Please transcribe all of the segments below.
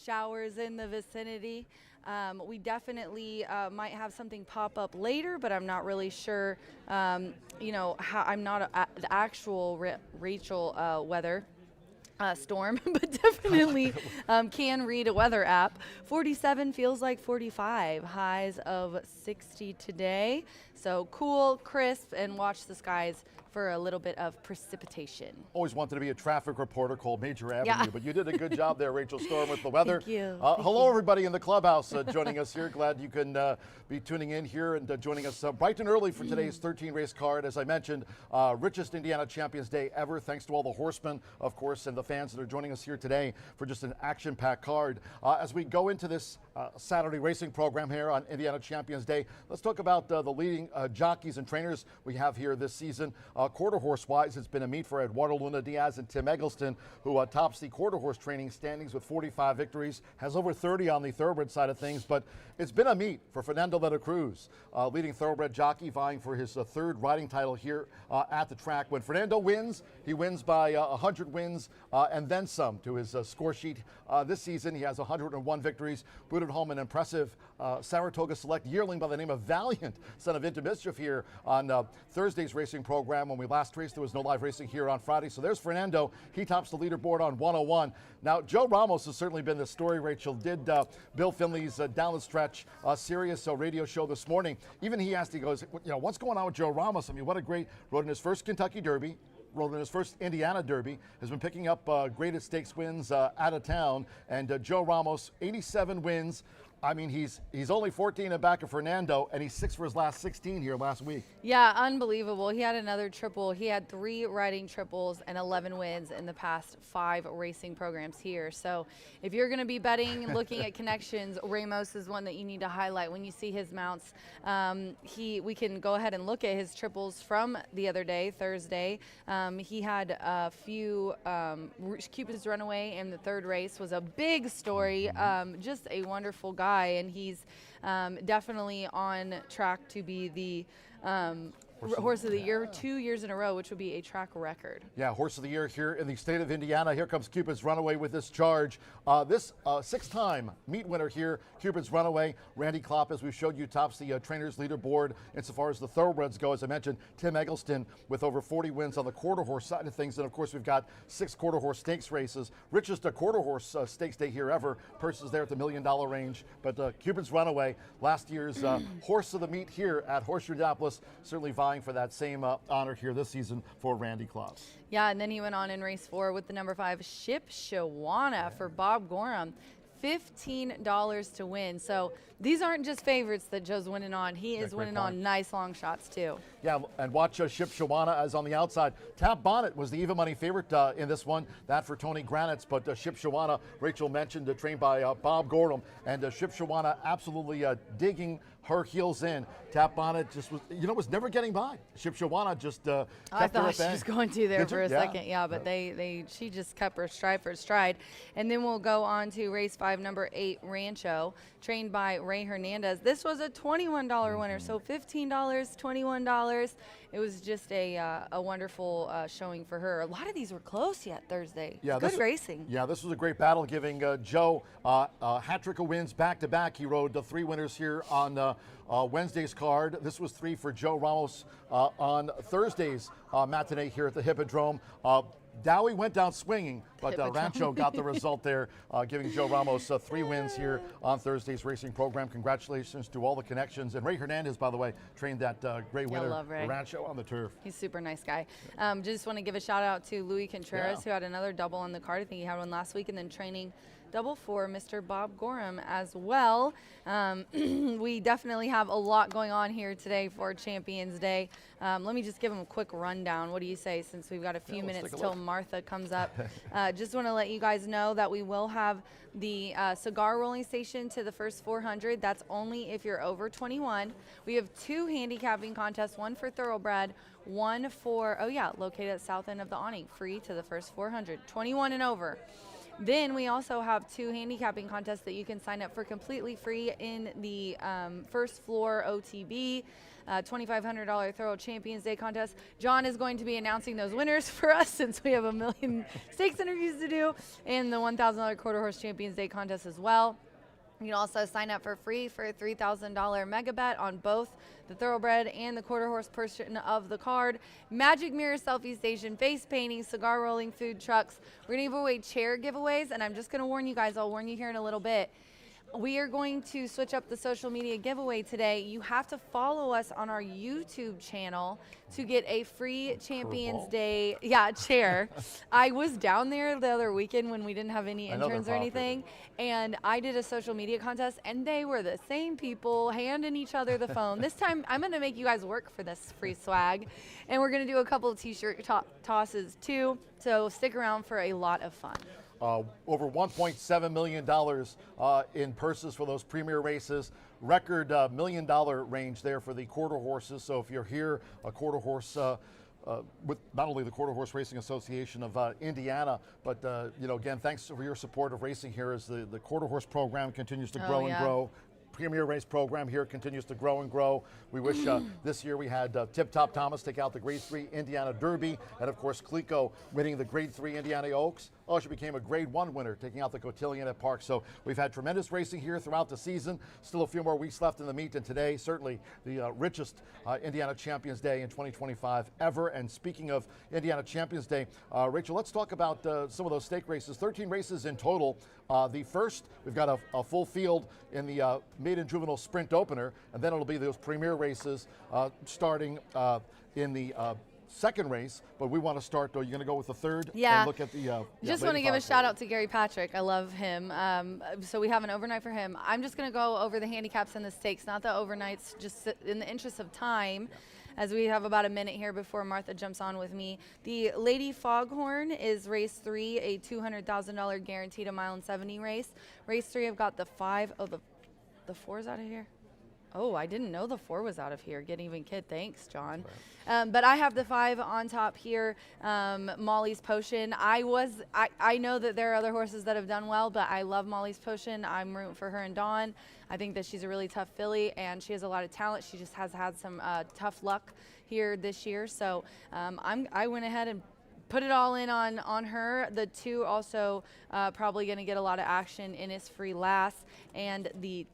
showers in the vicinity. We definitely might have something pop up later, but I'm not really sure, how I'm not the actual Rachel weather. Storm, but definitely can read a weather app. 47 feels like 45. Highs of 60 today. So cool, crisp, and watch the skies for a little bit of precipitation. Always wanted to be a traffic reporter called Major Avenue, Yeah. but you did a good job there, Rachel Storm, with the weather. Thank you. Hello, everybody in the clubhouse joining us here. Glad you can be tuning in here and joining us bright and early for today's 13-race card. As I mentioned, richest Indiana Champions Day ever, thanks to all the horsemen, of course, and the fans that are joining us here today for just an action-packed card. As we go into this Saturday racing program here on Indiana Champions Day, let's talk about the leading jockeys and trainers we have here this season. Quarter horse-wise, it's been a meet for Eduardo Luna Diaz and Tim Eggleston, who tops the quarter horse training standings with 45 victories, has over 30 on the thoroughbred side of things, but it's been a meet for Fernando de la Cruz, leading thoroughbred jockey, vying for his third riding title here at the track. When Fernando wins, he wins by 100 wins and then some to his score sheet. This season, he has 101 victories, booted home an impressive Saratoga Select yearling by the name of Valiant, son of Into Mischief, here on Thursday's racing program. When we last raced, there was no live racing here on Friday. So there's Fernando. He tops the leaderboard on 101. Now, Joe Ramos has certainly been the story, Rachel. Did Bill Finley's Down the Stretch Sirius radio show this morning. Even he asked, he goes, what's going on with Joe Ramos? I mean, what a great, rode in his first Kentucky Derby, rode in his first Indiana Derby, has been picking up graded stakes wins out of town. And Joe Ramos, 87 wins. I mean, he's only 14 and back of Fernando, and he's 6 for his last 16 here last week. Yeah, unbelievable. He had another triple. He had 3 riding triples and 11 wins in the past 5 racing programs here. So if you're going to be betting and looking at connections, Ramos is one that you need to highlight when you see his mounts. We can go ahead and look at his triples from the other day, Thursday. He had a few, Cupid's Runaway in the third race was a big story. Just a wonderful guy. And he's definitely on track to be the Horse of the Year 2 years in a row, which would be a track record. Yeah, Horse of the Year here in the state of Indiana. Here comes Cupid's Runaway with this charge. This 6-time meet winner here, Cupid's Runaway. Randy Klopp, as we showed you, tops the trainers leaderboard insofar as the thoroughbreds go. As I mentioned, Tim Eggleston with over 40 wins on the quarter horse side of things. And of course, we've got 6 quarter horse stakes races. Richest quarter horse stakes day here ever. Purses there at the $1 million range. But Cupid's Runaway, last year's horse of the meet here at Horseshoe Indianapolis, certainly vying for that same honor here this season for Randy Klopp. Yeah, and then he went on in race 4 with the number 5 Ship Shawana for Bob Gorham. $15 to win. So these aren't just favorites that Joe's winning on. He is winning on nice long shots too. Yeah, and watch Ship Shawana as on the outside. Tap Bonnet was the even money favorite in this one. That for Tony Granitz, but Ship Shawana, Rachel mentioned, trained by Bob Gorham, and Ship Shawana absolutely digging her heels in. Tap Bonnet just was never getting by. Ship Shawana just kept I thought her she was going to there for a second. Yeah, but she just kept her stride for stride. And then we'll go on to race 5, number 8 Rancho, trained by Ray Hernandez. This was a $21 winner, so $15, $21. It was just a wonderful showing for her. A lot of these were close yet Thursday. Yeah, good racing. Yeah, this was a great battle, giving Joe hat trick of wins back to back. He rode the 3 winners here on Wednesday's card. This was 3 for Joe Ramos on Thursday's matinee here at the Hippodrome. Dowie went down swinging, but Rancho got the result there, giving Joe Ramos 3 wins here on Thursday's racing program. Congratulations to all the connections. And Ray Hernandez, by the way, trained that great winner, Rancho, on the turf. He's a super nice guy. Just want to give a shout out to Louis Contreras, who had another double on the card. I think he had one last week, and then training double for Mr. Bob Gorham as well. We definitely have a lot going on here today for Champions Day. Let me just give him a quick rundown. What do you say, since we've got a few minutes till Martha comes up? Just want to let you guys know that we will have the cigar rolling station to the first 400. That's only if you're over 21. We have 2 handicapping contests, one for thoroughbred, one for, located at south end of the awning, free to the first 400, 21 and over. Then we also have 2 handicapping contests that you can sign up for completely free in the first floor OTB. $2,500 Thorough Champions Day contest. John is going to be announcing those winners for us since we have a million stakes interviews to do, and the $1,000 Quarter Horse Champions Day contest as well. You can also sign up for free for a $3,000 mega bet on both the Thoroughbred and the Quarter Horse portion of the card. Magic Mirror Selfie Station, face painting, cigar rolling, food trucks. We're going to give away chair giveaways, and I'm just going to warn you guys, I'll warn you here in a little bit. We are going to switch up the social media giveaway today. You have to follow us on our YouTube channel to get a free Champions Day chair. I was down there the other weekend when we didn't have any interns or anything, and I did a social media contest, and they were the same people handing each other the phone. This time, I'm going to make you guys work for this free swag, and we're going to do a couple of t-shirt tosses too, so stick around for a lot of fun. Over $1.7 million in purses for those premier races. Record $1 million range there for the quarter horses. So if you're here, a quarter horse with not only the Quarter Horse Racing Association of Indiana, but again, thanks for your support of racing here as the quarter horse program continues to grow and grow. Premier race program here continues to grow and grow. We wish this year we had Tip Top Thomas take out the Grade 3 Indiana Derby, and of course Clico winning the Grade 3 Indiana Oaks. She became a Grade 1 winner, taking out the Cotillion at Park. So we've had tremendous racing here throughout the season. Still a few more weeks left in the meet, and today certainly the richest Indiana Champions Day in 2025 ever. And speaking of Indiana Champions Day, Rachel, let's talk about some of those stake races. 13 races in total. The first, we've got a full field in the maiden juvenile sprint opener, and then it'll be those premier races starting in the second race, but we want to start, though. You're going to go with the third? Yeah. And look at the just want to give a shout out to Gary Patrick. I love him. So we have an overnight for him. I'm just going to go over the handicaps and the stakes, not the overnights, just in the interest of time, as we have about a minute here before Martha jumps on with me. The Lady Foghorn is race 3, a $200,000 guaranteed a mile and 70 race. Race 3, I've got the 5. Oh, the 4's out of here? Oh, I didn't know the 4 was out of here. Get even kid. Thanks, John. But I have the 5 on top here, Molly's Potion. I know that there are other horses that have done well, but I love Molly's Potion. I'm rooting for her and Dawn. I think that she's a really tough filly, and she has a lot of talent. She just has had some tough luck here this year. So I went ahead and put it all in on her. The 2 also probably going to get a lot of action in Innisfree Lass. And the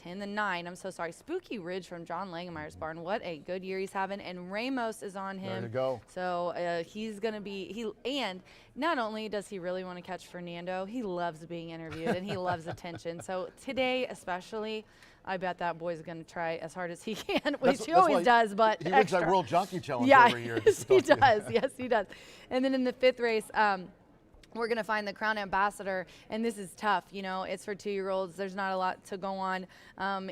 9, I'm so sorry, Spooky Ridge from John Langemeyer's barn. What a good year he's having. And Ramos is on him. There to go. So he's going to be, and not only does he really want to catch Fernando, he loves being interviewed and he loves attention. So today especially, I bet that boy's going to try as hard as he can, which he always does, but he wins that World Junkie Challenge every year. Yes, he does. Yes, he does. And then in the 5th race, we're going to find the Crown Ambassador, and this is tough. It's for 2-year-olds. There's not a lot to go on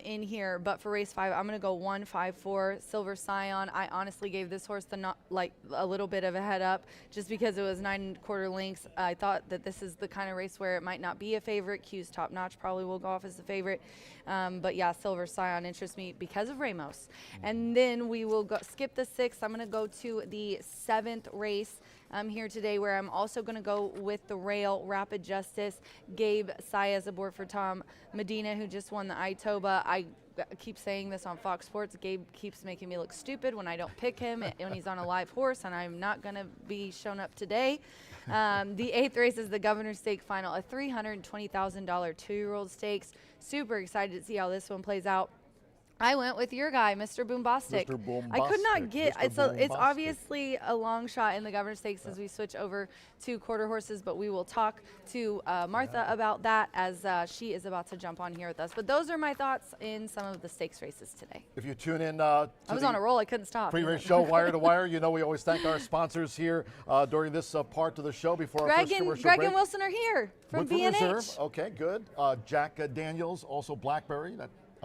in here, but for race 5, I'm going to go 1-5-4 Silver Scion. I honestly gave this horse a little bit of a head up just because it was 9 1/4 lengths. I thought that this is the kind of race where it might not be a favorite. Q's Top Notch probably will go off as the favorite, but yeah, Silver Scion interests me because of Ramos. And then we will skip the 6th. I'm going to go to the 7th race here today, where I'm also going to go with the rail Rapid Justice. Gabe Saez aboard for Tom Medina, who just won the Itoba. I keep saying this on Fox Sports. Gabe keeps making me look stupid when I don't pick him when he's on a live horse, and I'm not going to be shown up today. The 8th race is the Governor's Stake Final, a $320,000 2-year-old stakes. Super excited to see how this one plays out. I went with your guy, Mr. Boombastic. Mr. Boombastic. I could not get it's obviously a long shot in the Governor's Stakes as we switch over to quarter horses, but we will talk to Martha about that as she is about to jump on here with us. But those are my thoughts in some of the stakes races today. If you tune in I was on a roll, I couldn't stop. Pre-race show, Wire to Wire. We always thank our sponsors here during this part of the show before our first commercial break. Greg and Wilson are here from Woodford B&H. Reserve. Okay, good. Jack Daniels, also Blackberry.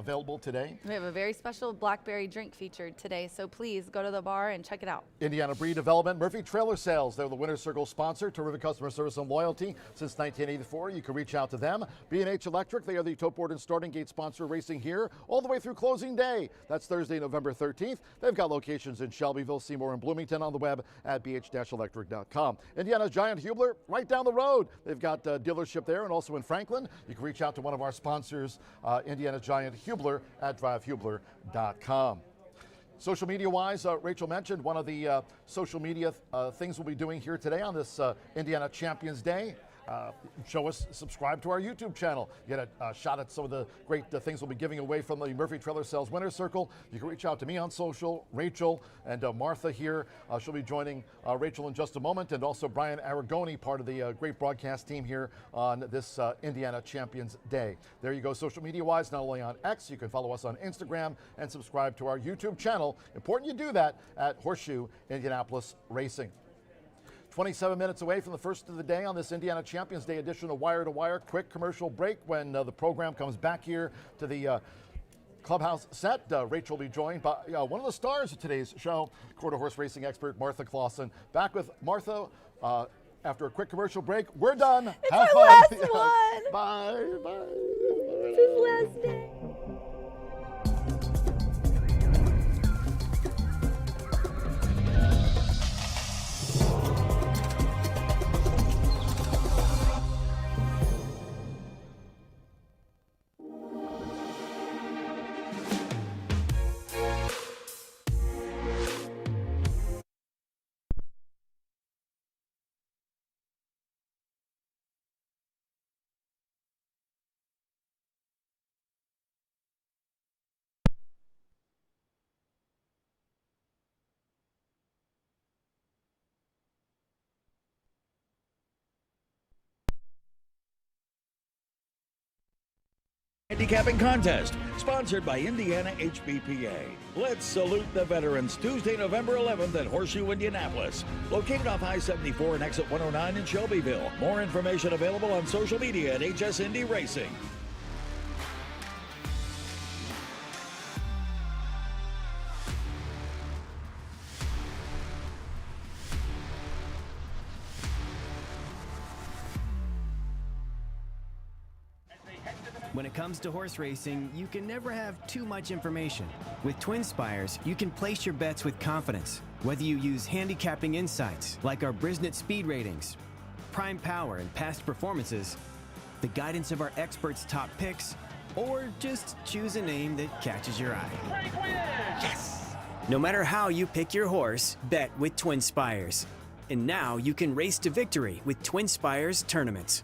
available today. We have a very special blackberry drink featured today, so please go to the bar and check it out. Indiana Breed Development, Murphy Trailer Sales. They're the Winner's Circle sponsor. Terrific customer service and loyalty since 1984. You can reach out to them. B&H Electric, they are the tote board and starting gate sponsor racing here all the way through closing day. That's Thursday, November 13th. They've got locations in Shelbyville, Seymour, and Bloomington on the web at bh-electric.com. Indiana Giant Hubler, right down the road. They've got a dealership there and also in Franklin. You can reach out to one of our sponsors, Indiana Giant Hubler at drivehubler.com. Social media-wise, Rachel mentioned one of the social media things we'll be doing here today on this Indiana Champions Day. Subscribe to our YouTube channel. You get a shot at some of the great things we'll be giving away from the Murphy Trailer Sales Winner's Circle. You can reach out to me on social, Rachel, and Martha here. She'll be joining Rachel in just a moment, and also Brian Aragoni, part of the great broadcast team here on this Indiana Champions Day. There you go, social media-wise, not only on X, you can follow us on Instagram and subscribe to our YouTube channel. Important you do that at Horseshoe Indianapolis Racing. 27 minutes away from the first of the day on this Indiana Champions Day edition of Wire to Wire. Quick commercial break when the program comes back here to the clubhouse set. Rachel will be joined by one of the stars of today's show, quarter horse racing expert Martha Clausen. Back with Martha after a quick commercial break. We're done. It's Have our fun. last one. Bye. Bye. It's his last day. Handicapping contest, sponsored by Indiana HBPA. Let's salute the veterans Tuesday, November 11th at Horseshoe, Indianapolis. Located off I-74 and exit 109 in Shelbyville. More information available on social media at HS Indy Racing. When it comes to horse racing, you can never have too much information. With Twin Spires, you can place your bets with confidence. Whether you use handicapping insights, like our Brisnet speed ratings, prime power and past performances, the guidance of our experts' top picks, or just choose a name that catches your eye. Yes! No matter how you pick your horse, bet with Twin Spires. And now you can race to victory with Twin Spires tournaments.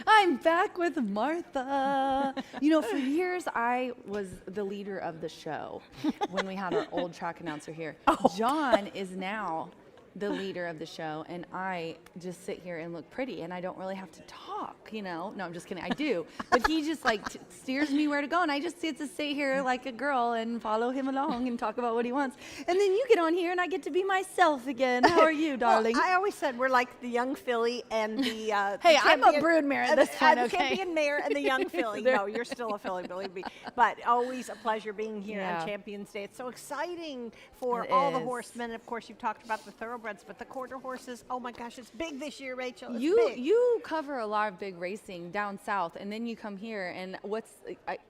I'm back with Martha. You know, for years I was the leader of the show when we had our old track announcer here. John is now the leader of the show, and I just sit here and look pretty, and I don't really have to talk, you know. No, I'm just kidding. I do, but he just like steers me where to go, and I just get to sit here like a girl and follow him along and talk about what he wants. And then you get on here, and I get to be myself again. How are you, darling? Well, I always said we're like the young filly and the hey, the I'm a broodmare at this point, the okay? champion mare and the young filly. No, you're still a filly, believe me. But always a pleasure being here Yeah. on Champions Day. It's so exciting for It all the is. horsemen. Of course, you've talked about the thoroughbred thoroughbreds, but the quarter horses, oh my gosh, it's big this year, Rachel. It's You big. you cover a lot of big racing down south, and then you come here, and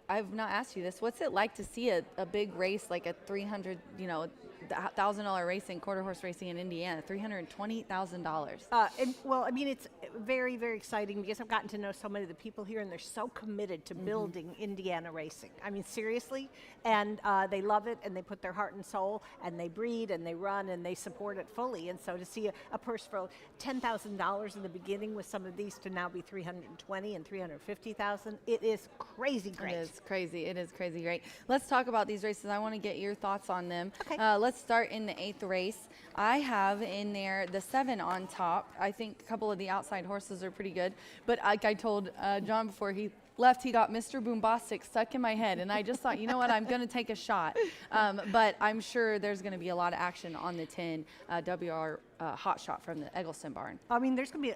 I've not asked you this. What's it like to see a big race like a 300, $1,000 racing, quarter horse racing in Indiana, $320,000? Well, I mean, it's very, very exciting because I've gotten to know so many of the people here, and they're so committed to building Indiana racing. I mean, seriously, and they love it, and they put their heart and soul, and they breed, and they run, and they support it fully. And so to see a purse for $10,000 in the beginning with some of these to now be $320,000 and $350,000, it is crazy great. It is crazy. It is crazy great. Let's talk about these races. I want to get your thoughts on them. Okay. Let's start in the 8th race. I have in there the 7 on top. I think a couple of the outside horses are pretty good. But like I told John before he left, he got Mr. Boombastic stuck in my head. And I just thought, you know what, I'm going to take a shot. But I'm sure there's going to be a lot of action on the 10 WR Hot Shot from the Eggleston barn. I mean, there's going to be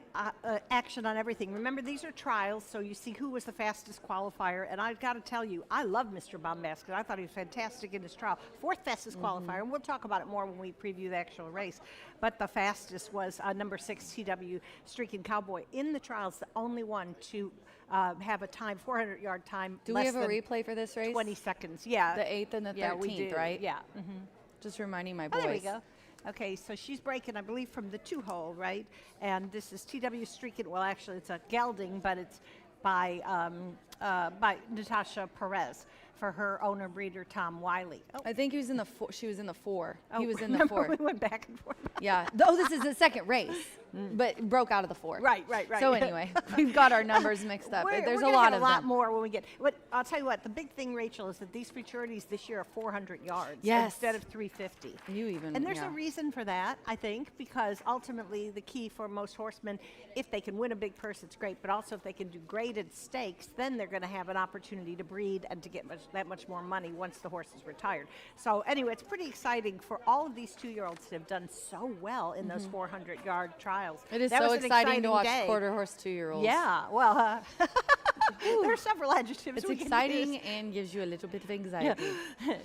action on everything. Remember, these are trials, so you see who was the fastest qualifier. And I've got to tell you, I love Mr. Bombastic. I thought he was fantastic in his trial. 4th fastest qualifier, and we'll talk about it more when we preview the actual race. But the fastest was number 6, TW Streaking Cowboy. In the trials, the only one to have a time, 400-yard time. Do we have a replay for this race? 20 seconds, yeah. The 8th and the 13th, yeah, we do. right? Yeah. Just reminding my Oh, boys. there we go. Okay, so she's breaking, I believe, from the 2-hole, right? And this is TW Streaking. Well, actually, it's a gelding, but it's by Natasha Perez for her owner breeder Tom Wiley. Oh, I think he was in the she was in the 4. He was in the remember 4. We went back and forth. Yeah. Oh, this is the second race, but broke out of the 4. Right. So anyway, we've got our numbers mixed up. There's we're a lot get of a lot them. more when we get. But I'll tell you what, the big thing, Rachel, is that these futurities this year are 400 yards instead of 350. And there's a reason for that, I think, because ultimately the key for most horsemen, if they can win a big purse, it's great. But also if they can do graded stakes, then they're going to have an opportunity to breed and to get that much more money once the horse is retired. So anyway, it's pretty exciting for all of these 2-year-olds to have done so well in those 400-yard trials. It is That so was an exciting to watch day. quarter horse 2-year-olds. Yeah, well, there are several adjectives. It's we can exciting use. and gives you a little bit of anxiety.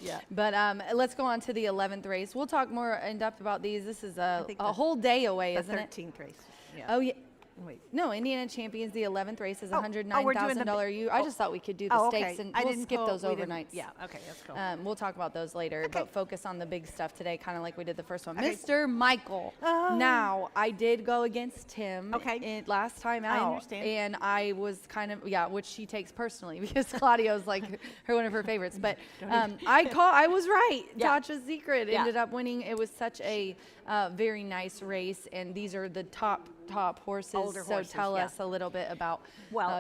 Yeah. But let's go on to the 11th race. We'll talk more in depth about these. This is a whole day away, The isn't it? 13th race. Yeah. Oh, yeah. Wait. No, Indiana Champions, the 11th race is we're doing the $109,000. I just thought we could do the stakes, and I we'll didn't skip those we didn't- overnights. Yeah, okay, let's go. We'll talk about those later, but focus on the big stuff today, kind of like we did the first one. Okay. Mr. Michael. Now, I did go against him last time out. I understand. And I was kind of, which she takes personally because Claudio's like one of her favorites. But I was right. Yeah. Tatcha's Secret ended up winning. It was such a very nice race, and these are the top horses. Older horses, tell us a little bit about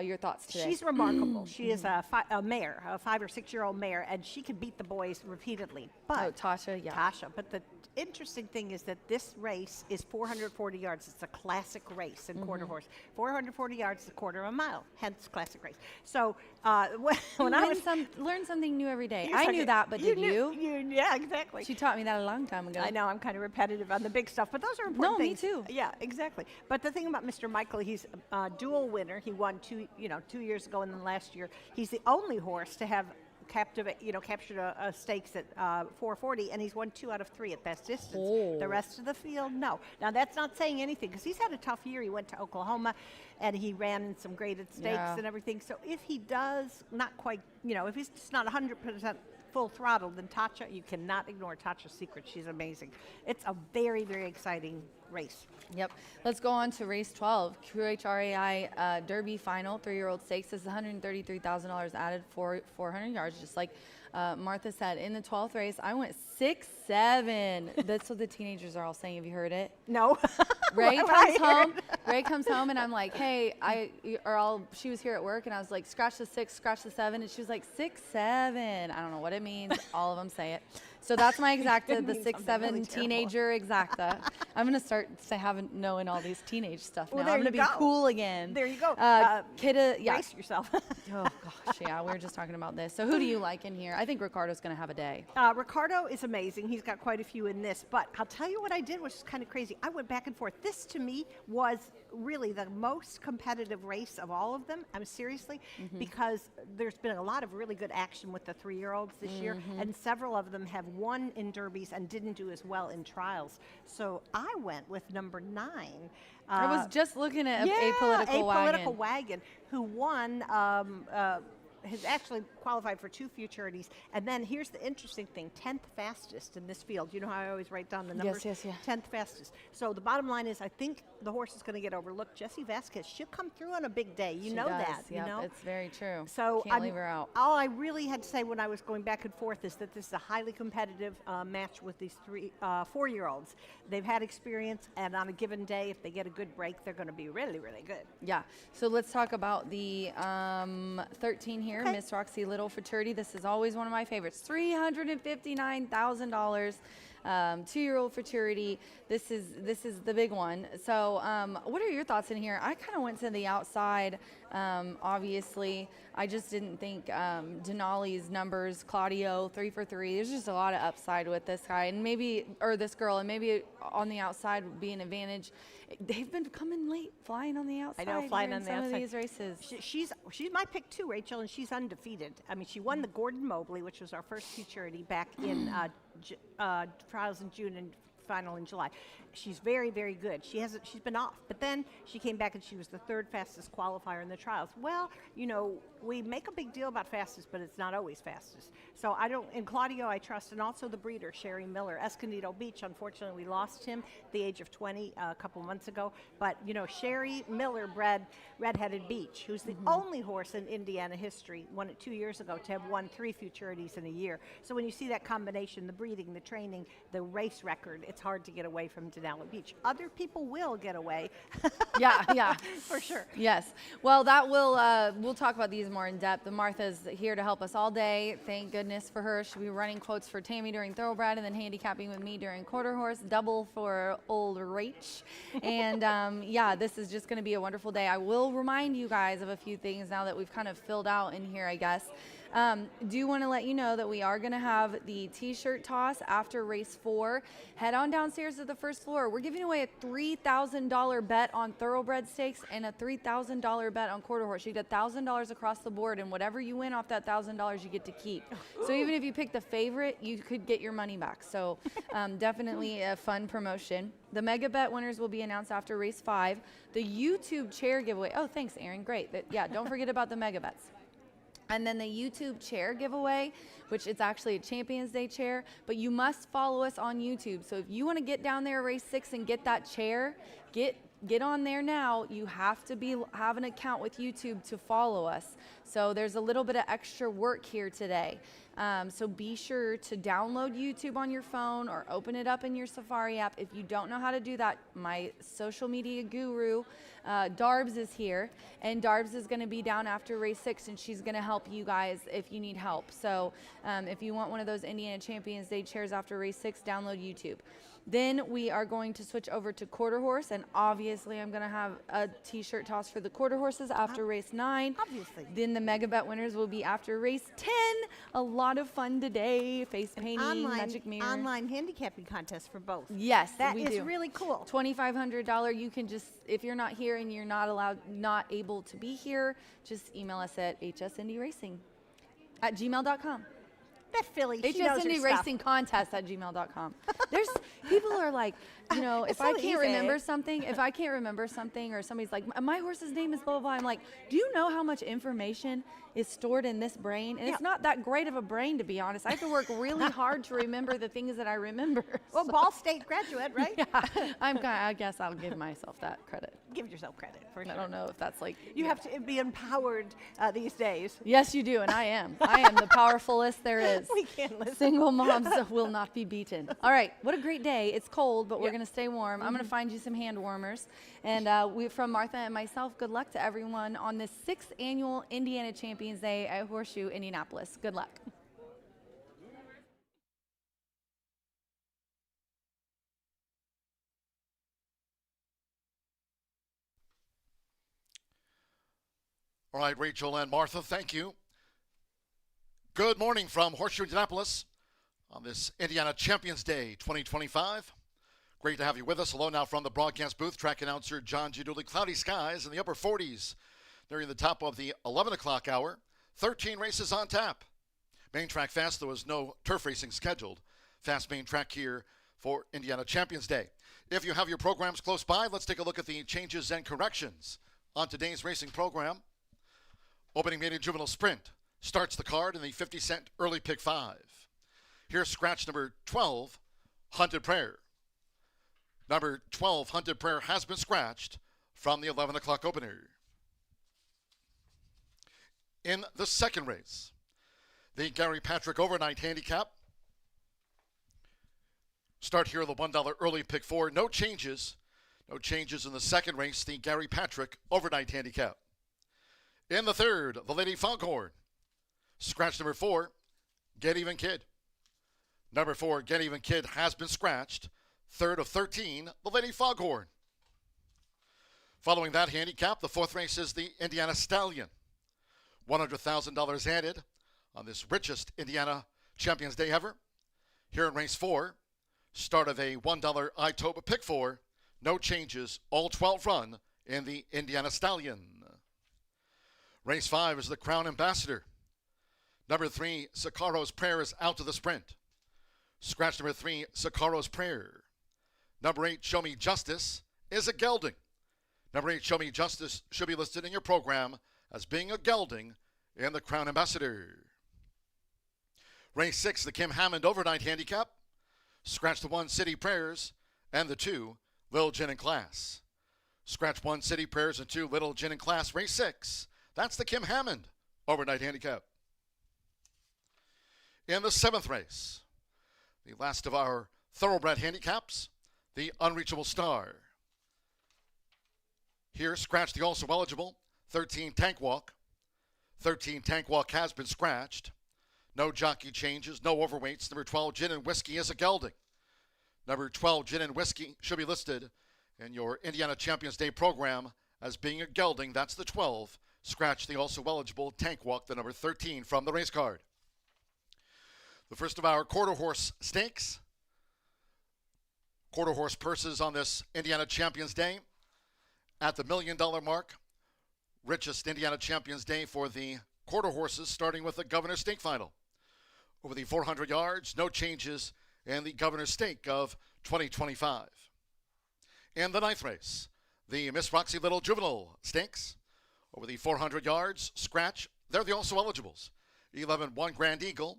your thoughts today. She's remarkable. She is a mare, a 5 or 6-year-old mare, and she can beat the boys repeatedly. But Tasha, yeah. Tasha. But the interesting thing is that this race is 440 yards. It's a classic race in quarter horse. 440 yards is a quarter of a mile, hence classic race. So when I was learn something new every day. You're I talking- knew that, but did knew- you? Yeah, exactly. She taught me that a long time ago. I know I'm kind of repetitive on the big stuff, but those are important No, me things. too. Yeah, exactly. But the thing about Mr. Michael, he's a dual winner. He won 2 years ago, and then last year he's the only horse to have captured a stakes at 440, and he's won 2 out of 3 at best distance. Oh. The rest of the field, no. Now that's not saying anything because he's had a tough year. He went to Oklahoma, and he ran in some graded stakes and everything. So if he does not quite, if he's just not 100% full throttle, then Tatcha, you cannot ignore Tatcha's Secret. She's amazing. It's a very, very exciting race. Yep. Let's go on to race 12, QHRAI Derby Final, 3-year-old stakes. This is $133,000 added for 400 yards, just like Martha said. In the 12th race, I went 6-7. That's what the teenagers are all saying. Have you heard it? No. Ray comes home, and I'm like, hey, she was here at work, and I was like, scratch the 6, scratch the 7, and she was like, 6-7. I don't know what it means. All of them say it. So that's my exacta, the 6-7 really teenager exacta. I'm gonna start knowing all these teenage stuff Well, now. I'm there gonna you be go. cool again. There you go. Brace yourself. Oh gosh, yeah, we were just talking about this. So who do you like in here? I think Ricardo's gonna have a day. Ricardo is amazing. He's got quite a few in this, but I'll tell you what I did, which is kind of crazy. I went back and forth. This to me was really the most competitive race of all of them. I'm seriously, because there's been a lot of really good action with the 3-year-olds this year, and several of them have won in derbies and didn't do as well in trials. So I went with number 9. I was just looking at Apolitical Wagon, who won. Has actually qualified for 2 futurities. And then here's the interesting thing, 10th fastest in this field. You know how I always write down the numbers? Yes, 10th fastest. So the bottom line is I think the horse is going to get overlooked. Jessie Vasquez, she'll come through on a big day. You know that. Yep, you know? it's very true. So Can't leave her out. All I really had to say when I was going back and forth is that this is a highly competitive match with these 4-year-olds. They've had experience, and on a given day, if they get a good break, they're going to be really, really good. Yeah. So let's talk about the 13 here, Miss Roxy Little Futurity. This is always one of my favorites. $359,000. 2-year-old futurity. This is the big one. So what are your thoughts in here? I kind of went to the outside. Obviously, I just didn't think Denali's numbers, Claudio, 3 for 3. There's just a lot of upside with this guy, and maybe, or this girl, and maybe on the outside would be an advantage. They've been coming late, flying on the outside. I know, flying on the outside. Some of these races. She's my pick too, Rachel, and she's undefeated. I mean, she won the Gordon Mobley, which was our first futurity back in trials in June and final in July. She's very, very good. She's been off, but then she came back and she was the 3rd fastest qualifier in the trials. Well, you know, we make a big deal about fastest, but it's not always fastest. So in Claudio I trust, and also the breeder, Sherry Miller. Escondido Beach, unfortunately we lost him at the age of 20 a couple months ago, but you know, Sherry Miller bred Redheaded Beach, who's the only horse in Indiana history, won it 2 years ago, to have won 3 futurities in a year. So when you see that combination, the breeding, the training, the race record, it's hard to get away from Denali Beach. Other people will get away. Yeah. For sure. Yes. Well, that will we'll talk about these more in depth. Martha's here to help us all day. Thank goodness for her. She'll be running quotes for Tammy during Thoroughbred and then handicapping with me during Quarter Horse. Double for old Rach. And yeah, this is just going to be a wonderful day. I will remind you guys of a few things now that we've kind of filled out in here, I guess. Do want to let you know that we are going to have the t-shirt toss after race 4. Head on downstairs to the first floor. We're giving away a $3,000 bet on Thoroughbred Stakes and a $3,000 bet on Quarter Horse. You get $1,000 across the board, and whatever you win off that $1,000 you get to keep. So even if you pick the favorite, you could get your money back. So definitely a fun promotion. The mega bet winners will be announced after race 5. The YouTube chair giveaway. Oh, thanks, Aaron. Great. Yeah, don't forget about the mega bets. And then the YouTube chair giveaway, which is actually a Champions Day chair, but you must follow us on YouTube. So if you want to get down there race 6 and get that chair, get on there now. You have to have an account with YouTube to follow us. So there's a little bit of extra work here today. So be sure to download YouTube on your phone or open it up in your Safari app. If you don't know how to do that, my social media guru, Darbs, is here. And Darbs is going to be down after race 6, and she's going to help you guys if you need help. So if you want one of those Indiana Champions Day chairs after race 6, download YouTube. Then we are going to switch over to Quarter Horse, and obviously I'm going to have a t-shirt toss for the Quarter Horses after race 9. Obviously. Then the mega bet winners will be after race 10. A lot of fun today. Face painting, magic mirror. Online handicapping contest for both. Yes, that we is do. Really cool. $2,500. You can just, if you're not here and you're not able to be here, just email us at hsndracing@gmail.com. That filly, she knows her stuff. hsndracingcontest@gmail.com. There's people are like, you know, if I can't remember something, or somebody's like, my horse's name is blah, blah, blah. I'm like, do you know how much information is stored in this brain? And it's not that great of a brain, to be honest. I have to work really hard to remember the things that I remember. Well, Ball State graduate, right? Yeah, I guess I'll give myself that credit. Give yourself credit, for sure. I don't know if that's like... You have to be empowered these days. Yes, you do, and I am. I am the powerfulest there is. We can't listen. Single moms will not be beaten. All right, what a great day. It's cold, but we're going to stay warm. I'm going to find you some hand warmers. And from Martha and myself, good luck to everyone on the 6th annual Indiana Champions Day at Horseshoe Indianapolis. Good luck. All right, Rachel and Martha, thank you. Good morning from Horseshoe Indianapolis on this Indiana Champions Day 2025. Great to have you with us. Hello now from the broadcast booth. Track announcer John Giuduli. Cloudy skies in the upper 40s nearing the top of the 11 o'clock hour. 13 races on tap. Main track fast, there was no turf racing scheduled. Fast main track here for Indiana Champions Day. If you have your programs close by, let's take a look at the changes and corrections on today's racing program. Opening maiden juvenile sprint starts the card in the 50-cent early pick 5. Here's scratch number 12, Hunted Prayer. Number 12, Hunted Prayer, has been scratched from the 11 o'clock opener. In the second race, the Gary Patrick Overnight Handicap. Start here, the $1 early pick 4. No changes. No changes in the second race, the Gary Patrick Overnight Handicap. In the third, the Lady Foghorn. Scratch number 4, Get Even Kid. Number 4, Get Even Kid, has been scratched. Third of 13, the Lady Foghorn. Following that handicap, the fourth race is the Indiana Stallion. $100,000 added on this richest Indiana Champions Day ever. Here in race 4, start of a $1 Itoba pick 4. No changes, all 12 run in the Indiana Stallion. Race 5 is the Crown Ambassador. Number 3, Sicaro's Prayer, is out to the sprint. Scratch number 3, Sicaro's Prayer. Number 8, Show Me Justice, is a gelding. Number 8, Show Me Justice, should be listed in your program as being a gelding in the Crown Ambassador. Race 6, the Kim Hammond Overnight Handicap. Scratch the 1, City Prayers, and the 2, Little Gin and Class. Scratch 1, City Prayers, and 2, Little Gin and Class. Race 6, that's the Kim Hammond Overnight Handicap. In the 7th race, the last of our thoroughbred handicaps, the Unreachable Star. Here, scratch the also eligible 13 Tank Walk. 13 Tank Walk has been scratched. No jockey changes, no overweights. Number 12, Gin and Whiskey, is a gelding. Number 12, Gin and Whiskey, should be listed in your Indiana Champions Day program as being a gelding. That's the 12. Scratch the also eligible Tank Walk, the number 13 from the race card. The first of our quarter horse stakes. Quarter horse purses on this Indiana Champions Day at the $1 million mark. Richest Indiana Champions Day for the quarter horses, starting with the Governor's Stake Final. Over the 400 yards, no changes in the Governor's Stake of 2025. In the 9th race, the Miss Roxy Little Juvenile Stakes. Over the 400 yards, scratch. They're the also eligibles. 11, One Grand Eagle.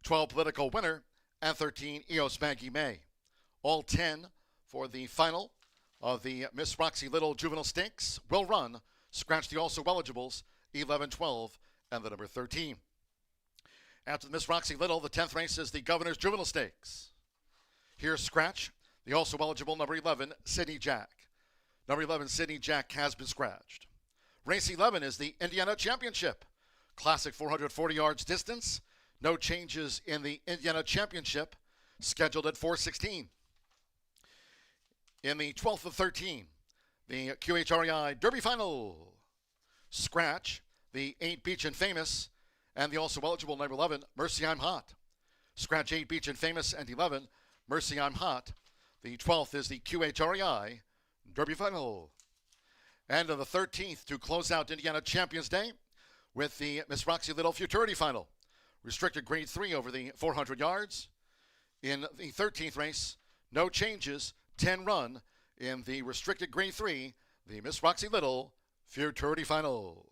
12, Political Winner. And 13, Eos Maggie May. All 10 for the final of the Miss Roxy Little Juvenile Stakes will run. Scratch the also eligibles, 11, 12, and the number 13. After the Miss Roxy Little, the 10th race is the Governor's Juvenile Stakes. Here's scratch the also eligible number 11, Sydney Jack. Number 11, Sydney Jack, has been scratched. Race 11 is the Indiana Championship. Classic 440 yards distance. No changes in the Indiana Championship, scheduled at 4:16. In the 12th of 13, the QHREI Derby Final. Scratch the 8, Beach and Famous, and the also eligible number 11, Mercy I'm Hot. Scratch 8, Beach and Famous, and 11, Mercy I'm Hot. The 12th is the QHREI Derby Final. And on the 13th, to close out Indiana Champions Day with the Miss Roxy Little Futurity Final. Restricted grade 3 over the 400 yards. In the 13th race, no changes, 10 run in the restricted grade 3, the Miss Roxy Little Futurity Final.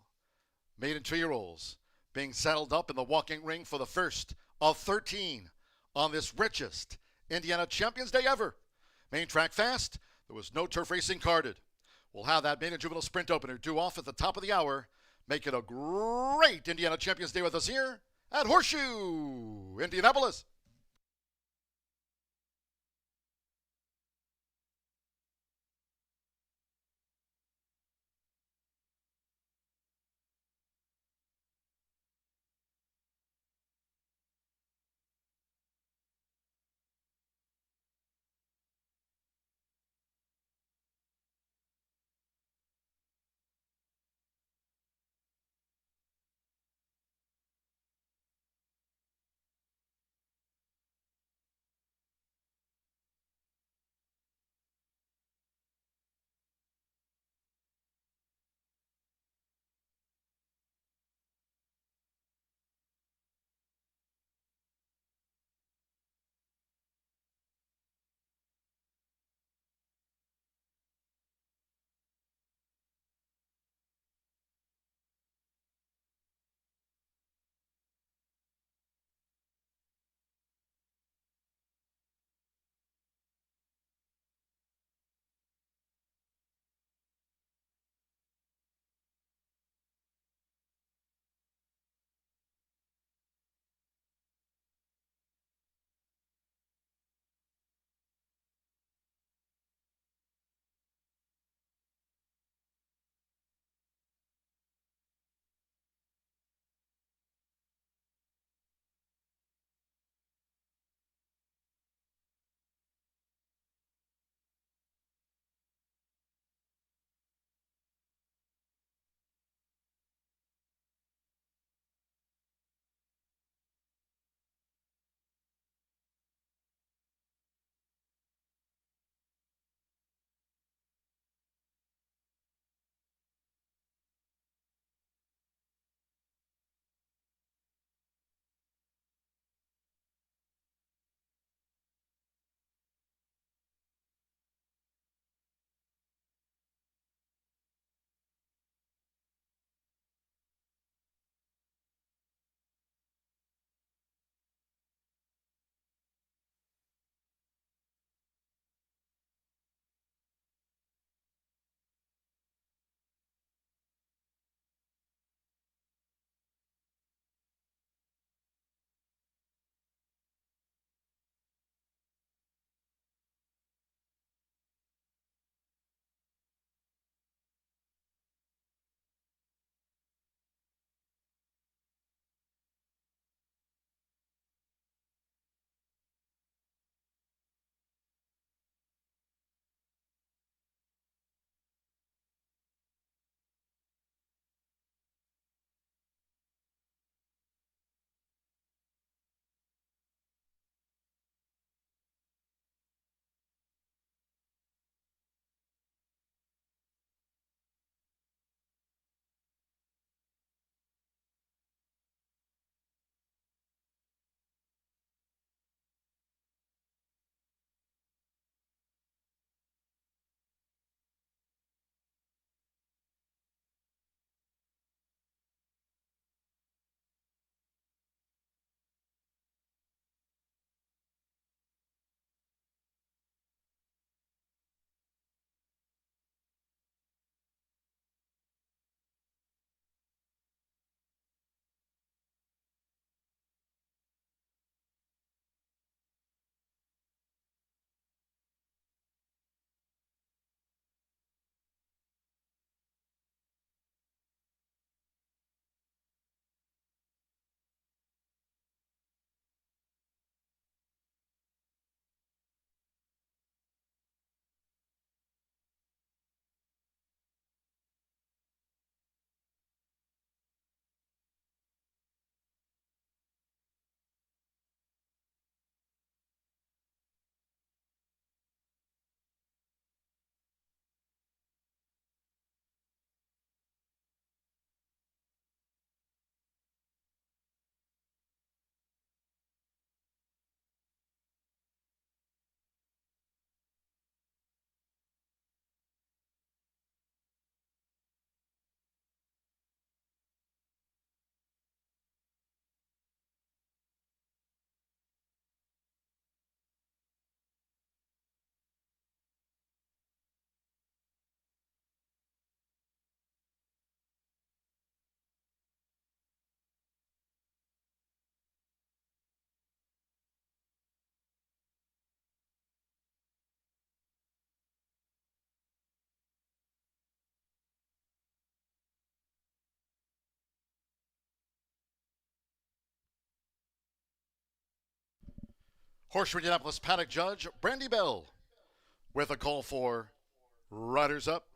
Maiden 2-year-olds being saddled up in the walking ring for the first of 13 on this richest Indiana Champions Day ever. Main track fast, there was no turf racing carded. We'll have that maiden juvenile sprint opener due off at the top of the hour. Make it a great Indiana Champions Day with us here at Horseshoe Indianapolis. Horseshoe Indianapolis paddock judge Brandy Bell with a call for riders up.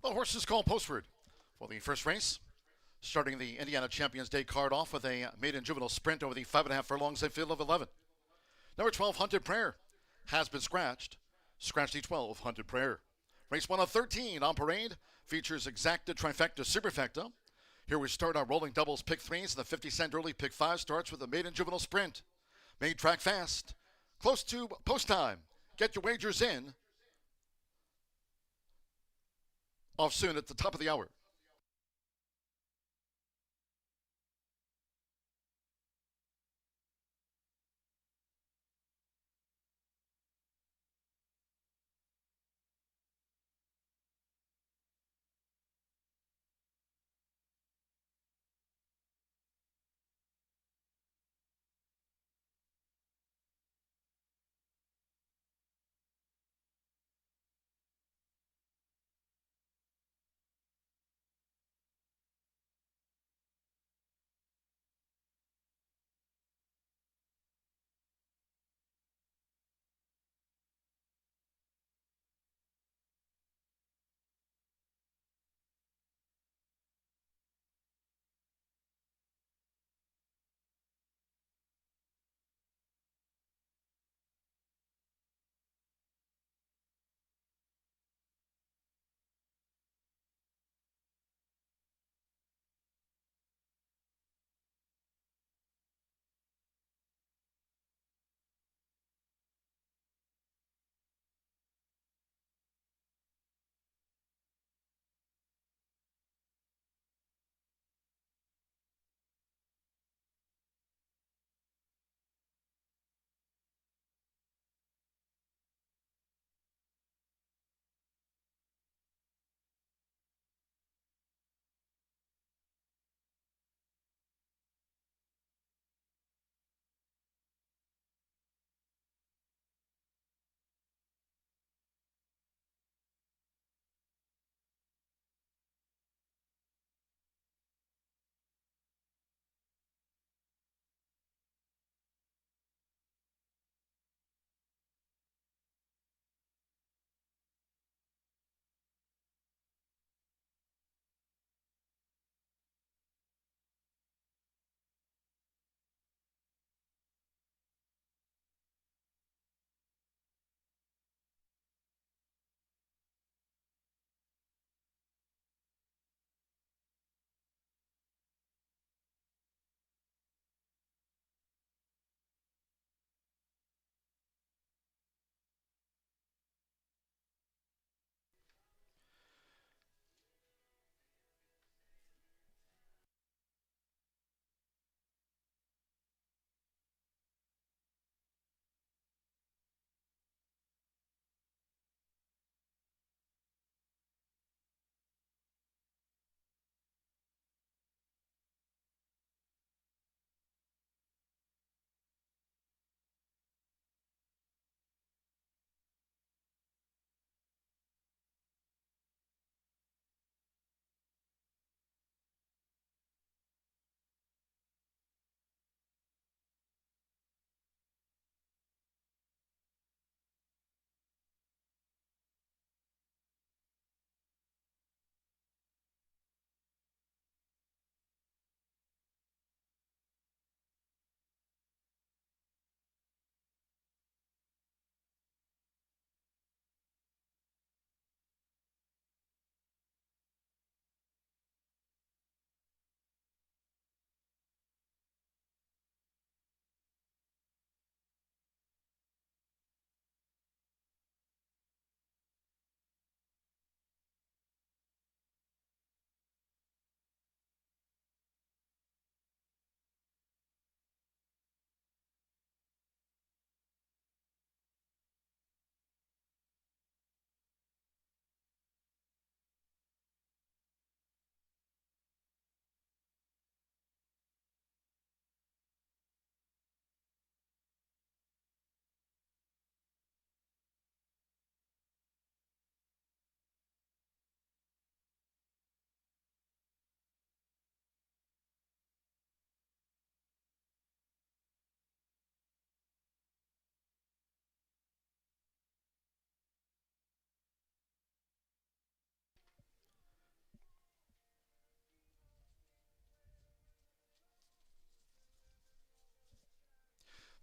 The horses call postward for the first race. Starting the Indiana Champions Day card off with a maiden juvenile sprint over the 5.5 furlongs infield of 11. Number 12, Hunted Prayer, has been scratched. Scratch the 12, Hunted Prayer. Race 1 of 13 on parade features Exacta, Trifecta, Superfecta. Here we start our rolling doubles pick 3s, and the 50-cent early pick 5 starts with a maiden juvenile sprint. Made track fast. Close to post time. Get your wagers in. Off soon at the top of the hour.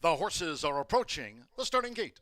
The horses are approaching the starting gate.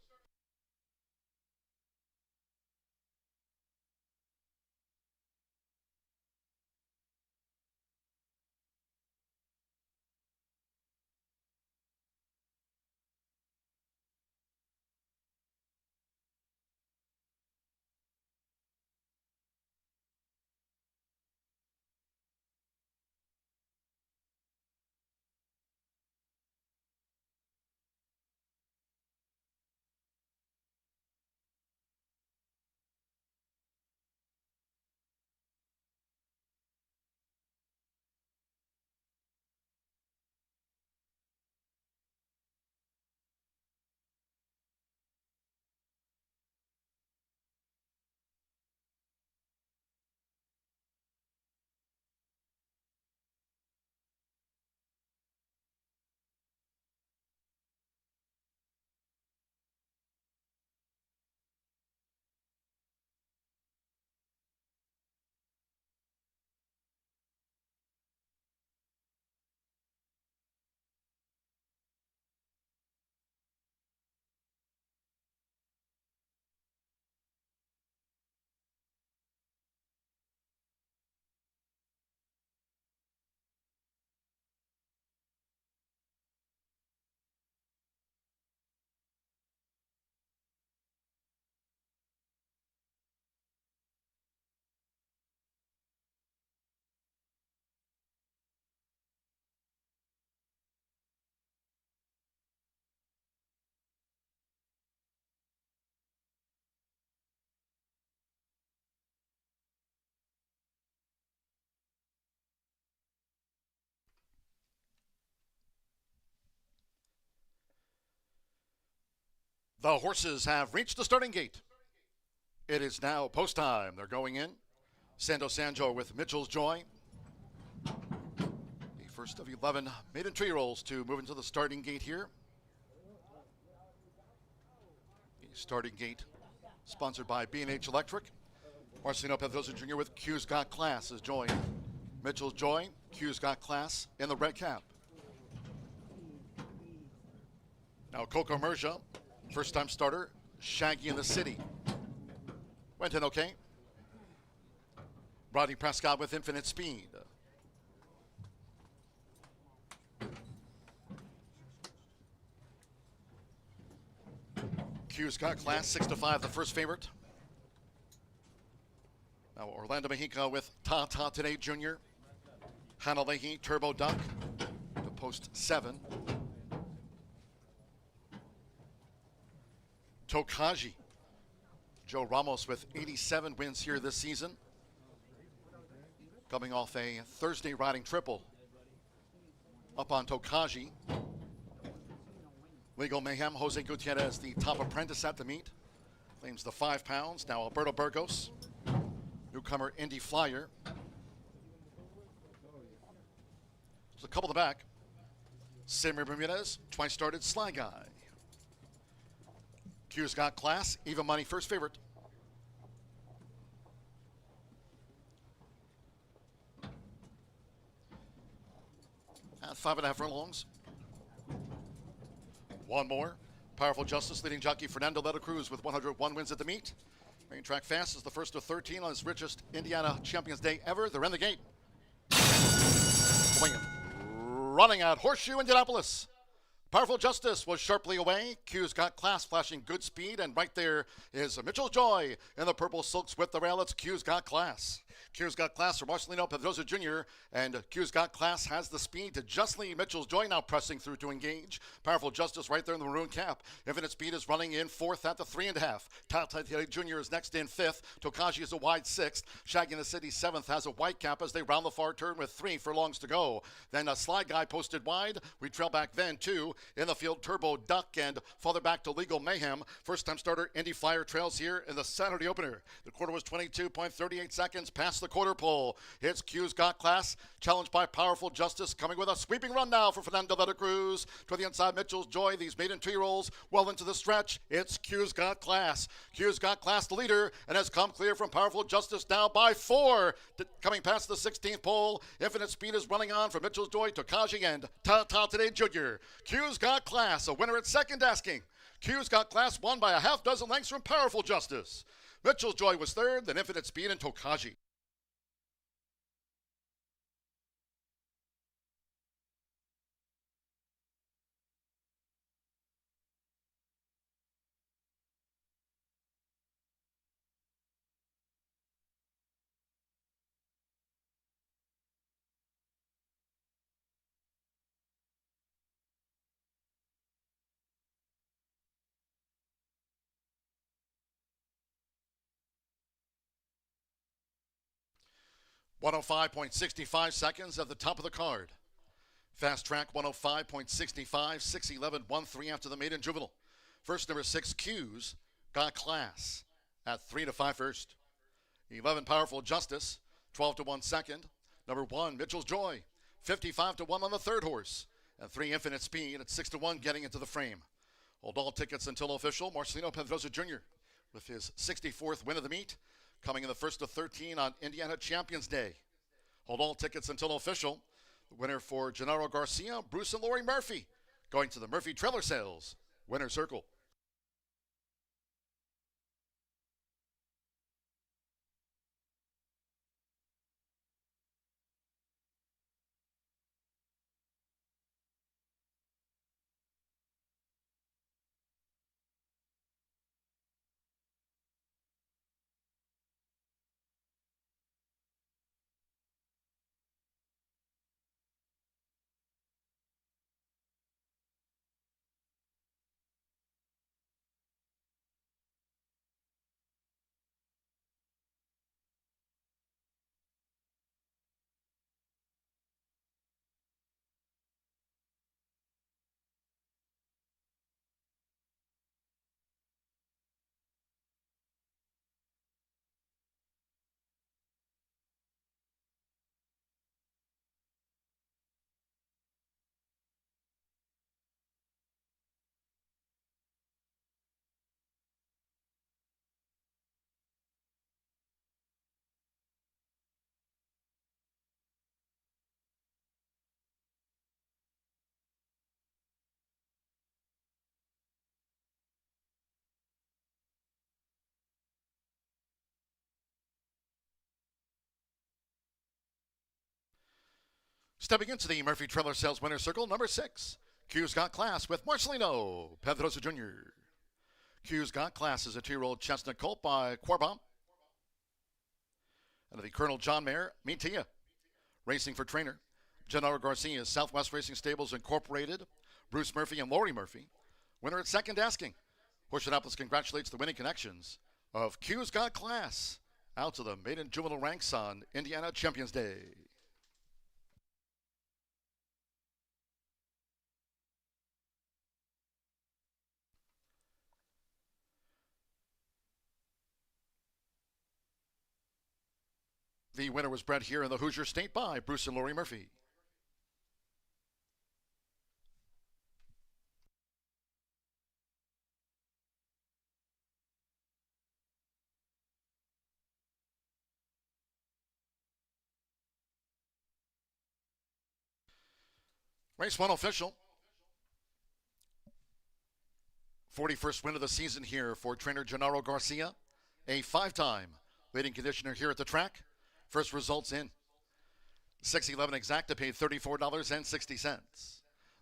The horses have reached the starting gate. It is now post time. They're going in. Sando Sanjo with Mitchell's Joy. The first of 11 maiden 2-year-olds to move into the starting gate here. The starting gate sponsored by B&H Electric. Marcelino Pedrosa Jr. with Q's Got Class is joined. Mitchell's Joy, Q's Got Class in the red cap. Now Coco Merja, first-time starter, Shaggy in the City. Went in okay. Rodney Prescott with Infinite Speed. Q's Got Class, 6-5, the first favorite. Now Orlando Mexico with Ta Ta Today Jr. Hannah Leahy, Turbo Duck, to post 7. Tokaji. Joe Ramos with 87 wins here this season. Coming off a Thursday riding triple. Up on Tokaji. Legal Mayhem, Jose Gutierrez, the top apprentice at the meet. Claims the 5 pounds. Now Alberto Burgos. Newcomer Indy Flyer. There's a couple in the back. Samir Bermudez, twice started Sly Guy. Q's Got Class, even money first favorite. At 5.5 furlongs. One more. Powerful Justice, leading jockey Fernando Leta Cruz with 101 wins at the meet. Main Track Fast is the first of 13 on his richest Indiana Champions Day ever. They're in the gate. Swinging. Running out Horseshoe Indianapolis. Powerful Justice was sharply away. Q's Got Class flashing good speed. And right there is Mitchell's Joy in the purple silks with the rail. It's Q's Got Class. Q's Got Class for Marcelino Pedrosa Jr. And Q's Got Class has the speed to just lead Mitchell's Joy now pressing through to engage. Powerful Justice right there in the maroon cap. Infinite Speed is running in 4th at the 3.5. Tata Jr. is next in 5th. Tokaji is a wide 6th. Shaggy in the City 7th has a white cap as they round the far turn with 3 furlongs to go. Then a Sly Guy posted wide. We trail back then 2. In the field, Turbo Duck and farther back to Legal Mayhem. First time starter Indy Flyer trails here in the Saturday opener. The quarter was 22.38 seconds past the the quarter pole. It's Q's Got Class, challenged by Powerful Justice, coming with a sweeping run now for Fernando de la Cruz. To the inside, Mitchell's Joy, these maiden 2-year-olds well into the stretch. It's Q's Got Class. Q's Got Class, the leader, and has come clear from Powerful Justice now by 4. Coming past the 16th pole, Infinite Speed is running on from Mitchell's Joy, Tokaji, and Ta Today Jr. Q's Got Class, a winner at second asking. Q's Got Class won by a half dozen lengths from Powerful Justice. Mitchell's Joy was third, then Infinite Speed and Tokaji. .105.65 seconds at the top of the card. Fast track 105.65, 6:11.13 after the maiden juvenile. First, number 6, Q's Got Class at 3 to 5 first. 11, Powerful Justice, 12 to 1 second. Number 1, Mitchell's Joy, 55 to 1 on the third horse. And 3, Infinite Speed at 6 to 1 getting into the frame. Hold all tickets until official. Marcelino Pedrosa Jr. with his 64th win of the meet, coming in the first of 13 on Indiana Champions Day. Hold all tickets until official. The winner for Gennaro Garcia, Bruce and Lori Murphy, going to the Murphy Trailer Sales winner circle. Stepping into the Murphy Trailer Sales winner circle, number 6, Q's Got Class with Marcelino Pedrosa Jr. Q's Got Class is a 2-year-old chestnut colt by Quarbomb. And the Colonel John Mayer, Mintia, racing for trainer. Gennaro Garcia, Southwest Racing Stables Incorporated, Bruce Murphy and Lori Murphy. Winner at second asking. Horseshoe Indianapolis congratulates the winning connections of Q's Got Class out to the maiden juvenile ranks on Indiana Champions Day. The winner was bred here in the Hoosier State by Bruce and Lori Murphy. Race 1 official. 41st win of the season here for trainer Gennaro Garcia, a 5-time leading conditioner here at the track. First results in. 6:11 exacta paid $34.60.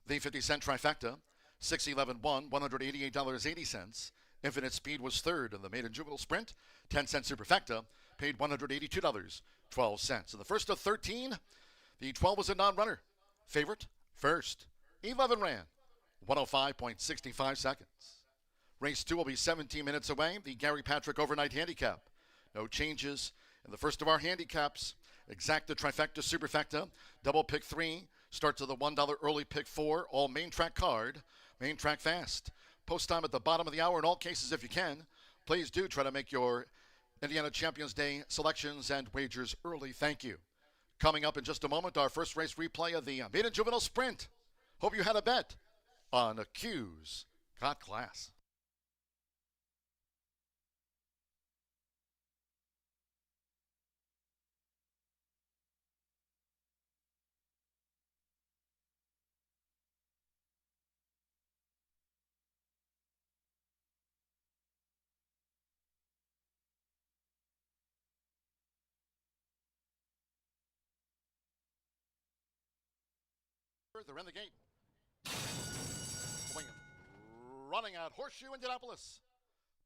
The 50-cent trifecta, 6:11 won $188.80. Infinite Speed was third in the maiden juvenile sprint. 10-cent superfecta paid $182.12. In the first of 13, the 12 was a non-runner. Favorite, first. 11 ran, 105.65 seconds. Race 2 will be 17 minutes away. The Gary Patrick Overnight Handicap. No changes in the first of our handicaps. Exacta, trifecta, superfecta, double pick 3, starts with a $1 early pick 4, all main track card, main track fast. Post time at the bottom of the hour in all cases if you can. Please do try to make your Indiana Champions Day selections and wagers early. Thank you. Coming up in just a moment, our first race replay of the Maiden Juvenile Sprint. Hope you had a bet on Q's Got Class. They're in the gate. Running at Horseshoe Indianapolis.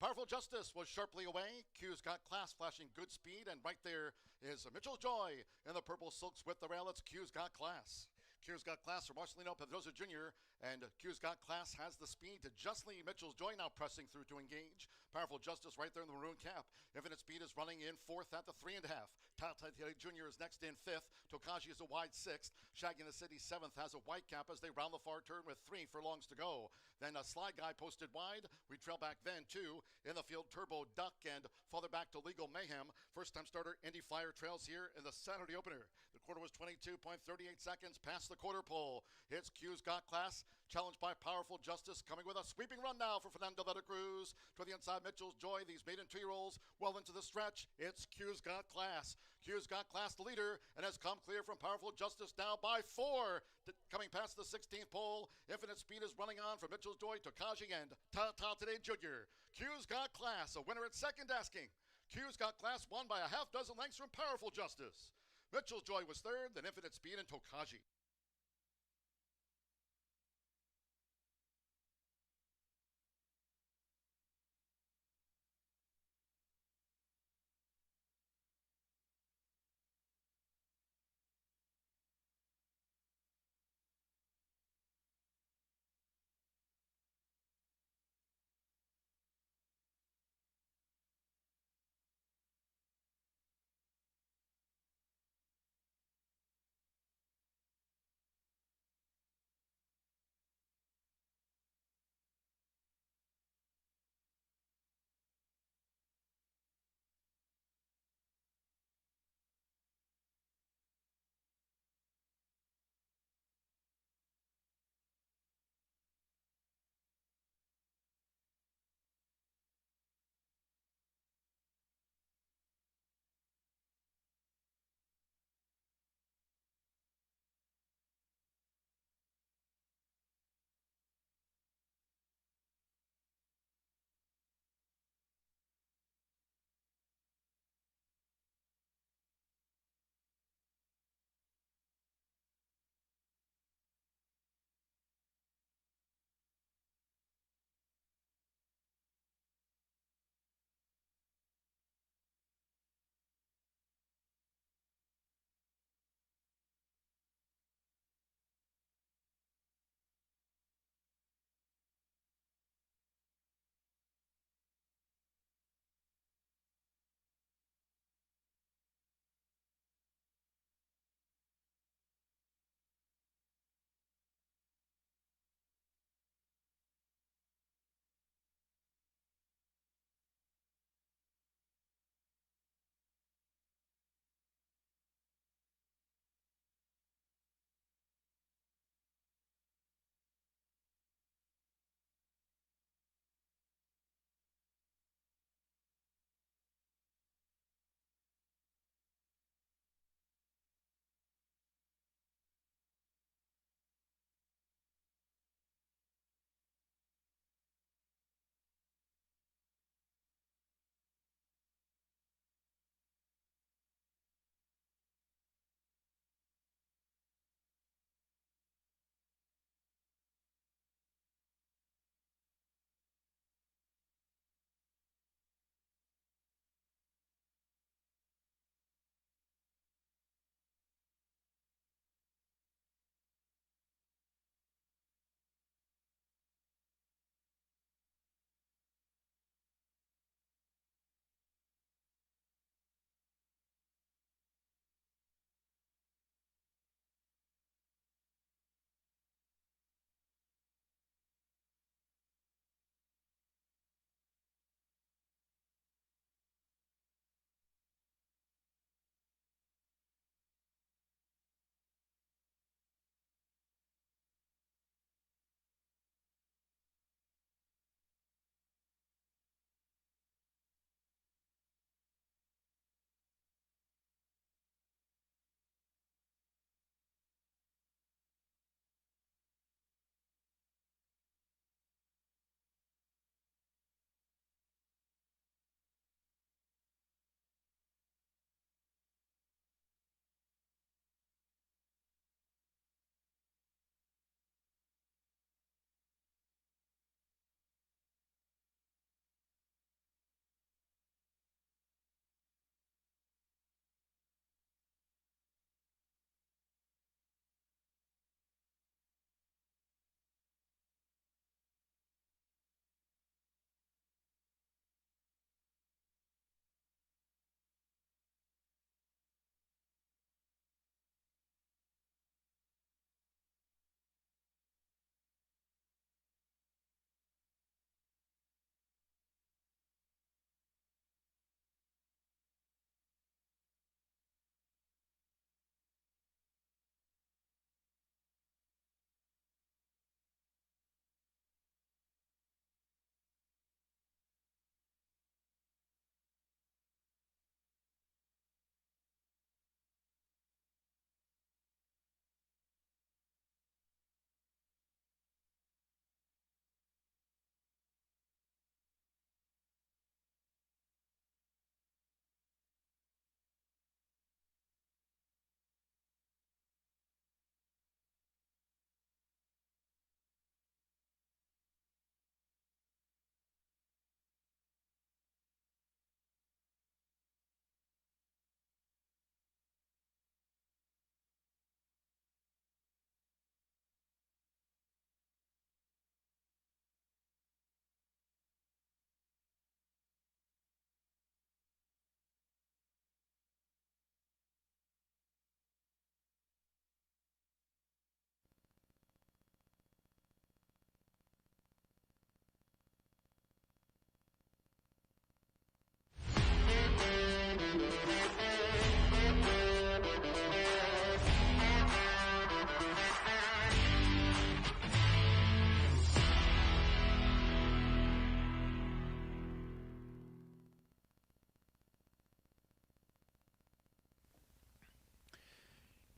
Powerful Justice was sharply away. Q's Got Class flashing good speed, and right there is Mitchell's Joy in the purple silks with the rail. It's Q's Got Class. Q's Got Class from Marcelino Pedrosa Jr. and Q's Got Class has the speed to just lead Mitchell's Joy now pressing through to engage. Powerful Justice right there in the maroon cap. Infinite Speed is running in fourth at the 3.5. Tata Jr. is next in fifth. Tokaji is a wide sixth. Shaggy in the City seventh has a white cap as they round the far turn with 3 furlongs to go. Then a Slide Guy posted wide. We trail back then two. In the field, Turbo Duck and farther back to Legal Mayhem. First time starter Indy Fire trails here in the Saturday opener. The quarter was 22.38 seconds past the quarter pole. It's Q's Got Class, challenged by Powerful Justice, coming with a sweeping run now for Fernando de la Cruz. To the inside, Mitchell's Joy, these maiden 2-year-olds well into the stretch. It's Q's Got Class. Q's Got Class, the leader, and has come clear from Powerful Justice now by 4. Coming past the 16th pole, Infinite Speed is running on from Mitchell's Joy, Tokaji, and Tata Today Jr. Q's Got Class, a winner at second asking. Q's Got Class won by a half dozen lengths from Powerful Justice. Mitchell's Joy was third, then Infinite Speed and Tokaji.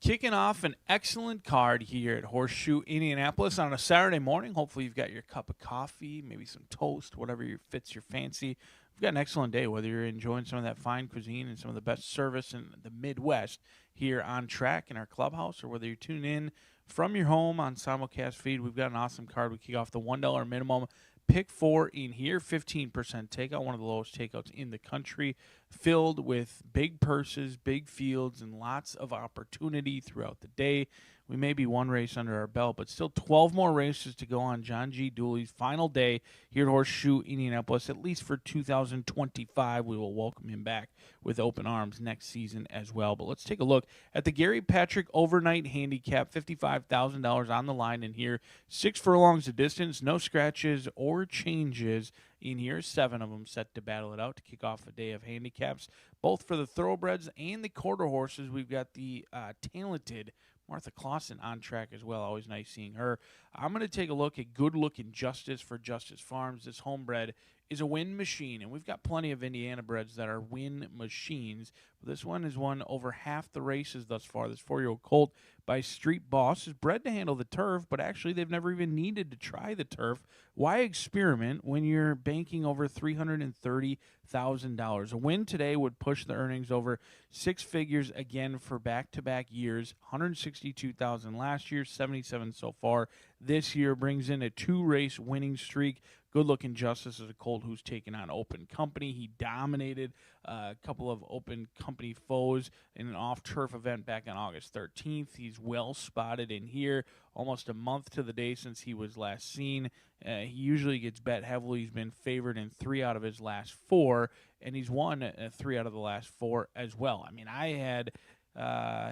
Kicking off an excellent card here at Horseshoe Indianapolis on a Saturday morning. Hopefully you've got your cup of coffee, maybe some toast, whatever fits your fancy. We've got an excellent day, whether you're enjoying some of that fine cuisine and some of the best service in the Midwest here on track in our clubhouse, or whether you're tuning in from your home on simulcast feed. We've got an awesome card. We kick off the $1 minimum. Pick 4 in here, 15% takeout, one of the lowest takeouts in the country, filled with big purses, big fields, and lots of opportunity throughout the day. We may be one race under our belt, but still 12 more races to go on John G. Dooley's final day here at Horseshoe Indianapolis, at least for 2025. We will welcome him back with open arms next season as well. But let's take a look at the Gary Patrick Overnight Handicap, $55,000 on the line in here. 6 furlongs of distance, no scratches or changes in here. 7 of them set to battle it out to kick off a day of handicaps, both for the thoroughbreds and the quarter horses. We've got the talented Martha Clausen on track as well. Always nice seeing her. I'm going to take a look at Good Looking Justice for Justice Farms. This homebred is a win machine, and we've got plenty of Indiana breds that are win machines. But this one has won over half the races thus far. This 4-year-old colt by Street Boss is bred to handle the turf, but actually they've never even needed to try the turf. Why experiment when you're banking over $330,000? A win today would push the earnings over 6 figures again for back-to-back years. $162,000 last year, $77,000 so far. This year brings in a 2-race winning streak. Good Looking Justice is a colt who's taken on Open Company. He dominated a couple of Open Company foes in an off-turf event back on August 13th. He's well spotted in here, almost a month to the day since he was last seen. He usually gets bet heavily. He's been favored in 3 out of his last 4, and he's won 3 out of the last 4 as well. I mean, I had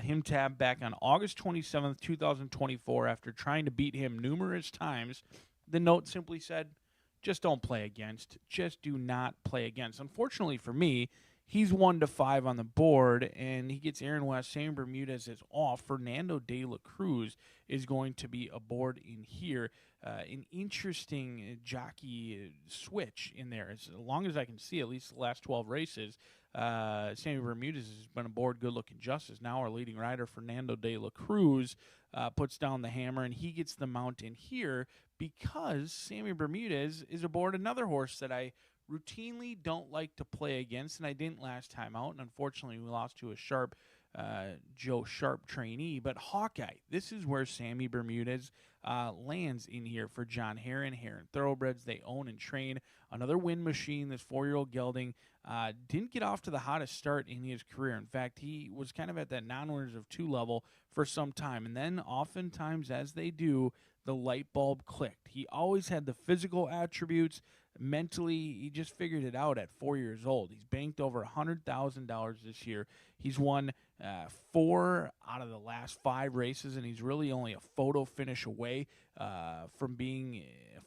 him tabbed back on August 27th, 2024 after trying to beat him numerous times. The note simply said, just don't play against. Just do not play against. Unfortunately for me, he's 1-5 on the board, and he gets Aaron West. Sam Bermudez is off. Fernando de la Cruz is going to be aboard in here. An interesting jockey switch in there. As long as I can see, at least the last 12 races, Sammy Bermudez has been aboard Good Looking Justice. Now our leading rider, Fernando de la Cruz, puts down the hammer, and he gets the mount in here because Sammy Bermudez is aboard another horse that I routinely don't like to play against, and I didn't last time out, and unfortunately we lost to a Sharp, Joe Sharp trainee. But Hawkeye, this is where Sammy Bermudez lands in here for John Heron. Heron Thoroughbreds, they own and train. Another win machine. This 4-year-old gelding didn't get off to the hottest start in his career. In fact, he was kind of at that non-winners of 2 level for some time, and then oftentimes, as they do, the light bulb clicked. He always had the physical attributes. Mentally, he just figured it out at 4 years old. He's banked over $100,000 this year. He's won 4 out of the last 5 races, and he's really only a photo finish away from being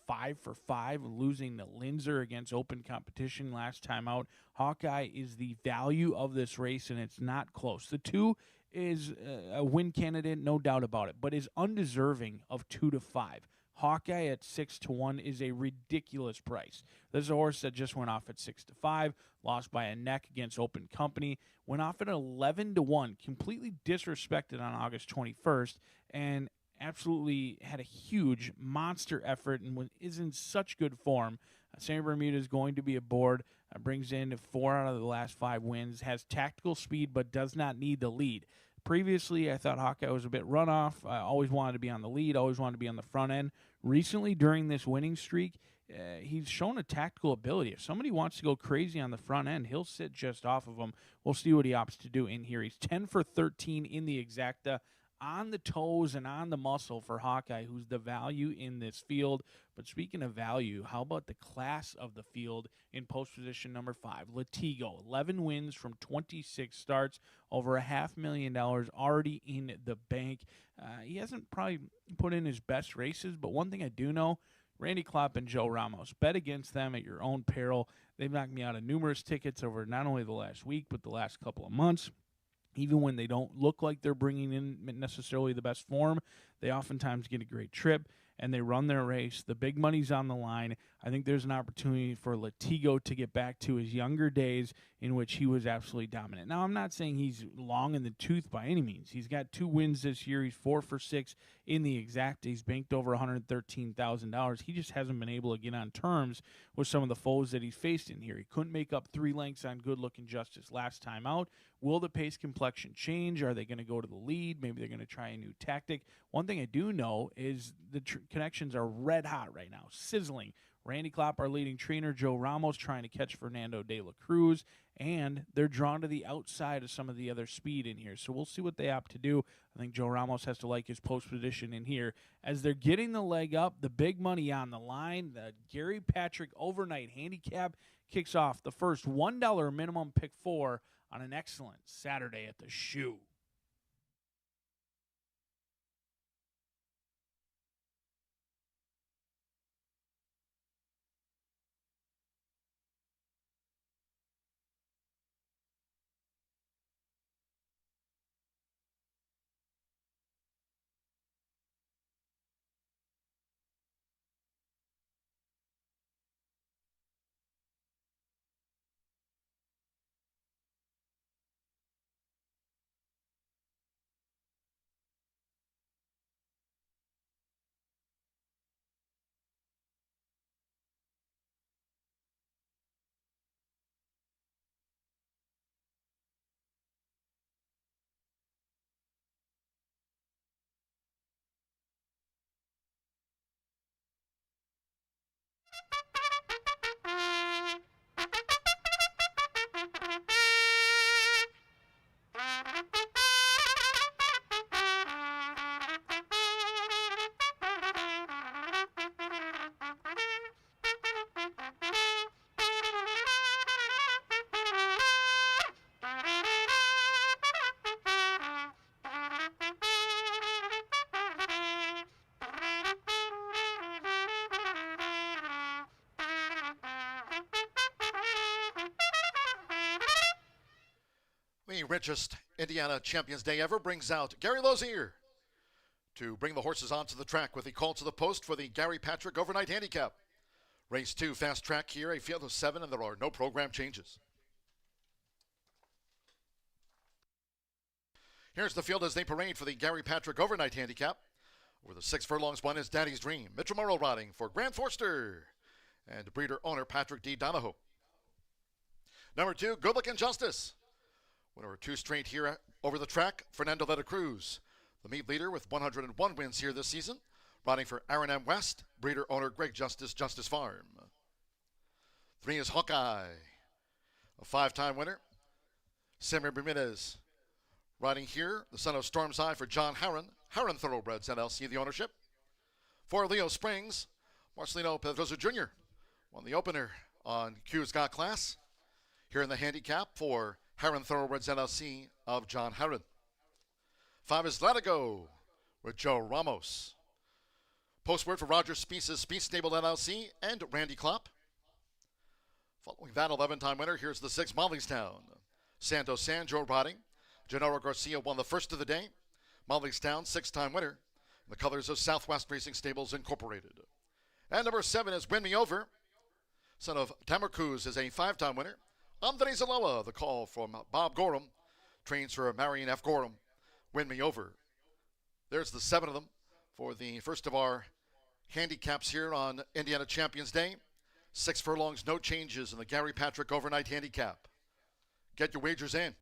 5 for 5, losing to Linzer against Open Competition last time out. Hawkeye is the value of this race, and it's not close. The 2 is a win candidate, no doubt about it, but is undeserving of 2-5. Hawkeye at 6-1 is a ridiculous price. This is a horse that just went off at 6-5, lost by a neck against Open Company, went off at 11-1, completely disrespected on August 21st, and absolutely had a huge monster effort and is in such good form. Sammy Bermudez is going to be aboard, brings in 4 out of the last 5 wins, has tactical speed but does not need the lead. Previously, I thought Hawkeye was a bit runoff. I always wanted to be on the lead, always wanted to be on the front end. Recently, during this winning streak, he's shown a tactical ability. If somebody wants to go crazy on the front end, he'll sit just off of them. We'll see what he opts to do in here. He's 10 for 13 in the exacta, on the toes and on the muscle for Hawkeye, who's the value in this field. But speaking of value, how about the class of the field in post position number 5? Latigo, 11 wins from 26 starts, over $500,000 already in the bank. He hasn't probably put in his best races, but one thing I do know, Randy Klopp and Joe Ramos, bet against them at your own peril. They've knocked me out of numerous tickets over not only the last week, but the last couple of months. Even when they don't look like they're bringing in necessarily the best form, they oftentimes get a great trip, and they run their race. The big money's on the line. I think there's an opportunity for Latigo to get back to his younger days in which he was absolutely dominant. Now, I'm not saying he's long in the tooth by any means. He's got 2 wins this year. He's 4 for 6 in the exact. He's banked over $113,000. He just hasn't been able to get on terms with some of the foes that he's faced in here. He couldn't make up 3 lengths on Good Looking Justice last time out. Will the pace complexion change? Are they going to go to the lead? Maybe they're going to try a new tactic. One thing I do know is the connections are red hot right now, sizzling. Randy Klopp, our leading trainer, Joe Ramos trying to catch Fernando de la Cruz, and they're drawn to the outside of some of the other speed in here. So we'll see what they opt to do. I think Joe Ramos has to like his post position in here. As they're getting the leg up, the big money on the line, the Gary Patrick Overnight Handicap kicks off the first $1 minimum pick 4 on an excellent Saturday at the Shoe. The richest Indiana Champions Day ever brings out Gary Lozier to bring the horses onto the track with the call to the post for the Gary Patrick Overnight Handicap. Race 2, fast track here, a field of 7, and there are no program changes. Here's the field as they parade for the Gary Patrick Overnight Handicap. Over the 6 furlongs, one is Daddy's Dream. Mitchell Morrow riding for Grant Forster and breeder owner Patrick D. Donahoe. Number 2, Good Looking Justice. Winner 2 straight here over the track, Fernando de la Cruz. The meet leader with 101 wins here this season. Riding for Aaron M. West, breeder owner Greg Justice, Justice Farm. 3 is Hawkeye, a 5-time winner. Samuel Bermudez riding here, the son of Storm's Eye for John Harron, Harron Thoroughbreds LLC, the ownership. 4 Leo Springs, Marcelino Pedroza Jr. won the opener on Q's Got Class. Here in the handicap for Harron Thoroughbreds LLC of John Harron. 5 is Latigo with Joe Ramos. Postword for Roger Speece's Speece Stable LLC and Randy Klopp. Following that 11-time winner, here's the 6 Mollystown. Santos San, Joe riding. Gennaro Garcia won the first of the day. Mollystown, 6-time winner. In the colors of Southwest Racing Stables Incorporated. And number 7 is Win Me Over. Son of Tamarcuz is a 5-time winner. Andres Aloha, the call from Bob Gorham. Trains for Marion F. Gorham. Win Me Over. There's the 7 of them for the first of our handicaps here on Indiana Champions Day. 6 furlongs, no changes in the Gary Patrick Overnight Handicap. Get your wagers in.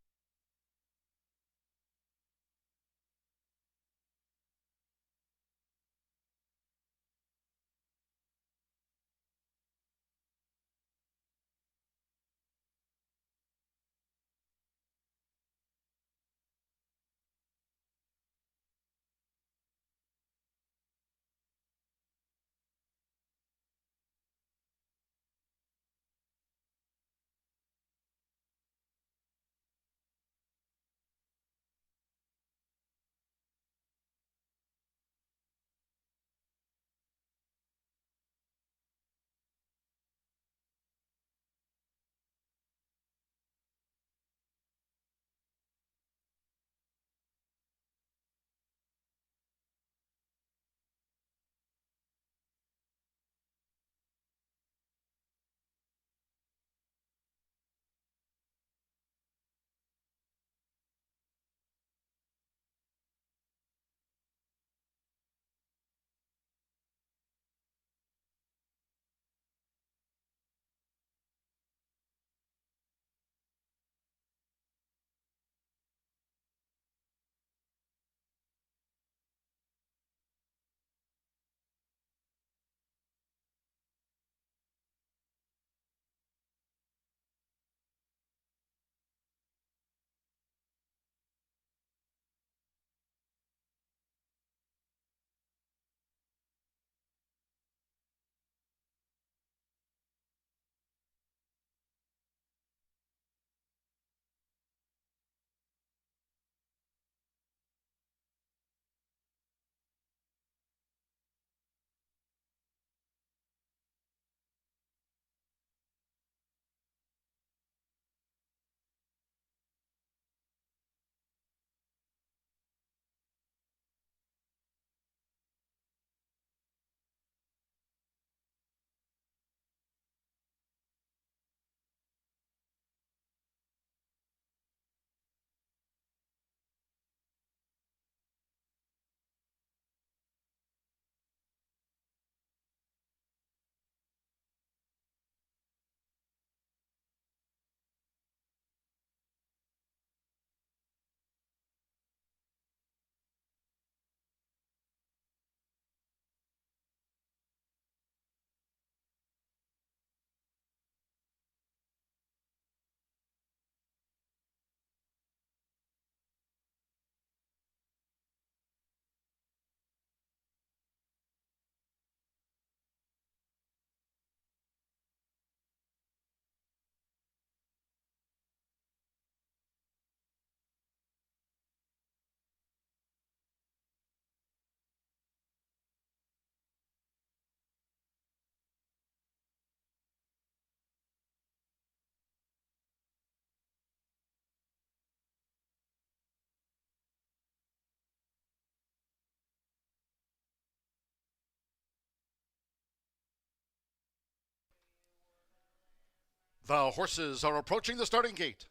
The horses are approaching the starting gate.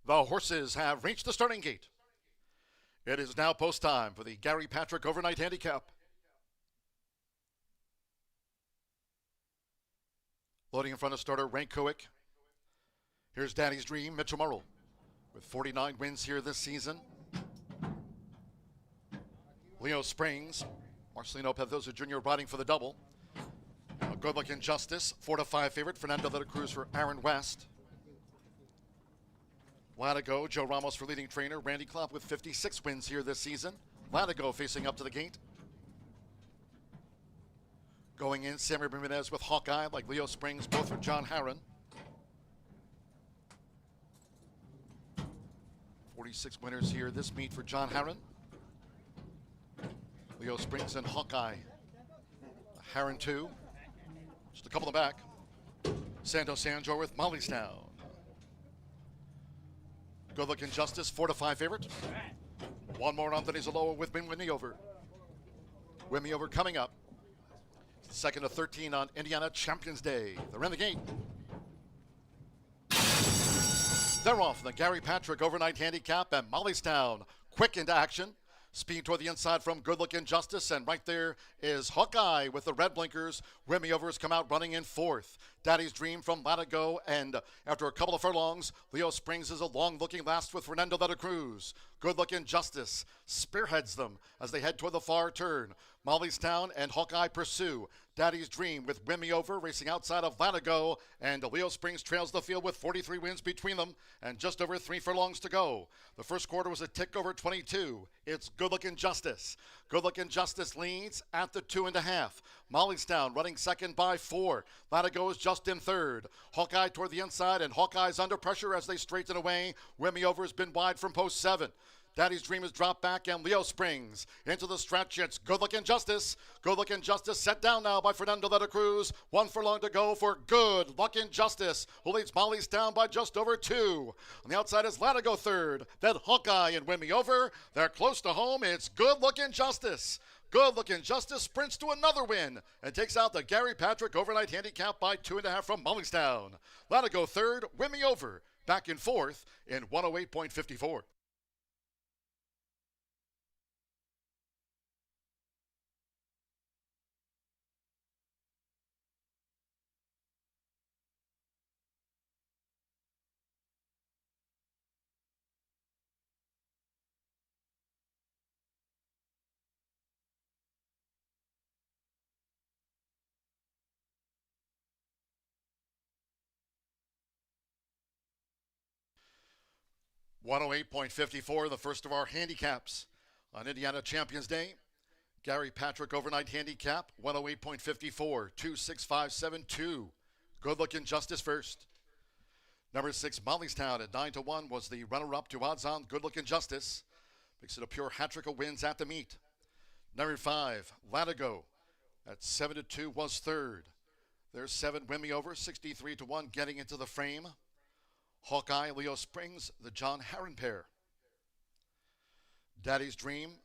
The horses have reached the starting gate. It is now post time for the Gary Patrick Overnight Handicap. Loading in front of starter Rank Kowick. Here's Daddy's Dream, Mitchell Murrell, with 49 wins here this season. Leo Springs, Marcelino Pedrosa Jr. riding for the double. A Good Looking Justice, 4-5 favorite, Fernando de la Cruz for Aaron West. Latigo, Joe Ramos for leading trainer. Randy Klopp with 56 wins here this season. Latigo facing up to the gate. Going in, Sammy Bermudez with Hawkeye, like Leo Springs, both for John Harron. 46 winners here this meet for John Harron. Leo Springs and Hawkeye. Harron 2. Just a couple in the back. Santos Sanjor with Mollystown. Good Looking Justice, 4-5 favorite. One more on Anthony Zaloa with Win Me Over. Win Me Over coming up. Second to 13 on Indiana Champions Day. They're in the gate. They're off the Gary Patrick Overnight Handicap, and Mollystown quick into action. Speed toward the inside from Good Looking Justice, and right there is Hawkeye with the red blinkers. Win Me Over has come out running in fourth. Daddy's Dream from Latigo, and after a couple of furlongs, Leo Springs is a long-looking last with Fernando de la Cruz. Good Looking Justice spearheads them as they head toward the far turn. Mollystown and Hawkeye pursue. Daddy's Dream with Win Me Over racing outside of Latigo, and Leo Springs trails the field with 43 wins between them and just over 3 furlongs to go. The first quarter was a tick over 22. It's Good Looking Justice. Good Looking Justice leads at the 2.5. Mollystown running second by 4. Latigo is just in third. Hawkeye toward the inside, and Hawkeye's under pressure as they straighten away. Win Me Over has been wide from post 7. Daddy's Dream has dropped back, and Leo Springs into the stretch. It's Good Looking Justice. Good Looking Justice set down now by Fernando de la Cruz. 1 furlong to go for Good Looking Justice, who leads Mollystown by just over 2. On the outside is Latigo third. Then Hawkeye and Win Me Over. They're close to home. It's Good Looking Justice. Good Looking Justice sprints to another win and takes out the Gary Patrick Overnight Handicap by 2.5 from Mollystown. Latigo third. Win Me Over back in fourth in 108.54. .54, the first of our handicaps on Indiana Champions Day. Gary Patrick Overnight Handicap, 108.54, 26572. Good Looking Justice first. Number 6, Mollystown at 9-1 was the runner-up to odds-on Good Looking Justice. Makes it a pure hat-trick of wins at the meet. Number 5, Latigo at 7-2 was third. There's 7, Win Me Over, 63-1 getting into the frame. Hawkeye, Leo Springs, the John Harron pair. Daddy's Dream,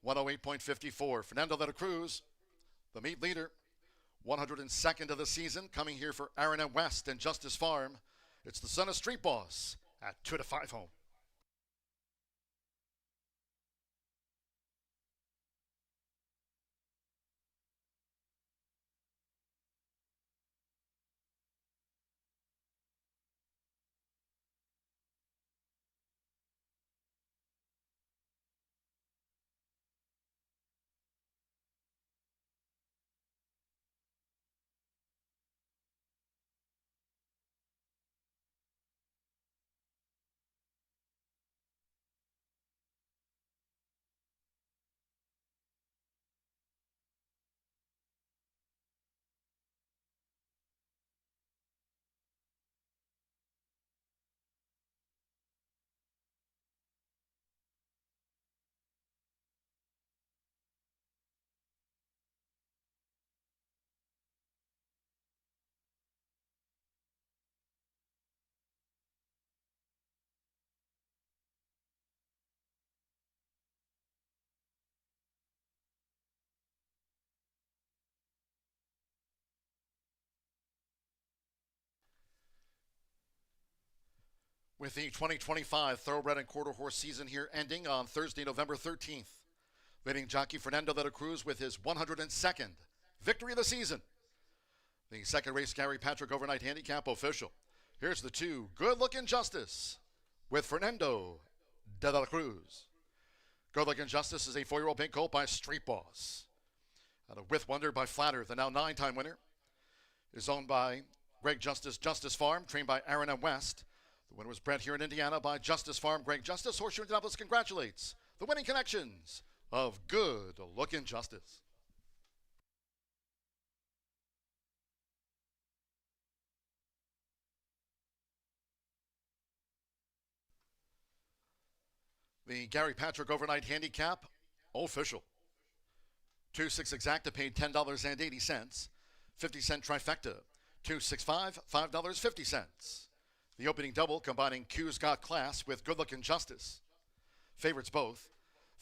108.54. Fernando de la Cruz, the meet leader, 102nd of the season, coming here for Aaron and West and Justice Farm. It's the son of Street Boss at 2-5 home. With the 2025 Thoroughbred and Quarter Horse season here ending on Thursday, November 13th. Leading jockey Fernando de la Cruz with his 102nd victory of the season. The second race, Gary Patrick Overnight Handicap official. Here's the 2, Good Looking Justice with Fernando de la Cruz. Good Looking Justice is a 4-year-old pink colt by Street Boss. Out of With Wonder by Flatter, the now 9-time winner, is owned by Greg Justice Farm, trained by Aaron M. West. The winner was bred here in Indiana by Justice Farm, Greg Justice. Horseshoe Indianapolis congratulates the winning connections of Good Looking Justice. The Gary Patrick Overnight Handicap official. 2-6 exacta paid $10.80. 50-cent trifecta, 265, $5.50. The opening double combining Q's Got Class with Good Looking Justice. Favorites both,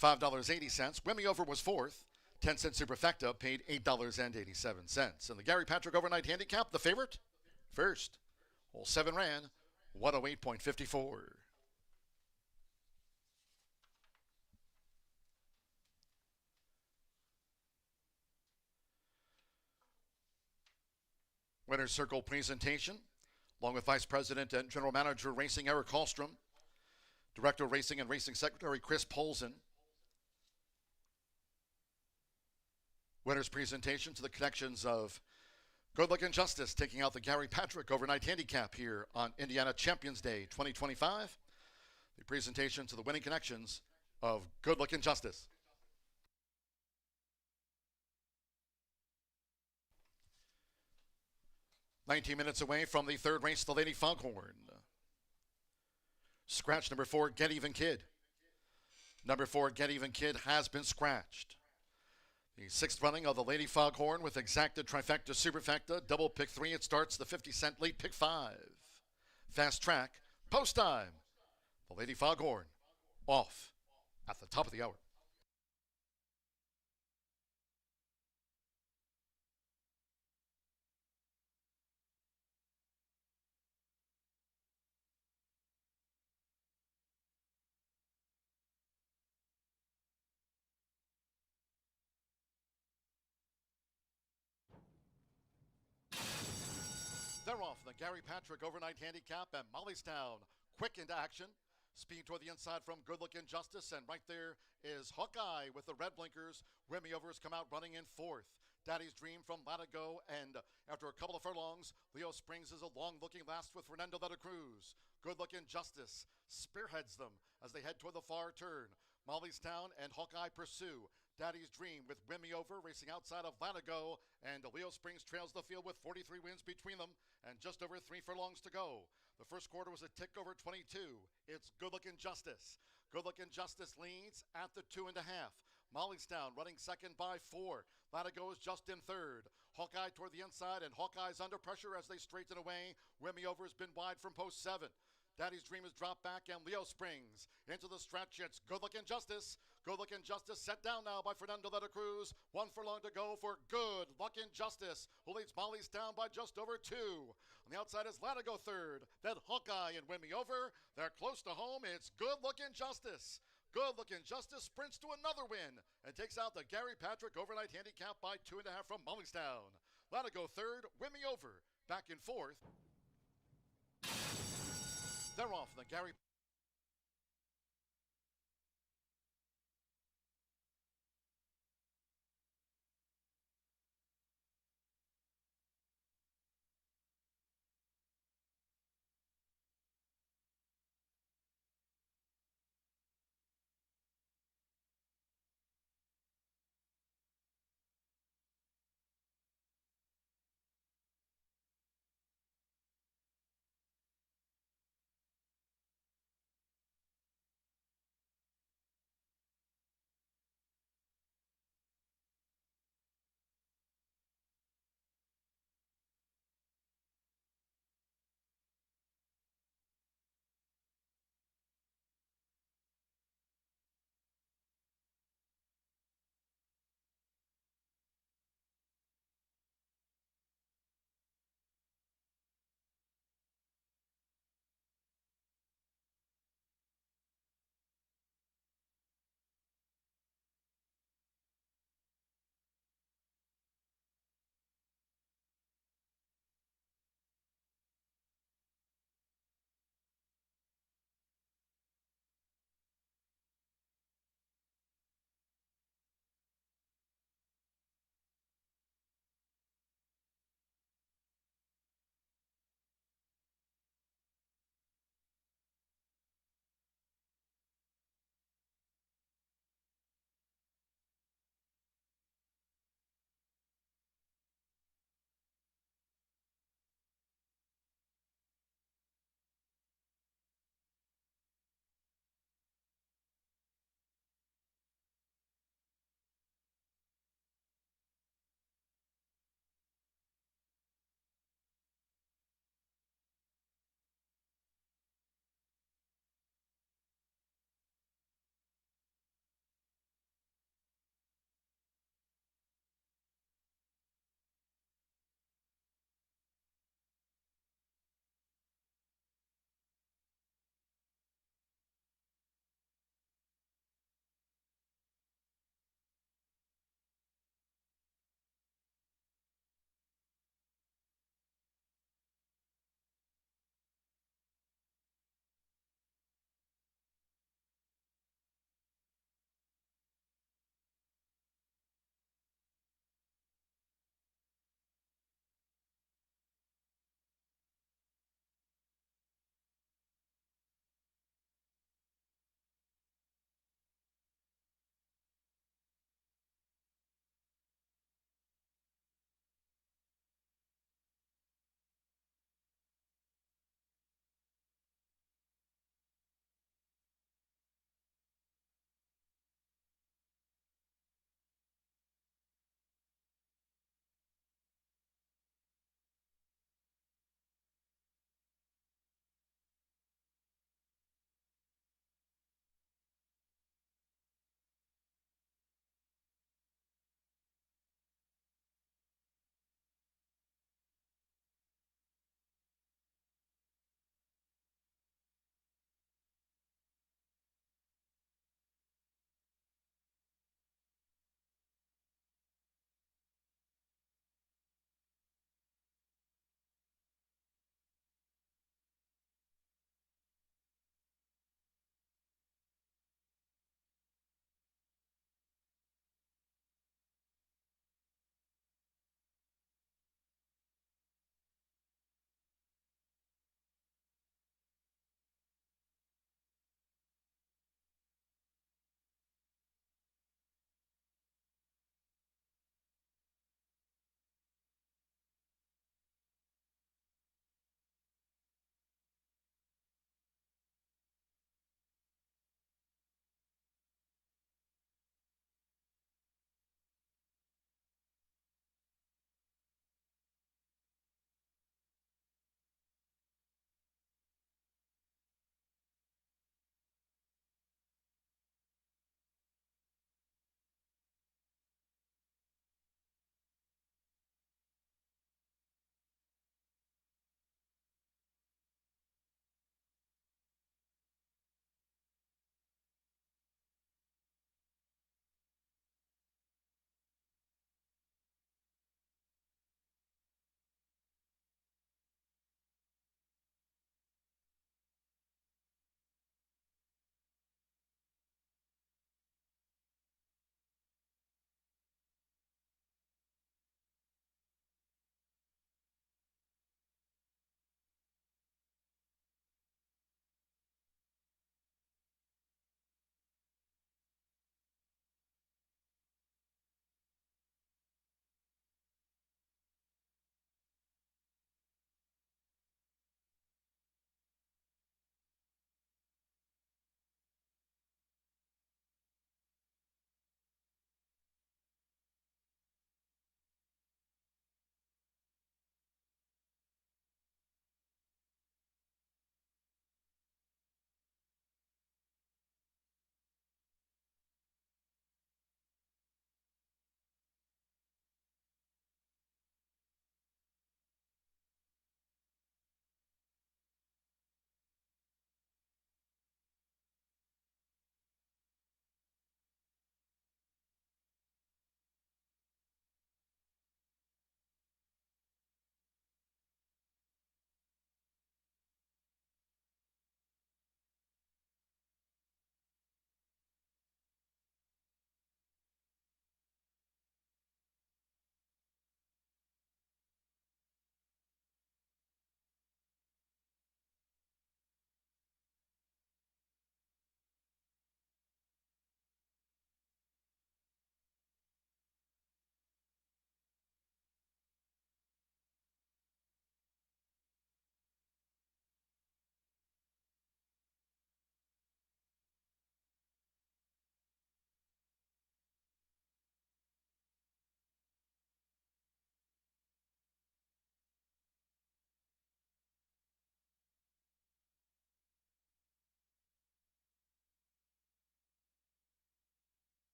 $5.80. Win Me Over was fourth. 10-cent superfecta paid $8.87. And the Gary Patrick Overnight Handicap, the favorite, first. Hole 7 ran 108.54. Winner's Circle presentation, along with Vice President and General Manager Racing Eric Hallstrom, Director of Racing and Racing Secretary Chris Polson. Winner's presentation to the connections of Good Looking Justice taking out the Gary Patrick Overnight Handicap here on Indiana Champions Day 2025. The presentation to the winning connections of Good Looking Justice. "19 minutes away from the third race, the Lady Foghorn. Scratch number 4, Get Even Kid. Number 4, Get Even Kid has been scratched. The 6th running of the Lady Foghorn with exacta, trifecta, superfecta, double pick 3. It starts the 50-cent late pick 5. Fast track, post time. The Lady Foghorn off at the top of the hour. They're off. The Gary Patrick Overnight Handicap and Mollystown quick into action. Speed toward the inside from Good Looking Justice, and right there is Hawkeye with the red blinkers. Win Me Over has come out running in 4th. Daddy's Dream from Latigo, and after a couple of furlongs, Leo Springs is a long-looking last with Fernando de la Cruz. Good Looking Justice spearheads them as they head toward the far turn. Mollystown and Hawkeye pursue. Daddy's Dream with Win Me Over racing outside of Latigo, and Leo Springs trails the field with 43 wins between them and just over 3 furlongs to go. The first quarter was a tick over 22. It's Good Looking Justice. Good Looking Justice leads at the 2.5. Mollystown running second by 4. Latigo is just in third. Hawkeye toward the inside, and Hawkeye's under pressure as they straighten away. Win Me Over has been wide from post 7. Daddy's Dream has dropped back, and Leo Springs into the stretch. It's Good Looking Justice. Good Looking Justice set down now by Fernando de la Cruz. 1 furlong to go for Good Looking Justice, who leads Mollystown by just over 2. On the outside is Latigo third, then Hawkeye and Win Me Over. They're close to home. It's Good Looking Justice. Good Looking Justice sprints to another win and takes out the Gary Patrick Overnight Handicap by 2.5 from Mollystown. Latigo third, Win Me Over back in 4th. They're off. The Gary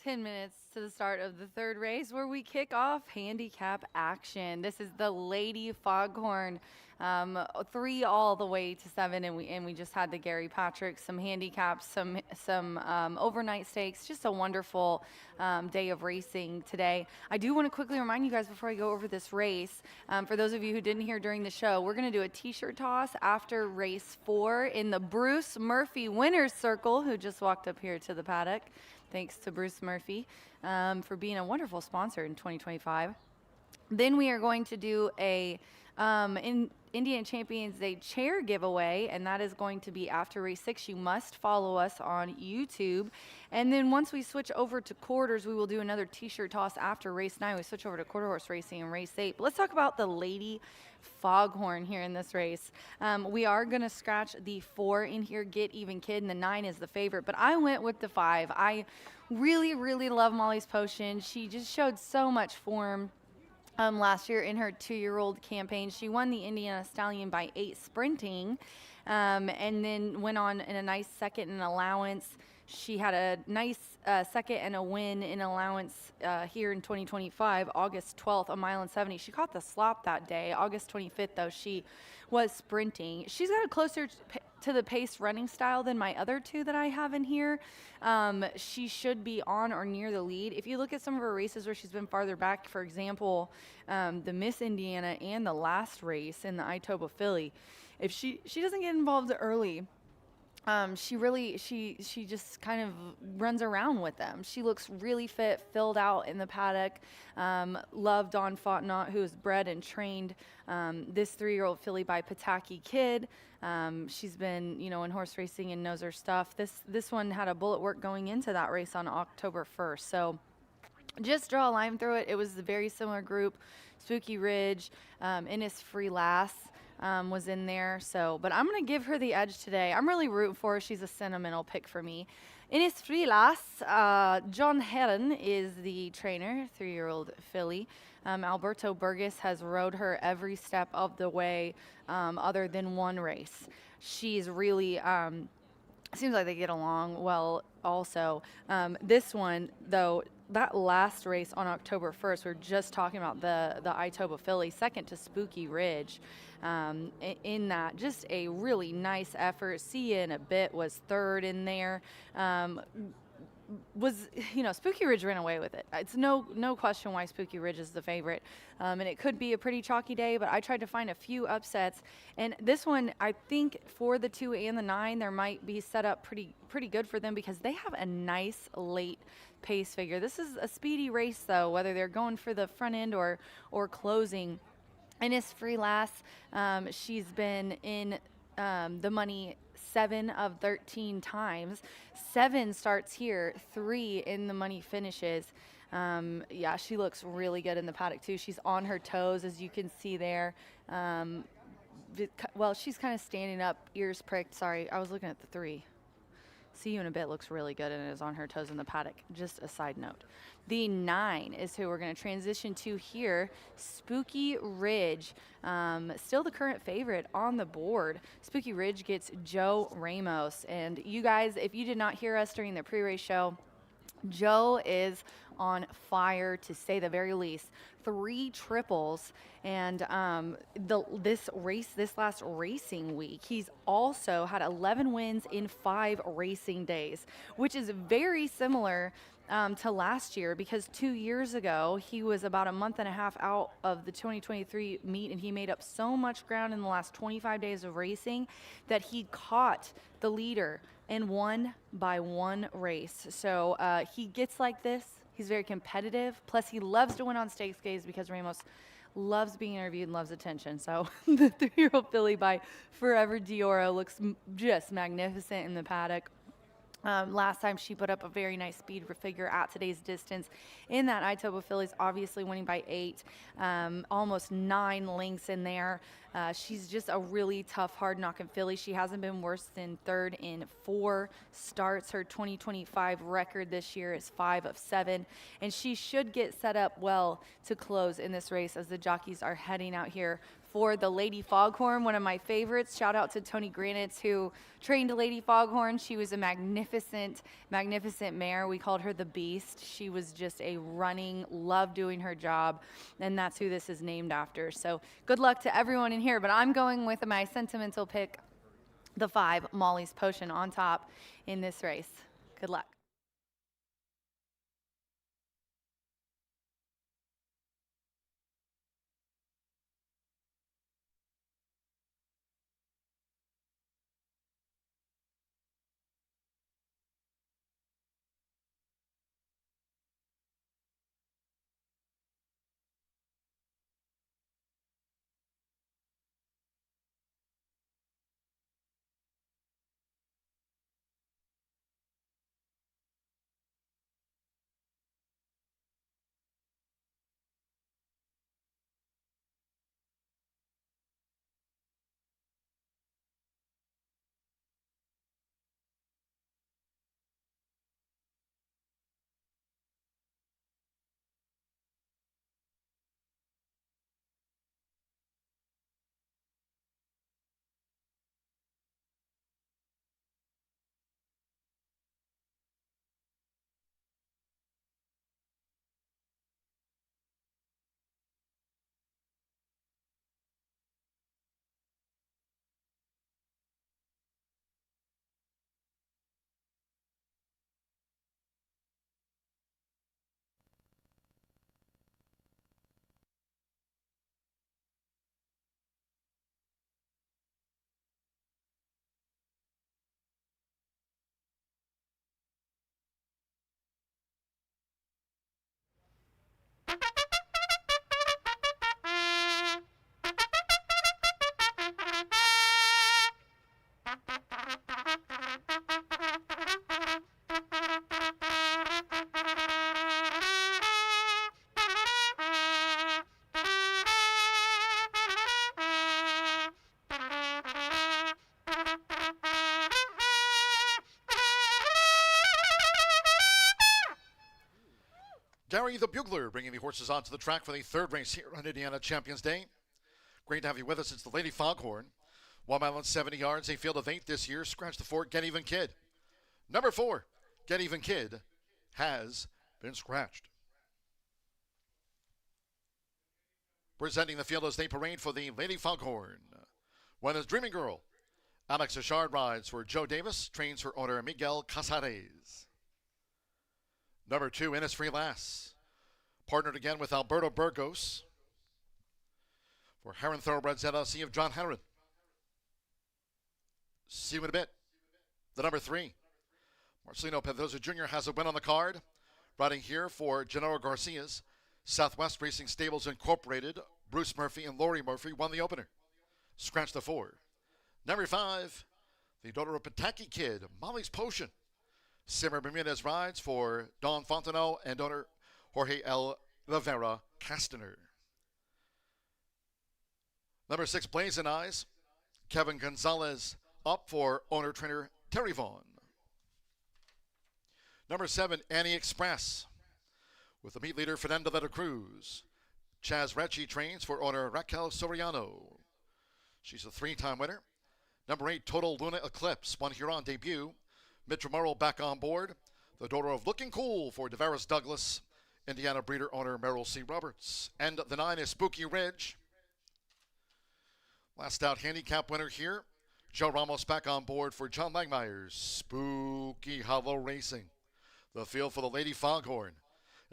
Minutes to the start of the third race, where we kick off handicap action. This is the Lady Foghorn, 3 all the way to 7, and we just had the Gary Patrick, some handicaps, some overnight stakes. Just a wonderful day of racing today. I do want to quickly remind you guys before I go over this race, for those of you who didn't hear during the show, we're going to do a t-shirt toss after race 4 in the Bruce Murphy Winners Circle, who just walked up here to the paddock. Thanks to Bruce Murphy for being a wonderful sponsor in 2025. Then we are going to do a Indiana Champions Day chair giveaway, and that is going to be after race 6. You must follow us on YouTube. And then once we switch over to quarters, we will do another t-shirt toss after race 9. We switch over to quarter horse racing in race 8. But let's talk about the Lady Foghorn here in this race. We are going to scratch the 4 in here, Get Even Kid, and the 9 is the favorite. But I went with the 5. I really, really love Molly's Potion. She just showed so much form last year in her 2-year-old campaign. She won the Indiana Stallion by 8 sprinting, and then went on in a nice second in allowance. She had a nice second and a win in allowance here in 2025, August 12th, 1:70. She caught the slop that day. August 25th, though, she was sprinting. She's got a closer to the pace running style than my other 2 that I have in here. She should be on or near the lead. If you look at some of her races where she's been farther back, for example, the Miss Indiana and the last race in the Itoba Philly, if she doesn't get involved early, she just kind of runs around with them. She looks really fit, filled out in the paddock. Love Dawn Fontenot, who is bred and trained this 3-year-old filly by Pataki Kid. She's been, in horse racing and knows her stuff. This one had a bullet work going into that race on October 1st. So just draw a line through it. It was a very similar group. Spooky Ridge, Innisfree Lass was in there. But I'm going to give her the edge today. I'm really rooting for her. She's a sentimental pick for me. Innisfree Lass, John Heron is the trainer, 3-year-old filly. Alberto Burgess has rode her every step of the way other than one race. She's really, seems like they get along well also. This one, though, that last race on October 1st, we're just talking about the Itoba Philly, second to Spooky Ridge. In that, just a really nice effort. See Ya in a Bit was 3rd in there. Spooky Ridge ran away with it. It's no question why Spooky Ridge is the favorite. And it could be a pretty chalky day, but I tried to find a few upsets. And this one, I think for the 2 and the 9, there might be set up pretty good for them because they have a nice late pace figure. This is a speedy race, though, whether they're going for the front end or closing. Innisfree Lass, she's been in the money 7 of 13 times. 7 starts here, 3 in the money finishes. Yeah, she looks really good in the paddock too. She's on her toes, as you can see there. Well, she's kind of standing up, ears pricked. Sorry, I was looking at the 3. See You in a Bit looks really good and is on her toes in the paddock. Just a side note. The 9 is who we're going to transition to here. Spooky Ridge, still the current favorite on the board. Spooky Ridge gets Joe Ramos. And you guys, if you did not hear us during the pre-race show, Joe is on fire, to say the very least. 3 triples, and this last racing week, he's also had 11 wins in 5 racing days, which is very similar to last year, because 2 years ago he was about a month and a half out of the 2023 meet, and he made up so much ground in the last 25 days of racing that he caught the leader and won by 1 race. So he gets like this. He's very competitive. Plus, he loves to win on stakes days because Ramos loves being interviewed and loves attention. So the 3-year-old filly by Forever Dioro looks just magnificent in the paddock. Last time she put up a very nice speed figure at today's distance in that Itoba Phillies, obviously winning by 8, almost 9 lengths in there. She's just a really tough, hard knocking filly. She hasn't been worse than third in 4 starts. Her 2025 record this year is 5 of 7, and she should get set up well to close in this race as the jockeys are heading out here for the Lady Foghorn, one of my favorites. Shout out to Tony Granitz, who trained Lady Foghorn. She was a magnificent, magnificent mare. We called her the Beast. She was just a running, loved doing her job, and that's who this is named after. So good luck to everyone in here, but I'm going with my sentimental pick, the 5, Molly's Potion, on top in this race. Good luck. Gary the Bugler bringing the horses onto the track for the 3rd race here on Indiana Champions Day. Great to have you with us. It's the Lady Foghorn. 1 mile and 70 yards, a field of 8 this year. Scratch the 4, Get Even Kid. Number 4, Get Even Kid, has been scratched. Presenting the field as they parade for the Lady Foghorn. 1 is Dreaming Girl. Alex Achard rides for Joe Davis, trains for owner Miguel Casares. Number 2, Innisfree Lass, partnered again with Alberto Burgos for Heron Thoroughbreds LLC of John Heron. See you in a bit. The number 3, Marcelino Pedroza Jr. has a win on the card, riding here for Gennaro Garcia's Southwest Racing Stables Incorporated. Bruce Murphy and Lori Murphy won the opener. Scratch the 4. Number 5, the daughter of Pataki Kid, Molly's Potion. Simmer Bermudez rides for Don Fontenot and owner Jorge L. Rivera Castaner. Number 6, Blazing Eyes. Kevin Gonzalez up for owner-trainer Terry Vaughn. Number 7, Annie Express with the meet leader Fernando de la Cruz. Chaz Recchi trains for owner Raquel Soriano. She's a 3-time winner. Number 8, Total Luna Eclipse, won here on debut. Mitra Merle back on board. The daughter of Looking Cool for DeVaris Douglas, Indiana breeder owner Merrill C. Roberts. And the 9 is Spooky Ridge. Last out handicap winner here. Joe Ramos back on board for John Langmeyer's Spooky Hollow Racing. The field for the Lady Foghorn.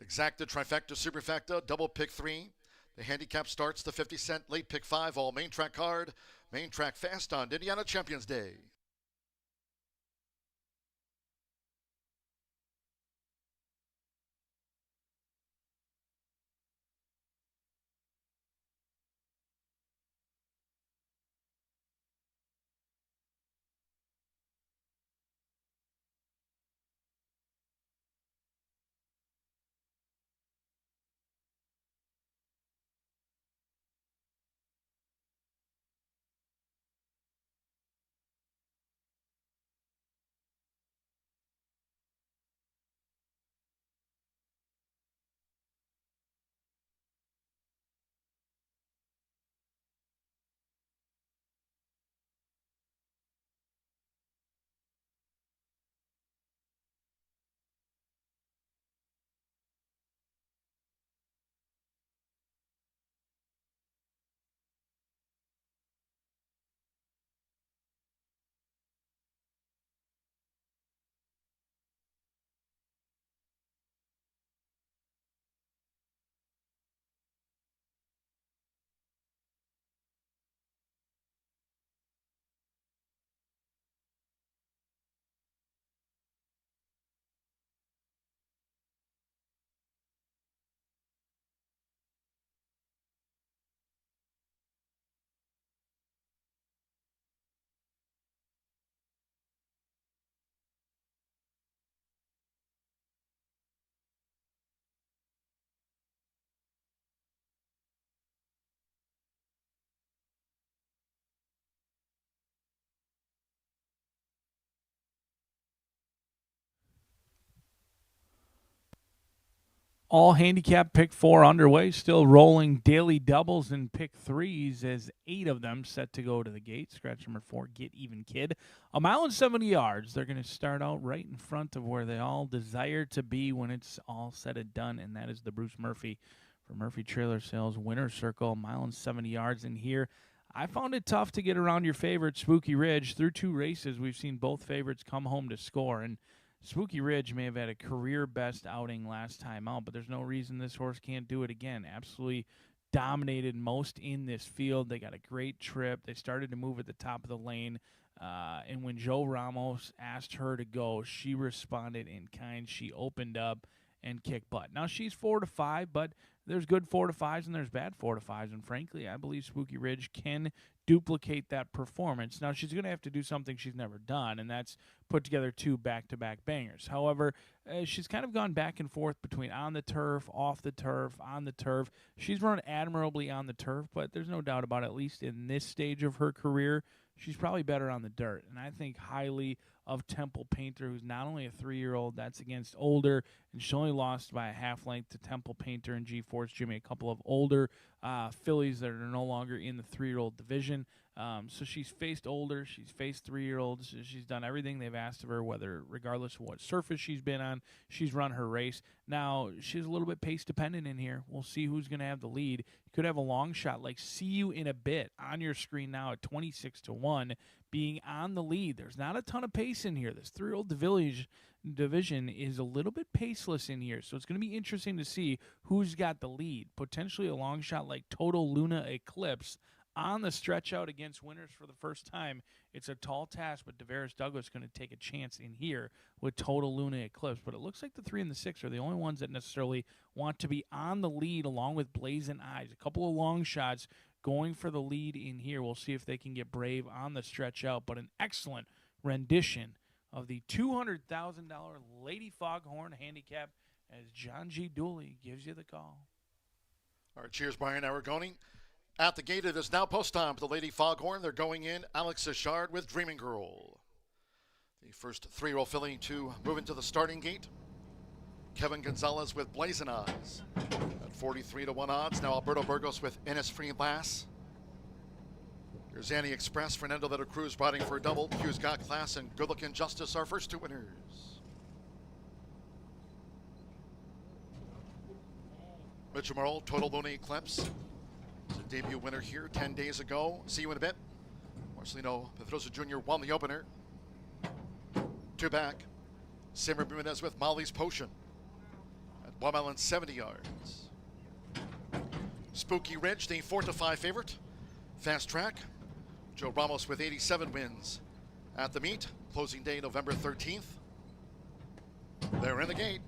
Exacta, trifecta, superfecta, double pick 3. The handicap starts the 50 cent, late pick 5, all main track card. Main track fast on Indiana Champions Day. All handicap pick 4 underway, still rolling daily doubles and pick 3s as 8 of them set to go to the gate. Scratch number 4, Get Even Kid. 1 mile and 70 yards. They're going to start out right in front of where they all desire to be when it's all said and done, and that is the Bruce Murphy for Murphy Trailer Sales Winner's Circle. 1 mile and 70 yards in here. I found it tough to get around your favorite, Spooky Ridge. Through 2 races, we've seen both favorites come home to score, and Spooky Ridge may have had a career-best outing last time out, but there's no reason this horse can't do it again. Absolutely dominated most in this field. They got a great trip. They started to move at the top of the lane, and when Joe Ramos asked her to go, she responded in kind. She opened up and kicked butt. Now, she's 4-5, but there's good 4-5s and there's bad 4-5s, and frankly, I believe Spooky Ridge can duplicate that performance. Now, she's going to have to do something she's never done, and that's put together 2 back-to-back bangers. However, she's kind of gone back and forth between on the turf, off the turf, on the turf. She's run admirably on the turf, but there's no doubt about it, at least in this stage of her career, she's probably better on the dirt. And I think highly of Temple Painter, who's not only a 3-year-old, that's against older, and she only lost by a half length to Temple Painter and G-Force Jimmy, a couple of older fillies that are no longer in the 3-year-old division. So she's faced older, she's faced 3-year-olds, she's done everything they've asked of her, regardless of what surface she's been on, she's run her race. Now, she's a little bit pace dependent in here. We'll see who's going to have the lead. You could have a long shot like See You in a Bit on your screen now at 26-1 being on the lead. There's not a ton of pace in here. This 3-year-old division is a little bit paceless in here, so it's going to be interesting to see who's got the lead. Potentially a long shot like Total Luna Eclipse on the stretch out against winners for the first time. It's a tall task, but Deveris Douglas is going to take a chance in here with Total Luna Eclipse. But it looks like the 3 and the 6 are the only ones that necessarily want to be on the lead along with Blazing Eyes. A couple of long shots going for the lead in here. We'll see if they can get brave on the stretch out, but an excellent rendition of the $200,000 Lady Foghorn handicap as John G. Dooley gives you the call. All right, cheers, Brian Aragoni. At the gate, it is now post time for the Lady Foghorn. They're going in Alex Achard with Dreaming Girl. The first 3-year-old filly to move into the starting gate. Kevin Gonzalez with Blazing Eyes at 43-1 odds. Now Alberto Burgos with Innisfree Lass. Here's Annie Express, Fernando de la Cruz riding for a double. Hughes Got Class and Good Looking Justice, our first 2 winners. Mitchell Merle, Total Luna Eclipse. It's a debut winner here 10 days ago. See You in a Bit. Marcelino Pedrosa Jr. won the opener. 2 back. Samer Bermudez with Molly's Potion at 1 mile and 70 yards. Spooky Ridge, the 4-5 favorite. Fast Track. Joe Ramos with 87 wins at the meet. Closing day November 13th. They're in the gate.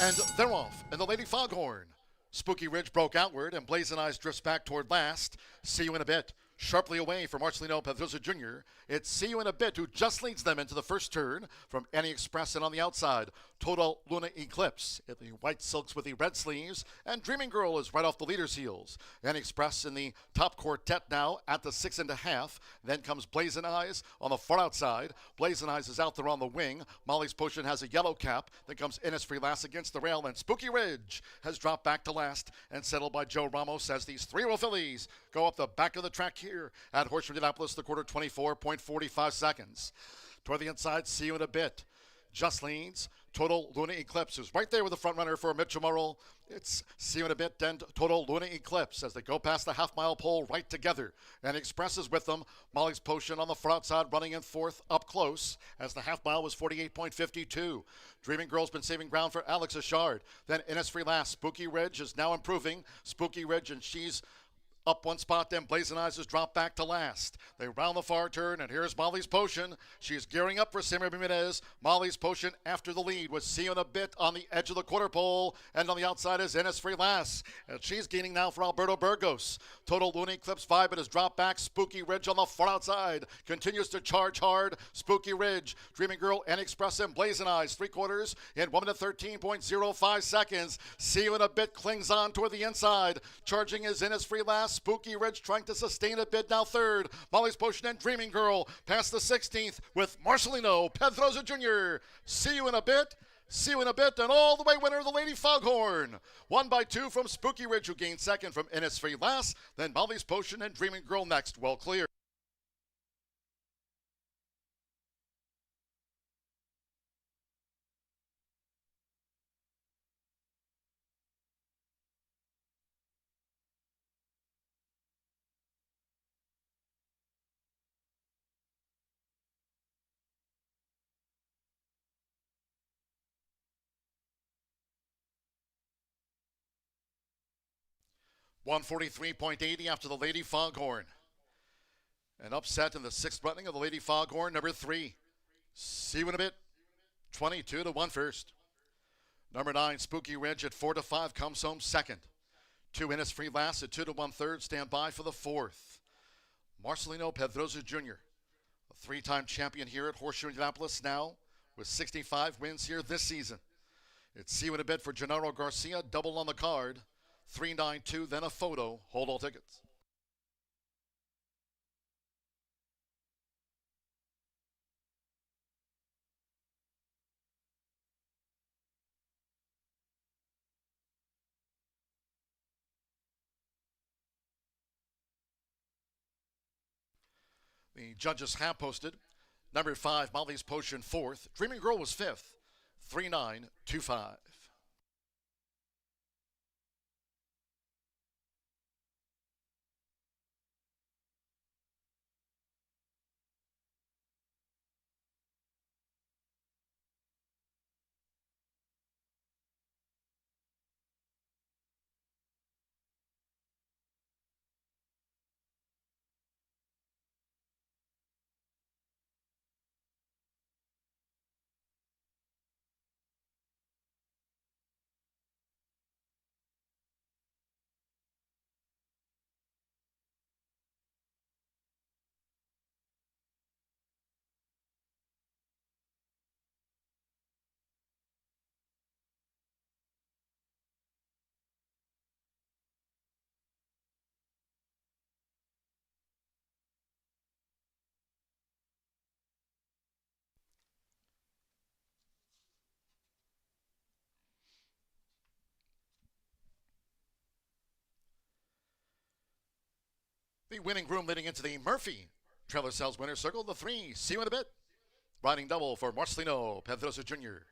And they're off. And the Lady Foghorn. Spooky Ridge broke outward, and Blazing Eyes drifts back toward last. See You in a Bit. Sharply away from Marcelino Pedrosa Jr. It's See You in a Bit who just leads them into the first turn from Annie Express, and on the outside, Total Luna Eclipse in the white silks with the red sleeves, and Dreaming Girl is right off the leader's heels. Annie Express in the top quartet now at the 6.5. Then comes Blazing Eyes on the far outside. Blazing Eyes is out there on the wing. Molly's Potion has a yellow cap. Then comes Innisfree Lass against the rail, and Spooky Ridge has dropped back to last and settled by Joe Ramos as these 3-year-old fillies go up the back of the track here at Horseshoe Indianapolis, the quarter 24.45 seconds. Toward the inside, See You in a Bit. Just leads Total Luna Eclipse, who's right there with the front runner for Mitchell Merle. It's See You in a Bit and Total Luna Eclipse as they go past the half-mile pole right together. And Express is with them. Molly's Potion on the front outside running in 4th up close as the half-mile was 48.52. Dreaming Girl's been saving ground for Alex Achard. Then Innisfree Lass. Spooky Ridge is now improving. Spooky Ridge, and she's up 1 spot, then Blazing Eyes has dropped back to last. They round the far turn, and here's Molly's Potion. She's gearing up for Samer Bermudez. Molly's Potion after the lead with See You in a Bit on the edge of the quarter pole, and on the outside is Innisfree Lass. And she's gaining now for Alberto Burgos. Total Luna Eclipse 5, but has dropped back. Spooky Ridge on the far outside continues to charge hard. Spooky Ridge, Dreaming Girl, and Express, and Blazing Eyes 3/4 in 1 minute 13.05 seconds. See You in a Bit clings on toward the inside. Charging is Innisfree Lass. last. Spooky Ridge trying to sustain a bid, now third. Molly's Potion and Dreaming Girl past the 16th with Marcelino Pedroza Jr. See you in a bit. See you in a bit, and all the way winner, the Lady Foghorn. 1 by 2 from Spooky Ridge, who gained second from Innisfree last. Then Molly's Potion and Dreaming Girl next. Well clear. $143.80 after the Lady Foghorn. An upset in the 6th running of the Lady Foghorn, number 3. See you in a bit. 22-1 first. Number 9, Spooky Ridge at 4-5 comes home second. 2 Innisfree last at 2-1 third. Stand by for the 4th. Marcelino Pedroza Jr., a 3-time champion here at Horseshoe Indianapolis now with 65 wins here this season. It's see you in a bit for Gennaro Garcia, double on the card. 392, then a photo. Hold all tickets. The judges have posted number 5, Molly's Potion, 4th. Dreaming Girl was 5th. 3925. The winning groom leading into the Murphy Trailer Sales Winner's Circle, the 3. See you in a bit. Riding double for Marcelino Pedroza Jr.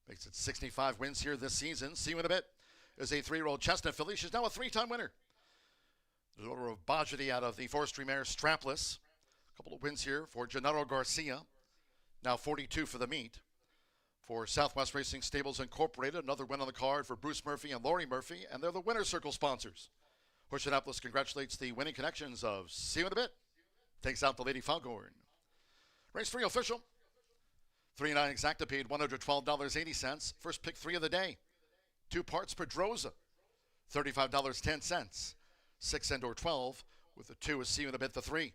Makes it 65 wins here this season. See you in a bit. Is a 3-year-old chestnut filly. She's now a 3-time winner. The daughter of Bajadi out of the forestry mare Strapless. A couple of wins here for Gennaro Garcia. Now 42 for the meet. For Southwest Racing Stables Incorporated, another win on the card for Bruce Murphy and Lori Murphy, and they're the Winner's Circle sponsors. Horseshoe Indianapolis congratulates the winning connections of See You in a Bit. Takes out the Lady Foghorn. Race 3 official. 3-9 exacta paid $112.80. First pick 3 of the day. 2 parts Pedroza. $35.10. 6 and or 12. With the 2 is See You in a Bit, the 3.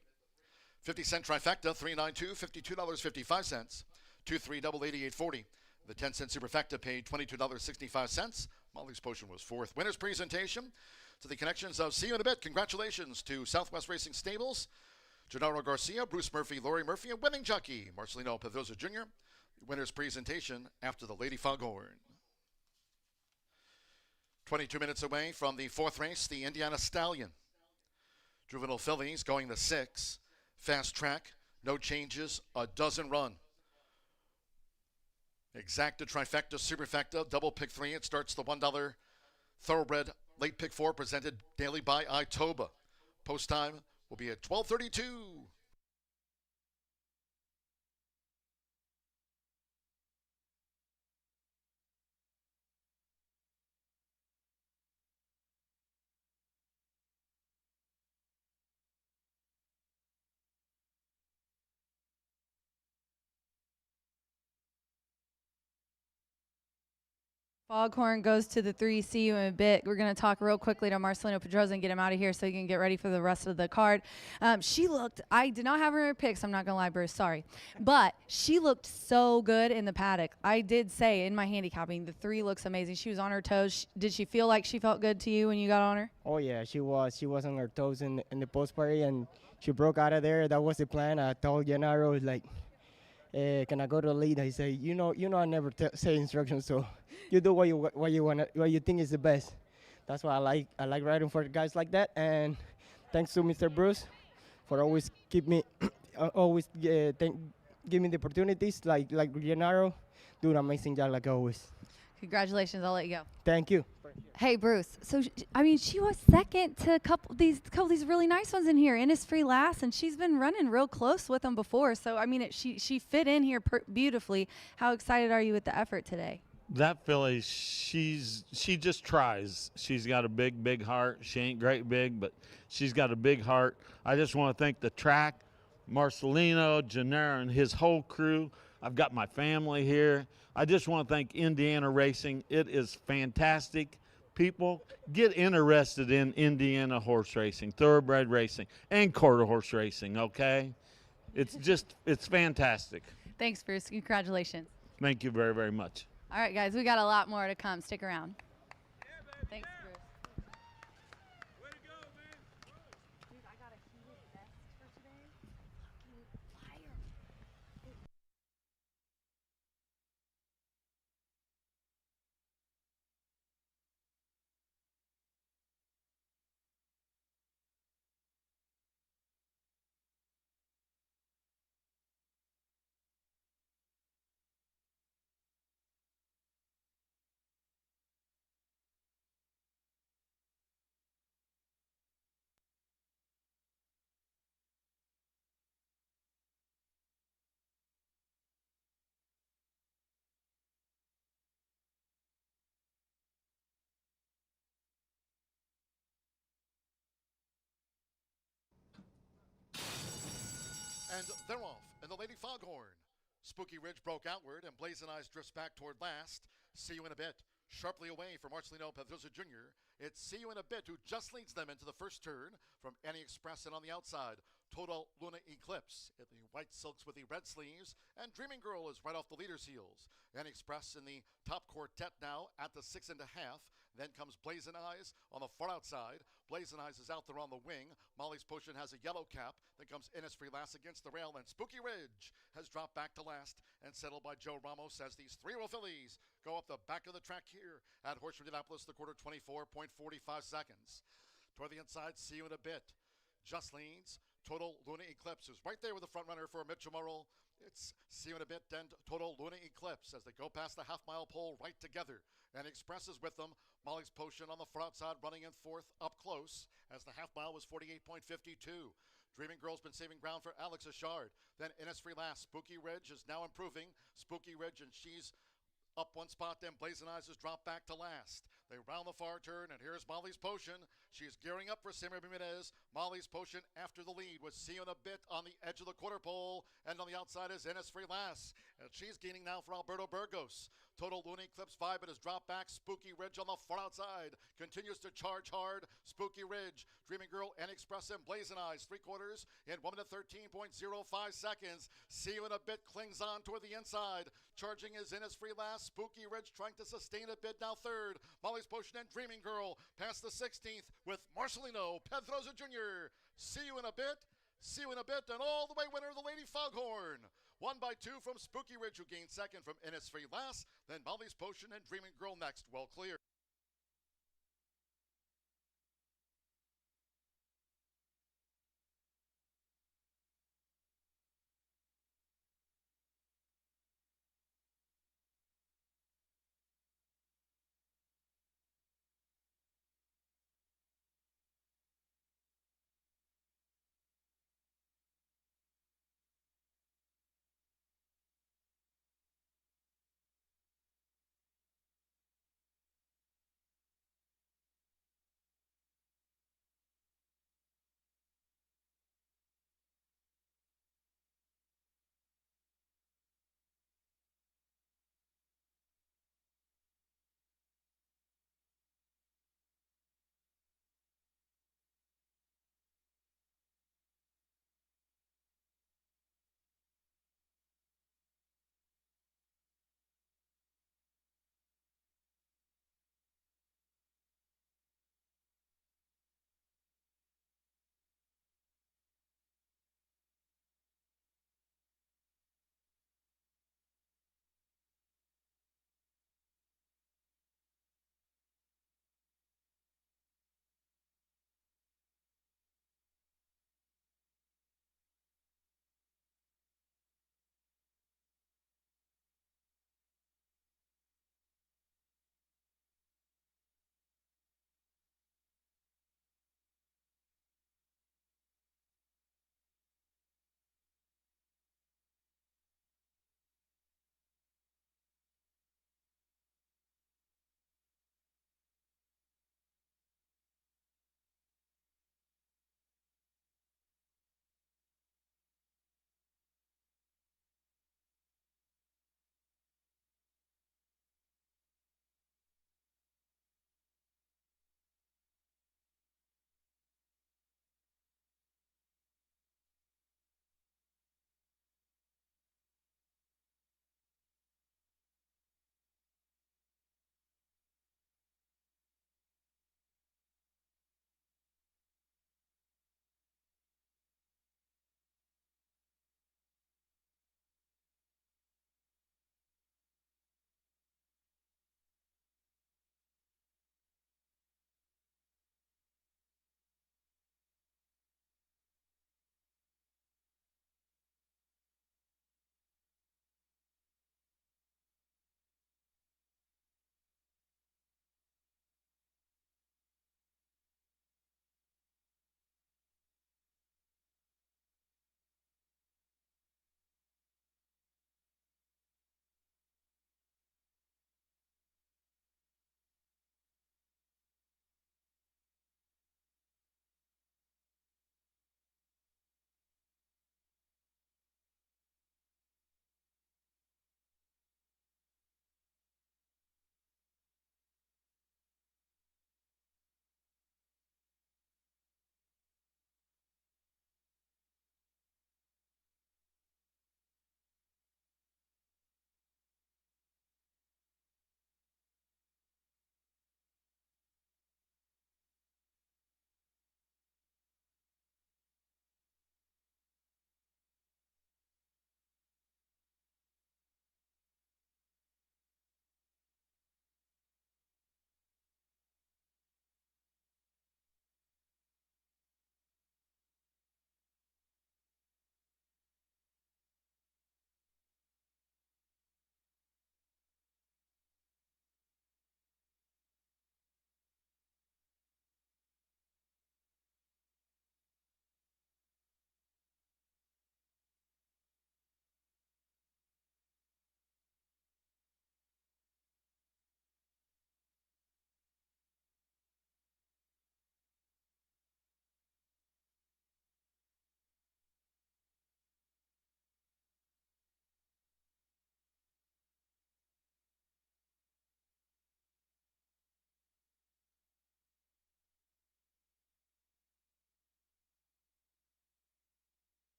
50-cent trifecta, $3.92, $52.55. 2-3 double, $88.40. The 10-cent superfecta paid $22.65. Molly's Potion was 4th. Winner's presentation to the connections of See You in a Bit. Congratulations to Southwest Racing Stables, Gennaro Garcia, Bruce Murphy, Lori Murphy, and winning jockey Marcelino Pedroza Jr. Winner's presentation after the Lady Foghorn. 22 minutes away from the 4th race, the Indiana Stallion. Juvenile fillies going the 6. Fast track, no changes, a dozen run. Exacta, trifecta, superfecta, double pick 3. It starts the $1 thoroughbred late pick 4 presented daily by Itoba. Post time will be at 12:32. Foghorn goes to the 3. See you in a bit. We're going to talk real quickly to Marcelino Pedroza and get him out of here so he can get ready for the rest of the card. She looked, I did not have her in her picks. I'm not going to lie, Bruce. Sorry. But she looked so good in the paddock. I did say in my handicapping, the 3 looks amazing. She was on her toes. Did she feel like she felt good to you when you got on her? Oh, yeah, she was. She was on her toes in the post party, and she broke out of there. That was the plan. I told Gennaro, like, can I go to the lead? I say, you know, I never say instructions, so you do what you think is the best. That's why I like riding for guys like that. And thanks to Mr. Bruce for always give me the opportunities. Like Gennaro, do an amazing job like always. Congratulations. I'll let you go. Thank you. Hey, Bruce. So, I mean, she was second to a couple of these really nice ones in here. Innisfree last, and she's been running real close with them before. So, I mean, she fit in here beautifully. How excited are you with the effort today? That filly, she just tries. She's got a big heart. She ain't great big, but she's got a big heart. I just want to thank the track, Marcelino, Gennaro, and his whole crew. I've got my family here. I just want to thank Indiana Racing. It is fantastic. People, get interested in Indiana horse racing, thoroughbred racing, and quarter horse racing, okay? It's fantastic. Thanks, Bruce. Congratulations. Thank you very, very much. All right, guys, we got a lot more to come. Stick around. Thanks, Bruce. Way to go, man. Dude, I got a heated vest for today. Fire. And they're off, and the Lady Foghorn. Spooky Ridge broke outward, and Blazing Eyes drifts back toward last. See you in a bit. Sharply away from Marcelino Pedroza Jr., it's See You in a Bit, who just leads them into the first turn from Annie Express and on the outside. Total Luna Eclipse in the white silks with the red sleeves, and Dreaming Girl is right off the leader's heels. Annie Express in the top quartet now at the 6.5. Then comes Blazing Eyes on the far outside. Blazing Eyes is out there on the wing. Molly's Potion has a yellow cap. Then comes Innisfree last against the rail, and Spooky Ridge has dropped back to last and settled by Joe Ramos as these 3-year-old fillies go up the back of the track here at Horseshoe Indianapolis, the quarter 24.45 seconds. Toward the inside, See You in a Bit. Just leads. Total Luna Eclipse, who's right there with the front runner for Mitchell Morrill. It's See You in a Bit and Total Luna Eclipse as they go past the half-mile pole right together. And Express is with them. Molly's Potion on the far outside running in fourth up close as the half-mile was 48.52. Dreaming Girl's been saving ground for Alex Ashard. Then Innisfree last. Spooky Ridge is now improving. Spooky Ridge, and she's up one spot, then Blazing Eyes has dropped back to last. They round the far turn, and here's Molly's Potion. She's gearing up for Sammy Ramirez. Molly's Potion after the lead with See You in a Bit on the edge of the quarter pole. And on the outside is Innisfree last. And she's gaining now for Alberto Burgos. Total Luna Eclipse 5, but has dropped back. Spooky Ridge on the far outside. Continues to charge hard. Spooky Ridge, Dreaming Girl, and Express and Blazing Eyes. 3/4 in 1 minute 13.05 seconds. See You in a Bit clings on toward the inside. Charging is Innisfree last. Spooky Ridge trying to sustain a bit, now third. Molly's Potion and Dreaming Girl past the 16th with Marcelino Pedroza Jr. See You in a Bit. See You in a Bit, and all the way winner, the Lady Foghorn. 1 by 2 from Spooky Ridge, who gained second from Innisfree last. Then Molly's Potion and Dreaming Girl next. Well clear.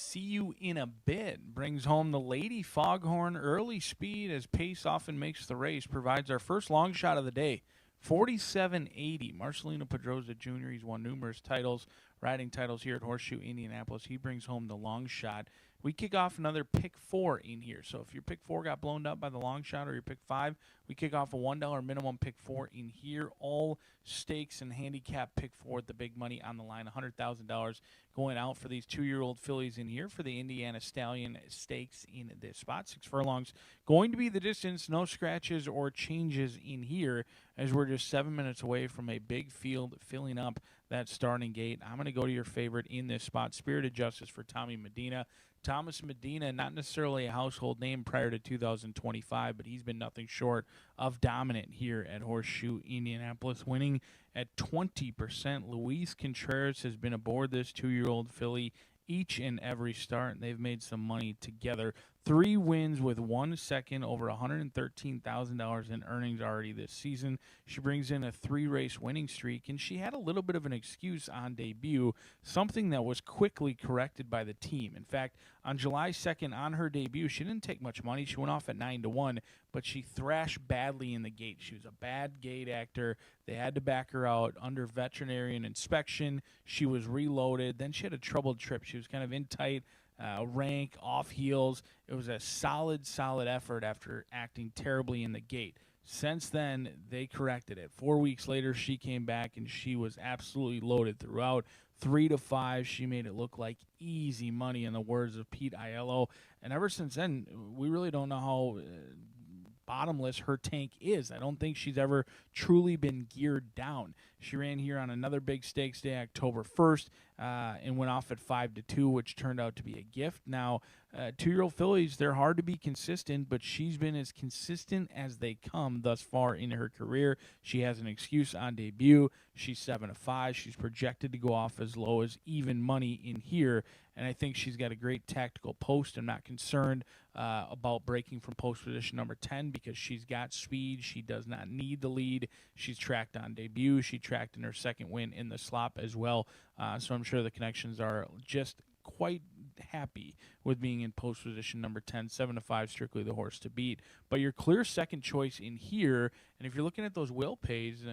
See You in a Bit brings home the Lady Foghorn. Early speed as pace often makes the race. Provides our first long shot of the day. 47.80. Marcelino Pedroza Jr. He's won numerous titles, riding titles here at Horseshoe Indianapolis. He brings home the long shot. We kick off another pick 4 in here. So if your pick 4 got blown up by the long shot or your pick 5, we kick off a $1 minimum pick 4 in here. All stakes and handicap pick 4 at the big money on the line. $100,000 going out for these 2-year-old fillies in here for the Indiana Stallion Stakes in this spot. 6 furlongs going to be the distance. No scratches or changes in here as we're just 7 minutes away from a big field filling up that starting gate. I'm going to go to your favorite in this spot, Spirited Justice for Tommy Medina. Thomas Medina, not necessarily a household name prior to 2025, but he's been nothing short of dominant here at Horseshoe Indianapolis, winning at 20%. Luis Contreras has been aboard this 2-year-old filly each and every start, and they've made some money together. 3 wins with 1 second, over $113,000 in earnings already this season. She brings in a 3-race winning streak, and she had a little bit of an excuse on debut, something that was quickly corrected by the team. In fact, on July 2nd, on her debut, she didn't take much money. She went off at 9-1, but she thrashed badly in the gate. She was a bad gate actor. They had to back her out under veterinarian inspection. She was reloaded. Then she had a troubled trip. She was kind of in tight, rank, off heels. It was a solid effort after acting terribly in the gate. Since then, they corrected it. 4 weeks later, she came back, and she was absolutely loaded throughout. 3-5, she made it look like easy money, in the words of Pete Aiello. And ever since then, we really don't know how bottomless her tank is. I don't think she's ever truly been geared down. She ran here on another big stakes day, October 1st, and went off at 5-2, which turned out to be a gift. Now, 2-year-old fillies, they're hard to be consistent, but she's been as consistent as they come thus far in her career. She has an excuse on debut. She's 7-5. She's projected to go off as low as even money in here, and I think she's got a great tactical post. I'm not concerned about breaking from post position number 10 because she's got speed. She does not need the lead. She's tracked on debut. She tracked in her second win in the slop as well. So I'm sure the connections are just quite happy with being in post position number 10. 7-5, strictly the horse to beat. But your clear second choice in here, and if you're looking at those will pays,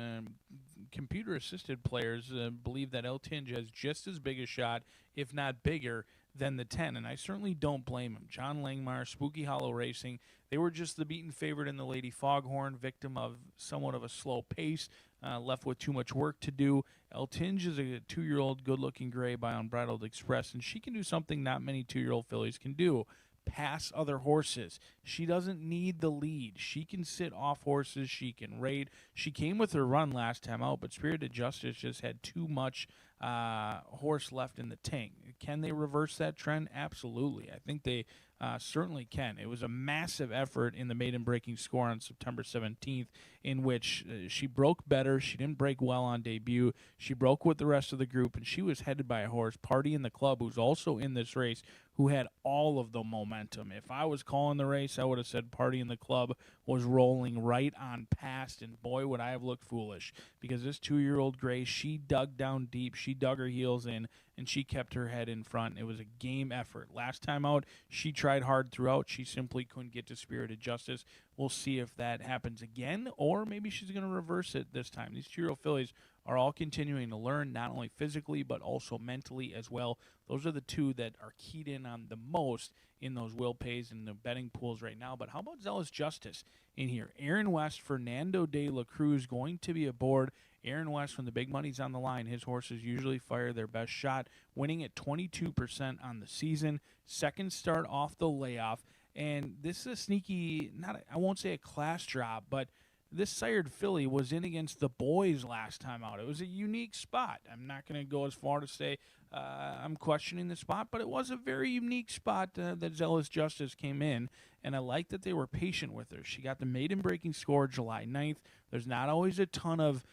computer-assisted players believe that El Tinge has just as big a shot, if not bigger, than the 10, and I certainly don't blame him. John Langmeyer, Spooky Hollow Racing, they were just the beaten favorite in the Lady Foghorn, victim of somewhat of a slow pace, left with too much work to do. El Tinge is a 2-year-old good-looking gray by Unbridled Express, and she can do something not many 2-year-old fillies can do. Pass other horses. She doesn't need the lead. She can sit off horses. She can raid. She came with her run last time out, but Spirited Justice just had too much horse left in the tank. Can they reverse that trend? Absolutely. I think they certainly can. It was a massive effort in the maiden breaking score on September 17th in which she broke better. She didn't break well on debut. She broke with the rest of the group, and she was headed by a horse, Party in the Club, who's also in this race, who had all of the momentum. If I was calling the race, I would have said Party in the Club was rolling right on past, and boy, would I have looked foolish, because this 2-year-old gray, she dug down deep, she dug her heels in, and she kept her head in front. It was a game effort. Last time out, she tried hard throughout. She simply couldn't get to Spirited Justice. We'll see if that happens again, or maybe she's going to reverse it this time. These 2-year-old fillies are all continuing to learn, not only physically, but also mentally as well. Those are the two that are keyed in on the most in those will pays and the betting pools right now. But how about Zealous Justice in here? Aaron West, Fernando de la Cruz going to be aboard. Aaron West, when the big money's on the line, his horses usually fire their best shot, winning at 22% on the season. Second start off the layoff. And this is a sneaky, I won't say a class drop, but this sired filly was in against the boys last time out. It was a unique spot. I'm not going to go as far to say I'm questioning the spot, but it was a very unique spot that Zealous Justice came in, and I like that they were patient with her. She got the maiden breaking score July 9th. There's not always a ton of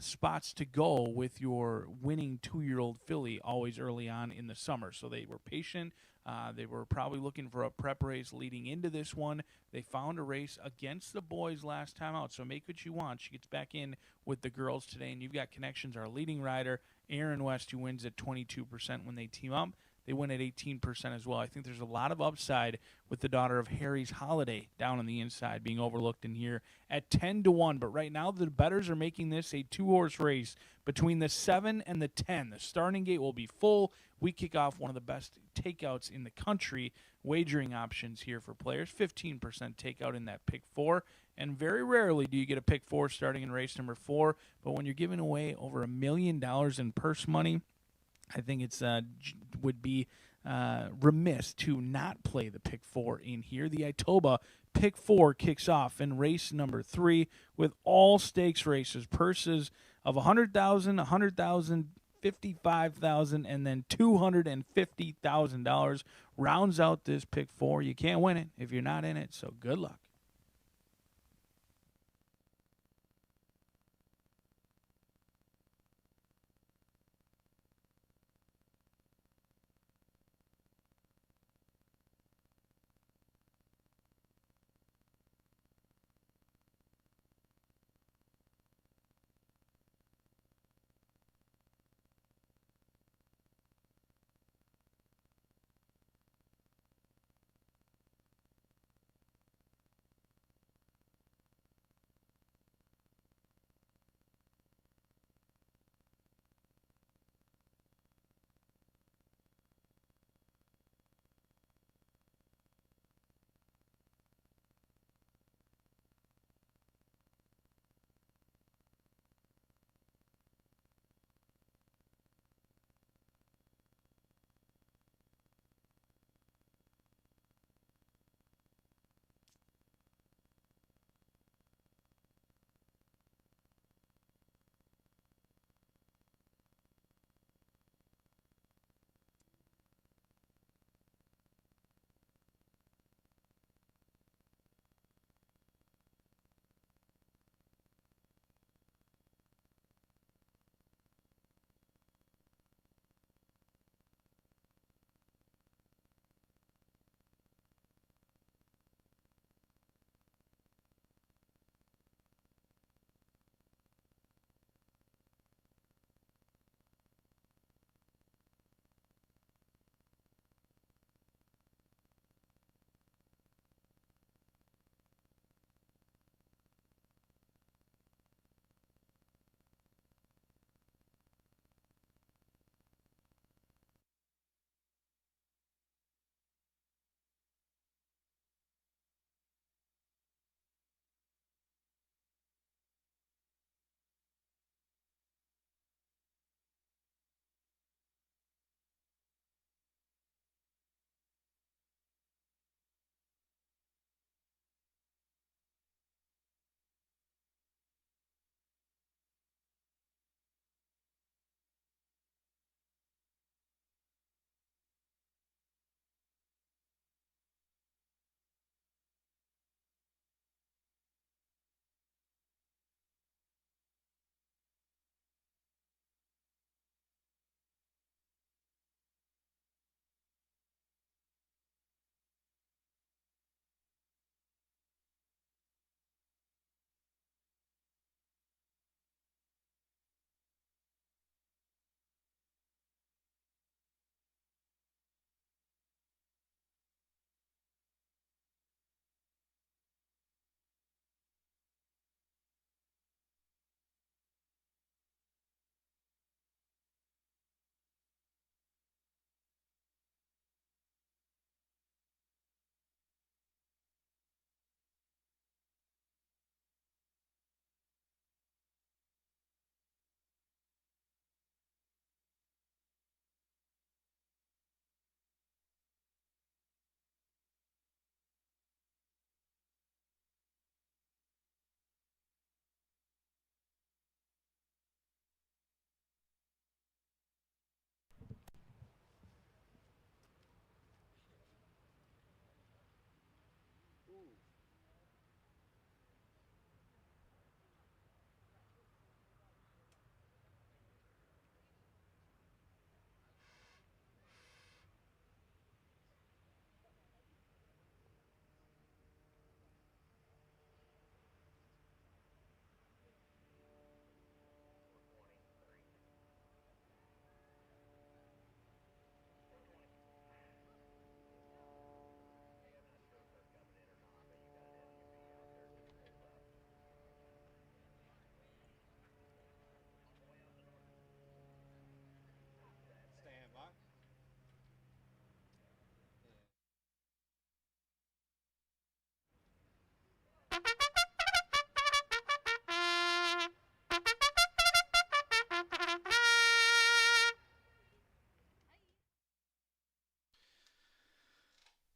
spots to go with your winning 2-year-old filly always early on in the summer, so they were patient. They were probably looking for a prep race leading into this one. They found a race against the boys last time out, so make what you want. She gets back in with the girls today, and you've got connections. Our leading rider, Aaron West, who wins at 22% when they team up. they win at 18% as well. I think there's a lot of upside with the daughter of Harry's Holiday down on the inside being overlooked in here at 10-1. But right now the bettors are making this a 2-horse race between the 7 and the 10. The starting gate will be full. We kick off one of the best takeouts in the country. Wagering options here for players, 15% takeout in that pick 4. And very rarely do you get a pick 4 starting in race number 4. But when you're giving away over $1 million in purse money, I think it's would be remiss to not play the pick 4 in here. The Itoba pick 4 kicks off in race number 3 with all stakes races, purses of $100,000, $100,000, $55,000, and then $250,000 rounds out this pick 4. You can't win it if you're not in it, so good luck.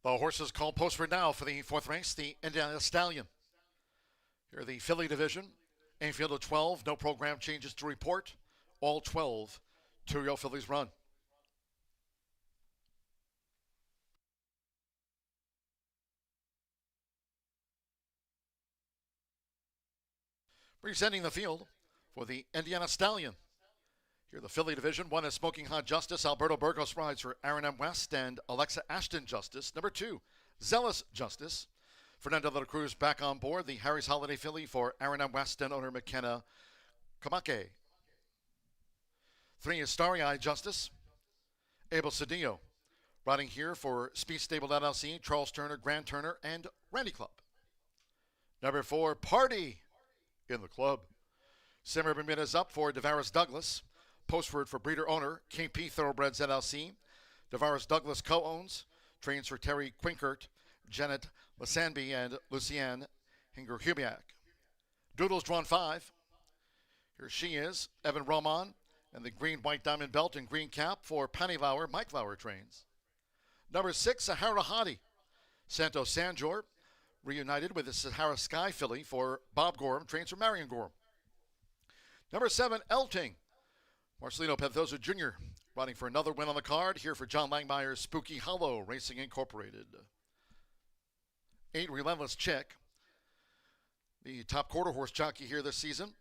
The horses called postward now for the fourth race, the Indiana Stallion. Here, the filly division, a field of 12, no program changes to report. All 12 two-year-old fillies run. Presenting the field for the Indiana Stallion. Here, the filly division. 1 is Smoking Hot Justice. Alberto Burgos rides for Aaron M. West and Alexa Ashton Justice. Number 2, Zealous Justice. Fernando de la Cruz back on board. The Harry's Holiday filly for Aaron M. West and owner McKenna Kamake. 3 is Starry Eye Justice. Abel Cedillo riding here for Speed Stable LLC, Charles Turner, Grant Turner, and Randy Club. Number 4, Party in the club. Simmer Bermuda's up for Devaris Douglas. Postword for breeder owner, KP Thoroughbreds LLC. Devaris Douglas co-owns. Trains for Terry Quinkert, Janet Lasanby, and Lucienne Hinger-Hubiak. Doodles drawn 5. Here she is, Evan Roman, and the green, white diamond belt and green cap for Penny Lauer, Mike Lauer trains. Number 6, Sahara Hadi. Santos Sanjor, reunited with the Sahara Sky filly for Bob Gorham, trains for Marion Gorham. Number 7, Elting. Marcelino Pedroza Jr. riding for another win on the card. Here for John Langmeyer's Spooky Hollow Racing Incorporated. 8, Relentless Chick. The top quarter horse jockey here this season.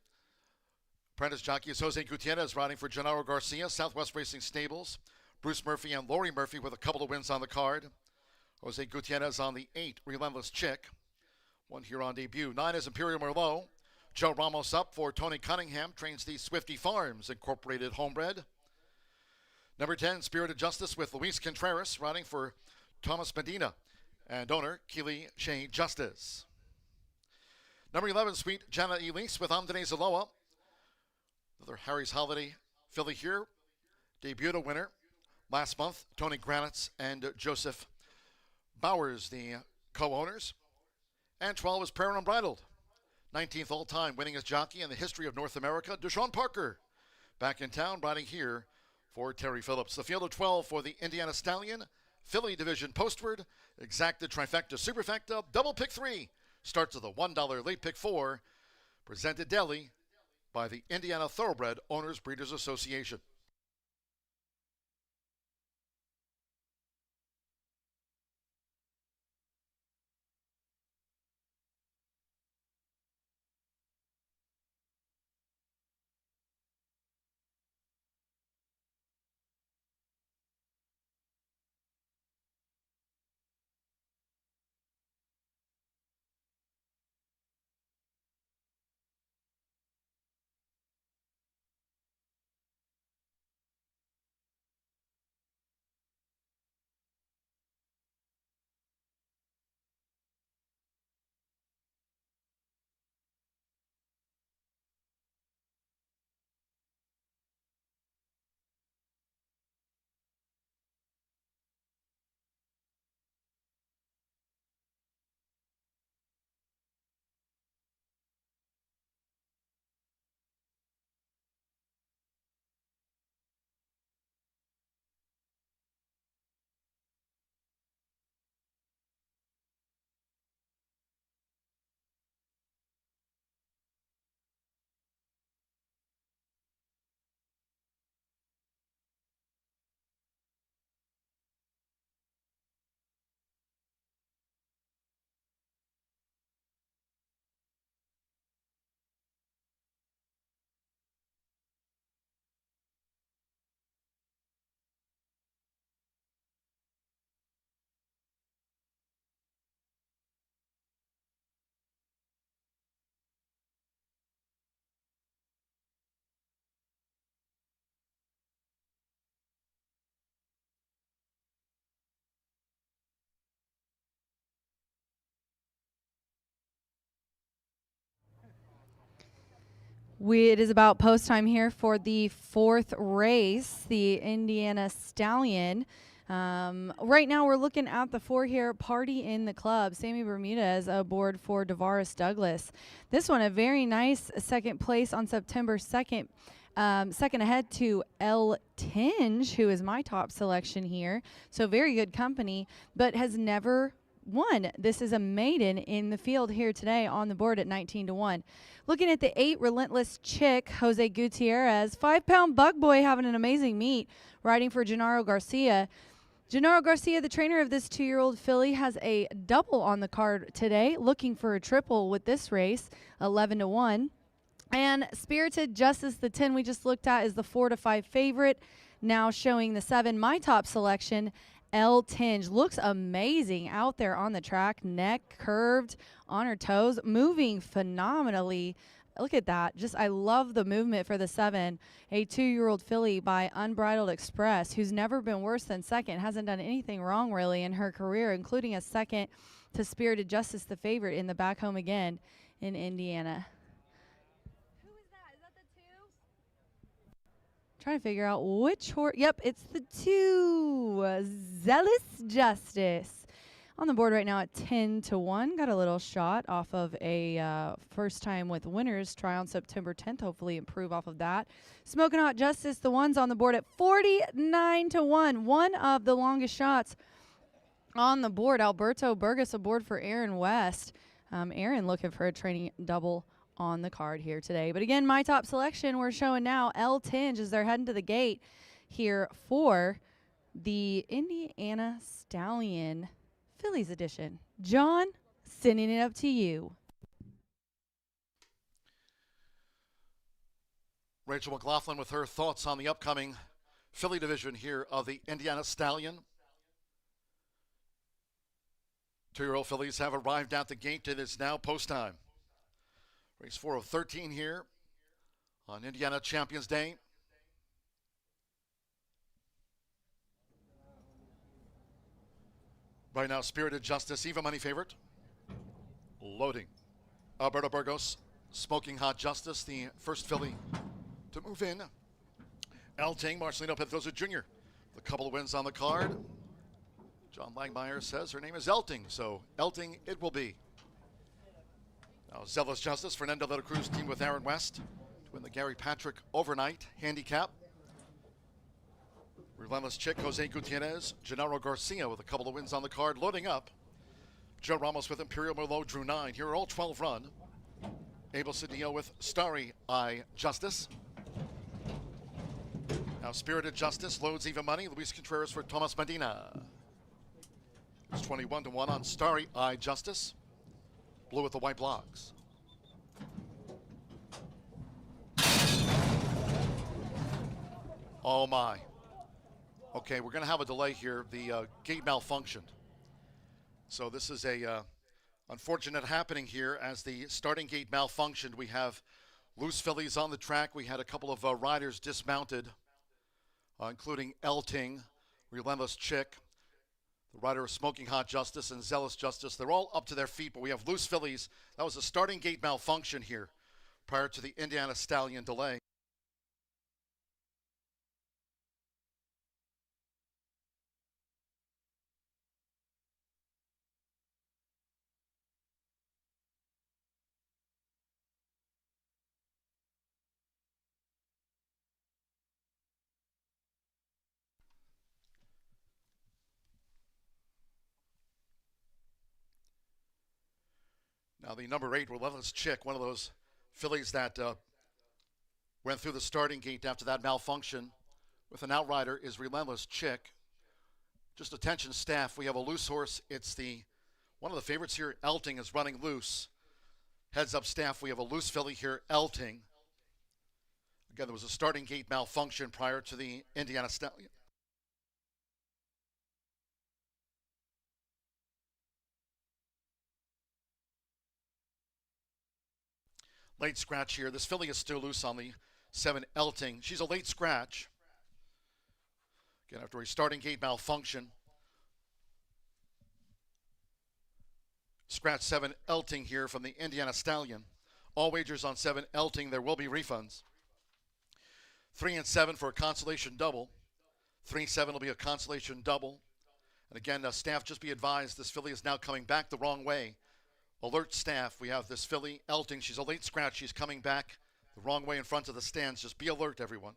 Apprentice jockey is Jose Gutierrez riding for Gennaro Garcia, Southwest Racing Stables. Bruce Murphy and Lori Murphy with a couple of wins on the card. Jose Gutierrez on the 8, Relentless Chick. 1 here on debut. 9 is Imperial Merlot. Joe Ramos up for Tony Cunningham, trains the Swifty Farms Incorporated Homebred. Number 10, Spirit of Justice with Luis Contreras, riding for Thomas Medina and owner Keely Shea Justice. Number 11, Sweet Jana Elise with Andrés Aloa. Another Harry's Holiday filly here. Debuted a winner last month. Tony Granitz and Joseph Bowers, the co-owners. And 12 is Prayer Unbridled. 19th all-time winningest jockey in the history of North America, Deshaun Parker. Back in town, riding here for Terry Phillips. The field of 12 for the Indiana Stallion. Filly Division postward. Exacta Trifecta Superfecta. Double pick 3. Starts with a $1 late pick 4. Presented daily by the Indiana Thoroughbred Owners Breeders Association. It is about post time here for the fourth race, the Indiana Stallion. Right now we're looking at the 4 here, Party in the Club. Sammy Bermudez aboard for DeVaris Douglas. This one a very nice second place on September 2nd. Second ahead to El Tinge, who is my top selection here. So very good company, but has never won. This is a maiden in the field here today on the board at 19-1. Looking at the 8, Relentless Chick, Jose Gutierrez. 5-pound Bug Boy having an amazing meet, riding for Gennaro Garcia. Gennaro Garcia, the trainer of this 2-year-old filly, has a double on the card today, looking for a triple with this race, 11-1. And Spirited Justice, the 10 we just looked at, is the 4-5 favorite. Now showing the 7, my top selection, El Tinge. Looks amazing out there on the track, neck curved, on her toes, moving phenomenally. Look at that. Just, I love the movement for the 7. A 2-year-old filly by Unbridled Express, who's never been worse than second. Hasn't done anything wrong, really, in her career, including a second to Spirited Justice, the favorite, in the Back Home Again in Indiana. Who is that? Is that the 2? Trying to figure out which horse. Yep, it's the 2. Zealous Justice. On the board right now at 10-1. Got a little shot off of a first time with winners. Try on September 10th. Hopefully improve off of that. Smoking Hot Justice, the one's on the board at 49-1. One of the longest shots on the board. Alberto Burgess aboard for Aaron West. Aaron looking for a training double on the card here today. But again, my top selection we're showing now, El Tinge, as they're heading to the gate here for the Indiana Stallion Phillies edition. John, sending it up to you. Rachel McLaughlin with her thoughts on the upcoming Philly division here of the Indiana Stallion. 2-year-old fillies have arrived at the gate. It is now post time. Race 4 of 13 here on Indiana Champions Day. Right now, Spirited Justice, Eva Money favorite. Loading. Alberto Burgos, Smoking Hot Justice, the first filly to move in. El Ting, Marcelino Pedrosa Jr. The couple of wins on the card. John Langmeyer says her name is Elting, so Elting it will be. Now, Zealous Justice, Fernando de la Cruz teamed with Aaron West to win the Gary Patrick Overnight Handicap. Relentless Chick, Jose Gutierrez, Gennaro Garcia with a couple of wins on the card. Loading up, Joe Ramos with Imperial Merlot drew 9. Here are all 12 run. Abel Cedillo with Starry Eye Justice. Now Spirited Justice loads even money. Luis Contreras for Tomas Medina. It's 21-1 on Starry Eye Justice. Blue with the white blocks. Oh my. Okay, we're going to have a delay here. The gate malfunctioned. So this is a unfortunate happening here as the starting gate malfunctioned. We have loose fillies on the track. We had a couple of riders dismounted, including Elting, Relentless Chick, the rider of Smoking Hot Justice, and Zealous Justice. They're all up to their feet, but we have loose fillies. That was a starting gate malfunction here prior to the Indiana Stallion delay. Now the number 8, Relentless Chick, one of those fillies that went through the starting gate after that malfunction with an outrider, is Relentless Chick. Just attention staff, we have a loose horse. It's one of the favorites here, Elting, is running loose. Heads up staff, we have a loose filly here, Elting. Again, there was a starting gate malfunction prior to the Indiana Stallion. Late scratch here. This filly is still loose on the 7 Elting. She's a late scratch. Again, after a starting gate malfunction. Scratch 7 Elting here from the Indiana Stallion. All wagers on 7 Elting. There will be refunds. 3 and 7 for a consolation double. 3-7 will be a consolation double. And again, staff, just be advised, this filly is now coming back the wrong way. Alert staff, we have this filly, Elting. She's a late scratch. She's coming back the wrong way in front of the stands. Just be alert, everyone.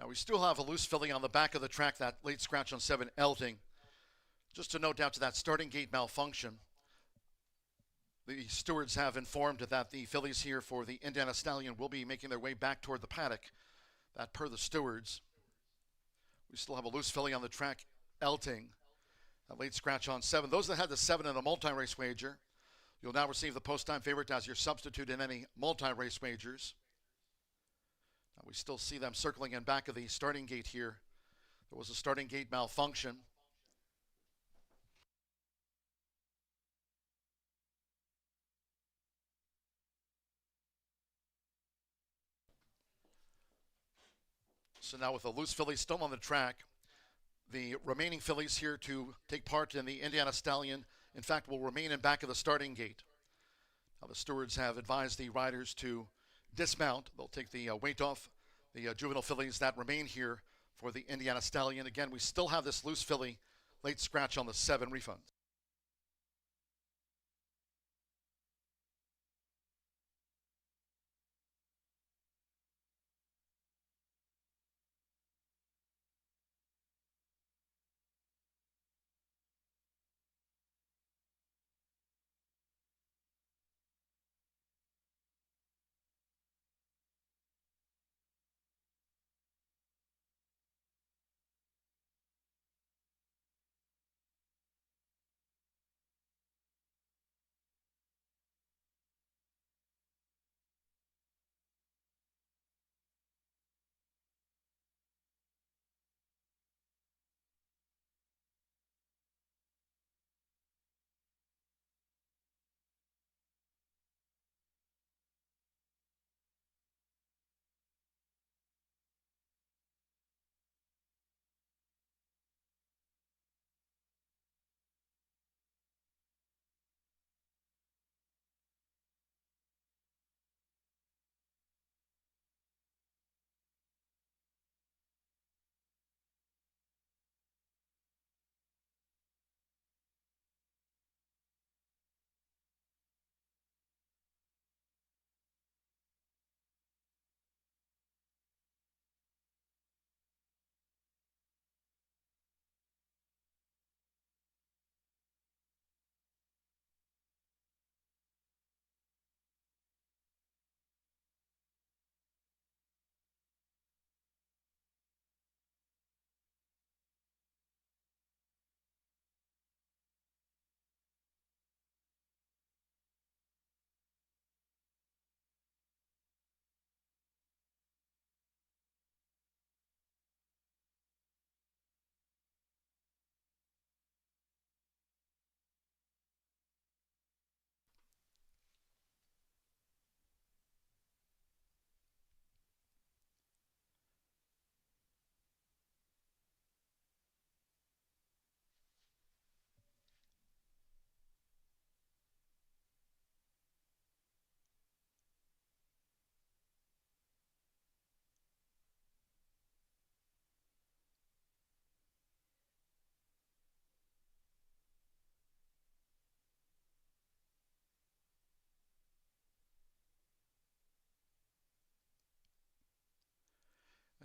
Now we still have a loose filly on the back of the track, that late scratch on 7, Elting. Just to note down to that starting gate malfunction, the stewards have informed that the fillies here for the Indiana Stallion will be making their way back toward the paddock. That per the stewards. We still have a loose filly on the track, Elting. That late scratch on 7. Those that had the 7 in a multi-race wager, you'll now receive the post-time favorite as your substitute in any multi-race wagers. Now we still see them circling in back of the starting gate here. There was a starting gate malfunction. So now with a loose filly still on the track, the remaining fillies here to take part in the Indiana Stallion, in fact, will remain in back of the starting gate. Now the stewards have advised the riders to dismount. They'll take the weight off the juvenile fillies that remain here for the Indiana Stallion. Again, we still have this loose filly, late scratch on the 7 refund.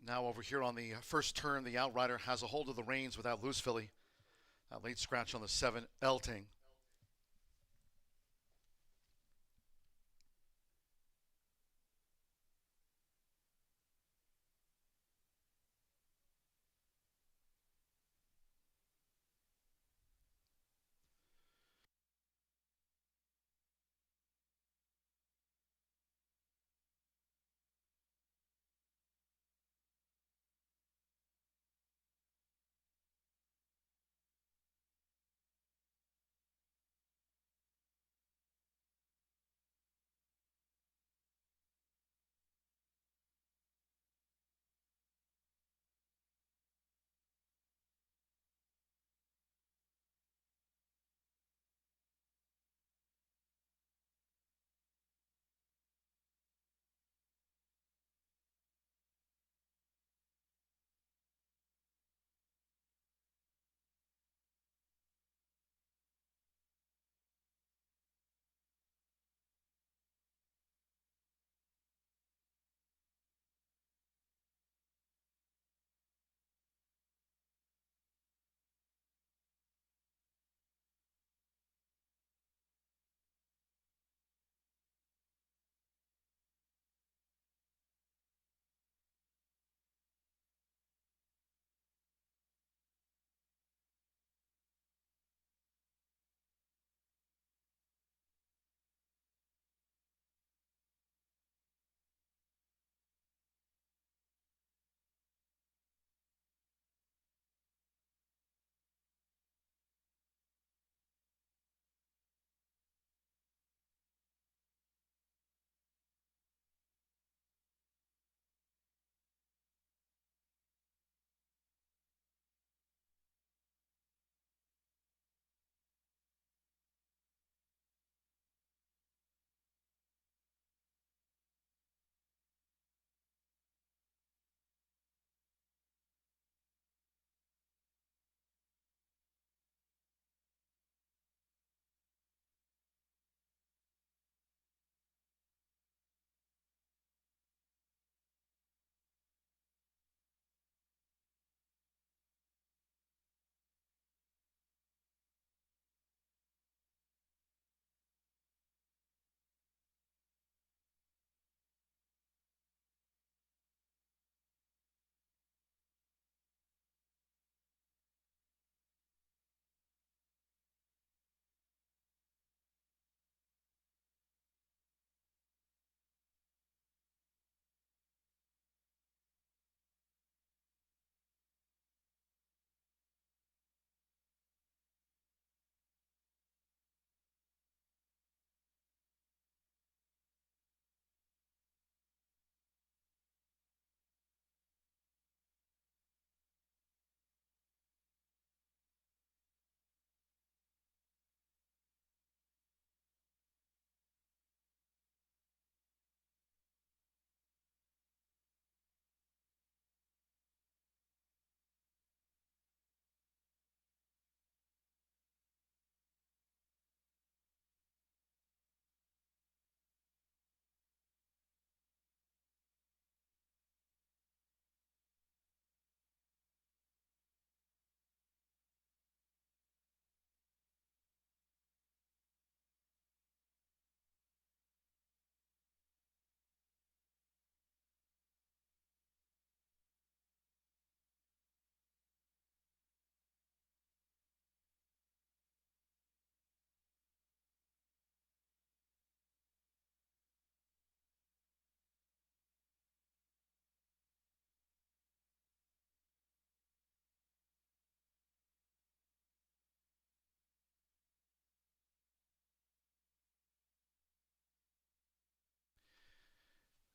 Now over here on the first turn, the outrider has a hold of the reins without loose filly. That late scratch on the 7, Elting.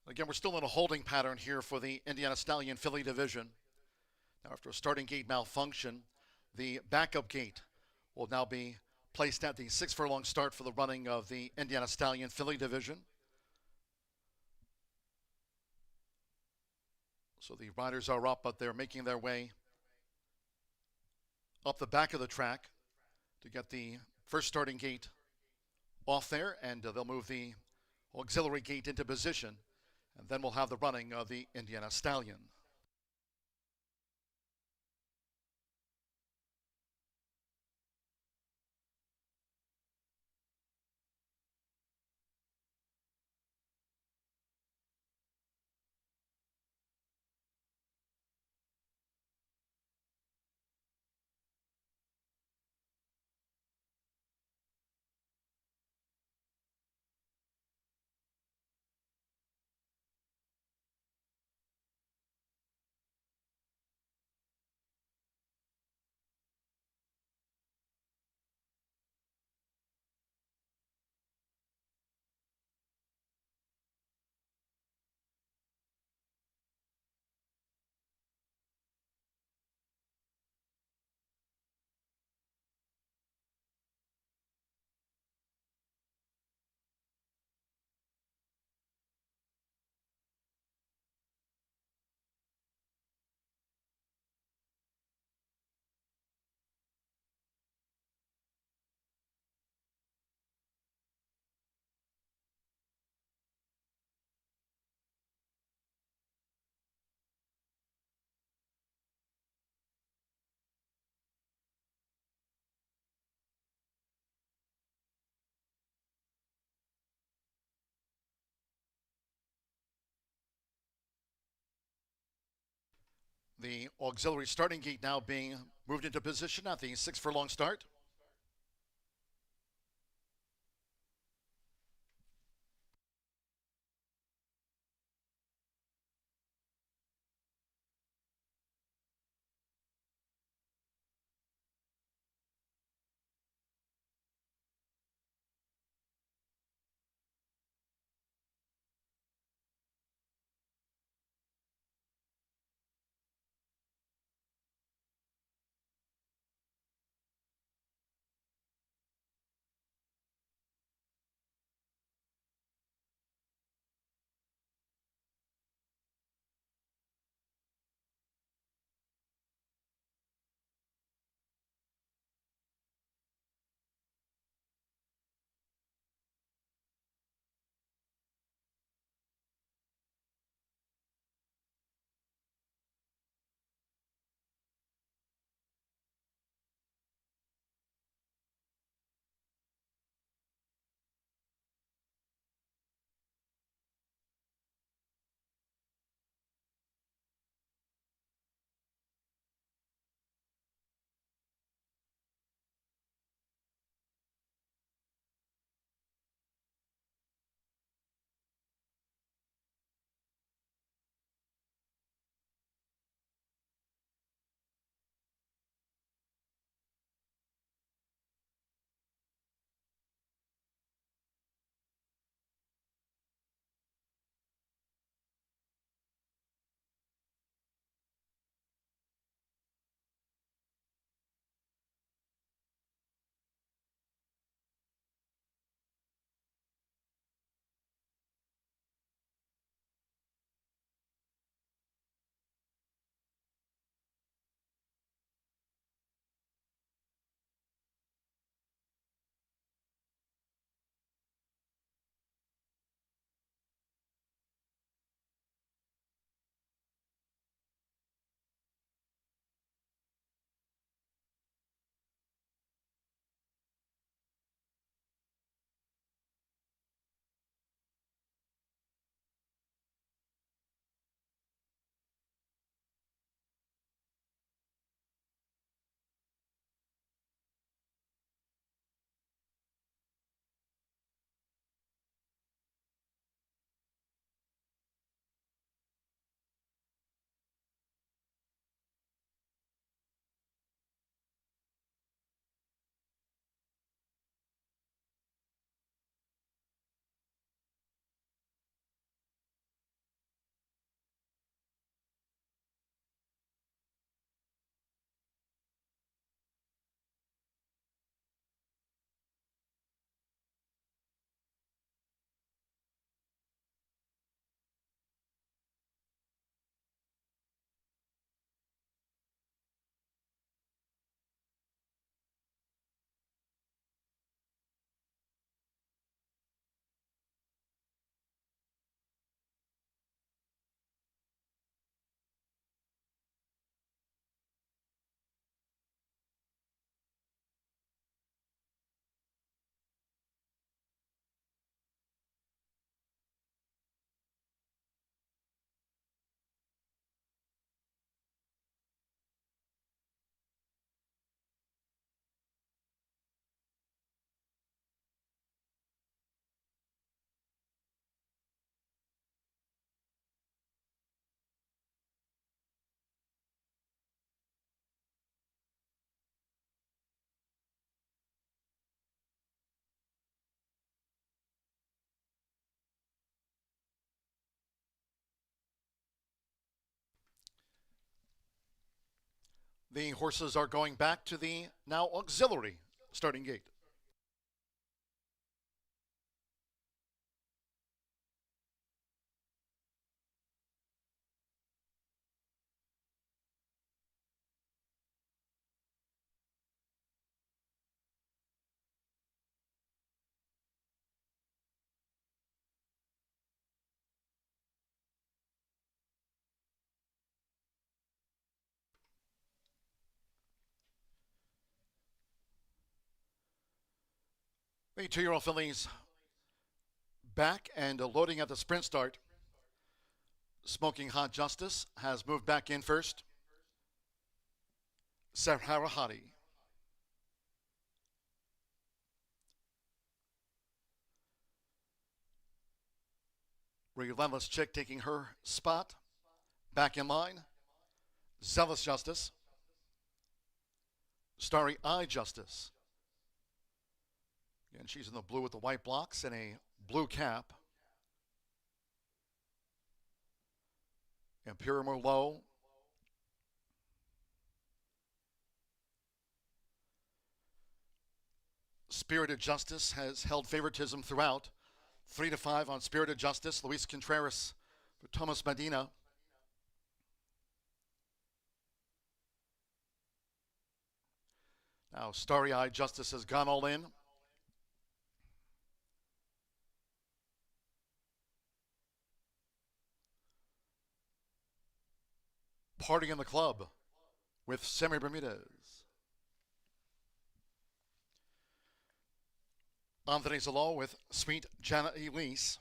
Again, we're still in a holding pattern here for the Indiana Stallion Filly division. Now, after a starting gate malfunction, the backup gate will now be placed at the 6 furlong start for the running of the Indiana Stallion Filly division. So the riders are up, but they're making their way up the back of the track to get the first starting gate off there, and they'll move the auxiliary gate into position, and then we'll have the running of the Indiana Stallion. The auxiliary starting gate now being moved into position at the 6 furlong start. The horses are going back to the now auxiliary starting gate. The 2-year-old fillies back and loading at the sprint start. Smoking Hot Justice has moved back in first. Sahara Hadi. Relentless Chick taking her spot. Back in line. Zealous Justice. Starry Eye Justice. Again, she's in the blue with the white blocks and a blue cap. Imperial Merlot. Spirited Justice has held favoritism throughout. 3-5 on Spirited Justice. Luis Contreras for Thomas Medina. Now, Starry-Eyed Justice has gone all in. Party in the Club with Sammy Bermudez. Anthony Zalo with Sweet Jana Elise.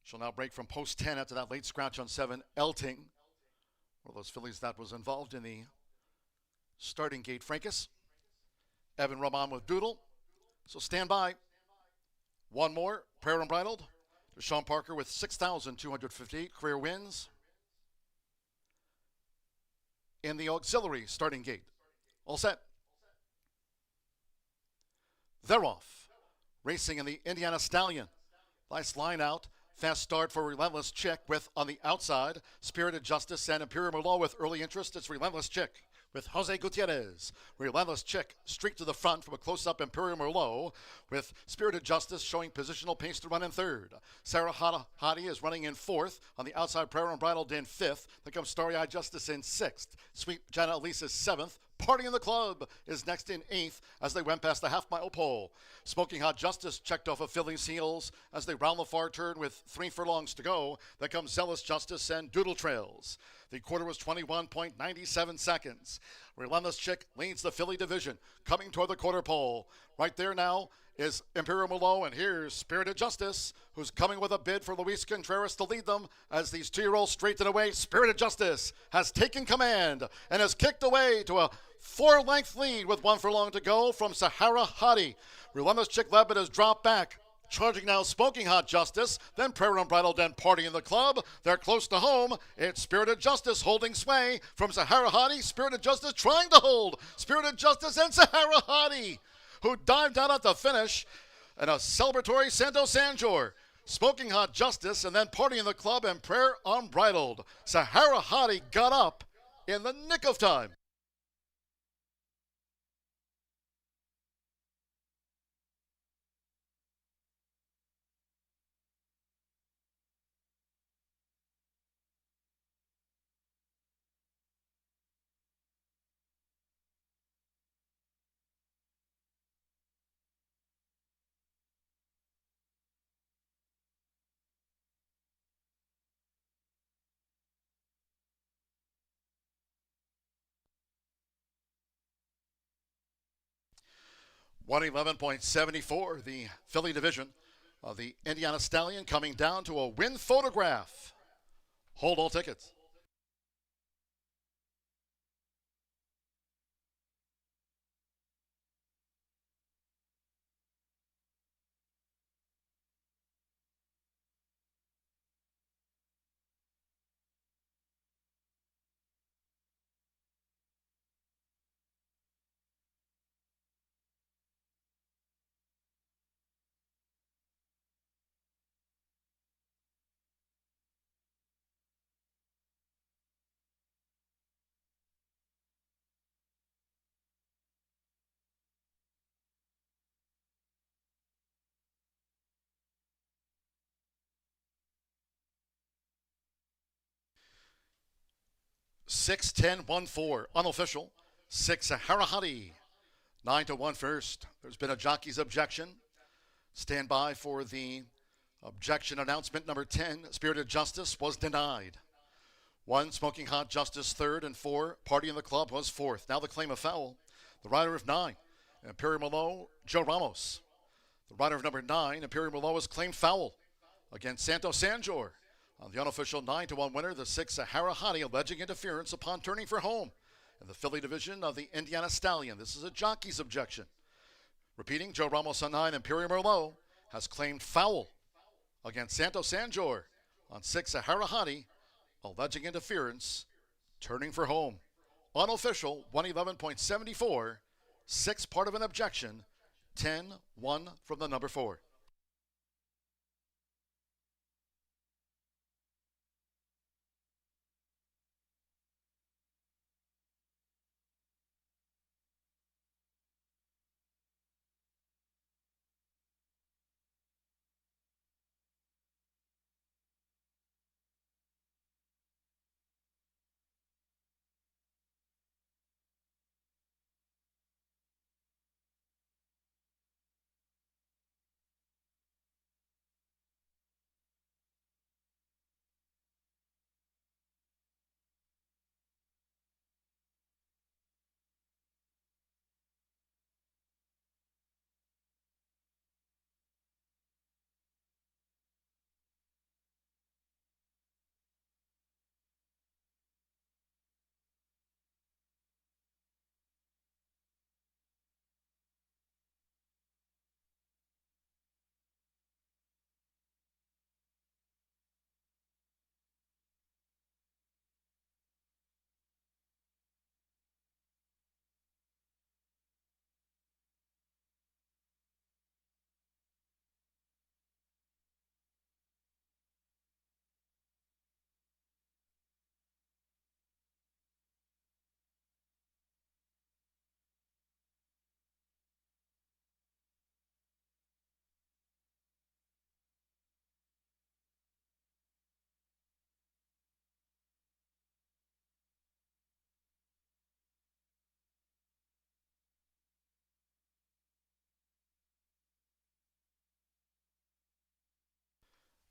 She'll now break from post 10 after that late scratch on 7. Elting, one of those fillies that was involved in the starting gate fracas. Evan Roman with Doodle. So stand by. One more, Prayer Unbridled. Deshaun Parker with 6,258 career wins. In the auxiliary starting gate. All set. They're off. Racing in the Indiana Stallion. Nice line out. Fast start for Relentless Chick with, on the outside, Spirited Justice and Imperial Merlot with early interest. It's Relentless Chick with Jose Gutierrez. Relentless Chick streak to the front from a close-up Imperial Merlot with Spirited Justice showing positional pace to run in third. Sarah Hadi is running in fourth. On the outside, Prayer Unbridled in fifth. Then comes Starry-Eyed Justice in sixth. Sweet Jana Elise is seventh. Party in the Club is next in eighth as they went past the half-mile pole. Smoking Hot Justice checked off of Philly's heels as they round the far turn with 3 furlongs to go. Then comes Zealous Justice and Doodle Trails. The quarter was 21.97 seconds. Relentless Chick leads the Philly division, coming toward the quarter pole. Right there now is Imperial Merlot, and here's Spirited Justice, who's coming with a bid for Luis Contreras to lead them as these 2-year-olds straighten away. Spirited Justice has taken command and has kicked away to a 4-length lead with 1 furlong to go from Sahara Hadi. Relentless Chick led but has dropped back. Charging now, Smoking Hot Justice, then Prayer Unbridled, then Party in the Club. They're close to home. It's Spirited Justice holding sway from Sahara Hadi. Spirited Justice trying to hold. Spirited Justice and Sahara Hadi, who dived down at the finish in a celebratory Santo Sanjor. Smoking Hot Justice and then Party in the Club and Prayer Unbridled. Sahara Hadi got up in the nick of time. $111.74, the Philly division of the Indiana Stallion, coming down to a win photograph. Hold all tickets. Six, 10, 1, 4, unofficial. 6, Sahara Hadi. 9-1 first. There's been a jockey's objection. Stand by for the objection announcement. Number 10, Spirited Justice, was denied. 1, Smoking Hot Justice, third, and 4, Party in the Club was fourth. Now the claim of foul. The rider of 9, Imperial Merlot, Joe Ramos. The rider of number 9, Imperial Merlot, was claimed foul against Santo Sanjor. On the unofficial 9-1 winner, the 6 Sahara Hottie alleging interference upon turning for home. In the filly division of the Indiana Stallion, this is a jockey's objection. Repeating, Joe Ramos on 9, Imperial Merlot has claimed foul against Santo Sanjor on 6 Sahara Hottie, alleging interference, turning for home. Unofficial 111.74, 6 part of an objection, 10-1 from the number 4.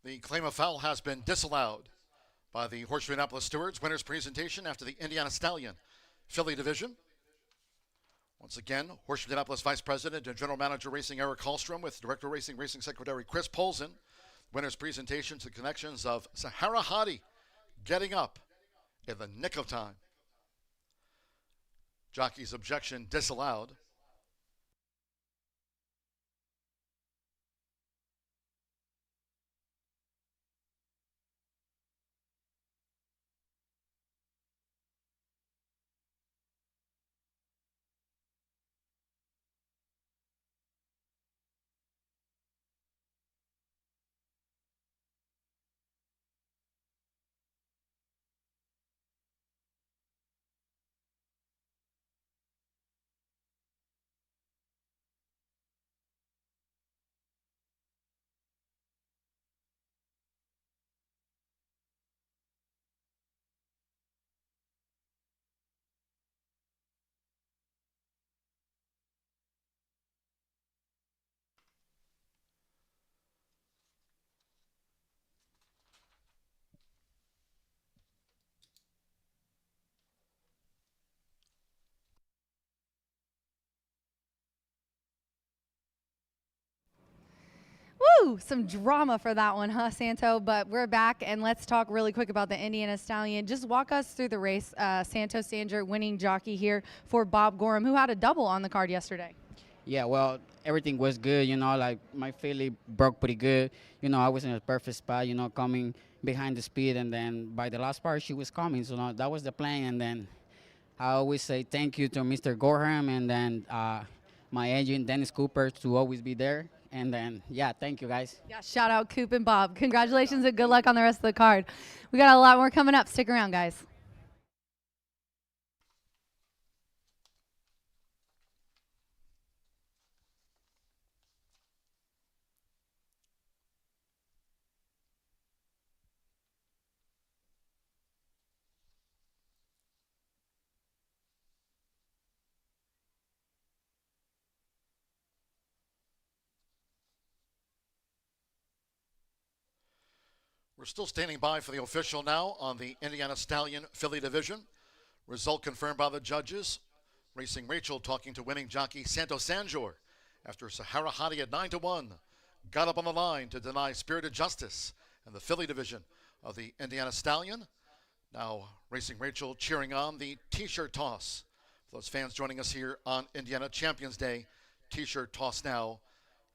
The claim of foul has been disallowed by the Horseshoe Indianapolis stewards. Winner's presentation after the Indiana Stallion filly division. Once again, Horseshoe Indianapolis Vice President and General Manager Racing Eric Hallstrom with Director of Racing Secretary Chris Polson. Winner's presentation to the connections of Sahara Hottie getting up in the nick of time. Jockey's objection disallowed. Woo! Some drama for that one, huh, Santo? But we're back, and let's talk really quick about the Indiana Stallion. Just walk us through the race. Santo Sanjor winning jockey here for Bob Gorham, who had a double on the card yesterday. Yeah, well, everything was good, like my filly broke pretty good. I was in a perfect spot, coming behind the speed, and then by the last part, she was coming. So that was the plan, and then I always say thank you to Mr. Gorham, and then my agent, Dennis Cooper, to always be there. And then, yeah, thank you, guys. Yeah, shout out Coop and Bob. Congratulations and good luck on the rest of the card. We got a lot more coming up. Stick around, guys. We're still standing by for the official now on the Indiana Stallion filly division. Result confirmed by the judges. Racing Rachel talking to winning jockey Santo Sanjor after Sahara Hottie at 9-1 got up on the line to deny Spirited Justice in the filly division of the Indiana Stallion. Now, Racing Rachel cheering on the T-shirt toss. For those fans joining us here on Indiana Champions Day, T-shirt toss now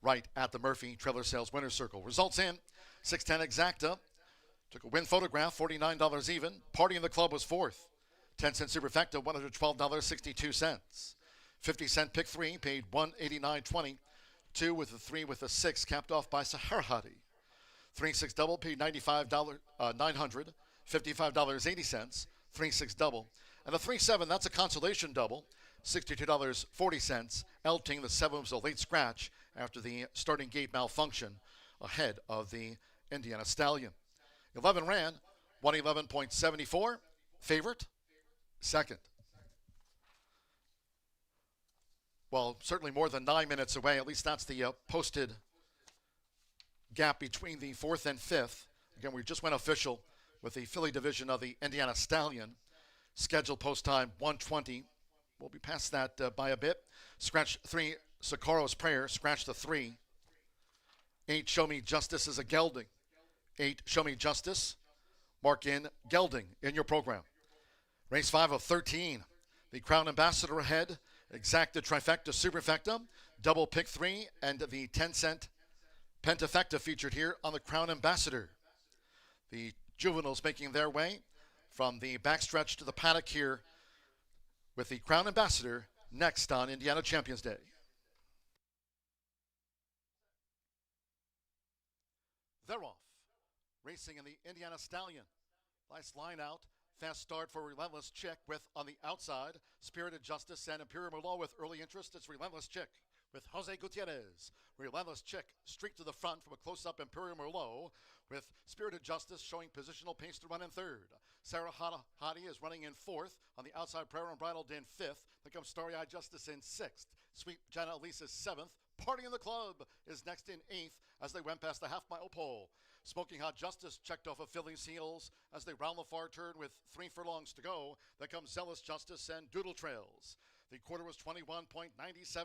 right at the Murphy Trailer Sales Winner's Circle. Results in 610 exacta. Took a win photograph, $49 even. Party in the Club was fourth. 10-cent superfecta, $112.62. 50-cent pick three, paid $189.20. Two with a three with a six, capped off by Sahara Hadi. 3-6 double, paid $900, $55.80. 3-6 double. And the 3-7, that's a consolation double, $62.40. Elting the 7 was a late scratch after the starting gate malfunction ahead of the Indiana Stallion. 11 ran, 111.74. Favorite, second. Well, certainly more than 9 minutes away. At least that's the posted gap between the fourth and fifth. Again, we just went official with the filly division of the Indiana Stallion. Scheduled post time 1:20. We'll be past that by a bit. Scratch 3, Sicoro's Prayer. Scratch the 3. 8, Show Me Justice is a gelding. 8, Show Me Justice. Mark in gelding in your program. Race 5 of 13. The Crown Ambassador ahead. Exacta trifecta superfecta. Double pick 3 and the 10-cent pentafecta featured here on the Crown Ambassador. The juveniles making their way from the backstretch to the paddock here with the Crown Ambassador next on Indiana Champions Day. They're off. Racing in the Indiana Stallion. Nice line out. Fast start for Relentless Chick with, on the outside, Spirited Justice and Imperial Merlot with early interest. It's Relentless Chick with Jose Gutierrez. Relentless Chick streak to the front from a close-up Imperial Merlot with Spirited Justice showing positional pace to run in third. Sarah Hadi is running in fourth. On the outside, Prayer Unbridled in fifth. Then comes Starry-Eyed Justice in sixth. Sweet Jenna Elise is seventh. Party in the Club is next in eighth as they went past the half-mile pole. Smoking Hot Justice checked off of Philly's heels as they round the far turn with 3 furlongs to go. Then comes Zealous Justice and Doodle Trails. The quarter was 21.97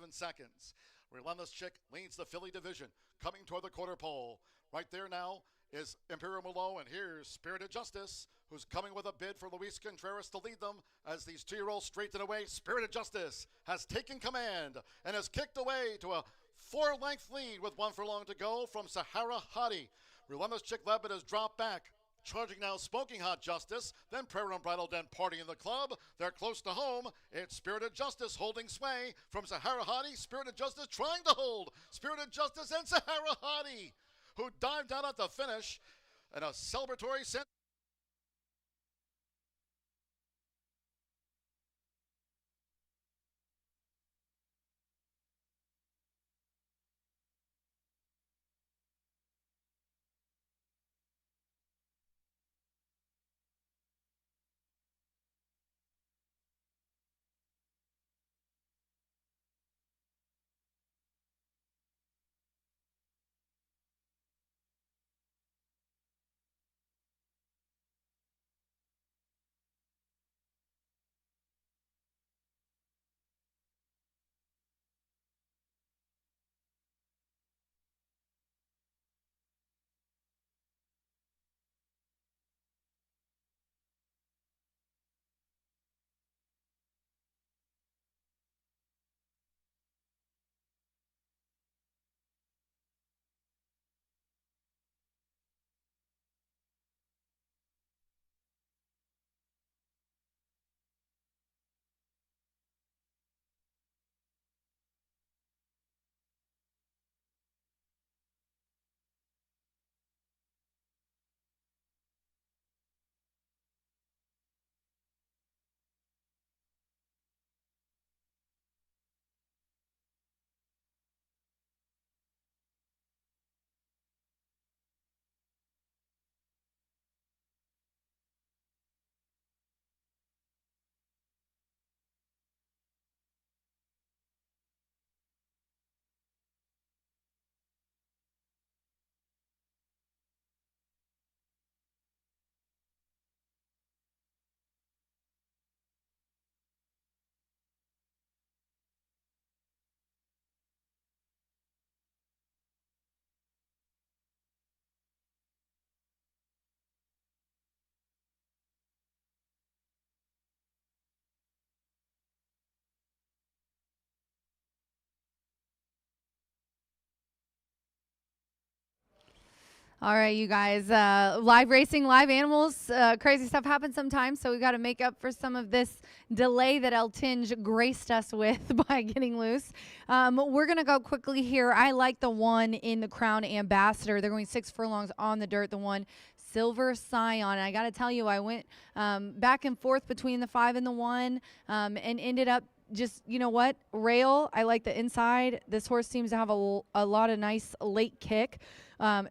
seconds. Relentless Chick leads the Philly division, coming toward the quarter pole. Right there now is Imperial Merlot, and here's Spirited Justice, who's coming with a bid for Luis Contreras to lead them as these 2-year-olds straighten away. Spirited Justice has taken command and has kicked away to a 4-length lead with 1 furlong to go from Sahara Hadi. Relentless Chick led but has dropped back. Charging now Smoking Hot Justice, then Prayer Unbridled and Party in the Club. They're close to home. It's Spirited Justice holding sway from Sahara Hadi. Spirited Justice trying to hold. Spirited Justice and Sahara Hadi, who dived out at the finish in a celebratory sense. All right, you guys. Live racing, live animals, crazy stuff happens sometimes, so we got to make up for some of this delay that El Tinge graced us with by getting loose. We're going to go quickly here. I like the one in the Crown Ambassador. They're going 6 furlongs on the dirt, the one Silver Scion. And I got to tell you, I went back and forth between the 5 and the 1 and ended up just, you know what, rail. I like the inside. This horse seems to have a lot of nice late kick.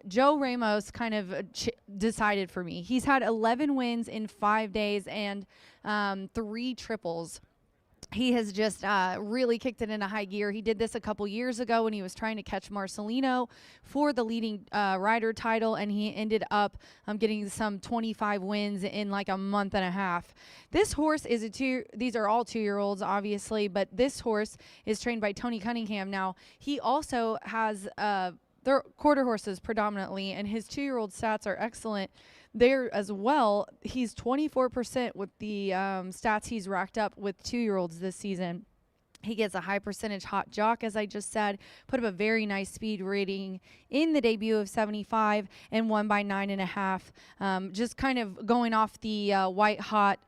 Joe Ramos kind of decided for me. He's had 11 wins in 5 days and 3 triples. He has just really kicked it into high gear. He did this a couple years ago when he was trying to catch Marcelino for the leading rider title, and he ended up getting some 25 wins in like a month and a half. This horse is these are all 2-year-olds, obviously, but this horse is trained by Tony Cunningham. Now, he also has they're quarter horses predominantly, and his 2-year-old stats are excellent there as well. He's 24% with the stats he's racked up with 2-year-olds this season. He gets a high percentage hot jock, as I just said, put up a very nice speed rating in the debut of 75 and won by 9.5. Just kind of going off the white hot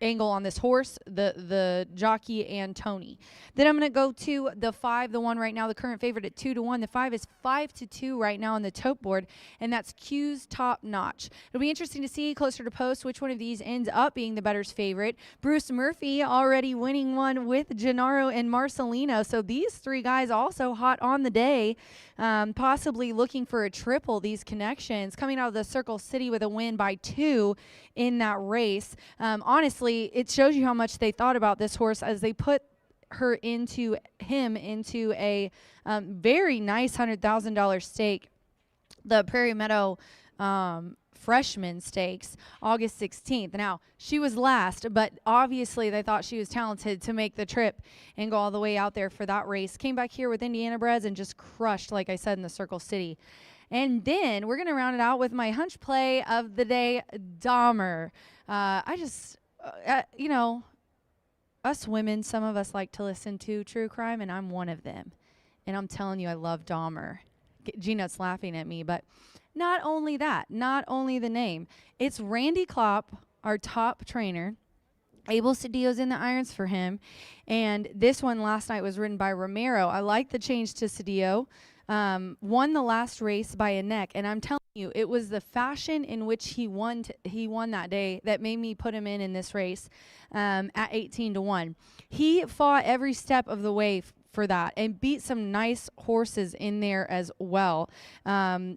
angle on this horse, the jockey and Tony. Then I'm going to go to the 5, the one right now, the current favorite at 2-1. The 5 is 5-2 right now on the tote board, and that's Q's Top Notch. It'll be interesting to see closer to post which one of these ends up being the bettor's favorite. Bruce Murphy already winning one with Gennaro and Marcelino, so these 3 guys also hot on the day, possibly looking for a triple. These connections coming out of the Circle City with a win by 2 in that race. Honestly, it shows you how much they thought about this horse as they put him into a very nice $100,000 stake, the Prairie Meadow freshman stakes, August 16th. Now, she was last, but obviously they thought she was talented to make the trip and go all the way out there for that race. Came back here with Indiana Breds and just crushed, like I said, in the Circle City. And then we're going to round it out with my hunch play of the day, Dahmer. You know, us women, some of us like to listen to true crime, and I'm one of them. And I'm telling you, I love Dahmer. Gina's laughing at me, but not only that, not only the name. It's Randy Klopp, our top trainer. Abel Cedillo's in the irons for him. And this one last night was ridden by Romero. I like the change to Cedillo. Won the last race by a neck, and I'm telling you, it was the fashion in which he won that day that made me put him in this race at 18-1. He fought every step of the way for that and beat some nice horses in there as well.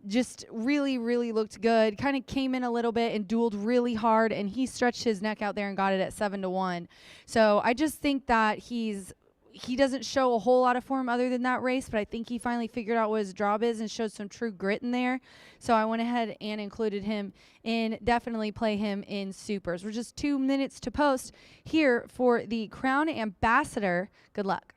Just really, really looked good. Kind of came in a little bit and dueled really hard, and he stretched his neck out there and got it at 7-1. So I just think that he doesn't show a whole lot of form other than that race, but I think he finally figured out what his job is and showed some true grit in there. So I went ahead and included him in, definitely play him in supers. We're just 2 minutes to post here for the Crown Ambassador. Good luck.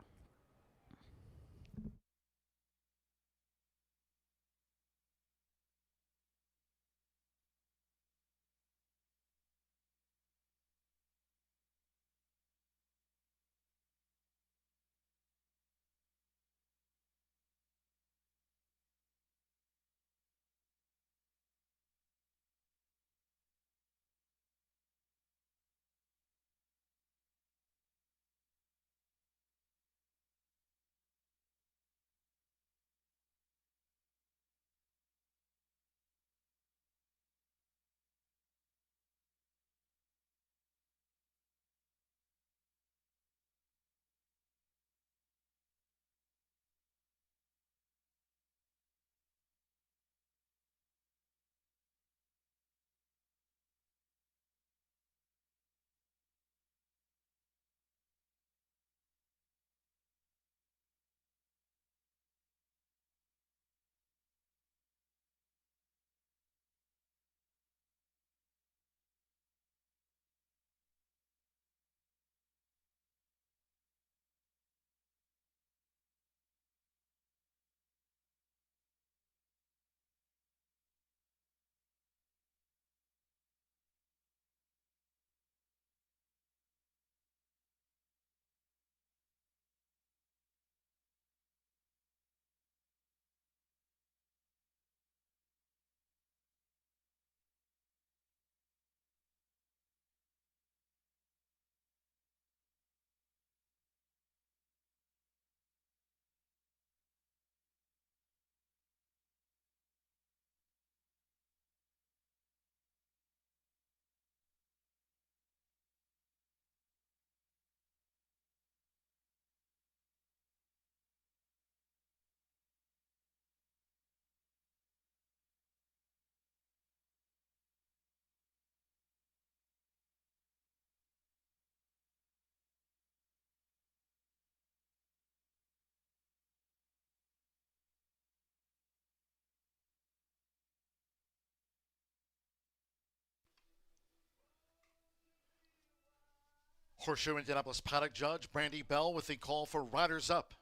Horseshoe Indianapolis paddock judge Brandy Bell with the call for riders up.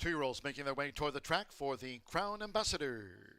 2-year-olds making their way toward the track for the Crown Ambassador.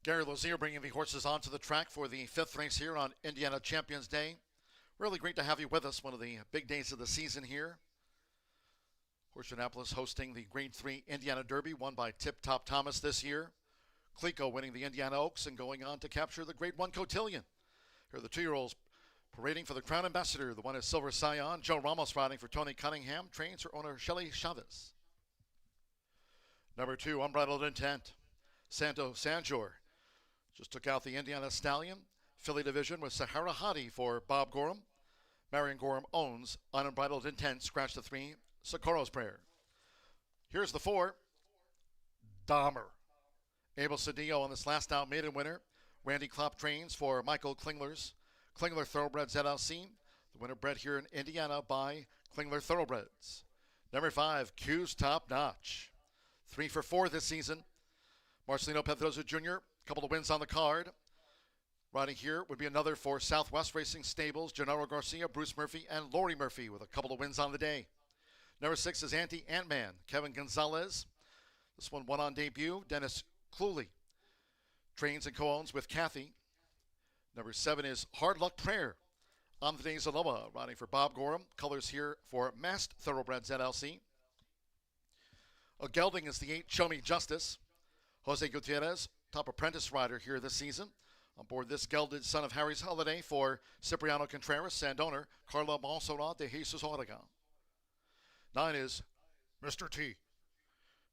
Gary Lozier bringing the horses onto the track for the 5th race here on Indiana Champions Day. Really great to have you with us, one of the big days of the season here. Horseshoe Indianapolis hosting the Grade 3 Indiana Derby, won by Tip Top Thomas this year. Clico winning the Indiana Oaks and going on to capture the Grade 1 Cotillion. Here are the 2-year-olds parading for the Crown Ambassador. The one is Silver Scion. Joe Ramos riding for Tony Cunningham. Trains her owner, Shelly Chavez. Number 2, Unbridled Intent. Santo Sanjor just took out the Indiana Stallion. Filly division with Sahara Hadi for Bob Gorham. Marion Gorham owns Unbridled Intent. Scratch the 3, Socorro's Prayer. Here's the 4, Dahmer. Abel Cedillo on this last out maiden winner. Randy Klopp trains for Michael Klingler's Klingler Thoroughbreds LLC. The winner bred here in Indiana by Klingler Thoroughbreds. Number 5, Q's Top Notch. 3 for 4 this season. Marcelino Pedroza Jr., a couple of wins on the card. Riding here would be another for Southwest Racing Stables, Gennaro Garcia, Bruce Murphy, and Lori Murphy with a couple of wins on the day. Number 6 is Anti-Ant-Man, Kevin Gonzalez. This one won on debut. Dennis Cluley trains and co-owns with Kathy. Number 7 is Hard Luck Prayer. On the days Aloha, riding for Bob Gorham. Colors here for Masked Thoroughbreds LLC. A gelding is the 8, Show Me Justice. Jose Gutierrez, top apprentice rider here this season. On board this gelded son of Harry's Holiday for Cipriano Contreras and owner Carla Monserrat de Jesus Oregon. 9 is Mr. T.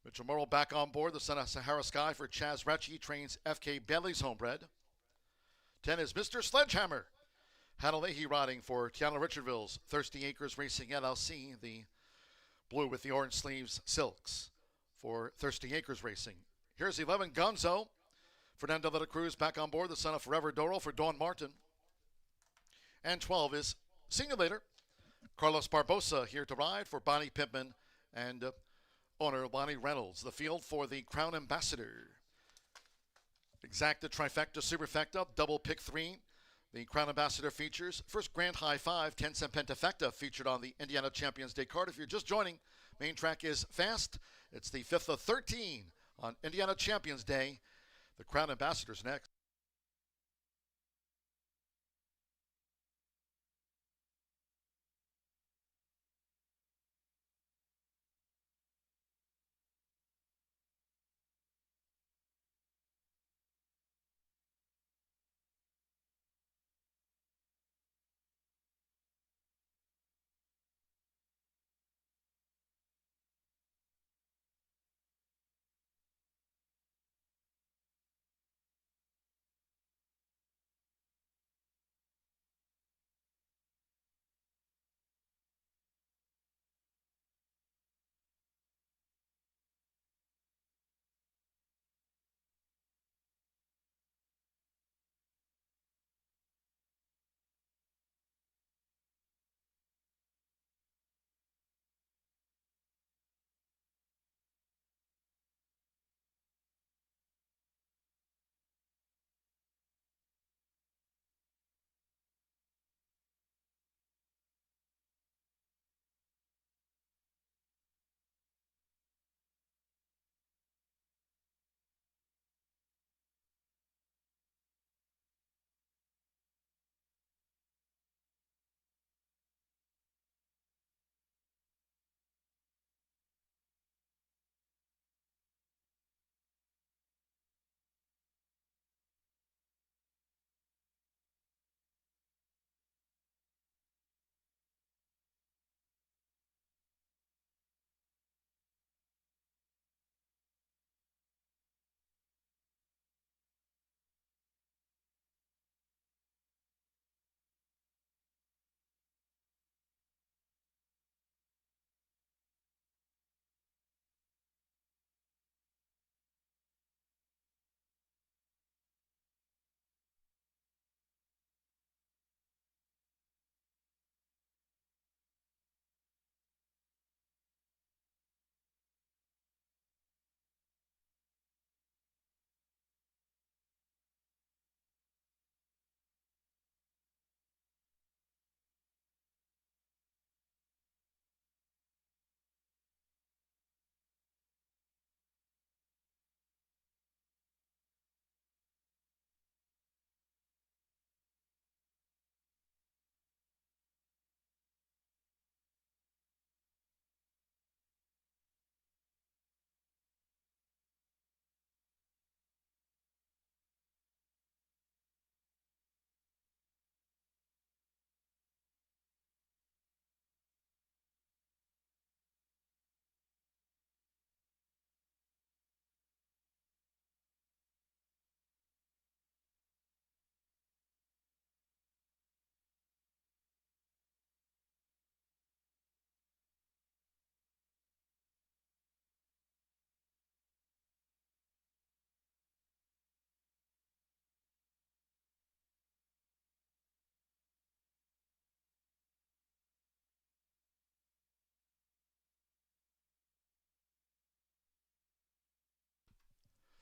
Mitchell Morrill back on board, the son of Sahara Sky for Chaz Retchie, trains F.K. Bailey's homebred. 10 is Mr. Sledgehammer. Hannah Leahy riding for Tiana Richardville's Thirsty Acres Racing LLC, the blue with the orange sleeves silks for Thirsty Acres Racing. Here's 11, Gonzo. Fernando de la Cruz back on board, the son of Forever Doro for Dawn Martin. And 12 is Simulator. Carlos Barbosa here to ride for Bonnie Pittman and owner Lonnie Reynolds. The field for the Crown Ambassador. Exacta, Trifecta, Superfecta, double pick 3. The Crown Ambassador features first Grand High 5, 10-cent Pentafecta featured on the Indiana Champions Day card. If you're just joining, main track is fast. It's the 5th of 13 on Indiana Champions Day. The Crown Ambassador's next.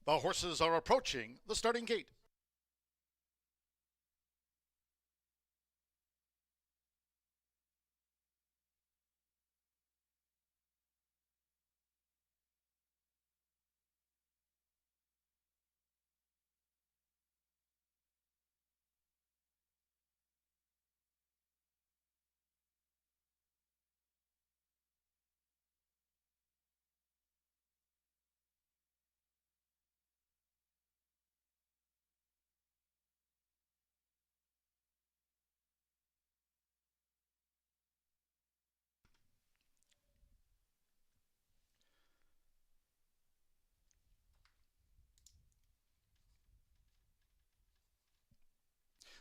The horses are approaching the starting gate.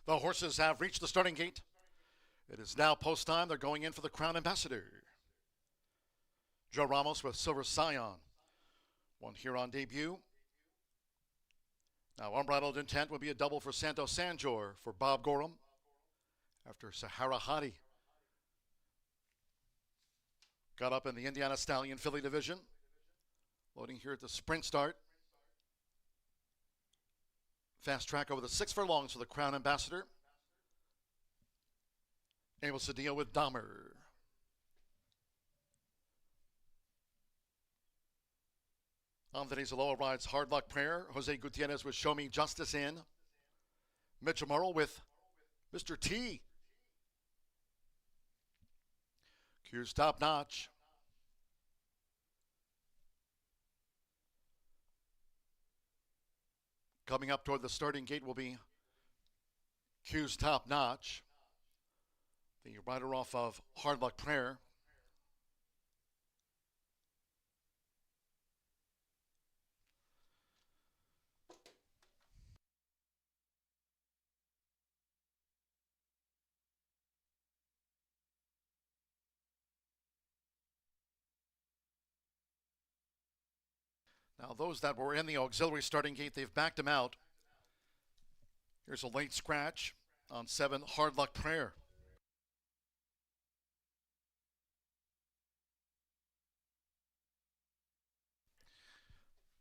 The horses have reached the starting gate. It is now post time. They're going in for the Crown Ambassador. Joe Ramos with Silver Scion. One here on debut. Now, Unbridled Intent would be a double for Santo Sanjor for Bob Gorham after Sahara Hadi got up in the Indiana Stallion Filly division. Loading here at the sprint start. Fast track over the 6 furlongs for the Crown Ambassador. Able to deal with Dahmer. Anthony Zaloa rides Hard Luck Prayer. Jose Gutierrez with Show Me Justice in. Mitchell Murrell with Mr. T. Q's Top Notch. Coming up toward the starting gate will be Q's Top Notch, the rider off of Hard Luck Prayer. Now, those that were in the auxiliary starting gate, they've backed them out. Here's a late scratch on 7 Hard Luck Prayer.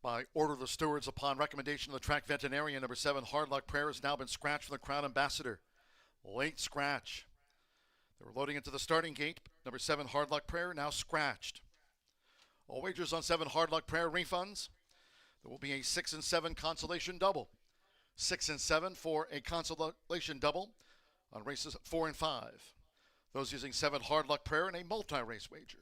By order of the stewards, upon recommendation of the track veterinarian, number 7 Hard Luck Prayer has now been scratched from the Crown Ambassador. Late scratch. They were loading into the starting gate. Number 7 Hard Luck Prayer now scratched. All wagers on 7 Hard Luck Prayer refunds. There will be a 6 and 7 consolation double. 6 and 7 for a consolation double on races 4 and 5. Those using 7 Hard Luck Prayer in a multi-race wager.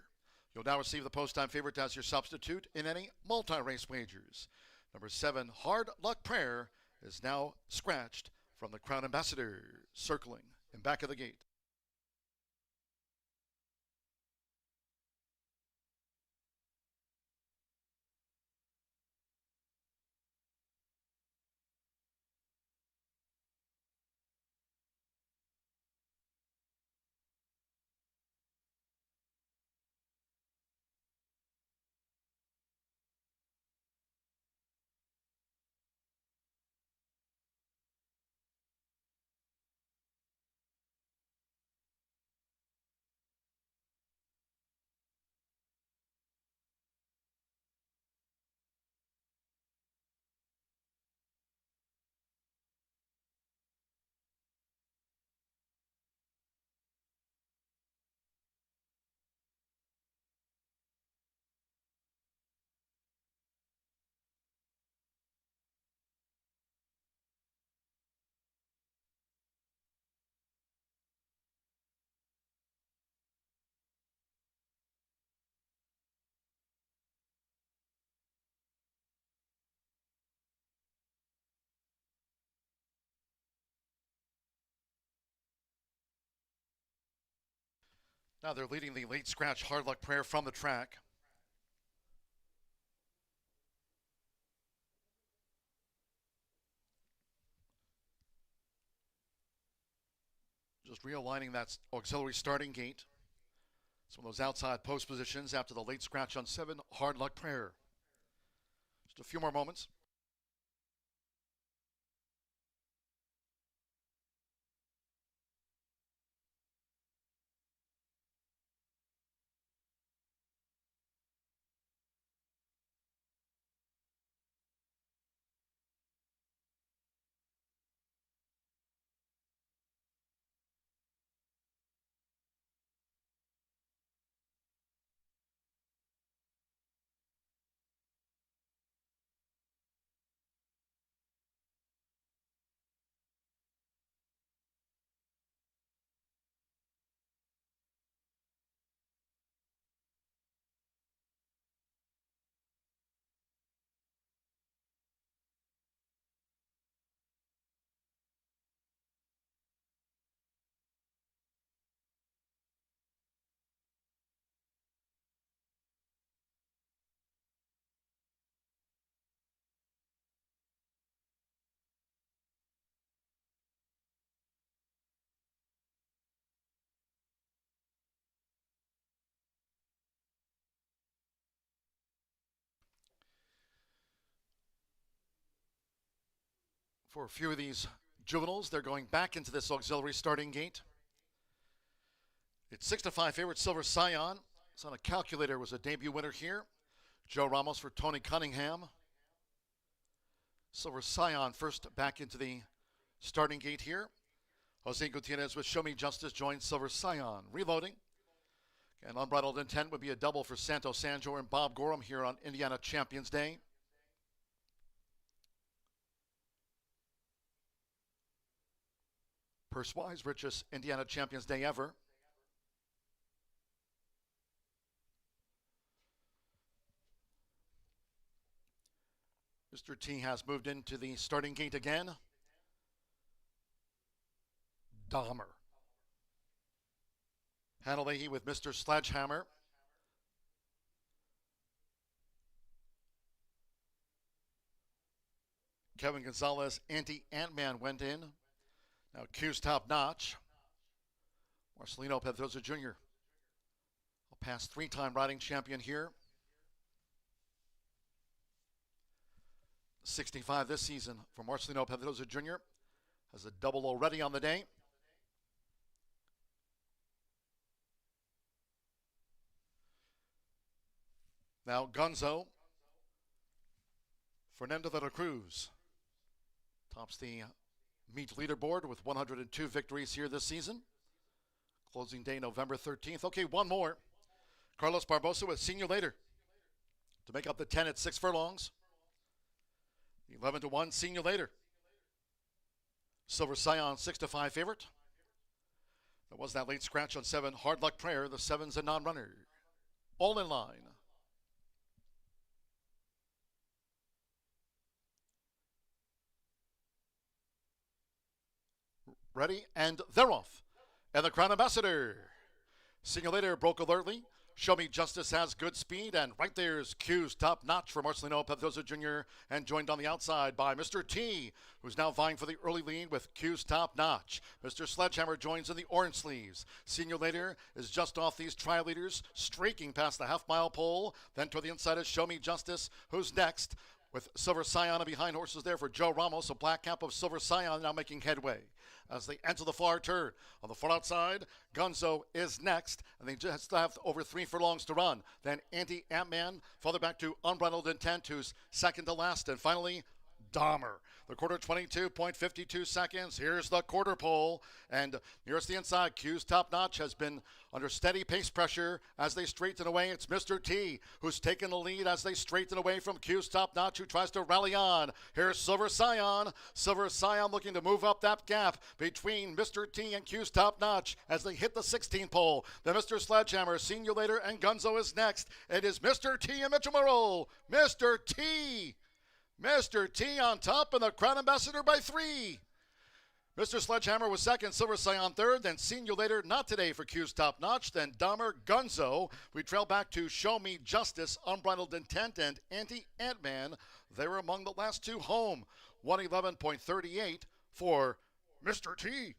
You'll now receive the post-time favorite as your substitute in any multi-race wagers. Number 7 Hard Luck Prayer is now scratched from the Crown Ambassador, circling in back of the gate. Now they're leading the late scratch Hard Luck Prayer from the track. Just realigning that auxiliary starting gate. Some of those outside post positions after the late scratch on 7 Hard Luck Prayer. Just a few more moments. For a few of these juveniles, they're going back into this auxiliary starting gate. It's 6-5 favorite Silver Scion. It's on a calculator, was a debut winner here. Joe Ramos for Tony Cunningham. Silver Scion first back into the starting gate here. Jose Gutierrez with Show Me Justice joins Silver Scion. Reloading. And Unbridled Intent would be a double for Santos Sanjor and Bob Gorham here on Indiana Champions Day. Purse-wise, richest Indiana Champions Day ever. Mr. T has moved into the starting gate again. Dahmer. Hanalei with Mr. Sledgehammer. Kevin Gonzalez, Anti-Ant-Man went in. Now Q's top notch. Marcelino Pedroza Jr. A past three-time riding champion here. 65 this season for Marcelino Pedroza Jr. Has a double already on the day. Now Gunzo. Fernando de la Cruz tops the meet leaderboard with 102 victories here this season. Closing day November 13th. Okay, one more. Carlos Barbosa with See You Later to make up the 10 at 6 furlongs. 11-1, See You Later. Silver Scion, 6-5 favorite. There was that late scratch on 7, Hard Luck Prayer. The 7's a non-runner. All in line. Ready, and they're off. And the Crown Ambassador. See You Later broke alertly. Show Me Justice has good speed, and right there's Q's top notch for Marcelino Pedroza Jr. and joined on the outside by Mr. T, who's now vying for the early lead with Q's top notch. Mr. Sledgehammer joins in the orange sleeves. See You Later is just off these trial leaders, streaking past the half-mile pole. Then toward the inside is Show Me Justice, who's next, with Silver Scion behind horses there for Joe Ramos. A black cap of Silver Scion now making headway as they enter the far turn. On the far outside, Gunzo is next, and they just have over 3 furlongs to run. Then Anti-Ant-Man, farther back to Unbridled Intent, who's second to last, and finally Dahmer. The quarter 22.52 seconds. Here's the quarter pole, and nearest the inside, Q's top notch has been under steady pace pressure as they straighten away. It's Mr. T who's taken the lead as they straighten away from Q's top notch, who tries to rally on. Here's Silver Scion. Silver Scion looking to move up that gap between Mr. T and Q's top notch as they hit the 16th pole. Then Mr. Sledgehammer, See You Later, and Gunzo is next. It is Mr. T and Mitchell Morrow. Mr. T. Mr. T on top, and the Crown Ambassador by 3. Mr. Sledgehammer was second, Silver Scion third, then See You Later, not today for Q's top notch, then Dahmer, Gunzo. We trail back to Show Me Justice, Unbridled Intent, and Anti-Ant-Man. They were among the last two home. 111.38 for Mr. T.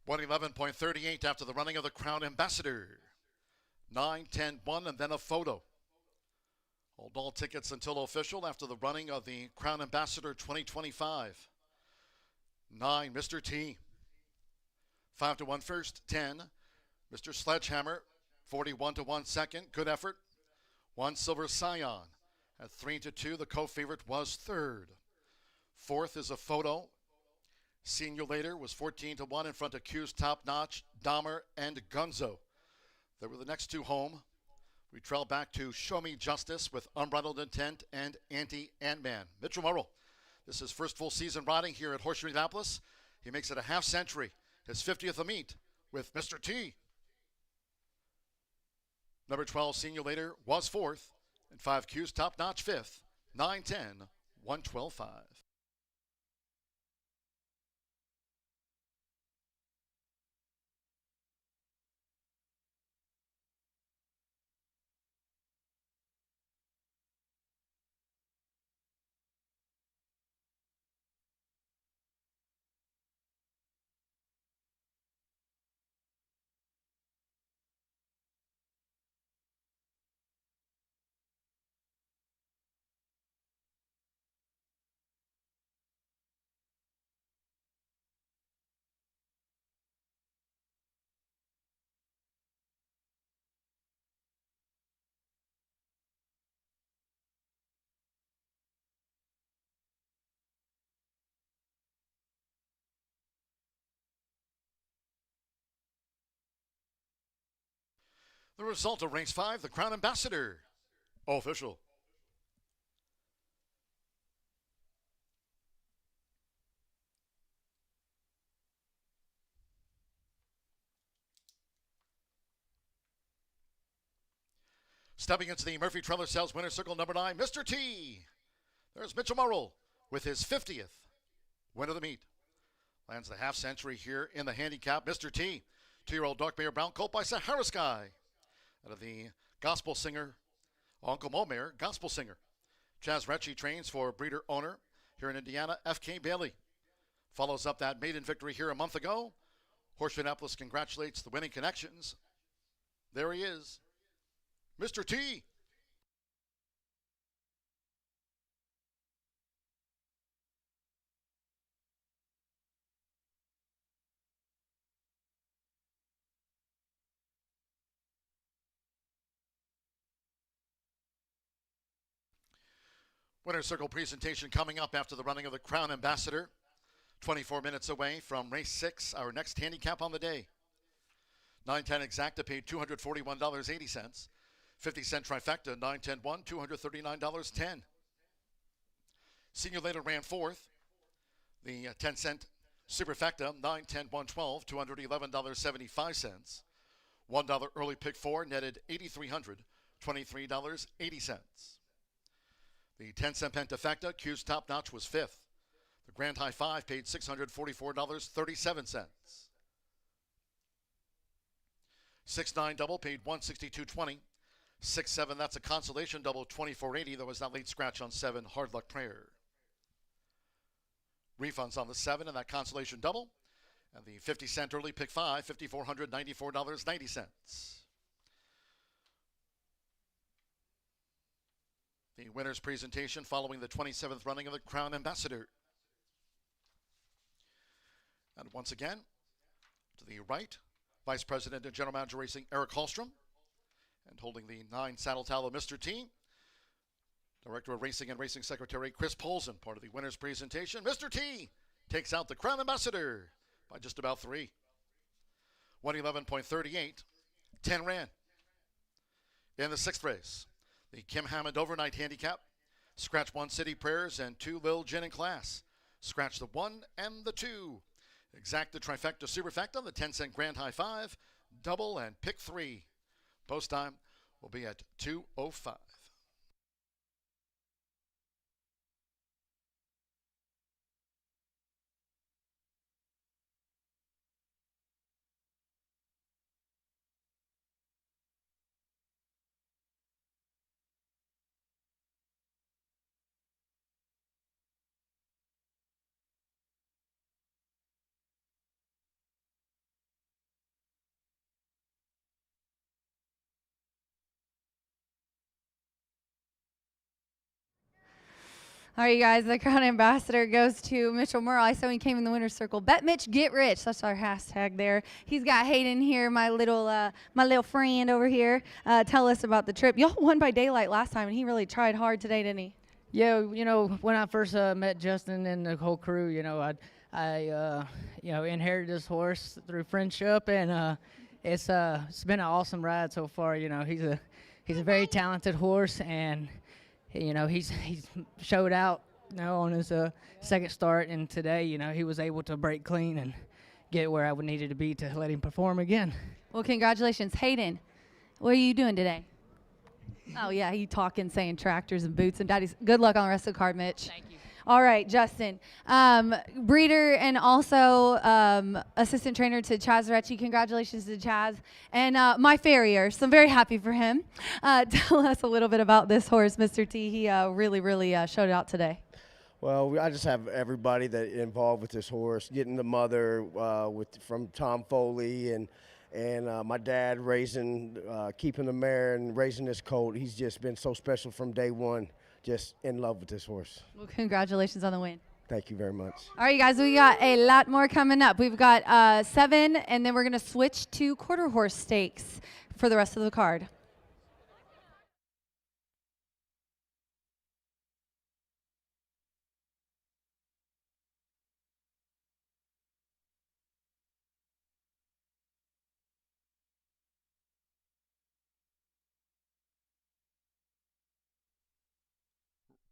.11.38 after the running of the Crown Ambassador. 9-10-1 and then a photo. Hold all tickets until official after the running of the Crown Ambassador 2025. 9, Mr. T. 5-1 first, 10. Mr. Sledgehammer, 41-1 second. Good effort. 1, Silver Scion. At 3-2, the co-favorite was third. Fourth is a photo. See You Later was 14-1 in front of Q's top notch, Dahmer, and Gunzo. They were the next two home. We trail back to Show Me Justice with Unbridled Intent and Anti-Ant-Man. Mitchell Morrow, this is first full season riding here at Horseshoe Indianapolis. He makes it a half century, his 50th meet with Mr. T. Number 12, See You Later, was fourth, and 5 Q's top notch fifth. 9-10, 112.5. The result of race 5, the Crown Ambassador. Official. Stepping into the Murphy Trailer Sales winner's circle number 9, Mr. T. There's Mitchell Murrell with his 50th win of the meet. Lands the half century here in the handicap. Mr. T, 2-year-old dark mare brown colt by Sahara Sky. Out of the Gospel Singer, Uncle Mo mare, Gospel Singer. Chaz Retchie trains for breeder owner here in Indiana, F.K. Bailey. Follows up that maiden victory here a month ago. Horseshoe Indianapolis congratulates the winning connections. There he is, Mr. T. Winner's Circle presentation coming up after the running of the Crown Ambassador. 24 minutes away from race 6, our next handicap on the day. 910 exacta paid $241.80. 50-cent trifecta, 910-1, $239.10. Senior Later ran 4th. The 10-cent superfecta, 910-112, $211.75. $1 early pick 4 netted $8,300, $23.80. The 10-cent pentafecta, Q's top notch, was 5th. The Grand High 5 paid $644.37. 6-9 double paid $162.20. 6-7, that's a consolation double, $24.80. There was that late scratch on 7, Hard Luck Prayer. Refunds on the 7 and that consolation double. And the 50-cent early pick 5, $5,494.90. The winner's presentation following the 27th running of the Crown Ambassador. And once again, to the right, Vice President and General Manager Racing, Eric Hallstrom. And holding the 9 saddle towel, Mr. T, Director of Racing and Racing Secretary Chris Polson. Part of the winner's presentation, Mr. T takes out the Crown Ambassador by just about 3. 111.38, 10 ran. In the 6th race, the Kim Hammond Overnight Handicap. Scratch 1 City Prayers and 2 Lil Gin in Class. Scratch the 1 and the 2. Exacta trifecta superfecta, the 10-cent Grand High 5, double and pick 3. Post time will be at 2:05. All right, you guys, the Crown Ambassador goes to Mitchell Murrell. I saw he came in the winner's circle. Bet Mitch, get rich. That's our hashtag there. He's got Hayden here, my little friend over here. Tell us about the trip. Y'all won by daylight last time, and he really tried hard today, didn't he? Yeah, when I first met Justin and the whole crew, I inherited this horse through friendship, and it's been an awesome ride so far. He's a very talented horse, and he's showed out, on his second start, and today, he was able to break clean and get where I would needed to be to let him perform again. Well, congratulations, Hayden. What are you doing today? Oh yeah, he talking, saying tractors and boots and daddies. Good luck on the rest of the card, Mitch. Thank you. All right, Justin, breeder and also assistant trainer to Chaz Retchie. Congratulations to Chaz and my farrier. So I'm very happy for him. Tell us a little bit about this horse, Mr. T. He really showed out today. Well, I just have everybody that involved with this horse, getting the mother from Tom Foley and my dad raising, keeping the mare and raising this colt. He's just been so special from day one. Just in love with this horse. Well, congratulations on the win. Thank you very much. All right, you guys, we got a lot more coming up. We've got 7, and then we're going to switch to quarter horse stakes for the rest of the card.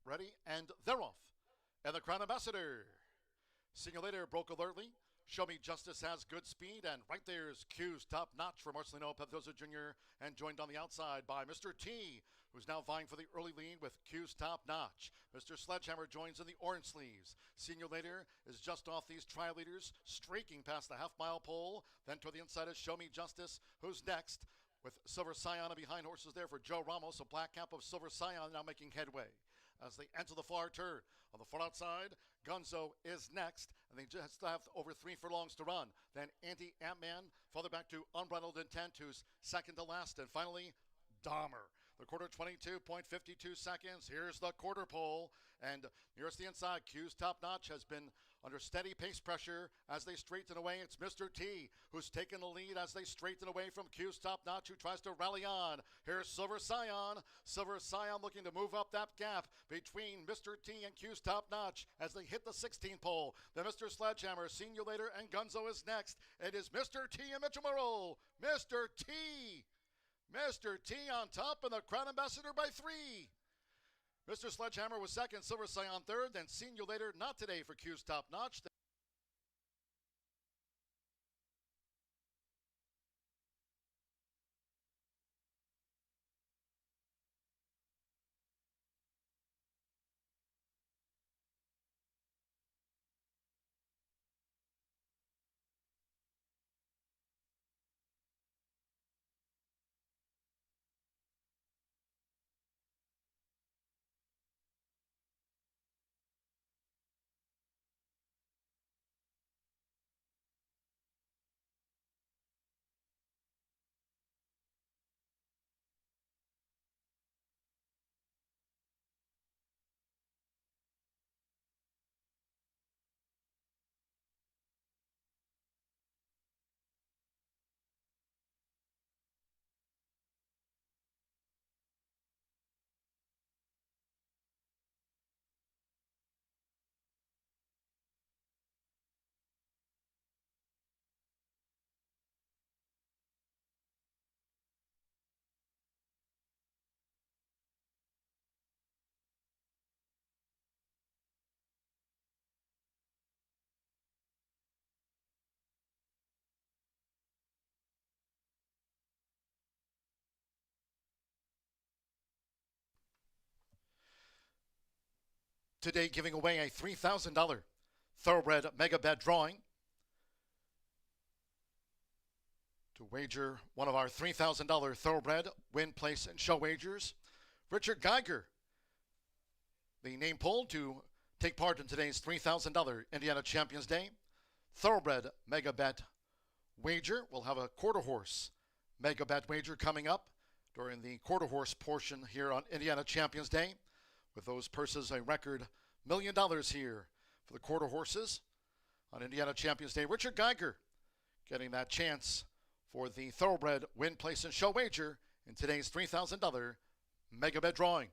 Ready, and they're off. And the Crown Ambassador. Seeing you later, broke alertly. Show Me Justice has good speed, and right there's Q's top notch for Marcelino Pedrosa Jr., and joined on the outside by Mr. T, who's now vying for the early lead with Q's top notch. Mr. Sledgehammer joins in the orange sleeves. Seeing you later is just off these trial leaders, streaking past the half-mile pole. Then toward the inside is Show Me Justice, who's next, with Silver Scion behind horses there for Joe Ramos, a black cap of Silver Scion now making headway. As they enter the far turn. On the far outside, Gunzo is next, and they just have over 3 furlongs to run. Then Anti-Ant-Man, farther back to Unbridled Intent, who's second to last, and finally, Dahmer. The quarter 22.52 seconds. Here's the quarter pole, and nearest the inside, Q's top notch has been under steady pace pressure as they straighten away. It's Mr. T who's taken the lead as they straighten away from Q's top notch, who tries to rally on. Here's Silver Scion. Silver Scion looking to move up that gap between Mr. T and Q's top notch as they hit the 16th pole. Then Mr. Sledgehammer, Seen You Later, and Gunzo is next. It is Mr. T and Mitchell Monroe. Mr. T. Mr. T on top, and the Crown Ambassador by 3. Mr. Sledgehammer was second, Silver Scion third, then Seen You Later, not today for Q's top notch. Today giving away a $3,000 Thoroughbred Mega Bet drawing. To wager one of our $3,000 Thoroughbred win, place, and show wagers, Richard Geiger, the name pulled to take part in today's $3,000 Indiana Champions Day Thoroughbred Mega Bet wager. We'll have a quarter horse Mega Bet wager coming up during the quarter horse portion here on Indiana Champions Day. With those purses, a record $1 million here for the quarter horses on Indiana Champions Day. Richard Geiger getting that chance for the Thoroughbred win, place, and show wager in today's $3,000 Mega Bet drawing.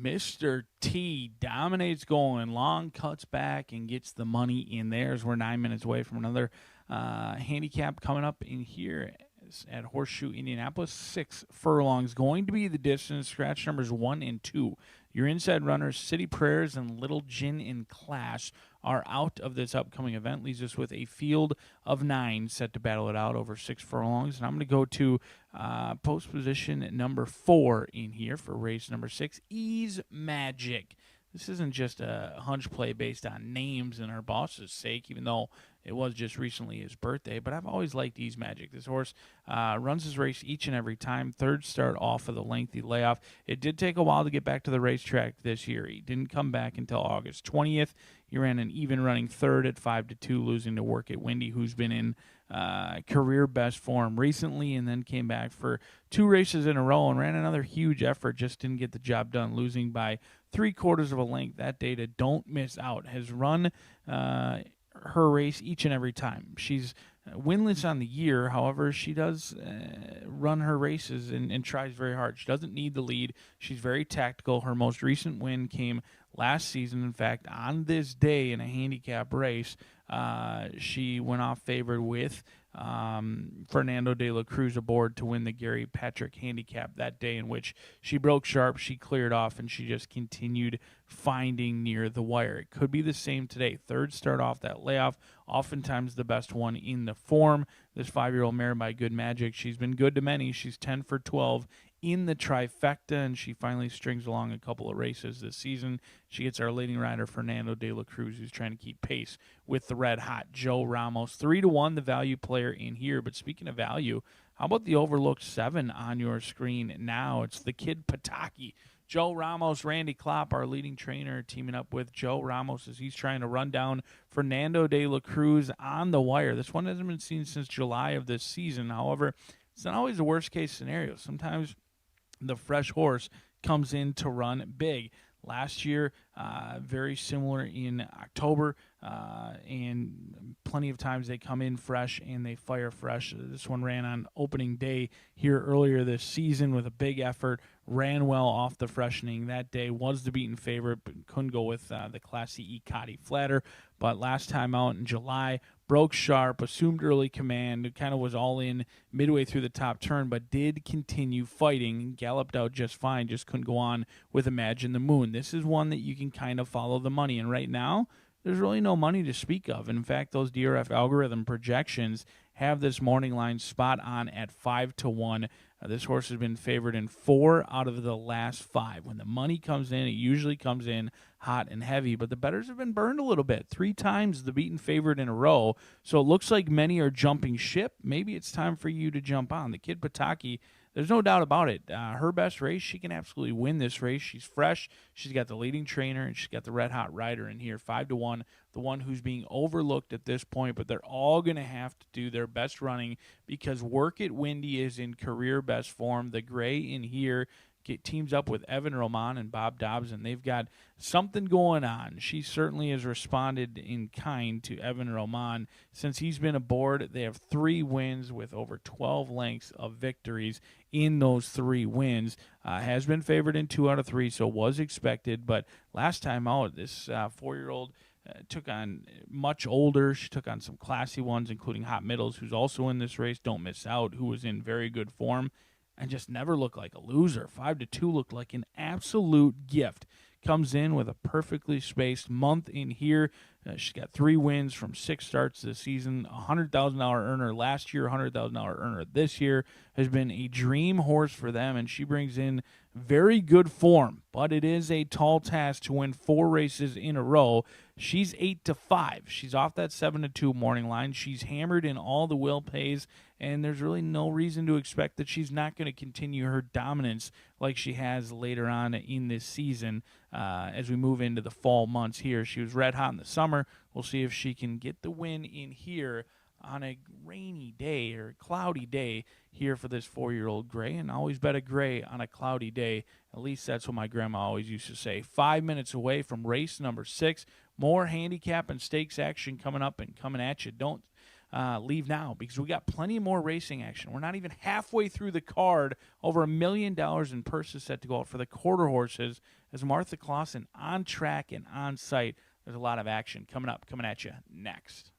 Mr. T dominates going long, cuts back, and gets the money in there as we're 9 minutes away from another handicap coming up in here at Horseshoe Indianapolis. 6 furlongs going to be the distance. Scratch numbers 1 and 2. Your inside runners, City Prayers and Little Gin in Class, are out of this upcoming event. Leaves us with a field of 9 set to battle it out over 6 furlongs. And I'm going to go to post position number 4 in here for race number 6, Ease Magic. This isn't just a hunch play based on names and our boss's sake, even though it was just recently his birthday. But I've always liked Ease Magic. This horse runs his race each and every time. Third start off of the lengthy layoff. It did take a while to get back to the racetrack this year. He didn't come back until August 20th. He ran an even running third at 5-2, losing to Work It Windy, who's been in career best form recently, and then came back for 2 races in a row and ran another huge effort. Just didn't get the job done, losing by 3/4 of a length that day to Don't Miss Out. Has run her race each and every time. She's winless on the year. However, she does run her races and tries very hard. She doesn't need the lead. She's very tactical. Her most recent win came last season. In fact, on this day in a handicap race, she went off favored with Fernando de la Cruz aboard to win the Gary Patrick handicap that day, in which she broke sharp, she cleared off, and she just continued finding near the wire. It could be the same today. Third start off that layoff, oftentimes the best one in the form. This 5-year-old mare by Good Magic, she's been good to many. She's 10 for 12 in the trifecta, and she finally strings along a couple of races this season. She gets our leading rider, Fernando de la Cruz, who's trying to keep pace with the red-hot Joe Ramos. 3-1, the value player in here. But speaking of value, how about the overlooked 7 on your screen now? It's the Kid Pataki. Joe Ramos, Randy Klopp, our leading trainer, teaming up with Joe Ramos as he's trying to run down Fernando de la Cruz on the wire. This one hasn't been seen since July of this season. However, it's not always the worst-case scenario. Sometimes the fresh horse comes in to run big. Last year, very similar in October, and plenty of times they come in fresh and they fire fresh. This one ran on opening day here earlier this season with a big effort, ran well off the freshening that day, was the beaten favorite, but couldn't go with the Classy E. Cotty Flatter. But last time out in July, broke sharp, assumed early command, kind of was all in midway through the top turn, but did continue fighting, galloped out just fine, just couldn't go on with Imagine the Moon. This is one that you can kind of follow the money, and right now, there's really no money to speak of. And in fact, those DRF algorithm projections have this morning line spot on at 5-1. This horse has been favored in 4 out of the last 5. When the money comes in, it usually comes in hot and heavy, but the bettors have been burned a little bit. 3 times the beaten favorite in a row, so it looks like many are jumping ship. Maybe it's time for you to jump on. The Kid Pataki, there's no doubt about it. Her best race, she can absolutely win this race. She's fresh. She's got the leading trainer, and she's got the red-hot rider in here, 5-1, the one who's being overlooked at this point, but they're all going to have to do their best running because Work It Windy is in career best form. The gray in here teams up with Evan Roman and Bob Dobbs, and they've got something going on. She certainly has responded in kind to Evan Roman since he's been aboard. They have 3 wins with over 12 lengths of victories in those 3 wins. Has been favored in 2 out of 3, so was expected, but last time out, this 4-year-old took on much older. She took on some classy ones, including Hot Middles, who's also in this race. Don't Miss Out, who was in very good form and just never looked like a loser. 5-2 looked like an absolute gift. Comes in with a perfectly spaced month in here. She's got 3 wins from 6 starts this season. $100,000 earner last year, $100,000 earner this year. Has been a dream horse for them, and she brings in very good form. But it is a tall task to win 4 races in a row. She's 8-5. She's off that 7-2 morning line. She's hammered in all the will pays, and there's really no reason to expect that she's not going to continue her dominance like she has later on in this season as we move into the fall months here. She was red hot in the summer. We'll see if she can get the win in here on a rainy day or cloudy day here for this 4-year-old gray, and always bet a gray on a cloudy day. At least that's what my grandma always used to say. 5 minutes away from race number 6. More handicap and stakes action coming up and coming at you. Don't leave now, because we got plenty more racing action. We're not even halfway through the card. Over $1 million in purses set to go out for the quarter horses as Martha Clausen on track and on site. There's a lot of action coming at you next.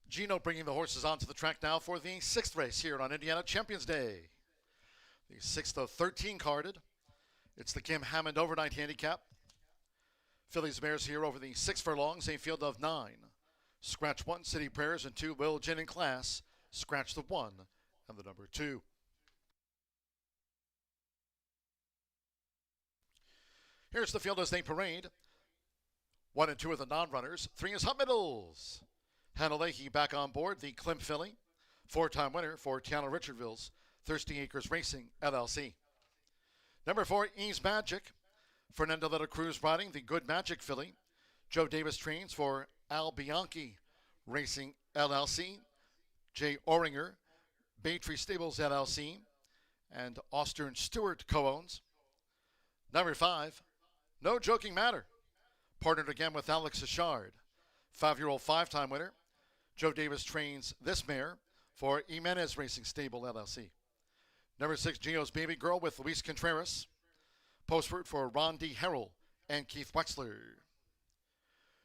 Gino bringing the horses onto the track now for the 6th race here on Indiana Champions Day. The 6th of 13 carded. It's the Kim Hammond overnight handicap. Fillies mares here over the 6 furlongs, a field of 9. Scratch 1, City Prayers, and 2, Will Gin in Class. Scratch the 1 and the number 2. Here's the field as they parade. 1 and 2 are the non-runners. 3 is Hot Middles. Hannah Leahy back on board, the Klim filly. 4-time winner for Tiana Richardville's Thirsty Acres Racing, LLC. Number 4, Ease Magic. Fernando de la Cruz riding the Good Magic filly. Joe Davis trains for Al Bianchi Racing, LLC. Jay Oringer, Baytree Stables, LLC. And Austin Stewart co-owns. Number 5, No Joking Matter. Partnered again with Alex Achard. 5-year-old 5-time winner. Joe Davis trains this mare for Jimenez Racing Stable, LLC. Number 6, Gio's Baby Girl with Luis Contreras. Postword for Ron D. Harrell and Keith Wexler.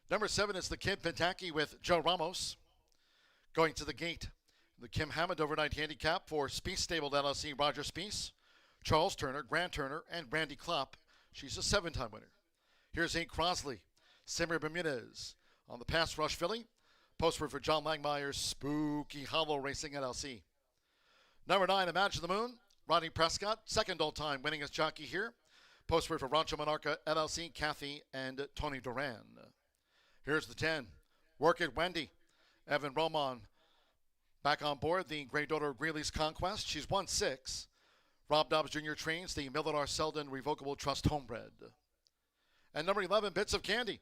Number 7 is the Kid Pentaki with Joe Ramos. Going to the gate, the Kim Hammond overnight handicap for Spieth Stable, LLC, Roger Spieth, Charles Turner, Grant Turner, and Brandy Klopp. She's a 7-time winner. Here's 8, Crosley, Simmer Bermudez on the Pass Rush filly. Postword for John Langmeyer's Spooky Hollow Racing, LLC. Number 9, Imagine the Moon, Rodney Prescott, 2nd all-time winningest jockey here. Postword for Rancho Monarca, LLC, Kathy and Tony Duran. Here's the 10, Work It Wendy, Evan Roman back on board, the granddaughter of Greeley's Conquest. She's won 6. Rob Dobbs Jr. trains the Millard R. Selden Revocable Trust Homebred. And number 11, Bits of Candy.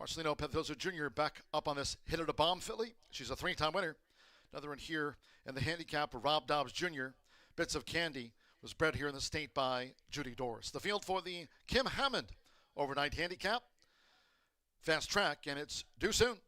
Marcelino Pedroza Jr. back up on this Hit It a Bomb filly. She's a 3-time winner. Another one here in the handicap of Rob Dobbs Jr. Bits of Candy was bred here in the state by Judy Doris. The field for the Kim Hammond overnight handicap. Fast track, and it's due soon.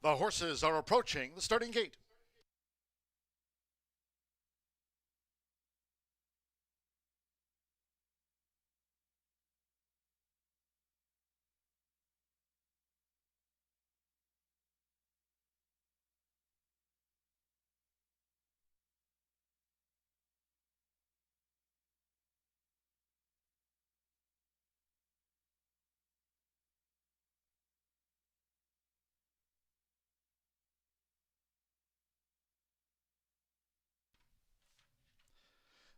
The horses are approaching the starting gate.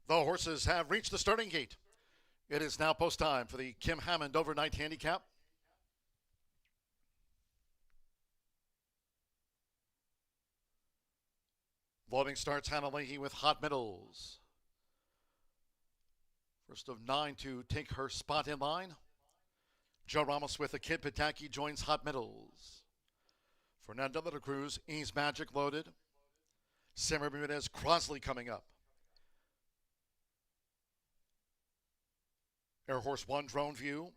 The horses have reached the starting gate. It is now post time for the Kim Hammond overnight handicap. Loading starts Hannah Leahy with Hot Middles. First of 9 to take her spot in line. Joe Ramos with the Kid Pataki joins Hot Middles. Fernando de la Cruz, Ease Magic loaded. Simmer Bermudez, Crosley coming up. Air Horse 1 drone view.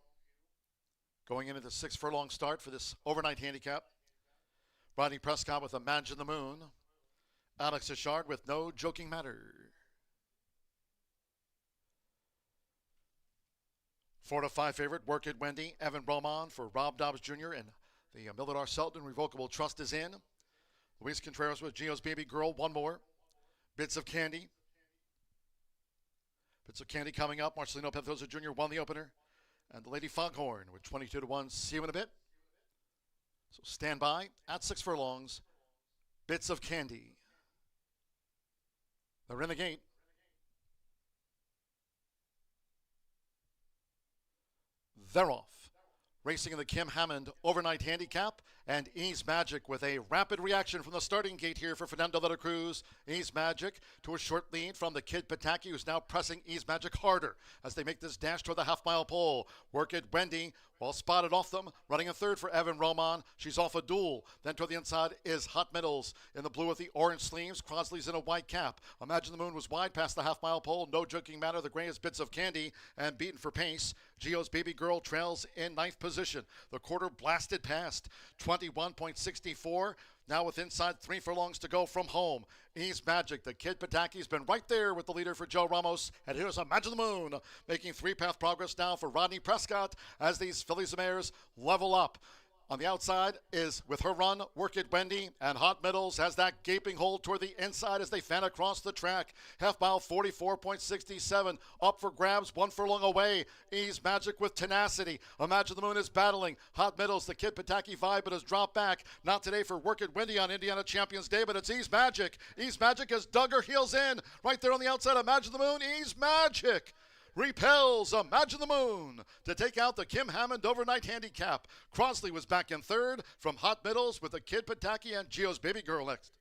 Going into the 6 furlong start for this overnight handicap. Rodney Prescott with Imagine the Moon. Alex Ishard with No Joking Matter. 4 to 5 favorite, Work It Wendy, Evan Bromond for Rob Dobbs Jr. and the Millard Selton Revocable Trust is in. Luis Contreras with Gio's Baby Girl, one more. Bits of Candy. Bits of Candy coming up. Marcelino Pedrosa Jr. won the opener. And the Lady Foghorn with 22 to 1. See you in a bit. So stand by at 6 furlongs. Bits of Candy. They're in the gate. They're off. Racing in the Kim Hammond overnight handicap, and Ease Magic with a rapid reaction from the starting gate here for Fernando de la Cruz. Ease Magic to a short lead from the Kid Pataki, who's now pressing Ease Magic harder as they make this dash toward the half-mile pole. Work It Wendy, well spotted off them, running in third for Evan Roman. She's off a duel. Then toward the inside is Hot Middles in the blue with the orange sleeves. Crosley's in a white cap. Imagine the Moon was wide past the half-mile pole. No Joking Matter, the gray is Bits of Candy, and beaten for pace. Gio's Baby Girl trails in ninth position. The quarter blasted past 21.64. Now with inside 3 furlongs to go from home. Ease Magic, the Kid Pataki's been right there with the leader for Joe Ramos. And here's Imagine the Moon making 3-path progress now for Rodney Prescott as these fillies and mares level up. On the outside is, with her run, Work It Wendy, and Hot Middles has that gaping hole toward the inside as they fan across the track. Half mile 44.67, up for grabs, 1 furlong away. Ease Magic with tenacity. Imagine the Moon is battling. Hot Middles, the Kid Pataki vibe, but has dropped back. Not today for Work It Wendy on Indiana Champions Day, but it's Ease Magic. Ease Magic has dug her heels in. Right there on the outside, Imagine the Moon, Ease Magic repels Imagine the Moon to take out the Kim Hammond overnight handicap. Crosley was back in third from Hot Middles with the Kid Pataki and Gio's Baby Girl next.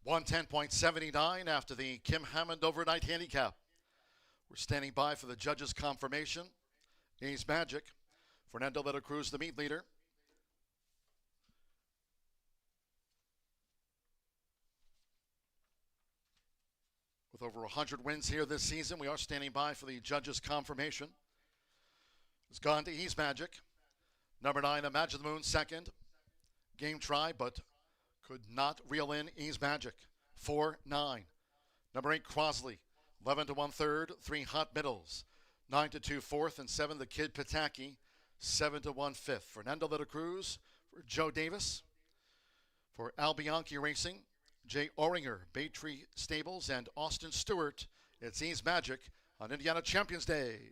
$110.79 after the Kim Hammond overnight handicap. We're standing by for the judges' confirmation. Ease Magic, Fernando de la Cruz, the meet leader. With over 100 wins here this season, we are standing by for the judges' confirmation. It's gone to Ease Magic. Number 9, Imagine the Moon, second. Game try, but could not reel in Ease Magic. 4-9. Number 8, Crosley. 11 to 1 third. 3 Hot Middles. 9 to 2 fourth, and 7 the Kid Pataki. 7 to 1 fifth. Fernando de la Cruz for Joe Davis. For Al Bianchi Racing, Jay Oringer, Baytree Stables, and Austin Stewart. It's Ease Magic on Indiana Champions Day.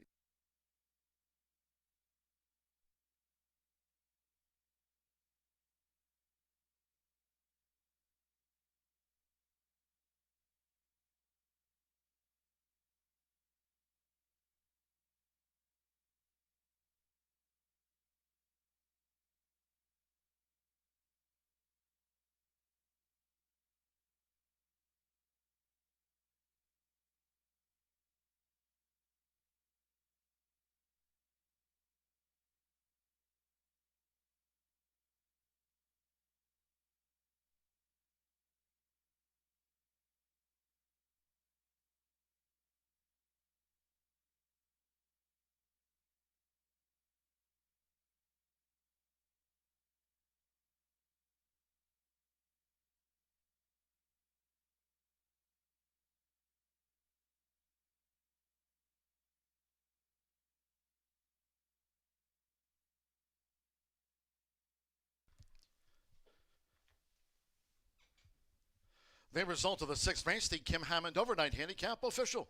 The result of the sixth race, the Kim Hammond Overnight Handicap official.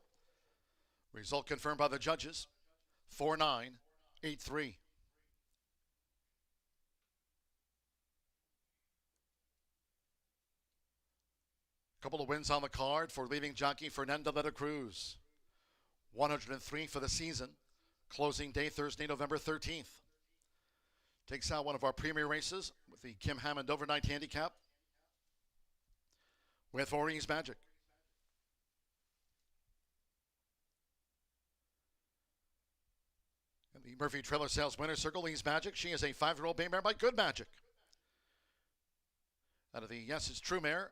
Result confirmed by the judges, 4-9-8-3. Couple of wins on the card for leading jockey Fernando de la Cruz. 103 for the season. Closing day Thursday, November 13th. Takes out one of our premier races with the Kim Hammond Overnight Handicap with Orings Magic. And the Murphy Trailer Sales winner circle, Ease Magic. She is a 5-year-old bay mare by Good Magic. Out of the Yes It's True mare,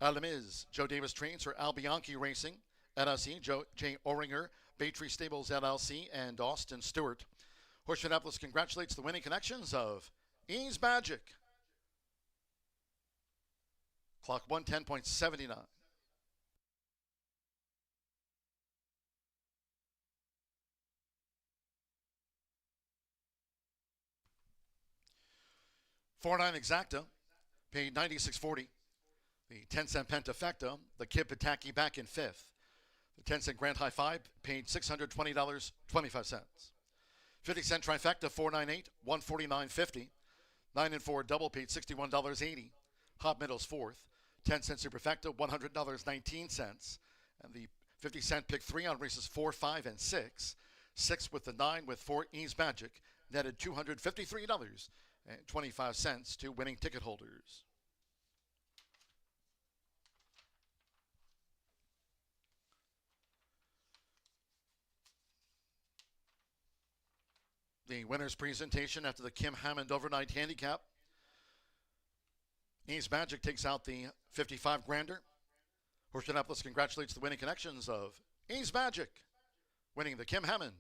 Alamiz, Joe Davis trains for Al Bianchi Racing, LLC, Jay Oringer, Baytree Stables LLC, and Austin Stewart. Horseshoe Indianapolis congratulates the winning connections of Ease Magic. Clock 110.79. $4.9 Exacta, paid $96.40. The 10-cent Pentafecta, the Kid Pataki back in fifth. The 10-cent Grand High Five paid $620.25. 50-cent Trifecta, $4.98, $149.50. 9 and 4 double paid $61.80. Hot Middle's fourth. 10-cent Superfecta, $100.19. And the 50-cent Pick 3 on races 4, 5, and 6. 6 with the 9 with 4 Ease Magic netted $253.25 to winning ticket holders. The winner's presentation after the Kim Hammond Overnight Handicap. Ease Magic takes out the 55 grander. Horseshoe Indianapolis congratulates the winning connections of Ease Magic, winning the Kim Hammond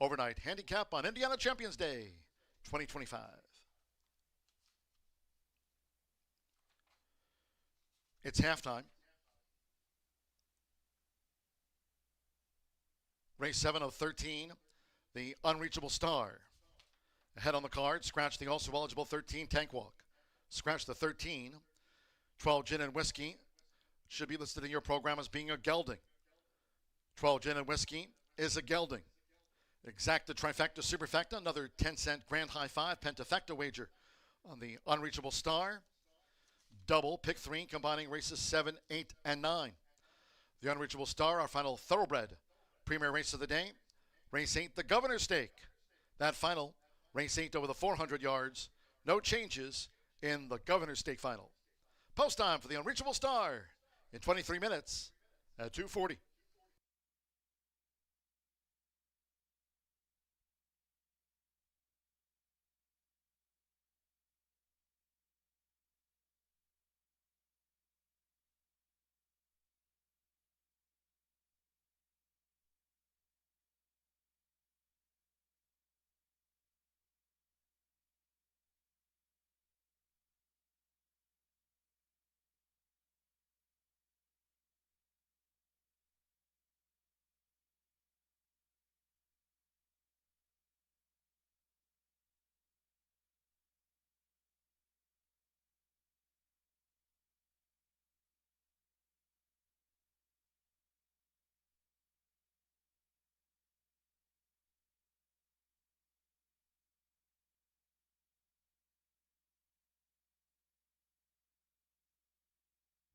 Overnight Handicap on Indiana Champions Day 2025. It's halftime. Race 7 of 13. The Unreachable Star. Ahead on the card, scratch the also eligible 13 Tank Walk. Scratch the 13. 12 Gin and Whiskey should be listed in your program as being a gelding. 12 Gin and Whiskey is a gelding. Exacta Trifecta Superfecta, another 10-cent Grand High Five Pentafecta wager on the Unreachable Star. Double Pick 3 combining races 7, 8, and 9. The Unreachable Star, our final thoroughbred premier race of the day. Race 8, the Governor's Stake. That final, race 8 over the 400 yards. No changes in the Governor's Stake final. Post time for the Unreachable Star in 23 minutes at 2:40.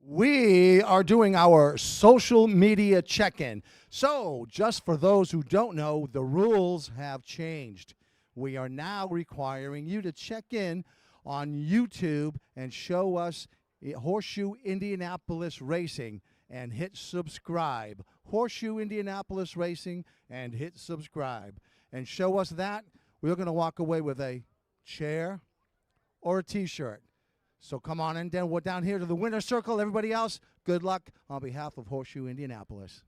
We are doing our social media check-in. So, just for those who don't know, the rules have changed. We are now requiring you to check in on YouTube and show us Horseshoe Indianapolis Racing and hit subscribe. Horseshoe Indianapolis Racing and hit subscribe. And show us that. We're going to walk away with a chair or a T-shirt. So come on in, then we're down here to the winner's circle. Everybody else, good luck on behalf of Horseshoe Indianapolis.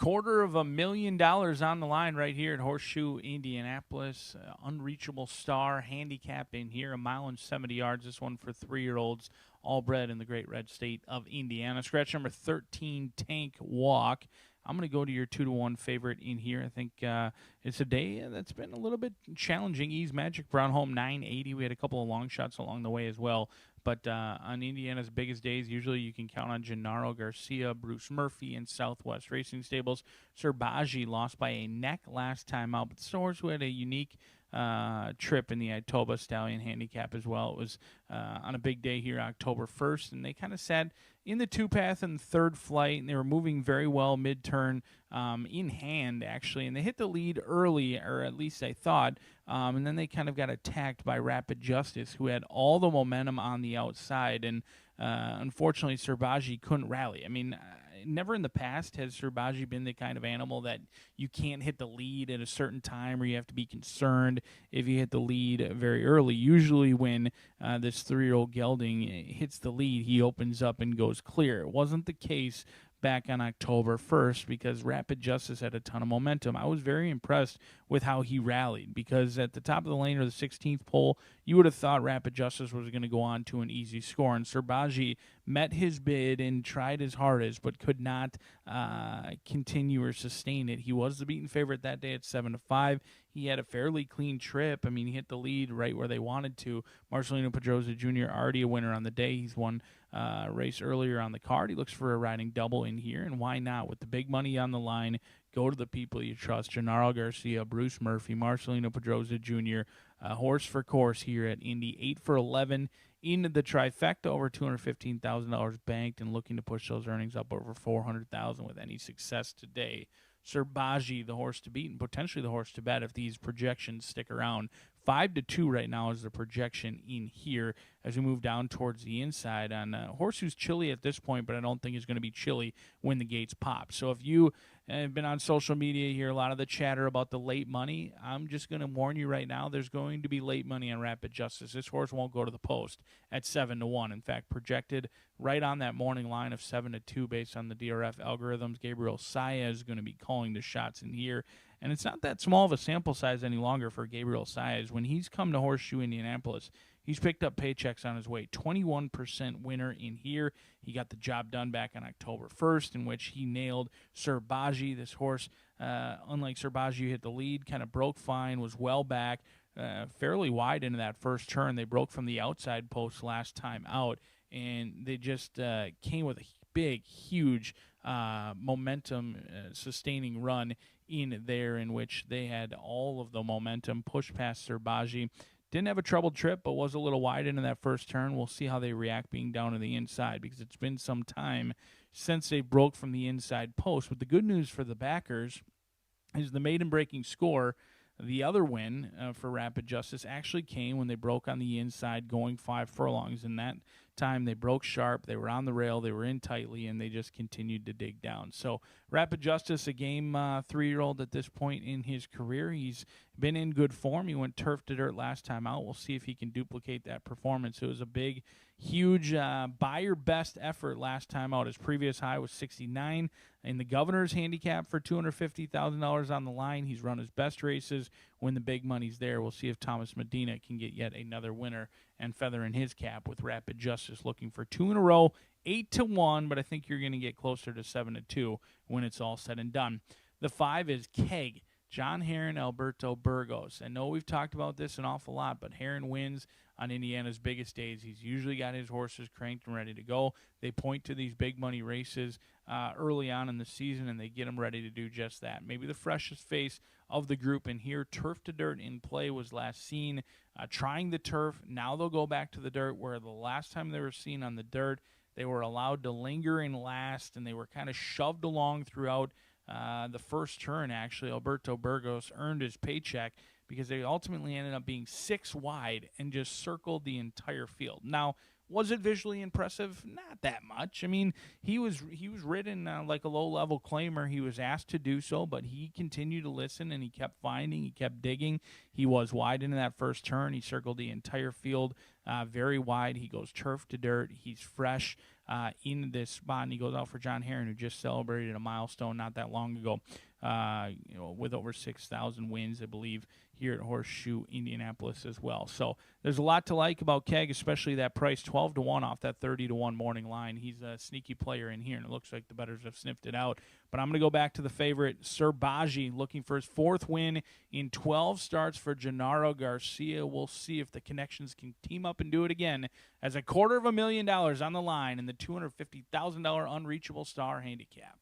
$250,000 on the line right here at Horseshoe Indianapolis. Unreachable Star handicap in here, 1 mile and 70 yards. This one for 3-year-olds, all bred in the great red state of Indiana. Scratch number 13, Tank Walk. I'm going to go to your 2-1 favorite in here. I think it's a day that's been a little bit challenging. Ease Magic Brown home 980. We had a couple of long shots along the way as well. But on Indiana's biggest days, usually you can count on Gennaro Garcia, Bruce Murphy, and Southwest Racing Stables. Serbaji lost by a neck last time out, but the horse who had a unique trip in the Itoba Stallion Handicap as well. It was on a big day here, October 1st, and they kind of sat in the 2-path and third flight, and they were moving very well mid-turn in hand, actually, and they hit the lead early, or at least I thought, and then they kind of got attacked by Rapid Justice, who had all the momentum on the outside, and unfortunately, Serbaji couldn't rally. I mean, never in the past has Serbaji been the kind of animal that you can't hit the lead at a certain time, or you have to be concerned if you hit the lead very early. Usually when this 3-year-old gelding hits the lead, he opens up and goes clear. It wasn't the case back on October 1st because Rapid Justice had a ton of momentum. I was very impressed with how he rallied because at the top of the lane or the 16th pole, you would have thought Rapid Justice was going to go on to an easy score. And Serbaji met his bid and tried his hardest but could not continue or sustain it. He was the beaten favorite that day at 7-5. He had a fairly clean trip. I mean, he hit the lead right where they wanted to. Marcelino Pedrosa Jr. already a winner on the day. He's won race earlier on the card. He looks for a riding double in here, and why not? With the big money on the line, go to the people you trust. Gennaro Garcia, Bruce Murphy, Marcelino Pedrosa Jr., horse for course here at Indy. 8 for 11 into the trifecta, over $215,000 banked, and looking to push those earnings up over $400,000 with any success today. Serbaji, the horse to beat, and potentially the horse to bet if these projections stick around. 5-2 right now is the projection in here as we move down towards the inside on Horseshoe's chilly at this point, but I don't think it's going to be chilly when the gates pop. So if you have been on social media, you hear a lot of the chatter about the late money. I'm just going to warn you right now, there's going to be late money on Rapid Justice. This horse won't go to the post at 7-1. In fact, projected right on that morning line of 7-2 based on the DRF algorithms. Gabriel Saya is going to be calling the shots in here. And it's not that small of a sample size any longer for Gabriel Saez. When he's come to Horseshoe Indianapolis, he's picked up paychecks on his way. 21% winner in here. He got the job done back on October 1st, in which he nailed Serbaji. This horse, unlike Serbaji, who hit the lead, kind of broke fine, was well back, fairly wide into that first turn. They broke from the outside post last time out, and they just came with a big, huge momentum sustaining run in there, in which they had all of the momentum, pushed past Serbaji. Didn't have a troubled trip, but was a little wide into that first turn. We'll see how they react being down to the inside, because it's been some time since they broke from the inside post. But the good news for the backers is the maiden breaking score. The other win for Rapid Justice actually came when they broke on the inside, going 5 furlongs. In that time, they broke sharp, they were on the rail, they were in tightly, and they just continued to dig down. So Rapid Justice, a game 3-year-old at this point in his career. He's been in good form. He went turf to dirt last time out. We'll see if he can duplicate that performance. It was a big, huge buyer best effort last time out. His previous high was 69 in the Governor's handicap for $250,000 on the line. He's run his best races when the big money's there. We'll see if Thomas Medina can get yet another winner and feather in his cap with Rapid Justice, looking for 2 in a row, 8-1, but I think you're going to get closer to 7-2 when it's all said and done. The 5 is Keg. John Herron, Alberto Burgos. I know we've talked about this an awful lot, but Herron wins on Indiana's biggest days. He's usually got his horses cranked and ready to go. They point to these big money races early on in the season, and they get him ready to do just that. Maybe the freshest face of the group in here. Turf to dirt in play was last seen trying the turf. Now they'll go back to the dirt, where the last time they were seen on the dirt, they were allowed to linger and last, and they were kind of shoved along throughout the first turn. Actually, Alberto Burgos earned his paycheck because they ultimately ended up being 6 wide and just circled the entire field. Now, was it visually impressive? Not that much. I mean, he was ridden like a low-level claimer. He was asked to do so, but he continued to listen, and he kept finding, he kept digging. He was wide into that first turn. He circled the entire field. very wide. He goes turf to dirt. He's fresh in this spot, and he goes out for John Herron, who just celebrated a milestone not that long ago, with over 6,000 wins, I believe, here at Horseshoe Indianapolis as well. So there's a lot to like about Keg, especially that price, 12-1 off that 30-1 morning line. He's a sneaky player in here, and it looks like the bettors have sniffed it out. But I'm going to go back to the favorite, Sir Baji, looking for his 4th win in 12 starts for Gennaro Garcia. We'll see if the connections can team up and do it again, as $250,000 on the line in the $250,000 unreachable star handicap.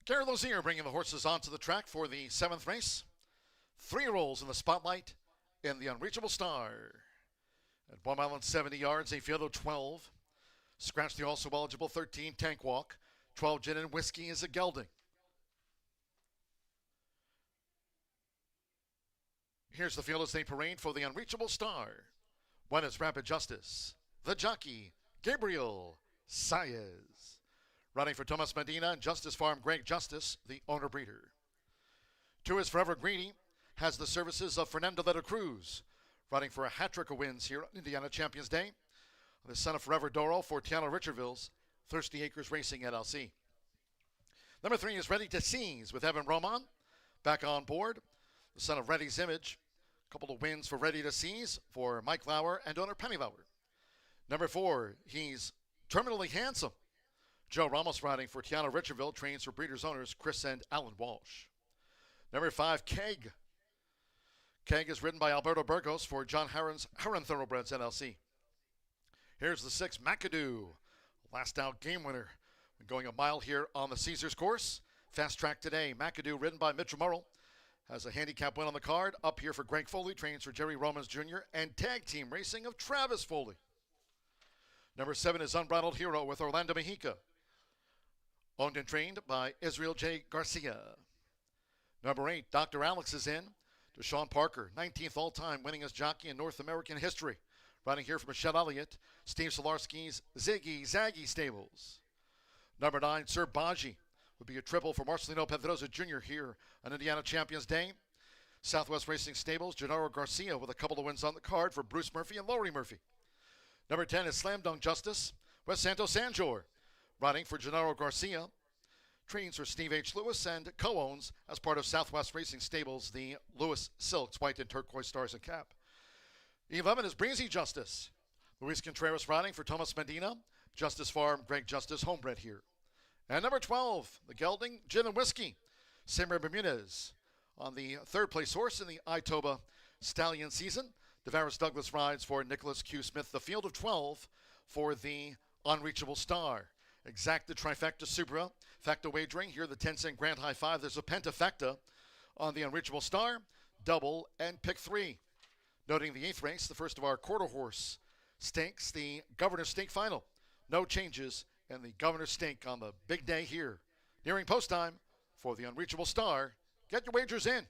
Gary Lozier bringing the horses onto the track for the 7th race. 3 rolls in the spotlight in the Unreachable Star. At 1 mile and 70 yards, a field of 12. Scratch the also eligible 13 Tank Walk. 12 Gin and Whiskey is a gelding. Here's the field as they parade for the Unreachable Star. 1 is Rapid Justice. The jockey, Gabriel Saez. Running for Tomas Medina and Justice Farm, Greg Justice, the owner breeder. 2 is Forever Greedy, has the services of Fernando de la Cruz. Running for a hat trick of wins here on Indiana Champions Day. The son of Forever Doro for Tiana Richardville's Thirsty Acres Racing LLC. Number 3 is Ready to Seize with Evan Roman. Back on board, the son of Ready's Image. A couple of wins for Ready to Seize for Mike Lauer and owner Penny Lauer. Number 4, he's Terminally Handsome. Joe Ramos riding for Tiana Richardville, trains for breeders owners Chris and Alan Walsh. Number 5, Keg. Keg is ridden by Alberto Burgos for John Herron's Herron Thoroughbreds LLC. Here's the 6, McAdoo. Last out game winner. Going a mile here on the Caesars course. Fast track today. McAdoo ridden by Mitchell Murrell. Has a handicap win on the card. Up here for Greg Foley. Trains for Jerry Romans Jr. and tag team racing of Travis Foley. Number 7 is Unbridled Hero with Orlando Mejica. Owned and trained by Israel J. Garcia. Number 8, Dr. Alex is in. Deshaun Parker, 19th all-time winningest jockey in North American history. Riding here for Michelle Elliott, Steve Solarski's Ziggy Zaggy Stables. Number 9, Sir Baji, would be a triple for Marcelino Pedrosa Jr. here on Indiana Champions Day. Southwest Racing Stables, Gennaro Garcia with a couple of wins on the card for Bruce Murphy and Laurie Murphy. Number 10 is Slam Dunk Justice, West Santos Sanjor. Riding for Gennaro Garcia. Trains for Steve H. Lewis and co-owns as part of Southwest Racing Stables the Lewis Silks, white and turquoise stars and cap. 11 is Breezy Justice. Luis Contreras riding for Thomas Medina. Justice Farm, Greg Justice, homebred here. And number 12, the Gelding Gin and Whiskey. Simra Bermudez on the third place horse in the Itoba Stallion season. Devaris Douglas rides for Nicholas Q. Smith. The field of 12 for the Unreachable Star. Exacta Trifecta Subra. Facta wagering. Here the 10-cent Grand High 5. There's a Pentafecta on the Unreachable Star. Double and pick 3. Noting the 8th race, the first of our quarter horse stakes, the Governor's Stake Final. No changes in the Governor's Stake on the big day here. Nearing post time for the Unreachable Star. Get your wagers in.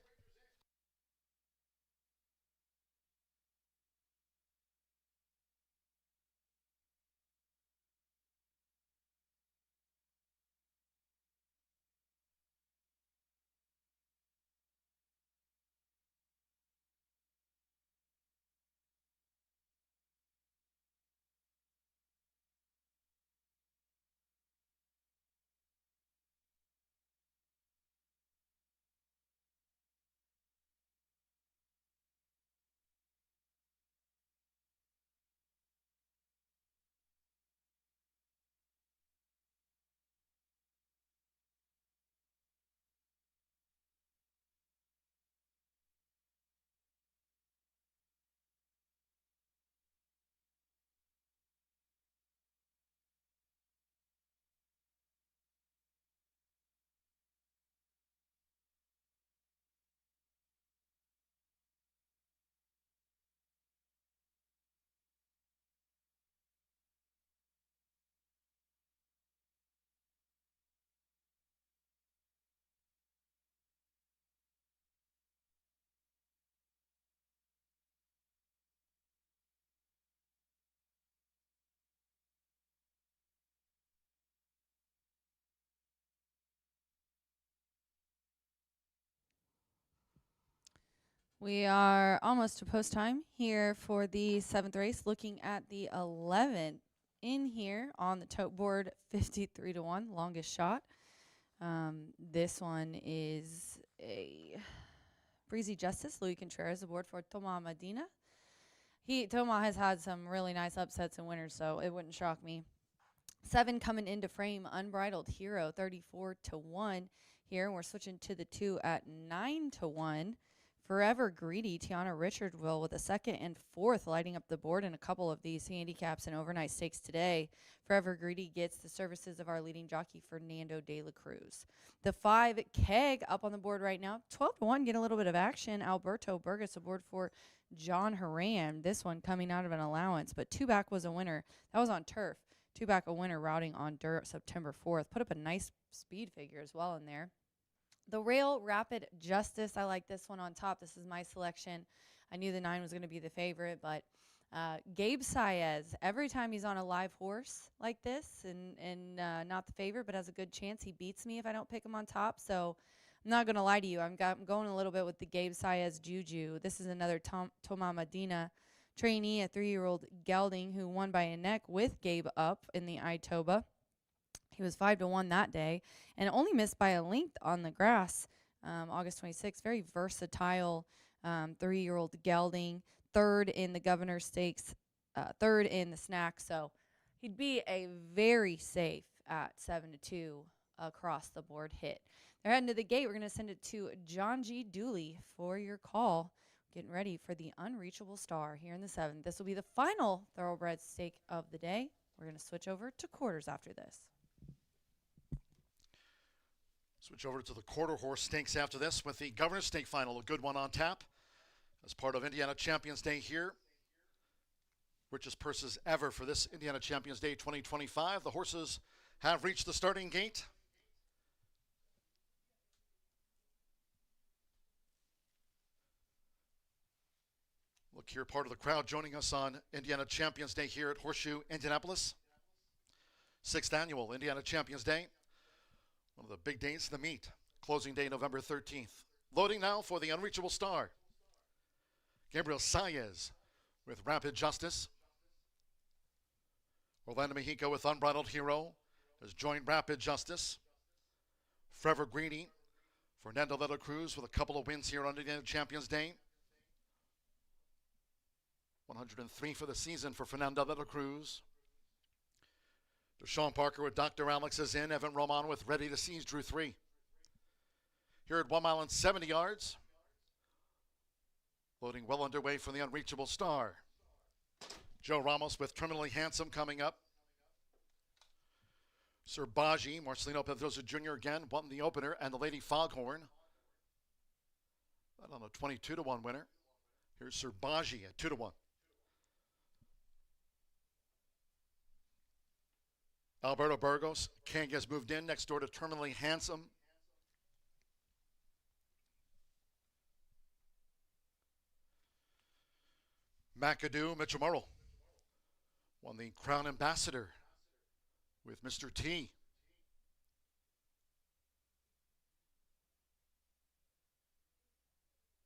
We are almost to post time here for the 7th race, looking at the 11 in here on the tote board, 53-1, longest shot. This one is a Breezy Justice, Luis Contreras aboard for Toma Medina. Toma has had some really nice upsets and winners, so it wouldn't shock me. 7 coming into frame, Unbridled Hero, 34-1 here. We're switching to the 2 at 9-1. Forever Greedy, Tiana Richardville with a 2nd and 4th lighting up the board in a couple of these handicaps and overnight stakes today. Forever Greedy gets the services of our leading jockey, Fernando de la Cruz. The 5 Keg up on the board right now. 12-1, get a little bit of action. Alberto Burgess aboard for John Haran. This one coming out of an allowance, but 2-back was a winner. That was on turf. 2-back a winner routing on dirt September 4th. Put up a nice speed figure as well in there. The Rail Rapid Justice, I like this one on top. This is my selection. I knew the 9 was going to be the favorite, but Gabe Saez, every time he's on a live horse like this and not the favorite but has a good chance, he beats me if I don't pick him on top. So I'm not going to lie to you. I'm going a little bit with the Gabe Saez juju. This is another Toma Medina trainee, a 3-year-old gelding who won by a neck with Gabe up in the Itoba. He was 5-1 that day and only missed by a length on the grass August 26th. Very versatile 3-year-old gelding, 3rd in the Governor's Stakes, 3rd in the snack. So he'd be a very safe at 7-2 across the board hit. They're heading to the gate. We're going to send it to John G. Dooley for your call. Getting ready for the Unreachable Star here in the 7th. This will be the final thoroughbred stake of the day. We're going to switch over to quarters after this. Switch over to the quarter horse stakes after this with the Governor's Stake Final, a good one on tap as part of Indiana Champions Day here. Richest purses ever for this Indiana Champions Day 2025. The horses have reached the starting gate. Look here, part of the crowd joining us on Indiana Champions Day here at Horseshoe Indianapolis. 6th annual Indiana Champions Day. One of the big days of the meet. Closing day November 13th. Loading now for the Unreachable Star. Gabriel Saez with Rapid Justice. Orlando Mexico with Unbridled Hero. has joined Rapid Justice. Forever Greeny, Fernando de la Cruz with a couple of wins here on Indiana Champions Day. 103 for the season for Fernando de la Cruz. Deshaun Parker with Dr. Alex is in. Evan Roman with Ready to Seize drew 3. Here at 1 mile and 70 yards. Loading well underway for the Unreachable Star. Joe Ramos with Terminally Handsome coming up. Sir Baji, Marcelino Pedrosa Jr. again, won the opener, and the Lady Foghorn. That on a 22-1 winner. Here's Sir Baji at 2-1. Alberto Burgos, King has moved in next door to Terminally Handsome. McAdoo, Mitchell Murrell won the Crown Ambassador with Mr. T.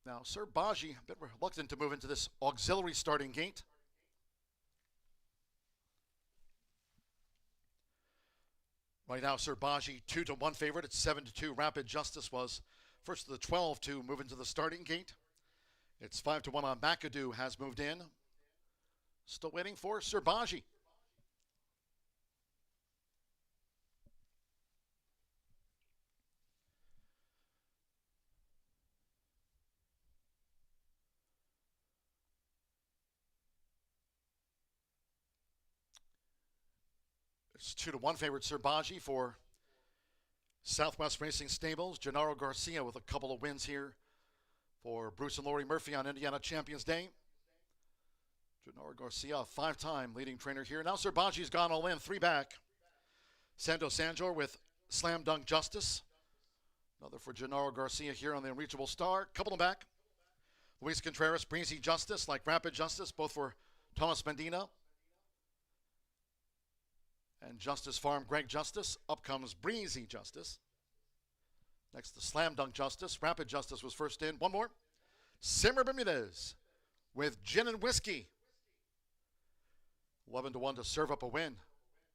Now, Sir Baji, a bit reluctant to move into this auxiliary starting gate. Right now, Sir Baji 2-1 favorite. It's 7-2. Rapid Justice was first of the 12 to move into the starting gate. It's 5-1 on McAdoo, has moved in. Still waiting for Sir Baji. It's 2-1 favorite Sir Baji for Southwest Racing Stables. Gennaro Garcia with a couple of wins here for Bruce and Lori Murphy on Indiana Champions Day. Gennaro Garcia, a 5-time leading trainer here. Now Sir Baji's gone all in, 3 back. Sando Sanjor with Slam Dunk Justice. Another for Gennaro Garcia here on the Unreachable Star. Couple of back. Luis Contreras, Breezy Justice, like Rapid Justice, both for Thomas Medina. And Justice Farm, Greg Justice. Up comes Breezy Justice. Next, the Slam Dunk Justice. Rapid Justice was first in. One more. Simmer Bermudez with Gin and Whiskey. 11-1 to serve up a win.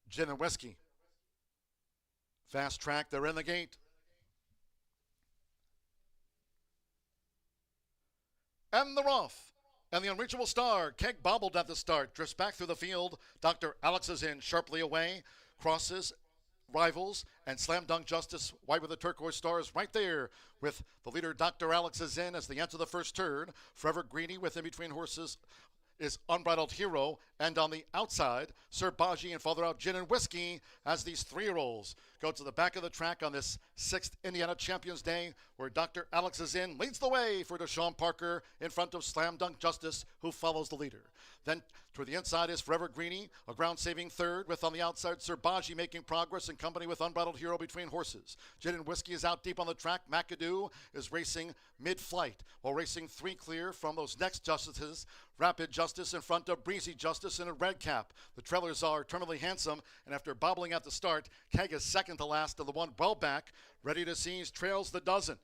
Gin and Whiskey. Fast track, they're in the gate. And the Roth. And the Unreachable Star, Keg bobbled at the start, drifts back through the field. Dr. Alex is in, sharply away, crosses, rivals, and Slam Dunk Justice, white with the turquoise stars right there with the leader, Dr. Alex is in as they enter the first turn. Forever Greeny with In Between Horses is Unbridled Hero, and on the outside, Sir Baji and farther out Gin and Whiskey as these 3-year-olds go to the back of the track on this 6th Indiana Champions Day, where Dr. Alex is in, leads the way for Deshaun Parker in front of Slam Dunk Justice, who follows the leader. Then toward the inside is Forever Greeny, a ground-saving third, with on the outside Sir Baji making progress in company with Unbridled Hero between horses. Gin and Whiskey is out deep on the track. McAdoo is racing mid-flight, while racing 3 clear from those next Justices. Rapid Justice in front of Breezy Justice in a red cap. The trailers are Terminally Handsome, and after bobbling at the start, Keg is second to last of the one well back. Ready to Seize trails the dozen.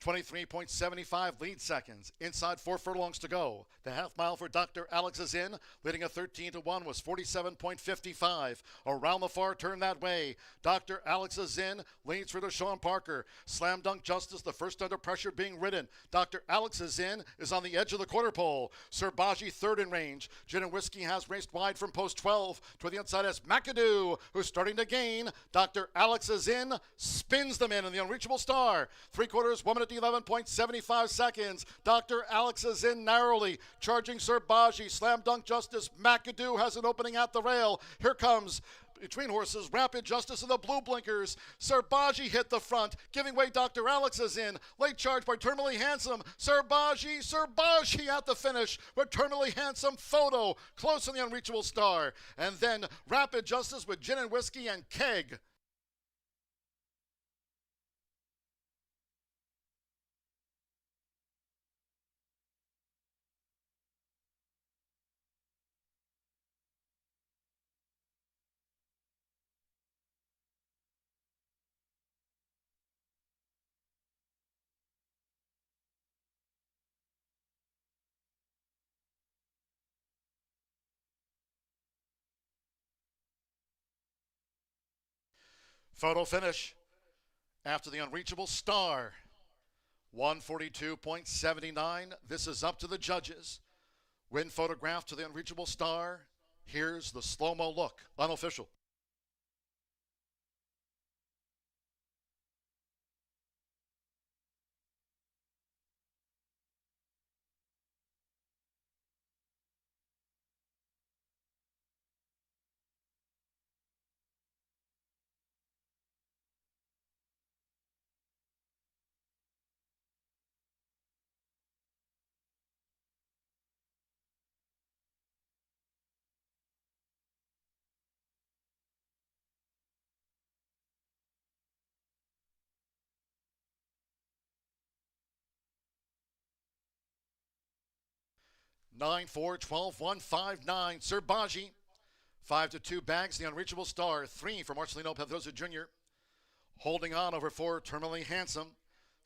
23.75 lead seconds. Inside 4 furlongs to go. The half mile for Dr. Alex is in, leading a 13-1 was 47.55. Around the far turn that way. Dr. Alex is in, leads for Deshaun Parker. Slam Dunk Justice, the first under pressure being ridden. Dr. Alex is in, is on the edge of the quarter pole. Sir Baji third in range. Gin and Whiskey has raced wide from post 12. To the inside is McAdoo, who's starting to gain. Dr. Alex is in, spins them in the Unreachable Star. 3/4, 1 minute 11.75 seconds. Dr. Alex is in narrowly, charging Sir Baji. Slam Dunk Justice. McAdoo has an opening at the rail. Here comes between horses, Rapid Justice and the Blue Blinkers. Sir Baji hit the front, giving way Dr. Alex is in. Late charge by Terminally Handsome. Sir Baji at the finish with Terminally Handsome photo, close on the Unreachable Star. And then Rapid Justice with Gin and Whiskey and Keg. Photo finish after the unreachable star. 142.79. This is up to the judges. Win photograph to the unreachable star. Here's the slow-mo look, unofficial. Nine, 4, 12, 1, 5, 9. Serbaji. 5-2 bags the unreachable star. 3 for Marcelino Pedrosa Jr. Holding on over 4, Terminally Handsome.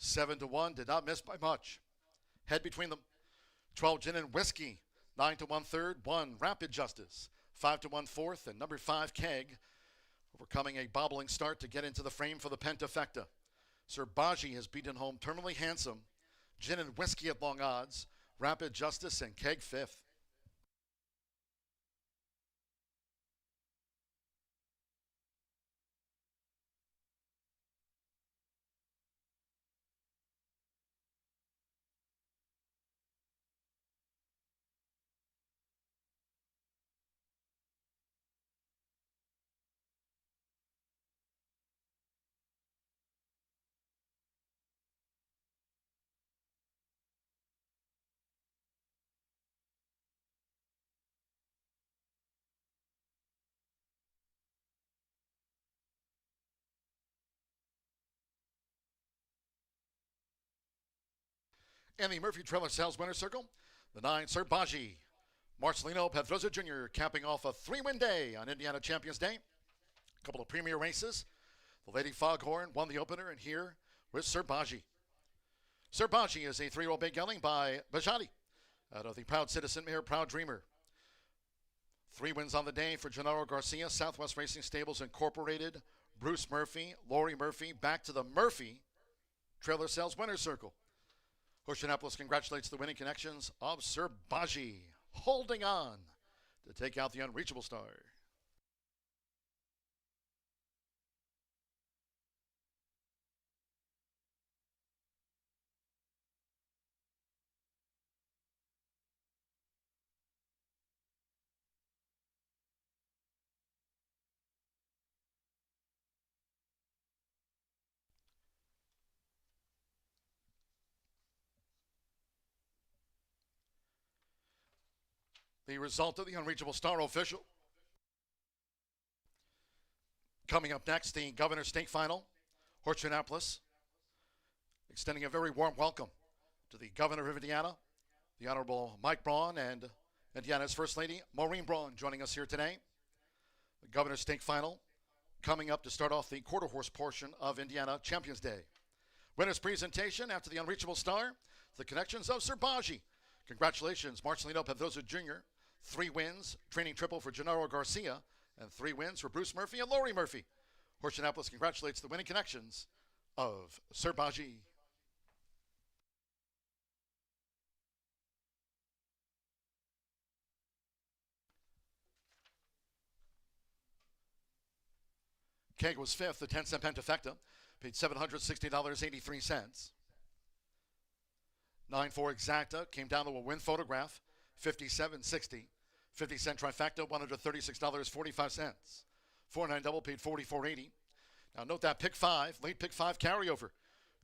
7-1, did not miss by much. Head between them. 12 Gin and Whiskey. 9 to 1/3, 1 Rapid Justice. 5 to 1/4, and number 5 Keg. Overcoming a bobbling start to get into the frame for the Pentafecta. Serbaji has beaten home Terminally Handsome. Gin and Whiskey at long odds. Rapid Justice and Keg 5th. In the Murphy Trailer Sales Winner Circle, the 9 Serbaji. Marcelino Pedrosa Jr. capping off a 3-win day on Indiana Champions Day. A couple of premier races. The Lady Foghorn won the opener, and here with Serbaji. Serbaji is a 3-year-old bay gelding by Bajati out of the Proud Citizen Mare Proud Dreamer. 3 wins on the day for Gennaro Garcia, Southwest Racing Stables Incorporated, Bruce Murphy, Lori Murphy, back to the Murphy Trailer Sales Winner Circle. Horseshoe Indianapolis congratulates the winning connections of Serbaji, holding on to take out the unreachable star. The result of the unreachable star official. Coming up next, the Governor's Stake Final. Horseshoe Indianapolis extending a very warm welcome to the Governor of Indiana, the Honorable Mike Braun, and Indiana's First Lady, Maureen Braun, joining us here today. The Governor's Stake Final coming up to start off the quarter horse portion of Indiana Champions Day. Winner's presentation after the unreachable star, the connections of Serbaji. Congratulations, Marcelino Pedrosa Jr., 3 wins, training triple for Gennaro Garcia, and 3 wins for Bruce Murphy and Lori Murphy. Horseshoe Indianapolis congratulates the winning connections of Serbaji. Keg was 5th, the 10-cent Pentafecta, paid $760.83. 9-4 Exacta came down to a win photograph, $57.60. 50-cent trifecta, $136.45. 4-9 double paid $44.80. Now note that pick 5, late pick 5 carryover,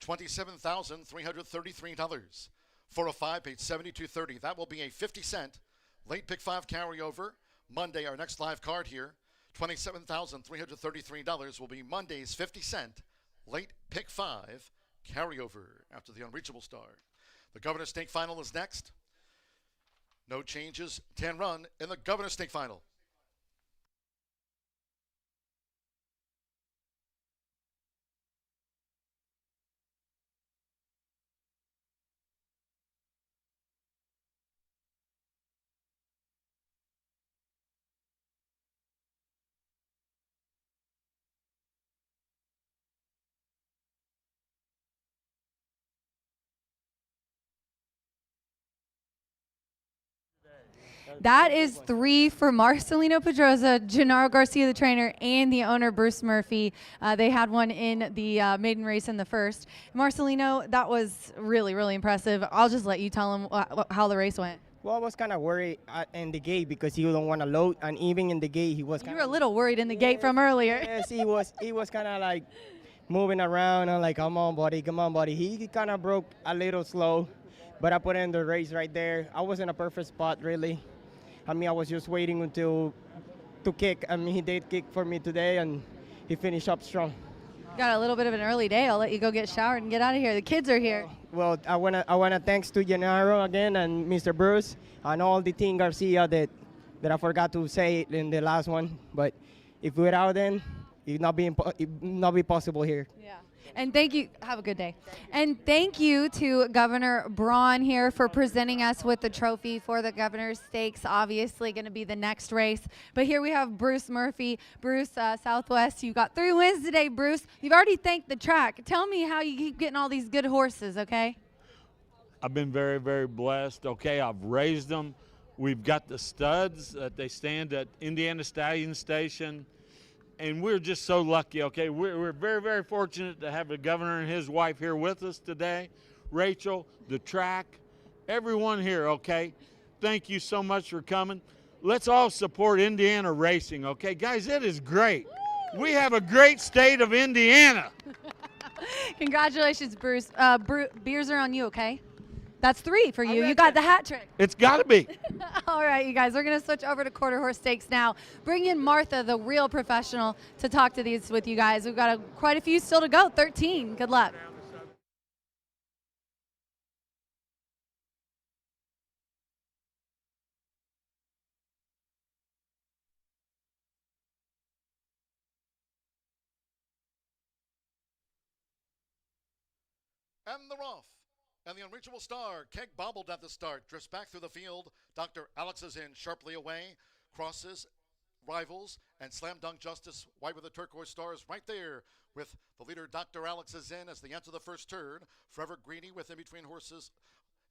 $27,333. 405 paid $72.30. That will be a 50-cent late pick 5 carryover. Monday, our next live card here, $27,333 will be Monday's 50-cent late pick 5 carryover after the unreachable star. The Governor's Stake Final is next. No changes, 10 run in the Governor's Stake Final. That is 3 for Marcelino Pedrosa, Gennaro Garcia, the trainer, and the owner, Bruce Murphy. They had one in the maiden race in the first. Marcelino, that was really, really impressive. I'll just let you tell him how the race went. Well, I was kind of worried in the gate because he don't want to load, and even in the gate, he was You were a little worried in the gate from earlier. Yes, he was kind of like moving around. I'm like, come on, buddy, come on, buddy. He kind of broke a little slow, but I put in the race right there. I was in a perfect spot, really. I mean, I was just waiting until to kick. I mean, he did kick for me today, and he finished up strong. Got a little bit of an early day. I'll let you go get showered and get out of here. The kids are here. Well, I wanna thanks to Gennaro again and Mr. Bruce and all the team Garcia that I forgot to say it in the last one. But if without them, it not be possible here. Yeah. And thank you. Have a good day. And thank you to Governor Braun here for presenting us with the trophy for the Governor's Stakes. Obviously going to be the next race. But here we have Bruce Murphy. Bruce, Southwest, you got 3 wins today, Bruce. You've already thanked the track. Tell me how you keep getting all these good horses, okay? I've been very, very blessed. Okay, I've raised them. We've got the studs that they stand at Indiana Stallion Station. And we're just so lucky, okay? We're very, very fortunate to have the governor and his wife here with us today. Rachel, the track, everyone here, okay? Thank you so much for coming. Let's all support Indiana racing, okay? Guys, it is great. We have a great state of Indiana. Congratulations, Bruce. Beers are on you, okay? That's 3 for you. You got the hat trick. It's got to be. All right, you guys, we're going to switch over to quarter horse stakes now. Bring in Martha, the real professional, to talk to these with you guys. We've got quite a few still to go, 13. Good luck. And the Roth. And the unreachable star, Keg bobbled at the start, drifts back through the field. Dr. Alex is in, sharply away, crosses, rivals, and slam dunk Justice, white with the turquoise stars right there with the leader, Dr. Alex is in as they enter the first turn. Forever Greeny with in between horses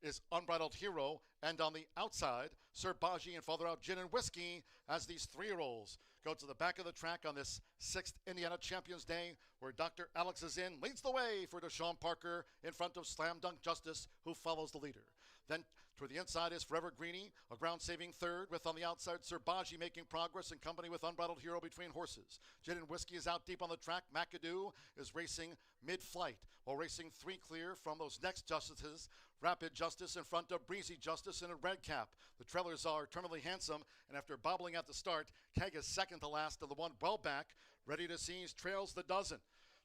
is Unbridled Hero, and on the outside, Sir Baji and farther out Gin and Whiskey as these 3-year-olds go to the back of the track on this 6th Indiana Champions Day, where Dr. Alex is in, leads the way for Deshaun Parker in front of Slam Dunk Justice, who follows the leader. Then toward the inside is Forever Greeny, a ground-saving third, with on the outside Sir Baji making progress in company with Unbridled Hero between horses. Gin and Whiskey is out deep on the track. McAdoo is racing mid-flight, while racing 3 clear from those next Justices. Rapid Justice in front of Breezy Justice in a red cap. The trailers are Terminally Handsome, and after bobbling at the start, Keg is second to last of the one well back. Ready to Seize trails the dozen.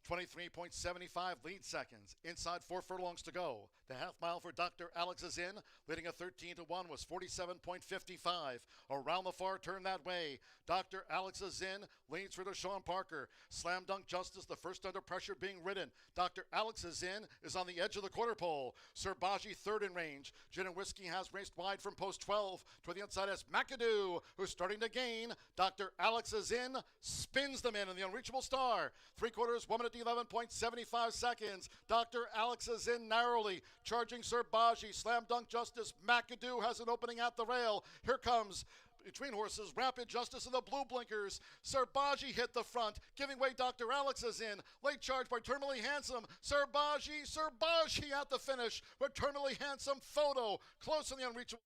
23.75 lead seconds. Inside 4 furlongs to go. The half mile for Dr. Alex is in. Leading a 13-1 was 47.55. Around the far turn that way. Dr. Alex is in. Leads for Deshaun Parker. Slam Dunk Justice, the first under pressure being ridden. Dr. Alex is in. Is on the edge of the quarter pole. Sir Baji third in range. Gin and Whiskey has raced wide from post 12. To the inside is McAdoo, who's starting to gain. Dr. Alex is in. Spins them in the unreachable star. 3/4 woman at 11.75 seconds. Dr. Alex is in narrowly, charging Sir Baji. Slam Dunk Justice. McAdoo has an opening at the rail. Here comes between horses, Rapid Justice and the blue blinkers. Sir Baji hit the front, giving way Dr. Alex is in. Late charge by Terminally Handsome. Sir Baji at the finish with Terminally Handsome photo. Close in the unreachable.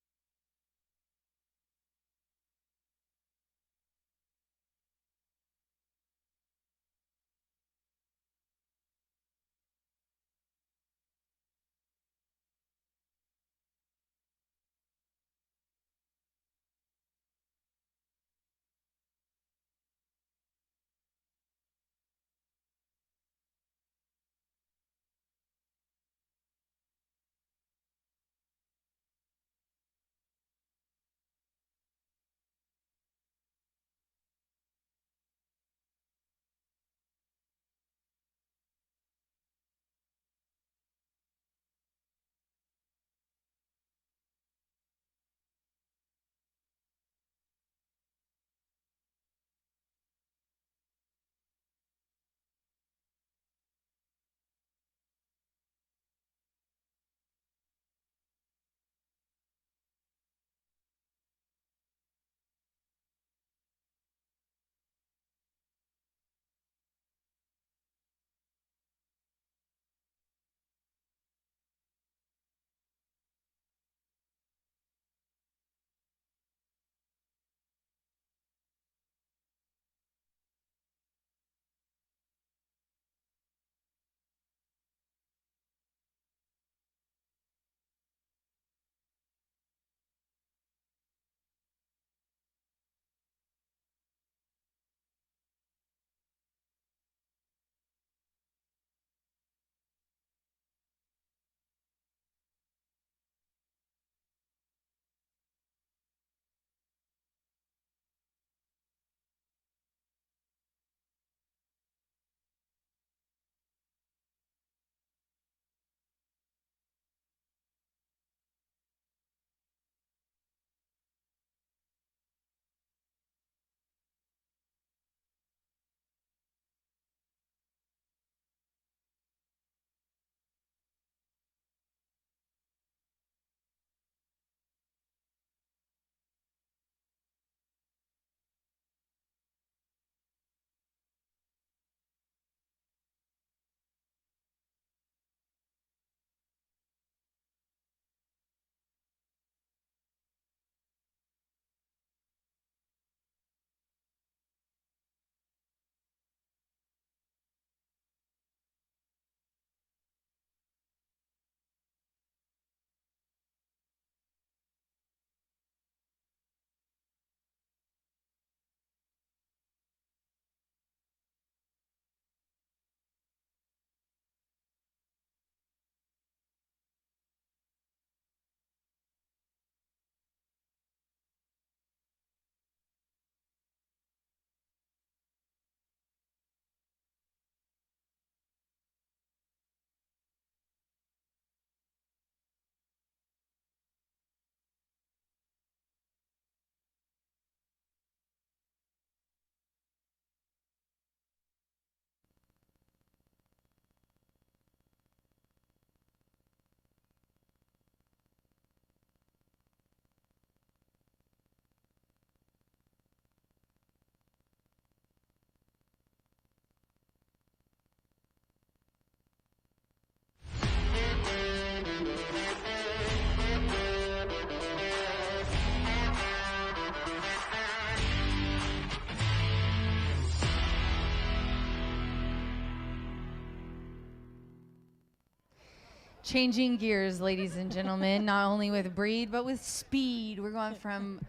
Changing gears, ladies and gentlemen, not only with breed, but with speed. We're going from,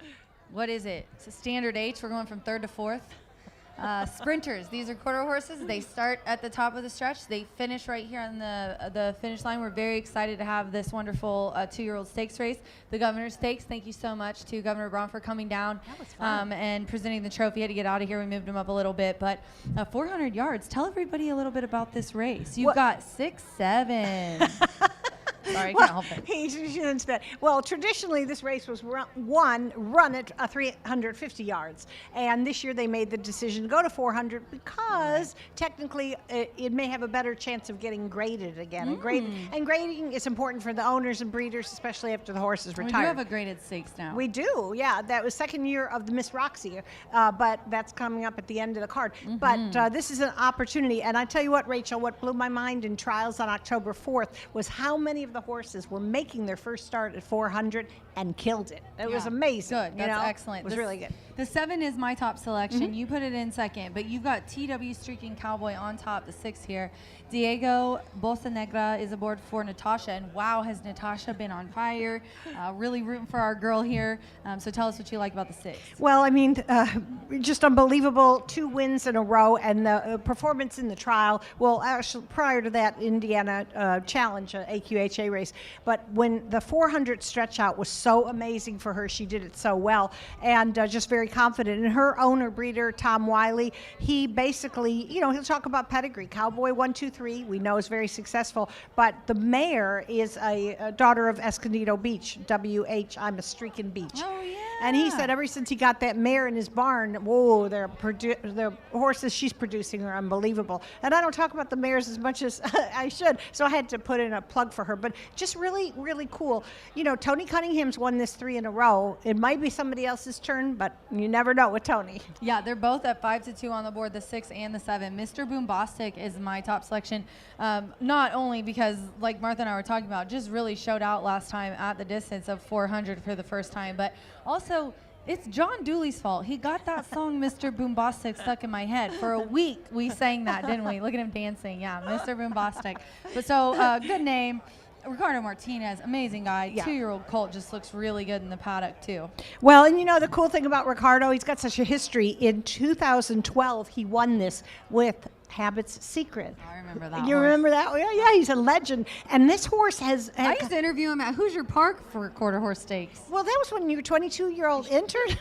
what is it? It's a standard H. We're going from third to fourth. Sprinters, these are quarter horses. They start at the top of the stretch. They finish right here on the finish line. We're very excited to have this wonderful 2-year-old stakes race. The Governor's Stakes, thank you so much to Governor Braun for coming down and presenting the trophy. Had to get out of here. We moved him up a little bit, but 400 yards. Tell everybody a little bit about this race. You've got 6-7. Sorry, I can't help it. Well, traditionally, this race was run at 350 yards. And this year they made the decision to go to 400 because technically it may have a better chance of getting graded again. And grading is important for the owners and breeders, especially after the horses retire. We do have a graded stakes now. We do, yeah. That was second year of the Miss Roxy, but that's coming up at the end of the card. But this is an opportunity. And I tell you what, Rachel, what blew my mind in trials on October 4th was how many of the horses were making their first start at 400 and killed it. It was amazing. Good. That's excellent. It was really good. The 7 is my top selection. You put it in second, but you've got TW Streaking Cowboy on top, the 6 here. Diego Bosanegra is aboard for Natasha, and wow, has Natasha been on fire. Really rooting for our girl here. So tell us what you like about the 6. Well, I mean, just unbelievable. 2 wins in a row, and the performance in the trial. Well, actually, prior to that, Indiana Challenge, AQHA race. But when the 400 stretch out was so amazing for her, she did it so well, and just very confident. And her owner breeder, Tom Wiley, he basically, he'll talk about pedigree. Cowboy 1, 2, 3, we know is very successful, but the mare is a daughter of Escondido Beach, WH, I'm a Streaking Beach. Oh, yeah. And he said ever since he got that mare in his barn, whoa, the horses she's producing are unbelievable. And I don't talk about the mares as much as I should, so I had to put in a plug for her. But just really, really cool. Tony Cunningham's won this 3 in a row. It might be somebody else's turn, but you never know with Tony. Yeah, they're both at 5-2 on the board, the 6 and the 7. Mr. Boombastic is my top selection, not only because, like Martha and I were talking about, just really showed out last time at the distance of 400 for the first time, but also it's John Dooley's fault. He got that song Mr. Boombastic stuck in my head. For a week we sang that, didn't we? Look at him dancing. Yeah, Mr. Boombastic. But so good name. Ricardo Martinez, amazing guy. 2-year-old colt, just looks really good in the paddock too. Well, and the cool thing about Ricardo, he's got such a history. In 2012, he won this with Habit's Secret. I remember that. You remember that? Yeah, he's a legend. And this horse has. I used to interview him at Hoosier Park for quarter horse stakes. Well, that was when you were 22-year-old intern.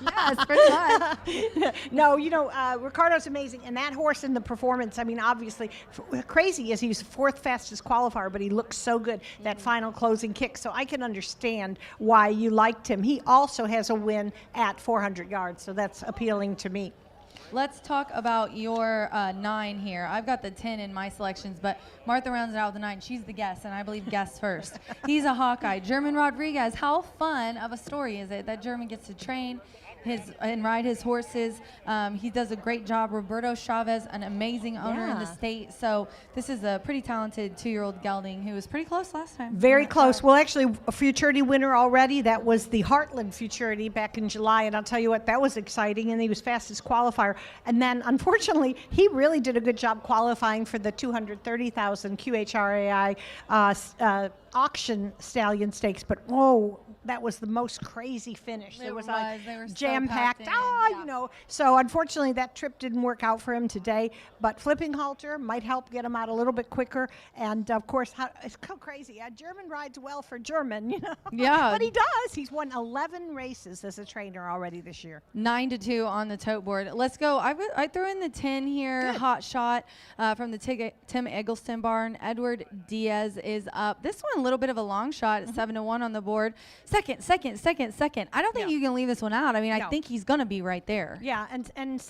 Yes, pretty much. No, Ricardo's amazing, and that horse in the performance. I mean, obviously, crazy is he was 4th fastest qualifier, but he looked so good that final closing kick. So I can understand why you liked him. He also has a win at 400 yards, so that's appealing to me. Let's talk about your 9 here. I've got the 10 in my selections, but Martha rounds it out with the 9. She's the guest, and I believe guest first. He's a Hawkeye. German Rodriguez. How fun of a story is it that German gets to train and ride his horses? He does a great job. Roberto Chavez, an amazing owner in the state. So this is a pretty talented 2-year-old gelding who was pretty close last time. Very close. Well, actually, a Futurity winner already. That was the Heartland Futurity back in July. And I'll tell you what, that was exciting. And he was fastest qualifier. And then, unfortunately, he really did a good job qualifying for the 230,000 QHRAI auction stallion stakes. But, that was the most crazy finish. They were jam-packed. So unfortunately that trip didn't work out for him today, but flipping halter might help get him out a little bit quicker. And of course, it's so crazy. German rides well for German, Yeah. But he does. He's won 11 races as a trainer already this year. 9-2 on the tote board. Let's go. I threw in the 10 here. Good. Hot shot from the Tim Eggleston barn. Edward Diaz is up. This one a little bit of a long shot at 7-1 on the board. Second. I don't think you can leave this one out. I mean, I think he's going to be right there. Yeah, and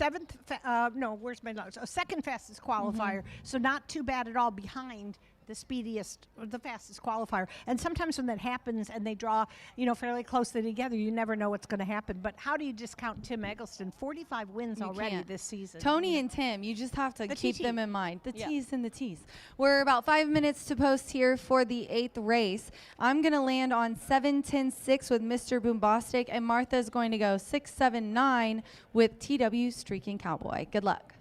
where's my notes? Second fastest qualifier, so not too bad at all behind the fastest qualifier. And sometimes when that happens and they draw, fairly closely together, you never know what's going to happen. But how do you discount Tim Eggleston? 45 wins already this season. Tony and Tim, you just have to keep them in mind. The T's and the T's. We're about 5 minutes to post here for the 8th race. I'm going to land on 7-10-6 with Mr. Boombastic, and Martha's going to go 6-7-9 with TW Streaking Cowboy. Good luck.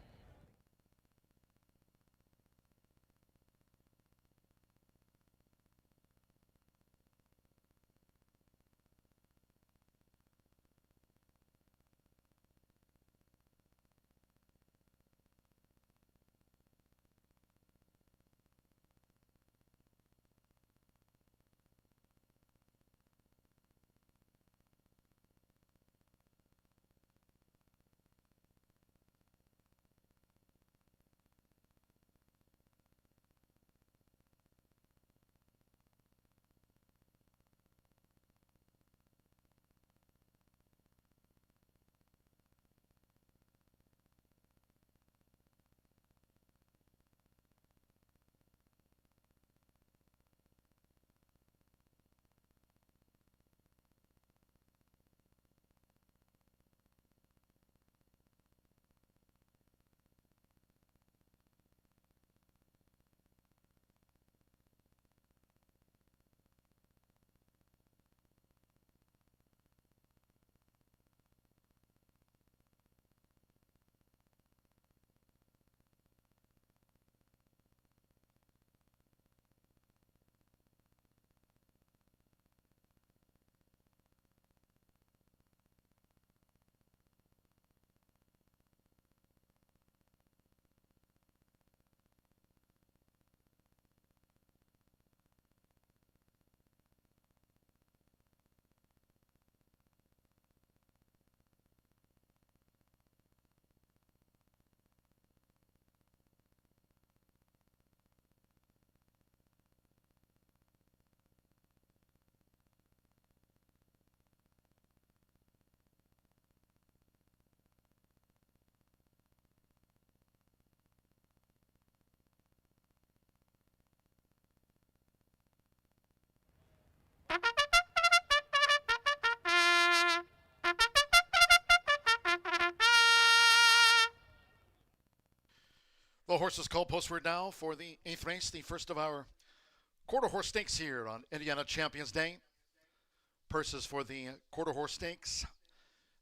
The horses called postward now for the 8th race, the first of our quarter horse stakes here on Indiana Champions Day. Purses for the quarter horse stakes,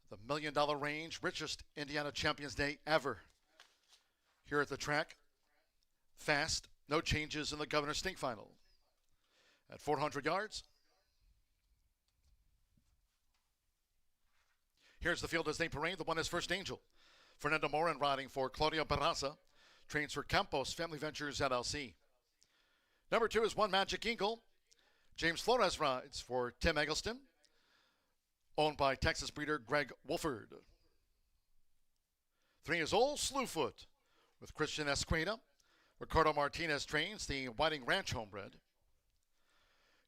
the $1 million range, richest Indiana Champions Day ever here at the track. Fast, no changes in the Governor's Stake Final. At 400 yards, here's the field as they parade. The one is First Angel. Fernando Morin riding for Claudio Barraza. Trains for Campos Family Ventures LLC. Number 2 is One Magic Eagle. James Flores rides for Tim Eggleston, owned by Texas breeder Greg Wolford. 3 is Old Slewfoot with Christian Esqueda. Ricardo Martinez trains the Whiting Ranch homebred.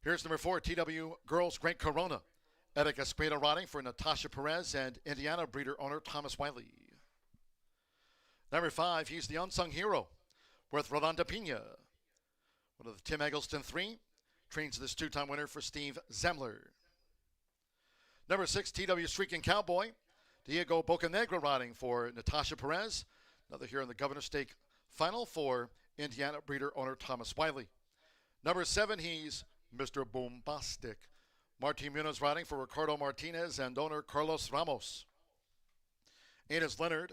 Here's number 4, TW Girls Great Corona. Eric Esqueda riding for Natasha Perez and Indiana breeder owner Thomas Wiley. Number 5, he's the unsung hero with Rolanda Pina. One of the Tim Eggleston 3. Trains this 2-time winner for Steve Zemler. Number 6, TW Streaking Cowboy. Diego Bocanegra riding for Natasha Perez. Another here in the Governor's Stake Final for Indiana breeder owner Thomas Wiley. Number 7, he's Mr. Bombastic. Martin Munoz riding for Ricardo Martinez and owner Carlos Ramos. 8 is Leonard.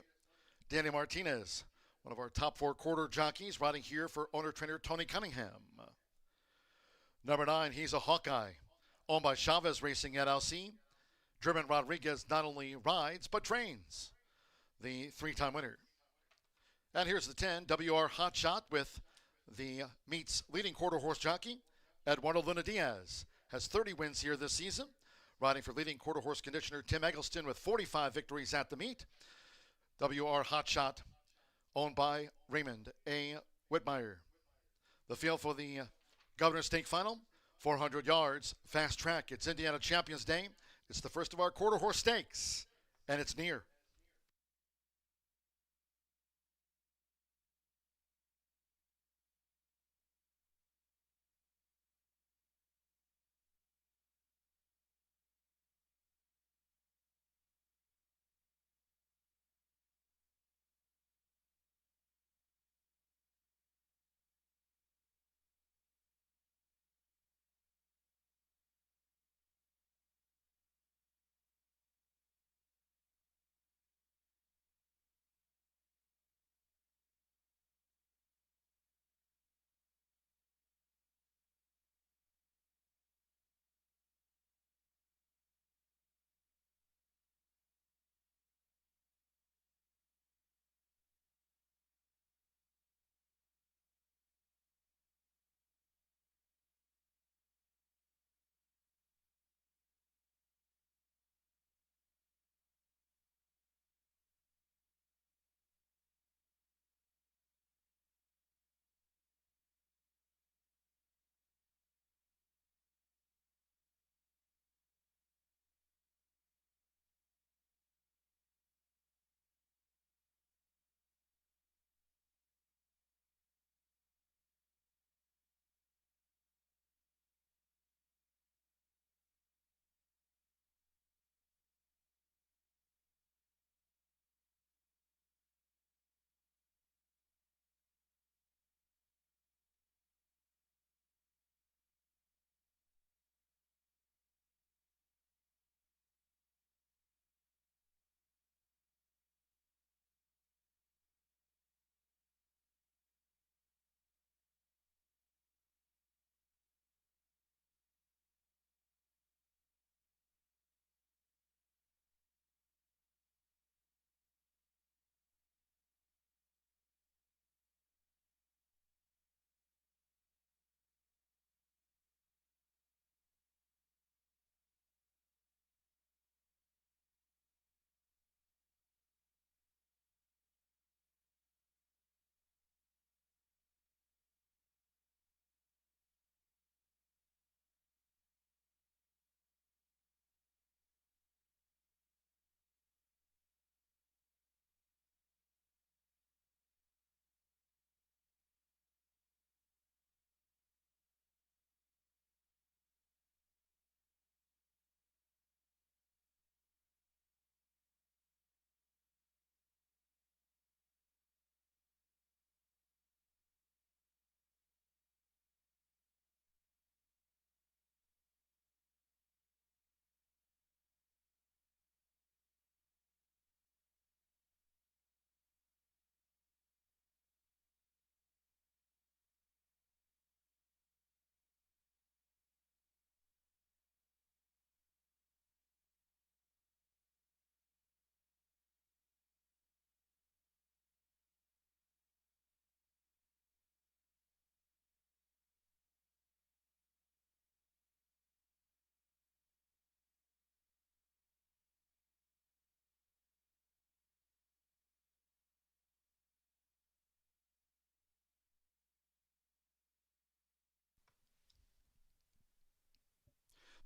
Danny Martinez, one of our top 4 quarter jockeys, riding here for owner-trainer Tony Cunningham. Number 9, he's a Hawkeye, owned by Chavez Racing LLC. German Rodriguez not only rides, but trains. The 3-time winner. And here's the 10, WR Hot Shot with the meet's leading quarter horse jockey, Eduardo Luna Diaz. Has 30 wins here this season. Riding for leading quarter horse conditioner Tim Eggleston with 45 victories at the meet. WR Hot Shot, owned by Raymond A. Whitmire. The field for the Governor's Stake Final, 400 yards, fast track. It's Indiana Champions Day. It's the first of our quarter horse stakes, and it's near.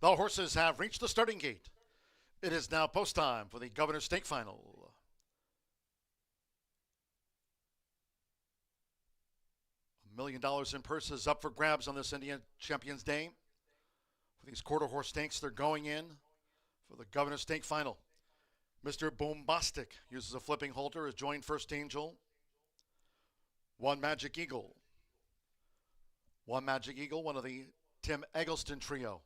The horses have reached the starting gate. It is now post time for the Governor's Stake Final. $1 million in purses up for grabs on this Indiana Champions Day. For these quarter horse stakes, they're going in for the Governor's Stake Final. Mr. Bombastic uses a flipping halter as joined First Angel. One Magic Eagle. One Magic Eagle, one of the Tim Eggleston trio.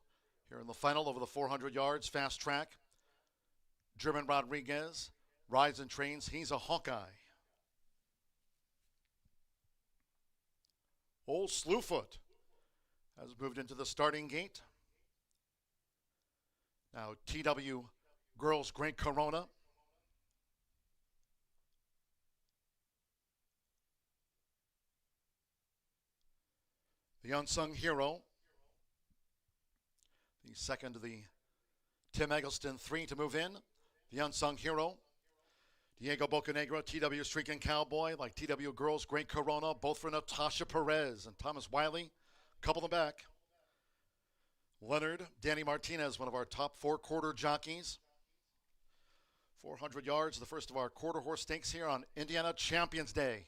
Here in the final over the 400 yards, fast track. German Rodriguez rides and trains. He's a Hawkeye. Old Slewfoot has moved into the starting gate. Now TW Girls Great Corona. The Unsung Hero. The second of the Tim Eggleston 3 to move in. The Unsung Hero. Diego Bocanegra, TW Streaking Cowboy, like TW Girls Great Corona, both for Natasha Perez and Thomas Wiley. Couple in the back. Leonard, Danny Martinez, one of our top 4 quarter jockeys. 400 yards, the first of our quarter horse stakes here on Indiana Champions Day.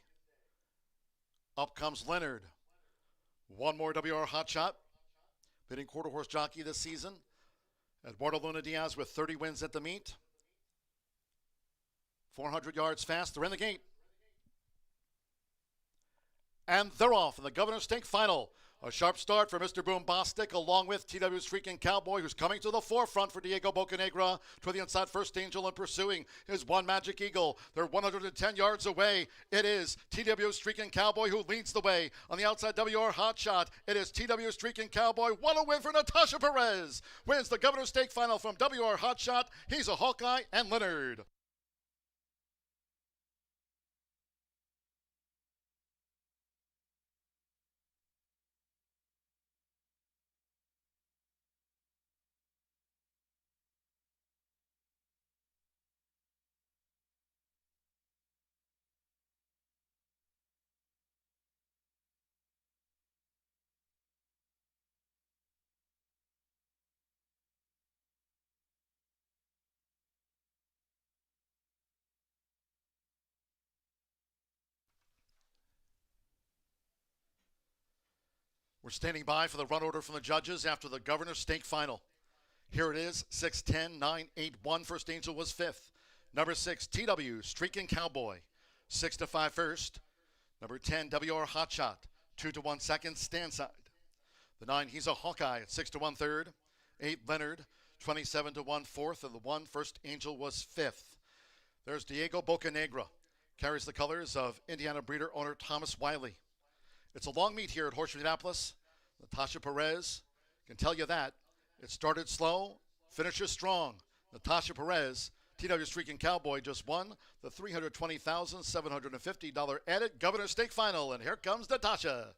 Up comes Leonard. One more WR Hotshot. Bidding quarter horse jockey this season. Eduardo Luna Diaz with 30 wins at the meet. 400 yards fast. They're in the gate. And they're off in the Governor's Stake Final. A sharp start for Mr. Bombastic, along with TW Streaking Cowboy, who's coming to the forefront for Diego Bocanegra. To the inside, First Angel, and pursuing is One Magic Eagle. They're 110 yards away. It is TW Streaking Cowboy who leads the way. On the outside, WR Hotshot. It is TW Streaking Cowboy. What a win for Natasha Perez. Wins the Governor's Stake Final from WR Hotshot. He's a Hawkeye, and Leonard. We're standing by for the run order from the judges after the Governor's Stake Final. Here it is, 6-10, 9-8-1. First Angel was 5th. Number 6, TW, Streaking Cowboy. 6-5 first. Number 10, WR Hotshot. 2-1 second, Standside. The 9, He's a Hawkeye at 6-1 third. 8, Leonard, 27-1 fourth. And the 1, First Angel was 5th. There's Diego Bocanegra. Carries the colors of Indiana breeder owner Thomas Wiley. It's a long meet here at Horseshoe Indianapolis. Natasha Perez can tell you that. It started slow, finishes strong. Natasha Perez, TW Streaking Cowboy, just won the $320,750 added Governor's Stake Final. And here comes Natasha.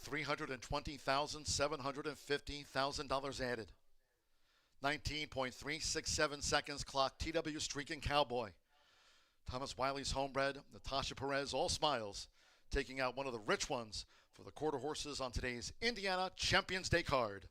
$320,750 added. 19.367 seconds clock. TW Streaking Cowboy. Thomas Wiley's homebred. Natasha Perez, all smiles, taking out one of the rich ones for the quarter horses on today's Indiana Champions Day card.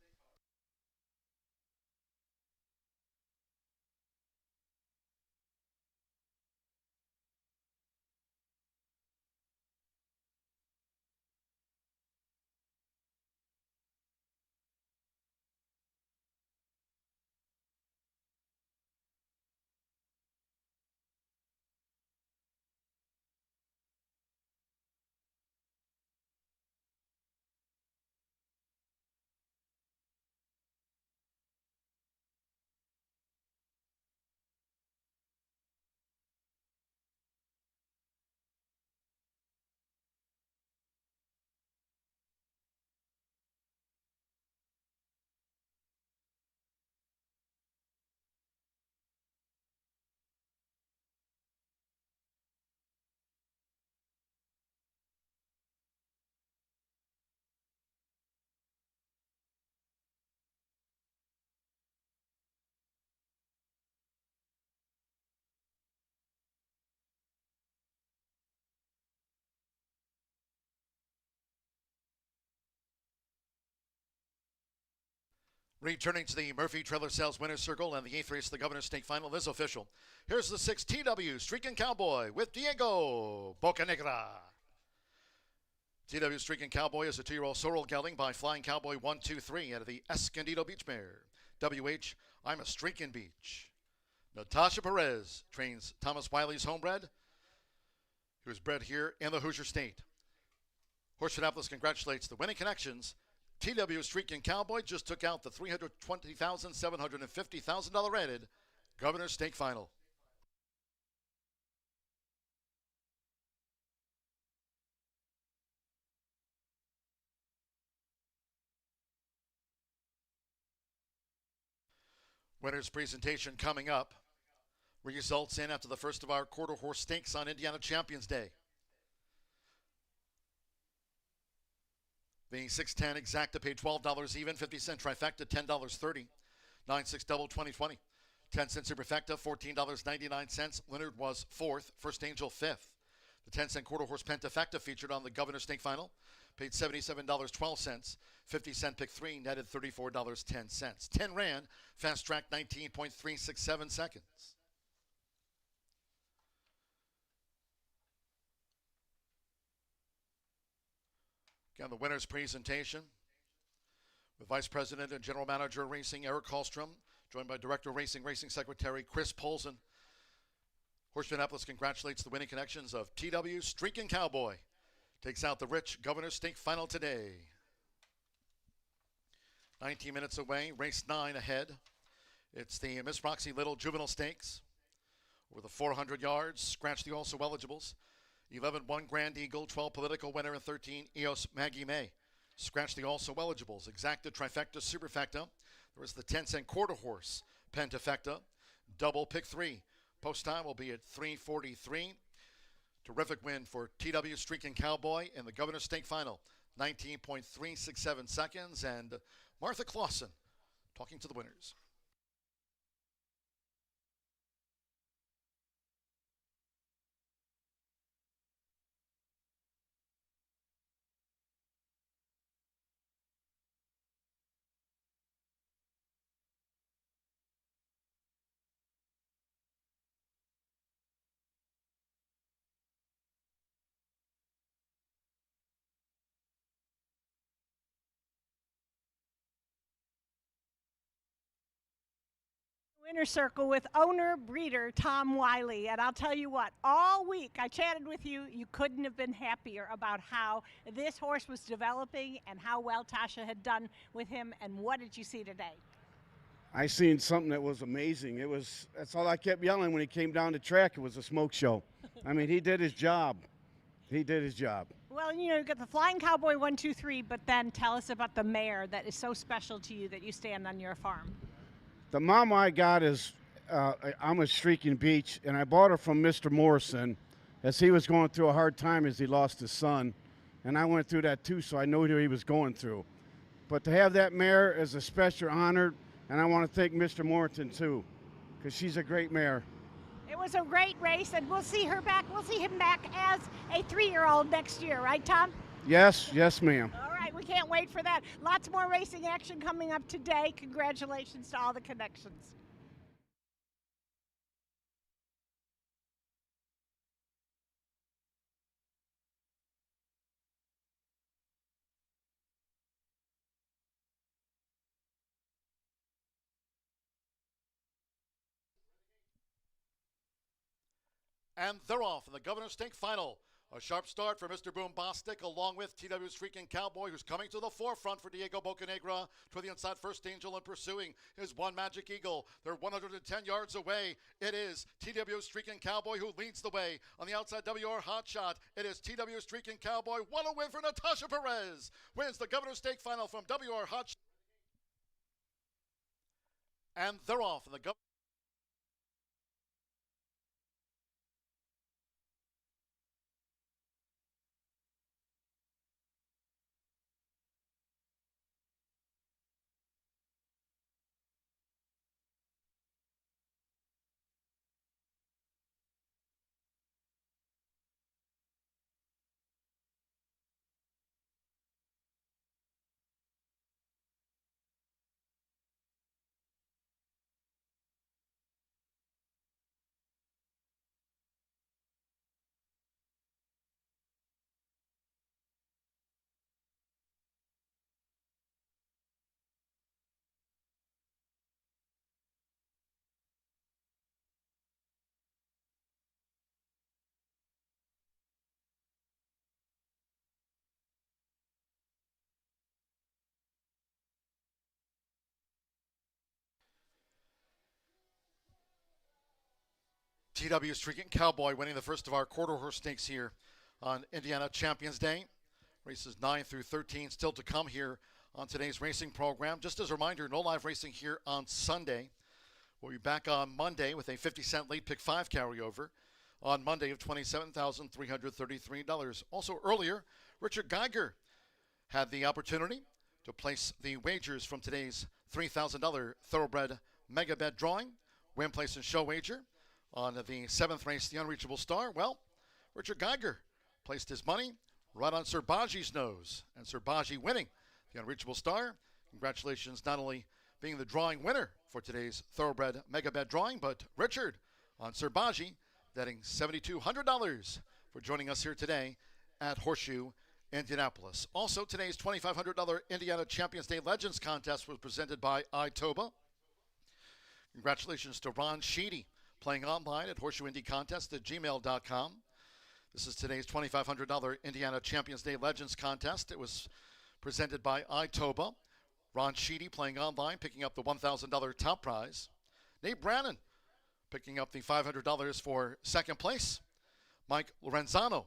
Returning to the Murphy Trailer Sales Winner's Circle and the 8th race of the Governor's Stake Final is official. Here's the 6 TW Streaking Cowboy with Diego Bocanegra. TW Streaking Cowboy is a 2-year-old sorrel gelding by Flying Cowboy 123 out of the Escondido Beach Mare. WH, I'm a Streaking Beach. Natasha Perez trains Thomas Wiley's homebred, who was bred here in the Hoosier State. Horseshoe Indianapolis congratulates the winning connections. TW Streaking Cowboy just took out the $320,750,000 rated Governor's Stake Final. Winner's presentation coming up. Results in after the first of our quarter horse stakes on Indiana Champions Day. The 610 exacta paid $12 even, 50-cent trifecta, $10.30. 9-6 double, 2020. 10-cent superfecta, $14.99. Leonard was 4th, First Angel 5th. The 10-cent quarter horse pentafecta featured on the Governor's Stake Final paid $77.12. 50-cent pick 3 netted $34.10. 10 ran, fast track 19.367 seconds. Again, the winner's presentation with Vice President and General Manager of Racing Eric Hallstrom, joined by Director of Racing Secretary Chris Polson. Horseshoe Indianapolis congratulates the winning connections of TW Streaking Cowboy. Takes out the rich Governor's Stake Final today. 19 minutes away, race 9 ahead. It's the Miss Roxy Little Juvenile Stakes. Over the 400 yards, scratch the also eligibles. 11 One Grand Eagle, 12 Political Winner, and 13 Eos Maggie May. Scratch the also eligibles. Exacta, trifecta, superfecta. There is the 10-cent quarter horse, pentafecta. Double pick 3. Post time will be at 3:43. Terrific win for TW Streaking Cowboy in the Governor's Stake Final. 19.367 seconds. And Martha Clausen talking to the winners. Winner Circle with owner breeder Tom Wiley. And I'll tell you what, all week I chatted with you. You couldn't have been happier about how this horse was developing and how well Tasha had done with him. And what did you see today? I seen something that was amazing. That's all I kept yelling when he came down the track. It was a smoke show. I mean, he did his job. He did his job. Well, you know, you got the Flying Cowboy 123, but then tell us about the mare that is so special to you that you stand on your farm. The mom I got is, I'm a Streaking Beach, and I bought her from Mr. Morrison as he was going through a hard time as he lost his son. And I went through that too, so I know what he was going through. But to have that mare is a special honor, and I want to thank Mr. Morrison too, because she's a great mare. It was a great race, and we'll see her back. We'll see him back as a 3-year-old next year, right, Tom? Yes, ma'am. All right, we can't wait for that. Lots more racing action coming up today. Congratulations to all the connections. And they're off in the Governor's Stake Final. A sharp start for Mr. Boom Bostic, along with TW Streaking Cowboy, who's coming to the forefront for Diego Bocanegra. To the inside, First Angel, and pursuing his One Magic Eagle. They're 110 yards away. It is TW Streaking Cowboy who leads the way. On the outside, WR Hotshot. It is TW Streaking Cowboy. What a win for Natasha Perez. Wins the Governor's Stake Final from WR Hotshot. And they're off in the Governor's TW Streaking Cowboy winning the first of our quarter horse stakes here on Indiana Champions Day. Races 9 through 13 still to come here on today's racing program. Just as a reminder, no live racing here on Sunday. We'll be back on Monday with a 50-cent late pick 5 carryover on Monday of $27,333. Also earlier, Richard Geiger had the opportunity to place the wagers from today's $3,000 Thoroughbred Mega Bet drawing. Win, place, and show wager on the 7th race, the Unreachable Star. Well, Richard Geiger placed his money right on Sir Baji's nose, and Sir Baji winning the Unreachable Star. Congratulations, not only being the drawing winner for today's Thoroughbred Mega Bet drawing, but Richard on Sir Baji netting $7,200 for joining us here today at Horseshoe Indianapolis. Also, today's $2,500 Indiana Champions Day Legends contest was presented by iToba. Congratulations to Ron Sheedy, playing online at horseshoeindycontest@gmail.com. This is today's $2,500 Indiana Champions Day Legends contest. It was presented by iToba. Ron Sheedy playing online, picking up the $1,000 top prize. Nate Brannon picking up the $500 for second place. Mike Lorenzano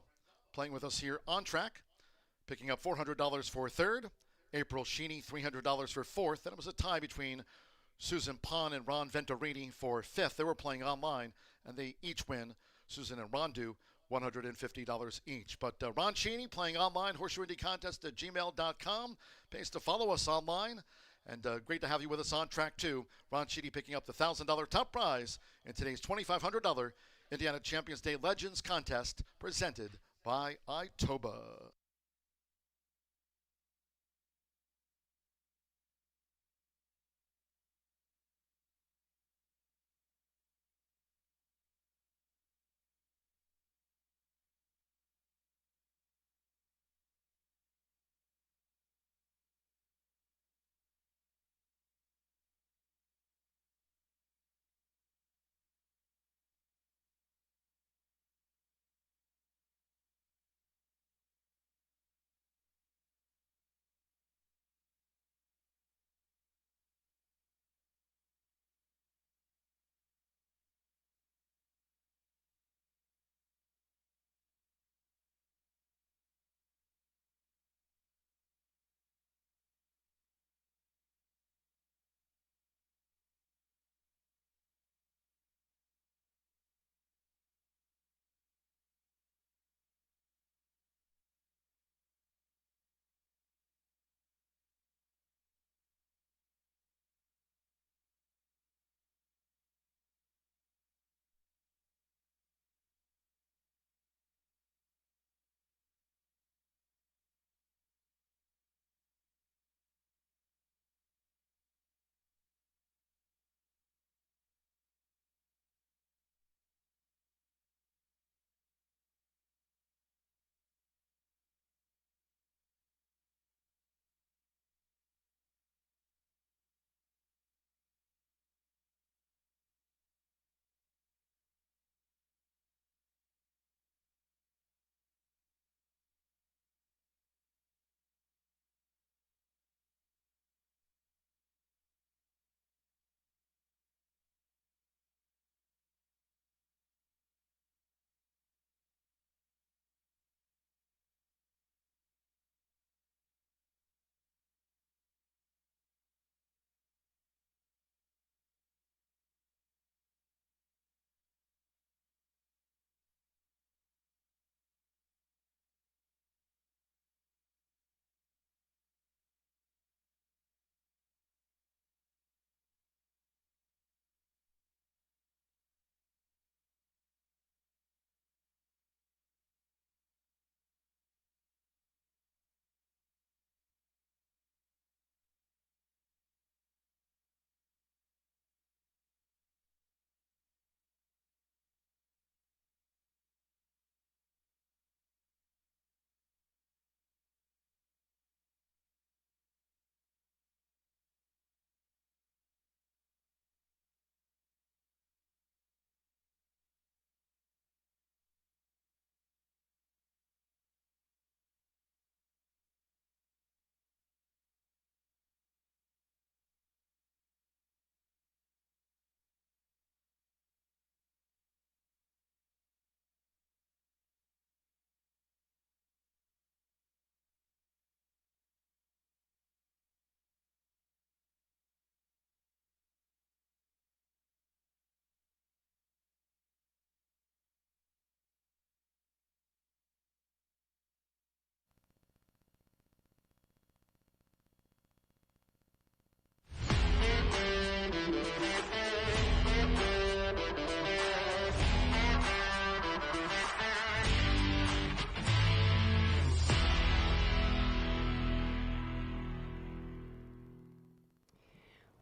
playing with us here on track, picking up $400 for third. April Sheeny, $300 for fourth. And it was a tie between Susan Pon and Ron Venturini for fifth. They were playing online, and they each win. Susan and Ron do $150 each. But Ron Sheeny playing online, horseshoeindycontest@gmail.com. Pays to follow us online. And great to have you with us on track, too. Ron Sheedy picking up the $1,000 top prize in today's $2,500 Indiana Champions Day Legends contest presented by iToba.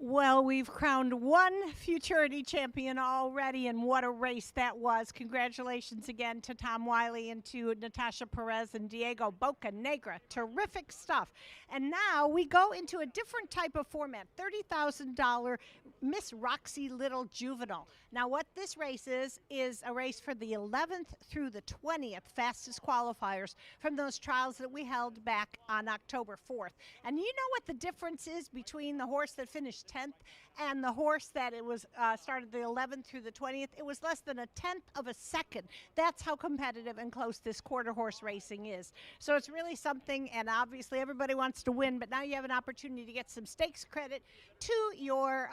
Well, we've crowned one Futurity champion already, and what a race that was. Congratulations again to Tom Wiley and to Natasha Perez and Diego Bocanegra. Terrific stuff. And now we go into a different type of format, $30,000 Miss Roxy Little Juvenile. Now, what this race is a race for the 11th through the 20th fastest qualifiers from those trials that we held back on October 4th. And you know what the difference is between the horse that finished 10th and the horse that it was started the 11th through the 20th? It was less than a tenth of a second. That's how competitive and close this quarter horse racing is. So it's really something, and obviously everybody wants to win, but now you have an opportunity to get some stakes credit to your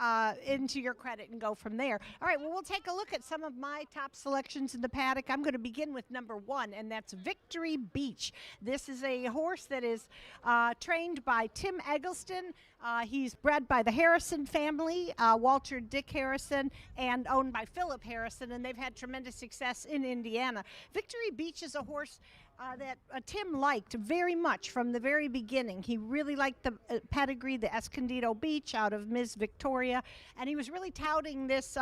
into your credit and go from there. All right, well, we'll take a look at some of my top selections in the paddock. I'm going to begin with number 1, and that's Victory Beach. This is a horse that is trained by Tim Eggleston. He's bred by the Harrison family, Walter Dick Harrison, and owned by Philip Harrison, and they've had tremendous success in Indiana. Victory Beach is a horse that Tim liked very much from the very beginning. He really liked the pedigree, the Escondido Beach out of Ms. Victoria, and he was really touting this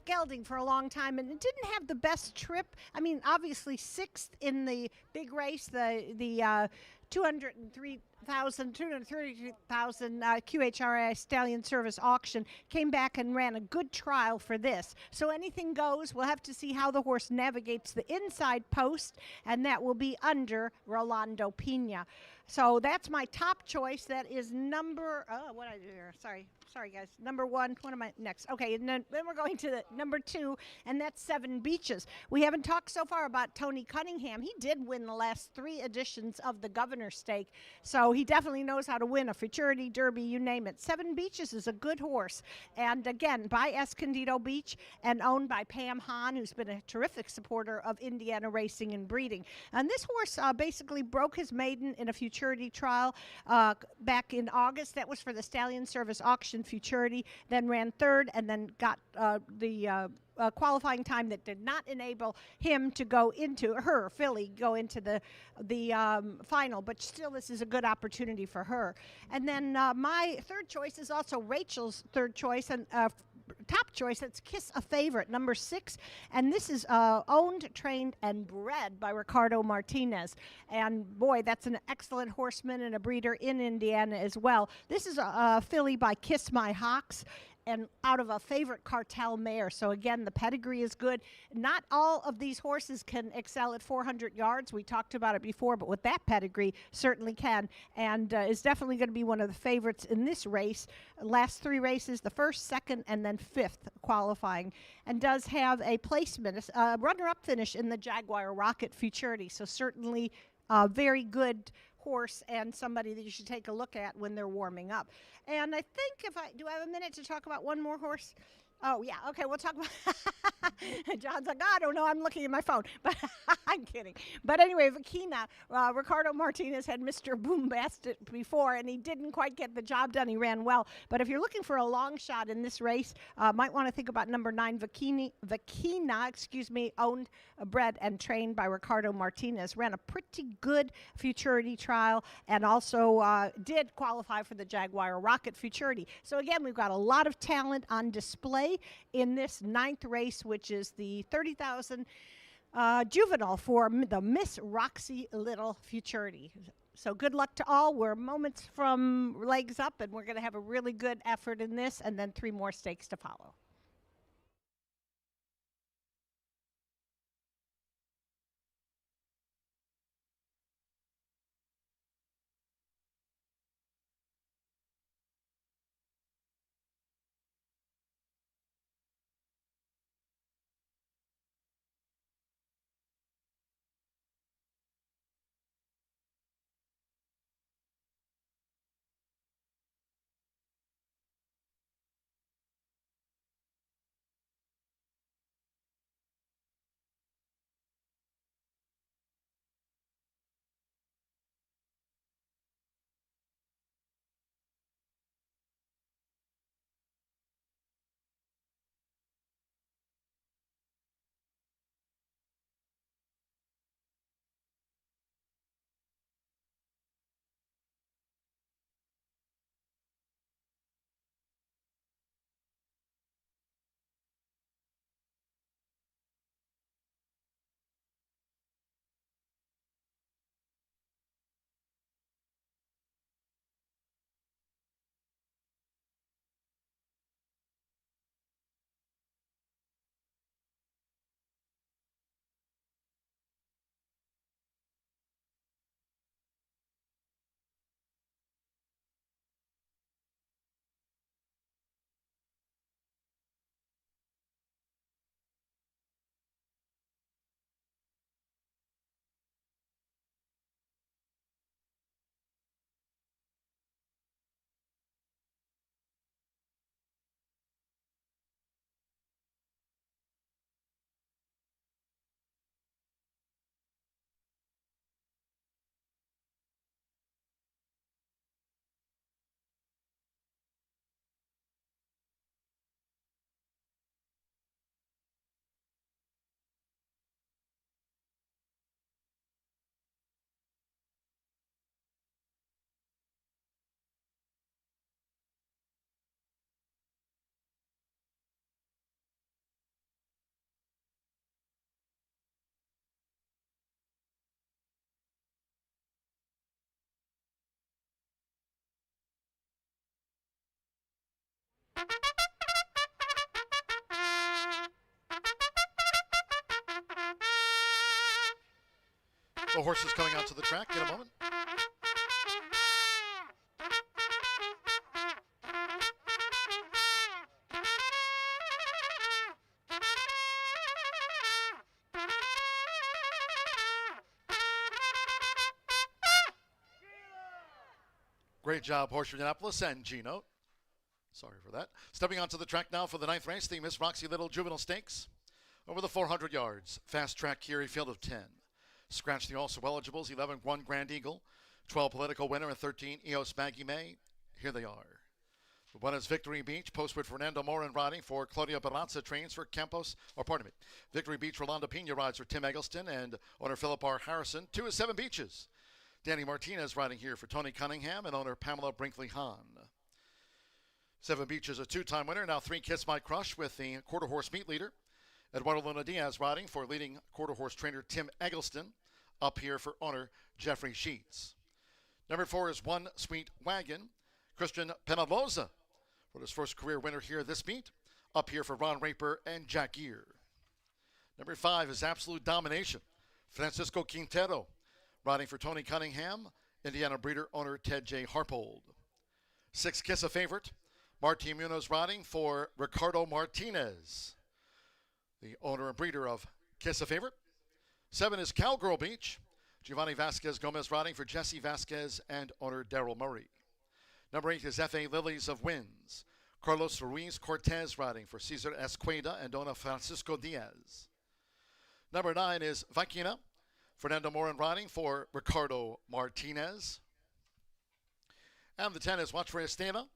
gelding for a long time, and it didn't have the best trip. I mean, obviously 6th in the big race, the 232,000 QHRI Stallion Service auction, came back and ran a good trial for this. So anything goes. We'll have to see how the horse navigates the inside post, and that will be under Rolando Pena. So that's my top choice. That is number, what did I do here? Sorry guys. Number 1, what am I next? Okay, and then we're going to the number 2, and that's 7 Beaches. We haven't talked so far about Tony Cunningham. He did win the last 3 editions of the Governor's Stake, so he definitely knows how to win a Futurity, Derby, you name it. 7 Beaches is a good horse, and again, by Escondido Beach and owned by Pam Hahn, who's been a terrific supporter of Indiana racing and breeding. And this horse basically broke his maiden in a Futurity trial back in August. That was for the Stallion Service auction Futurity, then ran 3rd, and then got the qualifying time that did not enable him to go into her filly go into the final, but still this is a good opportunity for her. And then my 3rd choice is also Rachel's 3rd choice, and top choice. That's Kiss a Favorite, number 6, and this is owned, trained, and bred by Ricardo Martinez. And boy, that's an excellent horseman and a breeder in Indiana as well. This is a filly by Kiss My Hawks, and out of a Favorite Cartel mare. So again, the pedigree is good. Not all of these horses can excel at 400 yards. We talked about it before, but with that pedigree, certainly can, and is definitely going to be one of the favorites in this race. Last 3 races, the 1st, 2nd, and then 5th qualifying, and does have a placement, a runner-up finish in the Jaguar Rocket Futurity. So certainly very good horse and somebody that you should take a look at when they're warming up. And I think do I have a minute to talk about one more horse? Oh, yeah. Okay, we'll talk about John's like, I don't know. I'm looking at my phone. But I'm kidding. But anyway, Vakina, Ricardo Martinez had Mr. Boombastic before, and he didn't quite get the job done. He ran well. But if you're looking for a long shot in this race, might want to think about number 9, Vakina, owned, bred, and trained by Ricardo Martinez. Ran a pretty good Futurity trial, and also did qualify for the Jaguar Rocket Futurity. So again, we've got a lot of talent on display in this 9th race, which is the 30,000 juvenile for the Miss Roxy Little Futurity. So good luck to all. We're moments from legs up, and we're going to have a really good effort in this, and then 3 more stakes to follow. The horses coming out to the track in a moment. Great job, Horseshoe Indianapolis and Gino. Sorry for that. Stepping onto the track now for the 9th race, the Miss Roxy Little Juvenile Stakes. Over the 400 yards. Fast track here, a field of 10. Scratch the also eligibles, 11 One Grand Eagle, 12 Political Winner, and 13 EOS Maggie May. Here they are. The one is Victory Beach, posted Fernando Morin riding for Claudia Baranza, trains for Campos, or pardon me, Victory Beach, Rolando Pena rides for Tim Eggleston and owner Philip R. Harrison. 2 is Seven Beaches. Danny Martinez riding here for Tony Cunningham and owner Pamela Brinkley Hahn. Seven Beaches, a 2-time winner. Now 3 Kiss My Crush with the quarter horse meet leader. Eduardo Luna Diaz riding for leading quarter horse trainer Tim Eggleston. Up here for owner Jeffrey Sheets. Number 4 is One Sweet Wagon. Christian Penaloza for his first career winner here this meet. Up here for Ron Raper and Jack Gear. Number 5 is Absolute Domination. Francisco Quintero riding for Tony Cunningham, Indiana breeder owner Ted J. Harpold. 6 Kiss a Favorite. Martin Munoz riding for Ricardo Martinez, the owner and breeder of Kiss a Favorite. 7 is Cowgirl Beach. Giovanni Vasquez Gomez riding for Jesse Vasquez and owner Daryl Murray. Number 8 is F.A. Lilies of Winds. Carlos Ruiz Cortez riding for Cesar Esqueda and owner Francisco Diaz. Number 9 is Vaquina. Fernando Morin riding for Ricardo Martinez. And the 10 is Watch for Estela.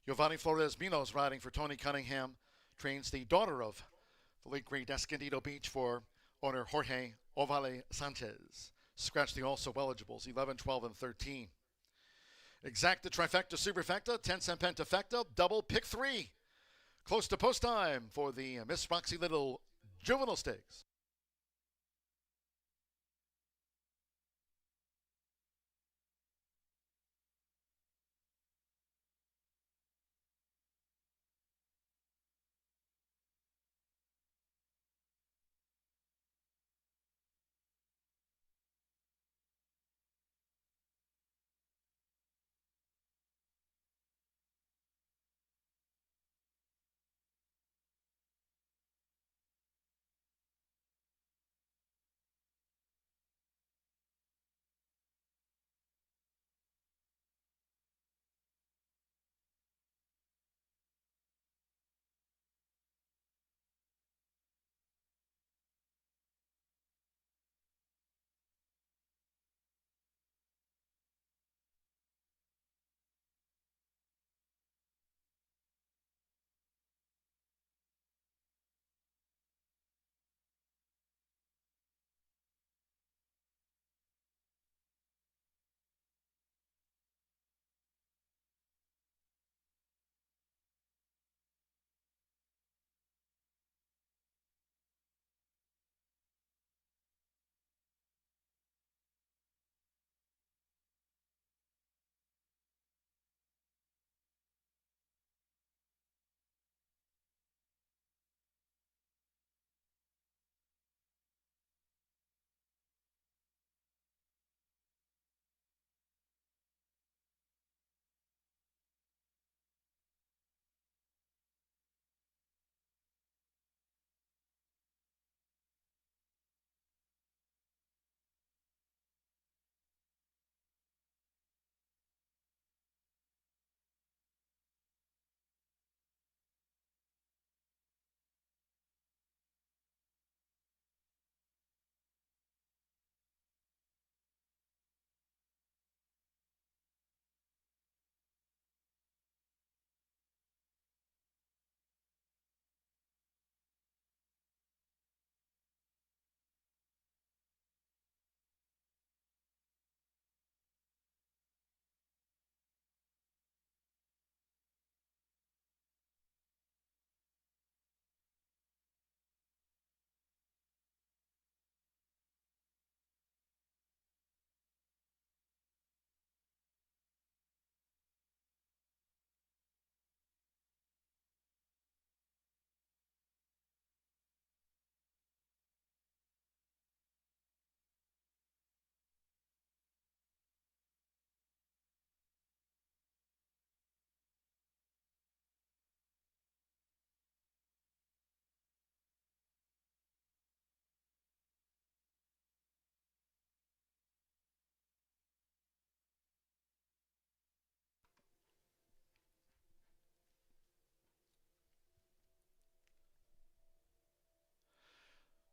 Giovanni Flores Minos riding for Tony Cunningham. Trains the daughter of the late great Escondido Beach for owner Jorge Ovale Sanchez. Scratch the also eligibles, 11, 12, and 13. Exacta, trifecta, superfecta, 10-cent pentafecta, double, pick 3. Close to post time for the Miss Roxy Little Juvenile Stakes.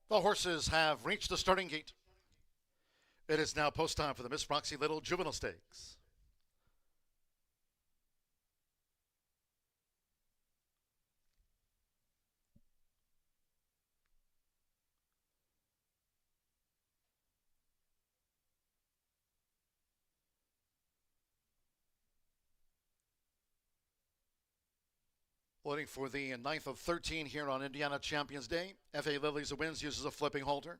The horses have reached the starting gate. It is now post time for the Miss Roxy Little Juvenile Stakes. Loading for the 9th of 13 here on Indiana Champions Day. F.A. Lilies of Winds uses a flipping halter.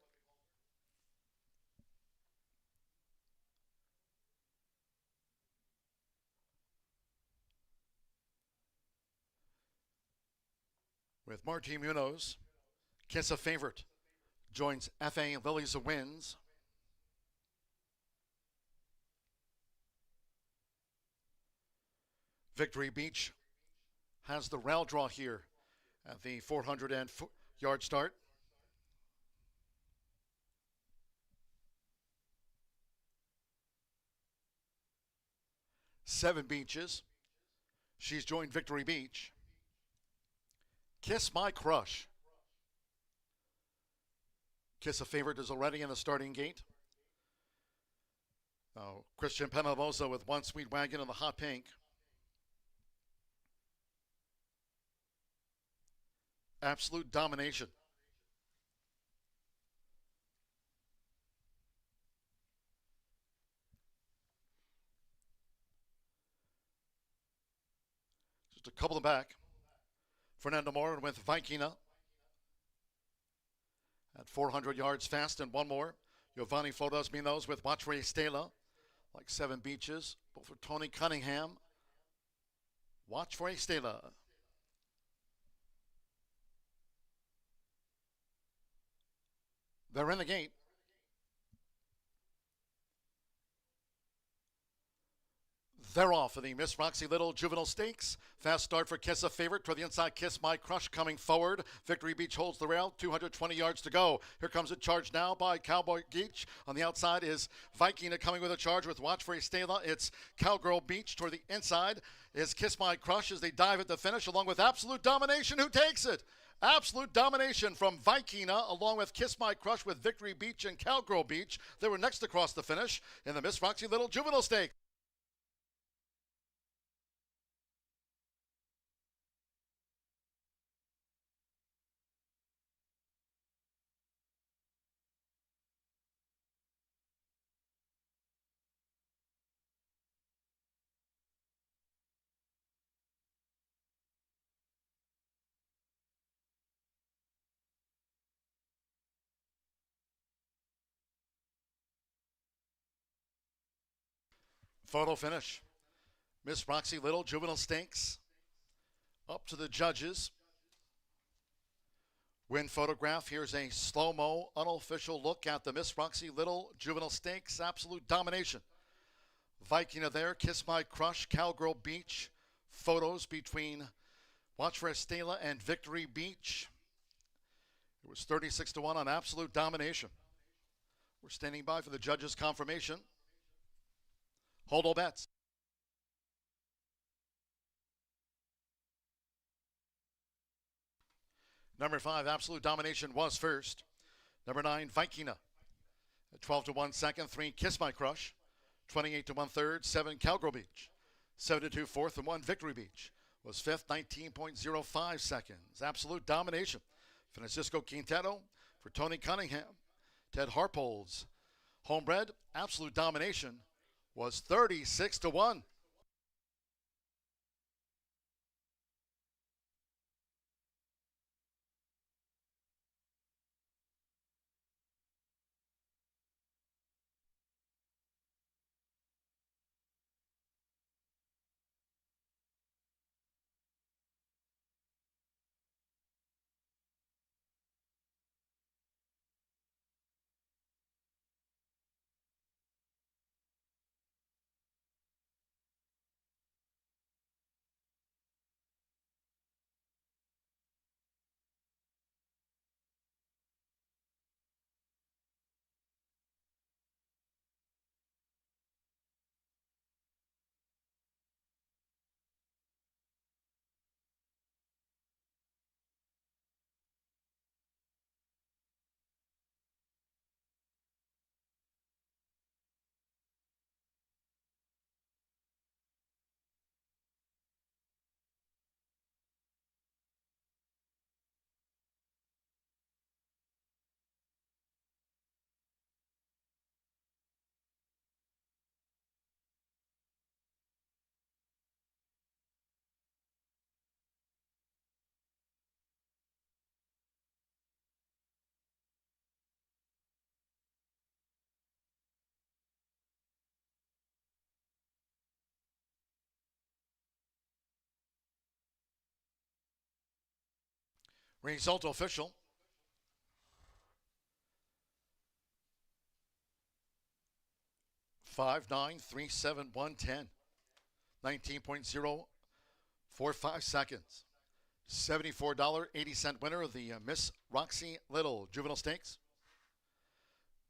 With Marty Munoz, Kiss a Favorite, joins F.A. Lilies of Winds. Victory Beach has the rail draw here at the 400-yard start. Seven Beaches. She's joined Victory Beach. Kiss My Crush. Kiss a Favorite is already in the starting gate. Christian Penaloza with One Sweet Wagon in the hot pink. Absolute Domination. Just a couple of back. Fernando Morin with Vikina at 400 yards fast and one more. Giovanni Fodos Minos with Matre Stella, like Seven Beaches. Both for Tony Cunningham. Watch for a Stella. They're in the gate. They're off of the Miss Roxy Little Juvenile Stakes. Fast start for Kiss a Favorite. Toward the inside, Kiss My Crush coming forward. Victory Beach holds the rail. 220 yards to go. Here comes a charge now by Cowboy Beach. On the outside is Vikina coming with a charge with Watch for a Stella. It's Cowgirl Beach. Toward the inside is Kiss My Crush as they dive at the finish, along with Absolute Domination, who takes it. Absolute Domination from Vikina, along with Kiss My Crush with Victory Beach and Cowgirl Beach. They were next across the finish in the Miss Roxy Little Juvenile Stakes. Photo finish. Miss Roxy Little Juvenile Stakes. Up to the judges. Win photograph. Here's a slow-mo, unofficial look at the Miss Roxy Little Juvenile Stakes. Absolute Domination. Vikina there. Kiss My Crush. Cowgirl Beach. Photos between Watch for Estela and Victory Beach. It was 36-1 on Absolute Domination. We're standing by for the judges' confirmation. Hold all bets. Number 5, Absolute Domination was first. Number 9, Vikina. At 12-1 second. 3, Kiss My Crush. 28-1 third. 7, Cowgirl Beach. 7-2 fourth and 1, Victory Beach. Was fifth, 19.05 seconds. Absolute Domination. Francisco Quintero for Tony Cunningham. Ted Harpol's homebred. Absolute Domination was 36-1. Result official. $5,937,110. 19.045 seconds. $74.80 winner of the Miss Roxy Little Juvenile Stakes.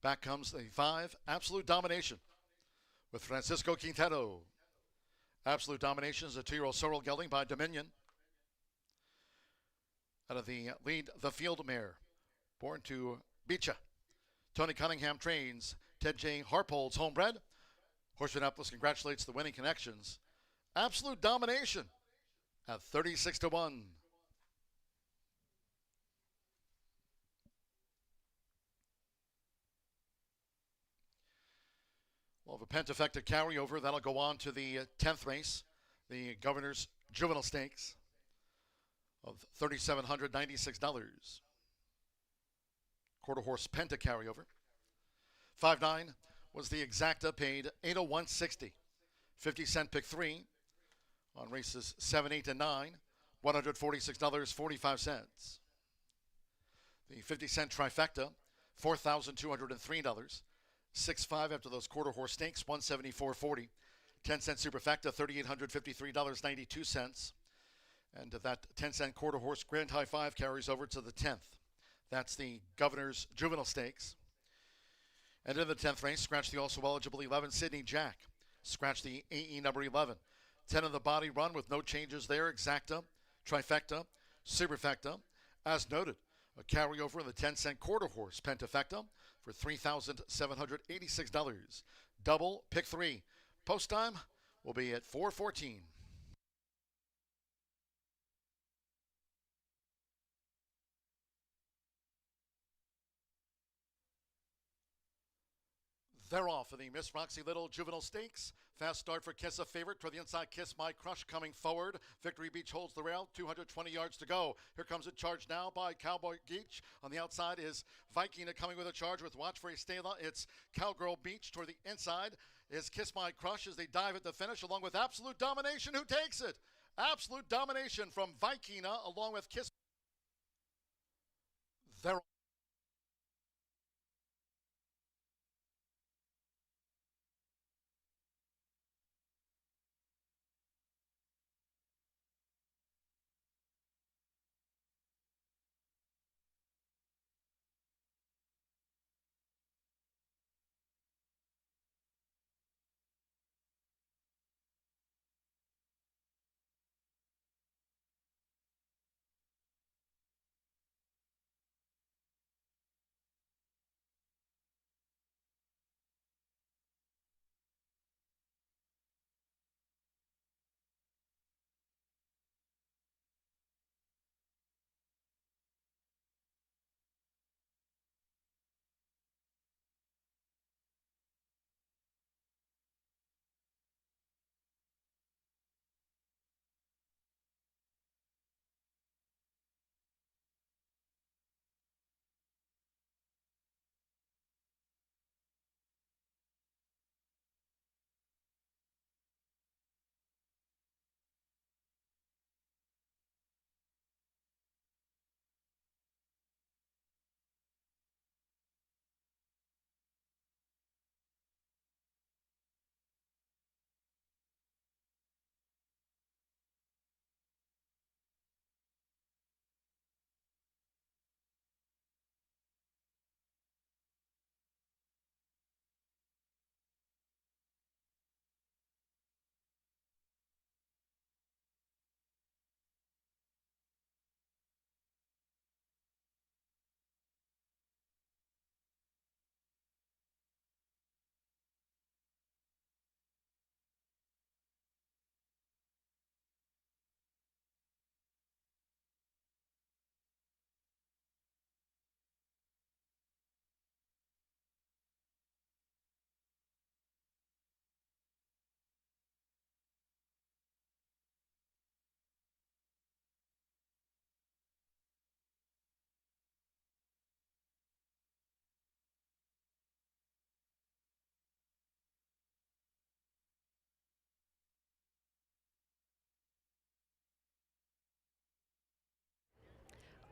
Back comes the 5, Absolute Domination, with Francisco Quintero. Absolute Domination is a 2-year-old sorrel gelding by Dominion. Out of the lead, the field mare, born to Beecha. Tony Cunningham trains. Ted J. Harpolds, homebred. Horseshoe Indianapolis congratulates the winning connections. Absolute Domination at 36-1. We'll have a pentafecta carryover. That'll go on to the 10th race, the Governor's Juvenile Stakes of $3,796. Quarter horse penta carryover. 5-9 was the exacta, paid $801.60. 50-cent pick 3 on races 7, 8, and 9, $146.45. The 50-cent trifecta, $4,203. 6-5 after those quarter horse stakes, $174.40. 10-cent superfecta, $3,853.92. And that 10-cent quarter horse grand high 5 carries over to the 10th. That's the Governor's Juvenile Stakes. And in the 10th race, scratch the also eligible 11 Sydney Jack. Scratch the AE number 11. 10 in the body run with no changes there. Exacta, trifecta, superfecta. As noted, a carryover in the 10-cent quarter horse pentafecta for $3,786. Double pick 3. Post time will be at 4:14. They're off in the Miss Roxy Little Juvenile Stakes. Fast start for Kiss, a favorite. Toward the inside, Kiss My Crush coming forward. Victory Beach holds the rail. 220 yards to go. Here comes a charge now by Cowboy Beach. On the outside is Vikina coming with a charge with Watch for Estela. It's Cowgirl Beach. Toward the inside is Kiss My Crush as they dive at the finish, along with Absolute Domination, who takes it. Absolute Domination from Vikina, along with Kiss. They're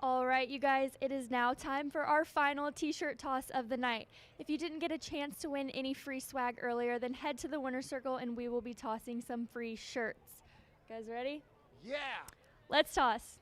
All right, you guys, it is now time for our final t-shirt toss of the night. If you didn't get a chance to win any free swag earlier, then head to the winner's circle and we will be tossing some free shirts. You guys ready? Yeah. Let's toss.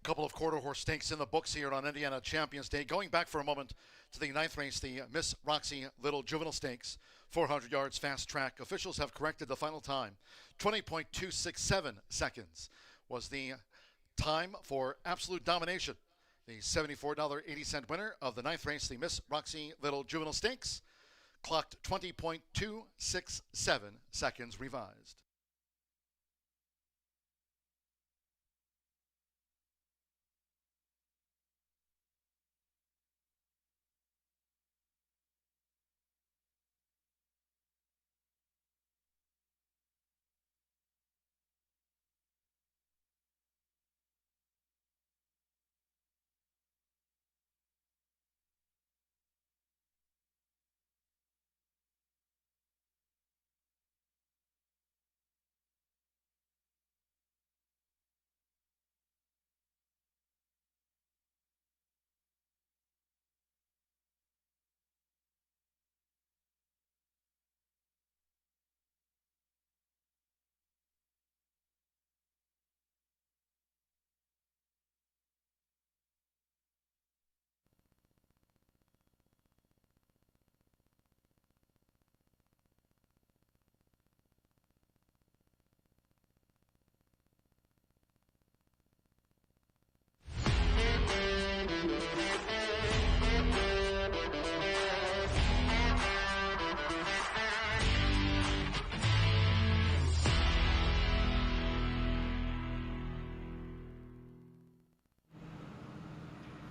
couple of quarter horse stakes in the books here on Indiana Champions Day. Going back for a moment to the 9th race, the Miss Roxy Little Juvenile Stakes, 400 yards fast track. Officials have corrected the final time. 20.267 seconds was the time for absolute domination. The $74.80 winner of the 9th race, the Miss Roxy Little Juvenile Stakes, clocked 20.267 seconds revised.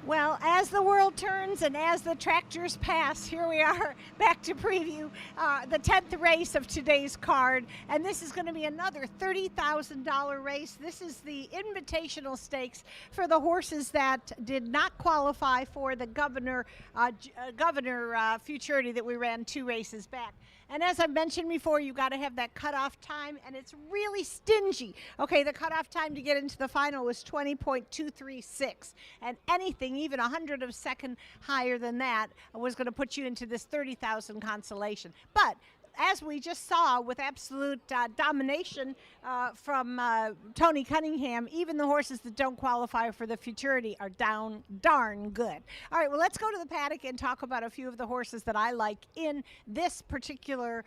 Well, as the world turns and as the tractors pass, here we are back to preview the 10th race of today's card. And this is going to be another $30,000 race. This is the invitational stakes for the horses that did not qualify for the Governor Futurity that we ran 2 races back. And as I mentioned before, you've got to have that cutoff time, and it's really stingy. Okay, the cutoff time to get into the final was 20.236, and anything, even 100 of a second higher than that, was going to put you into this 30,000 consolation. But as we just saw with absolute domination from Tony Cunningham, even the horses that don't qualify for the Futurity are darn good. All right, well, let's go to the paddock and talk about a few of the horses that I like in this particular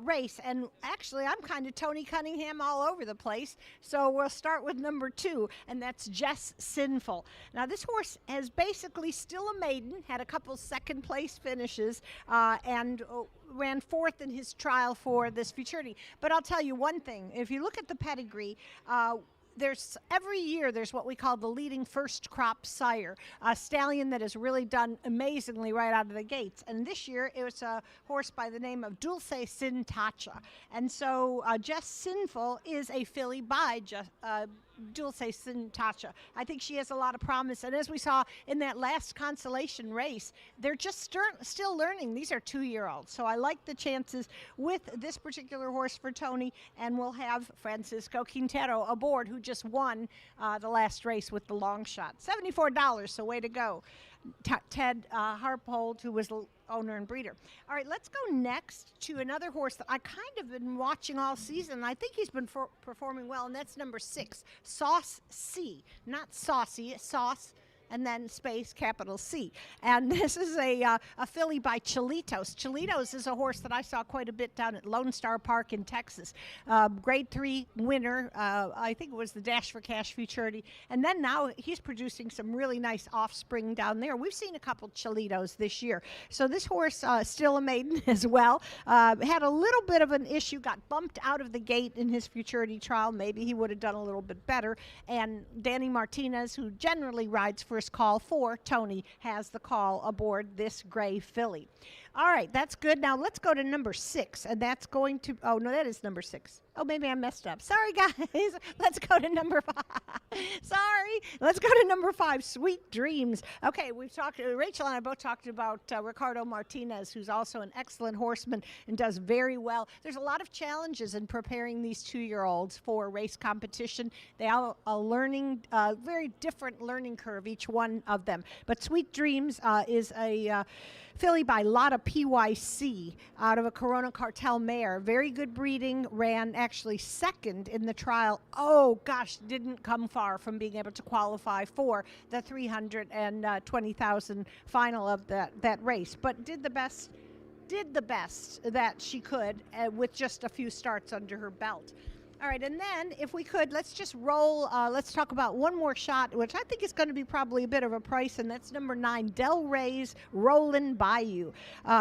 race. And actually, I'm kind of Tony Cunningham all over the place. So we'll start with number 2, and that's Jess Sinful. Now, this horse is basically still a maiden, had a couple second place finishes, and ran 4th in his trial for this Futurity. But I'll tell you one thing. If you look at the pedigree, every year there's what we call the leading first crop sire, a stallion that has really done amazingly right out of the gates. And this year it was a horse by the name of Dulce Sin Tacha. And so Jess Sinful is a filly by Dulce Sin Tacha. I think she has a lot of promise. And as we saw in that last consolation race, they're just still learning. These are 2-year-olds. So I like the chances with this particular horse for Tony. And we'll have Francisco Quintero aboard, who just won the last race with the long shot. $74, so way to go. Ted Harpold, who was the owner and breeder. All right, let's go next to another horse that I kind of been watching all season. I think he's been performing well, and that's number 6, Sauce C. Not Saucy, Sauce, and then space, capital C. And this is a filly by Chilitos. Chilitos is a horse that I saw quite a bit down at Lone Star Park in Texas. Grade 3 winner, I think it was the Dash for Cash Futurity. And then now he's producing some really nice offspring down there. We've seen a couple Chilitos this year. So this horse, still a maiden as well, had a little bit of an issue, got bumped out of the gate in his Futurity trial. Maybe he would have done a little bit better. And Danny Martinez, who generally rides first call for Tony, has the call aboard this gray filly. All right, that's good. Now let's go to number 6, and that's going to, oh no, that is number 6. Oh, maybe I messed up. Sorry, guys. Let's go to number 5. Sorry. Let's go to number 5, Sweet Dreams. Okay, we've talked, Rachel and I both talked about Ricardo Martinez, who's also an excellent horseman and does very well. There's a lot of challenges in preparing these 2-year-olds for race competition. They all are learning, very different learning curve, each one of them. But Sweet Dreams is a filly by Lotta PYC out of a Corona Cartel mare. Very good breeding, ran actually second in the trial. Oh gosh, didn't come far from being able to qualify for the 320,000 final of that race, but did the best that she could with just a few starts under her belt. All right, and then if we could, let's just roll. Let's talk about one more shot, which I think is going to be probably a bit of a price, and that's number 9, Del Rey's Rollin' Bayou.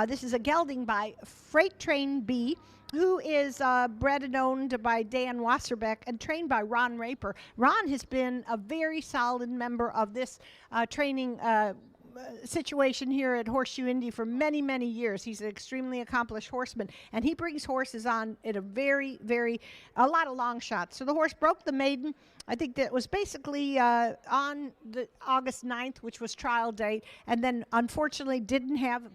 This is a gelding by Freight Train B, who is bred and owned by Dan Wasserbeck and trained by Ron Raper. Ron has been a very solid member of this training situation here at Horseshoe Indy for many, many years. He's an extremely accomplished horseman, and he brings horses on at a lot of long shots. So the horse broke the maiden. I think that was basically on the August 9th, which was trial date, and then unfortunately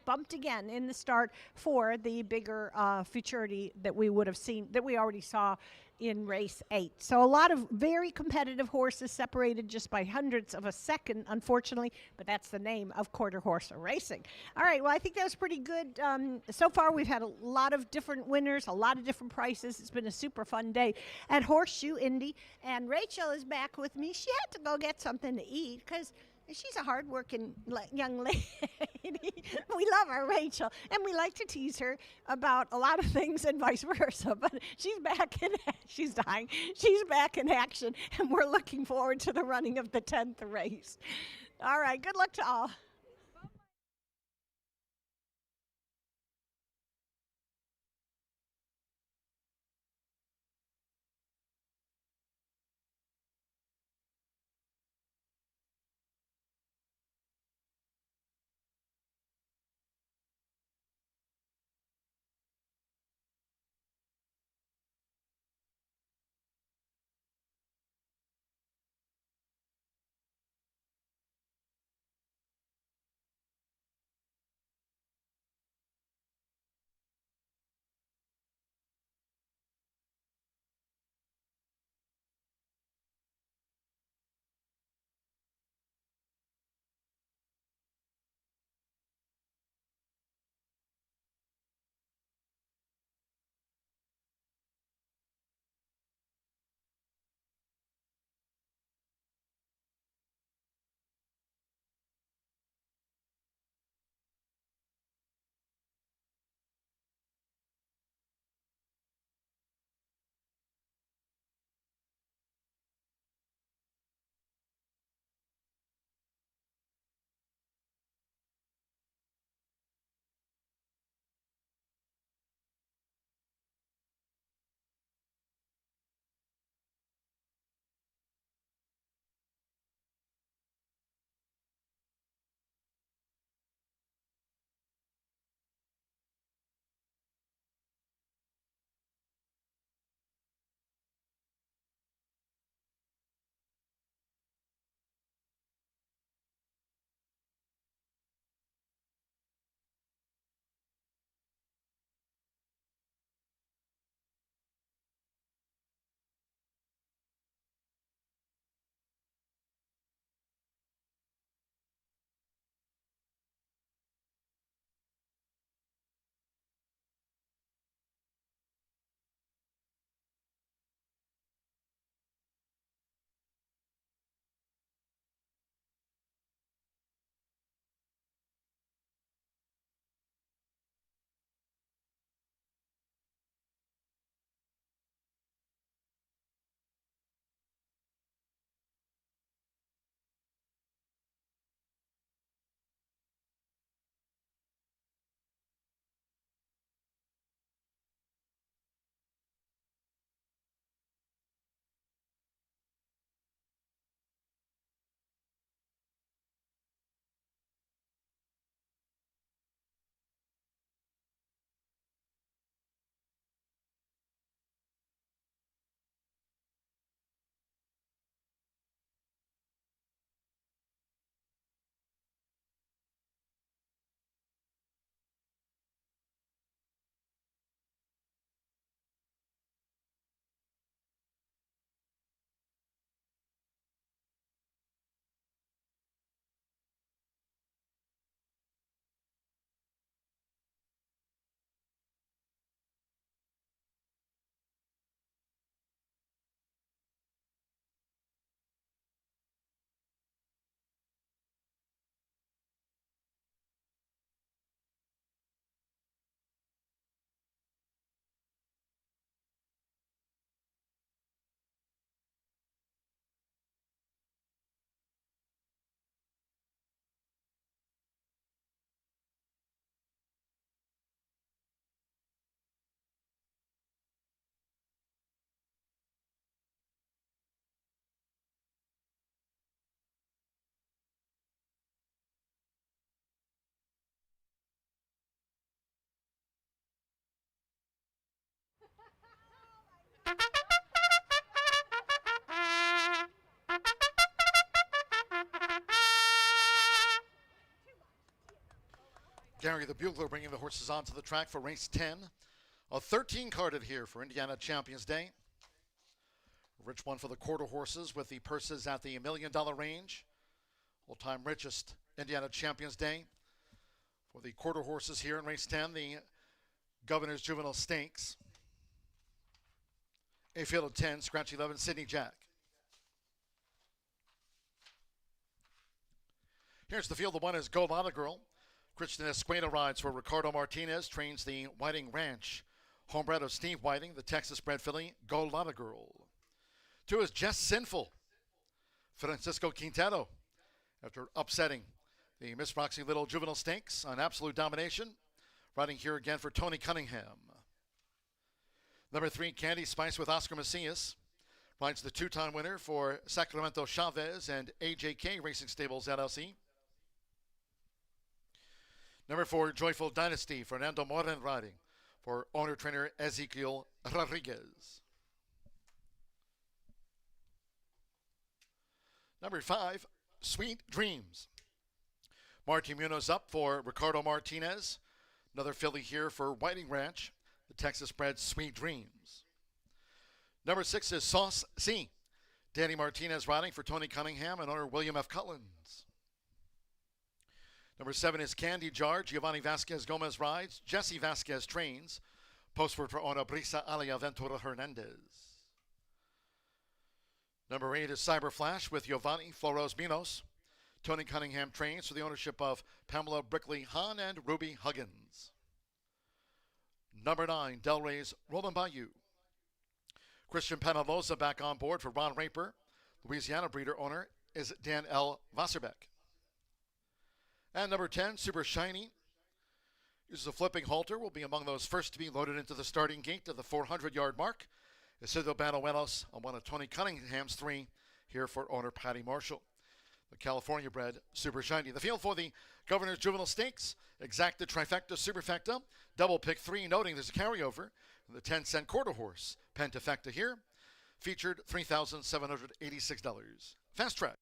bumped again in the start for the bigger futurity that we would have seen, that we already saw in race 8. So a lot of very competitive horses separated just by hundredths of a second, unfortunately, but that's the name of quarter horse racing. All right, well, I think that was pretty good. So far, we've had a lot of different winners, a lot of different prices. It's been a super fun day at Horseshoe Indy, and Rachel is back with me. She had to go get something to eat because she's a hard-working young lady. We love our Rachel, and we like to tease her about a lot of things and vice versa. But she's back she's dying. She's back in action, and we're looking forward to the running of the 10th race. All right, good luck to all. Gary the Bugler bringing the horses onto the track for race 10. A 13 carded here for Indiana Champions Day. Rich one for the quarter horses with the purses at the $1 million range. All-time richest Indiana Champions Day. For the quarter horses here in race 10, the Governor's Juvenile Stakes. A field of 10, scratch 11, Sydney Jack. Here's the field. The one is Gold Lotta Girl. Christian Escueda rides for Ricardo Martinez, trains the Whiting Ranch. Homebred of Steve Whiting, the Texas-bred filly, Gold Lotta Girl. 2 is Just Sinful. Francisco Quintero, after upsetting the Miss Roxy Little Juvenile Stakes on absolute domination. Riding here again for Tony Cunningham. Number 3, Candy Spice with Oscar Macias. Rides the 2-time winner for Sacramento Chavez and AJK Racing Stables LLC. Number 4, Joyful Dynasty, Fernando Morin riding for owner-trainer Ezequiel Rodriguez. Number 5, Sweet Dreams. Martin Munoz up for Ricardo Martinez. Another filly here for Whiting Ranch, the Texas-bred Sweet Dreams. Number 6 is Sauce C. Danny Martinez riding for Tony Cunningham and owner William F. Cutlins. Number 7 is Candy Jar. Giovanni Vasquez Gomez rides. Jesse Vasquez trains. Postword for owner Brisa Alia Ventura Hernandez. Number 8 is Cyber Flash with Giovanni Flores Minos. Tony Cunningham trains for the ownership of Pamela Brickley Hahn and Ruby Huggins. Number 9, Delray's Rolling Bayou. Christian Penaloza back on board for Ron Raper. Louisiana breeder owner is Dan L. Wasserbeck. And number 10, Super Shiny. Uses a flipping halter, will be among those first to be loaded into the starting gate at the 400-yard mark. Isidro Banuelos on one of Tony Cunningham's 3 here for owner Patty Marshall. The California-bred Super Shiny. The field for the Governor's Juvenile Stakes. Exacta, Trifecta, Superfecta. Double pick 3, noting there's a carryover. The 10-cent quarter horse, Pentafecta here. Featured $3,786. Fast Track.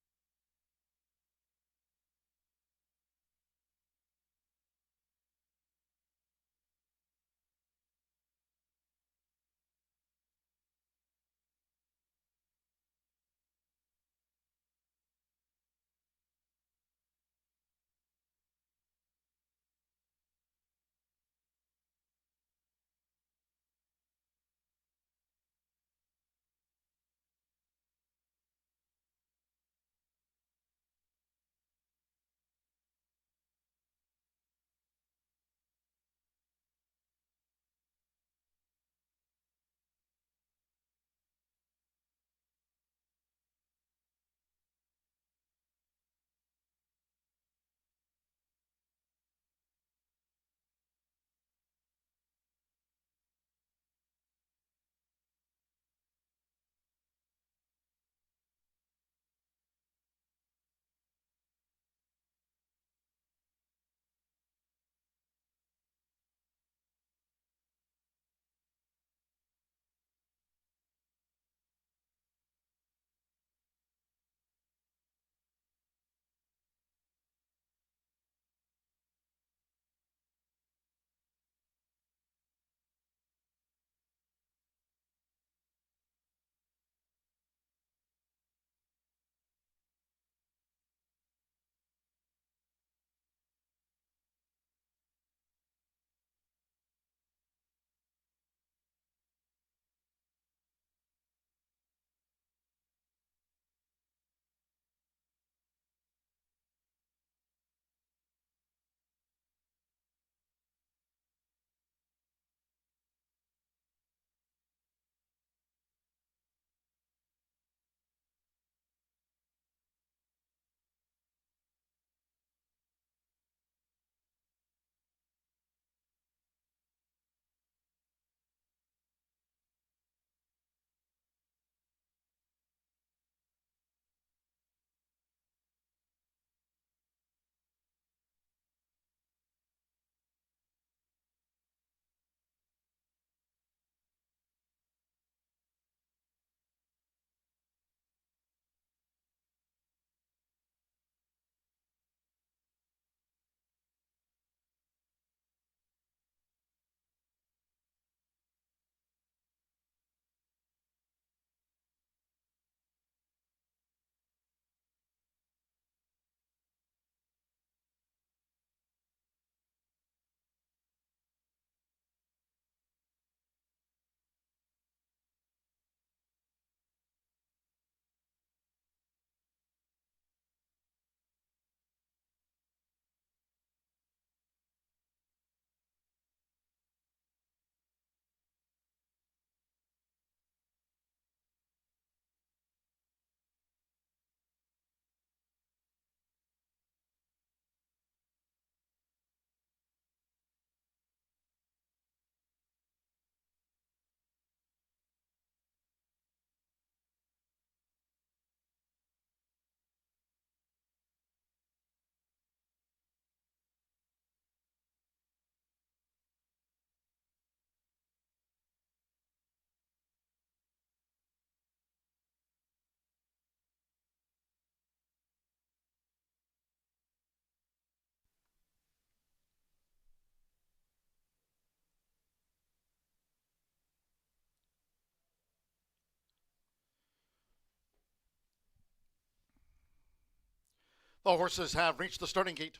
The horses have reached the starting gate.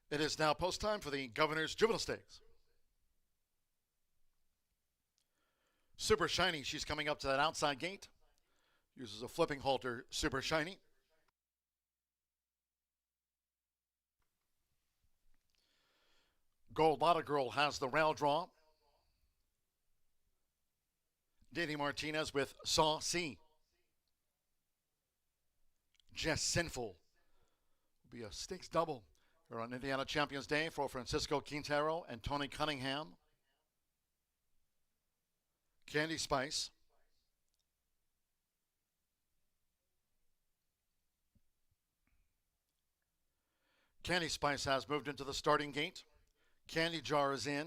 It is now post time for the Governor's Juvenile Stakes. Super Shiny, she's coming up to that outside gate. Uses a flipping halter, Super Shiny. Gold Lotta Girl has the rail draw. Danny Martinez with Saw C. Jess Sinful will be a stakes double here on Indiana Champions Day for Francisco Quintero and Tony Cunningham. Candy Spice. Candy Spice has moved into the starting gate. Candy Jar is in.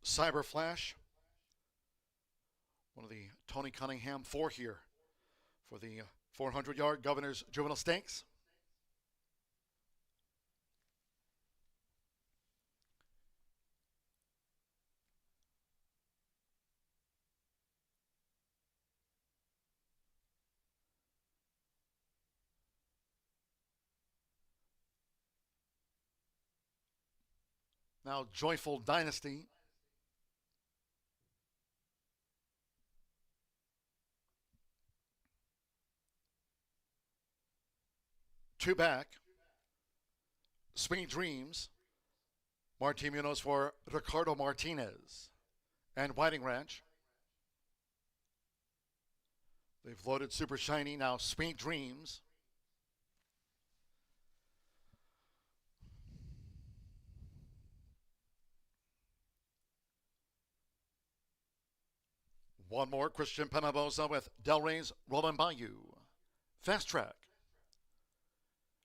Cyber Flash, one of the Tony Cunningham 4 here for the 400-yard Governor's Juvenile Stakes. Now Joyful Dynasty. Two back. Sweet Dreams. Martin Munoz for Ricardo Martinez and Whiting Ranch. They've loaded Super Shiny, now Sweet Dreams. One more, Christian Penabosa with Del Rey's Rolling Bayou. Fast Track.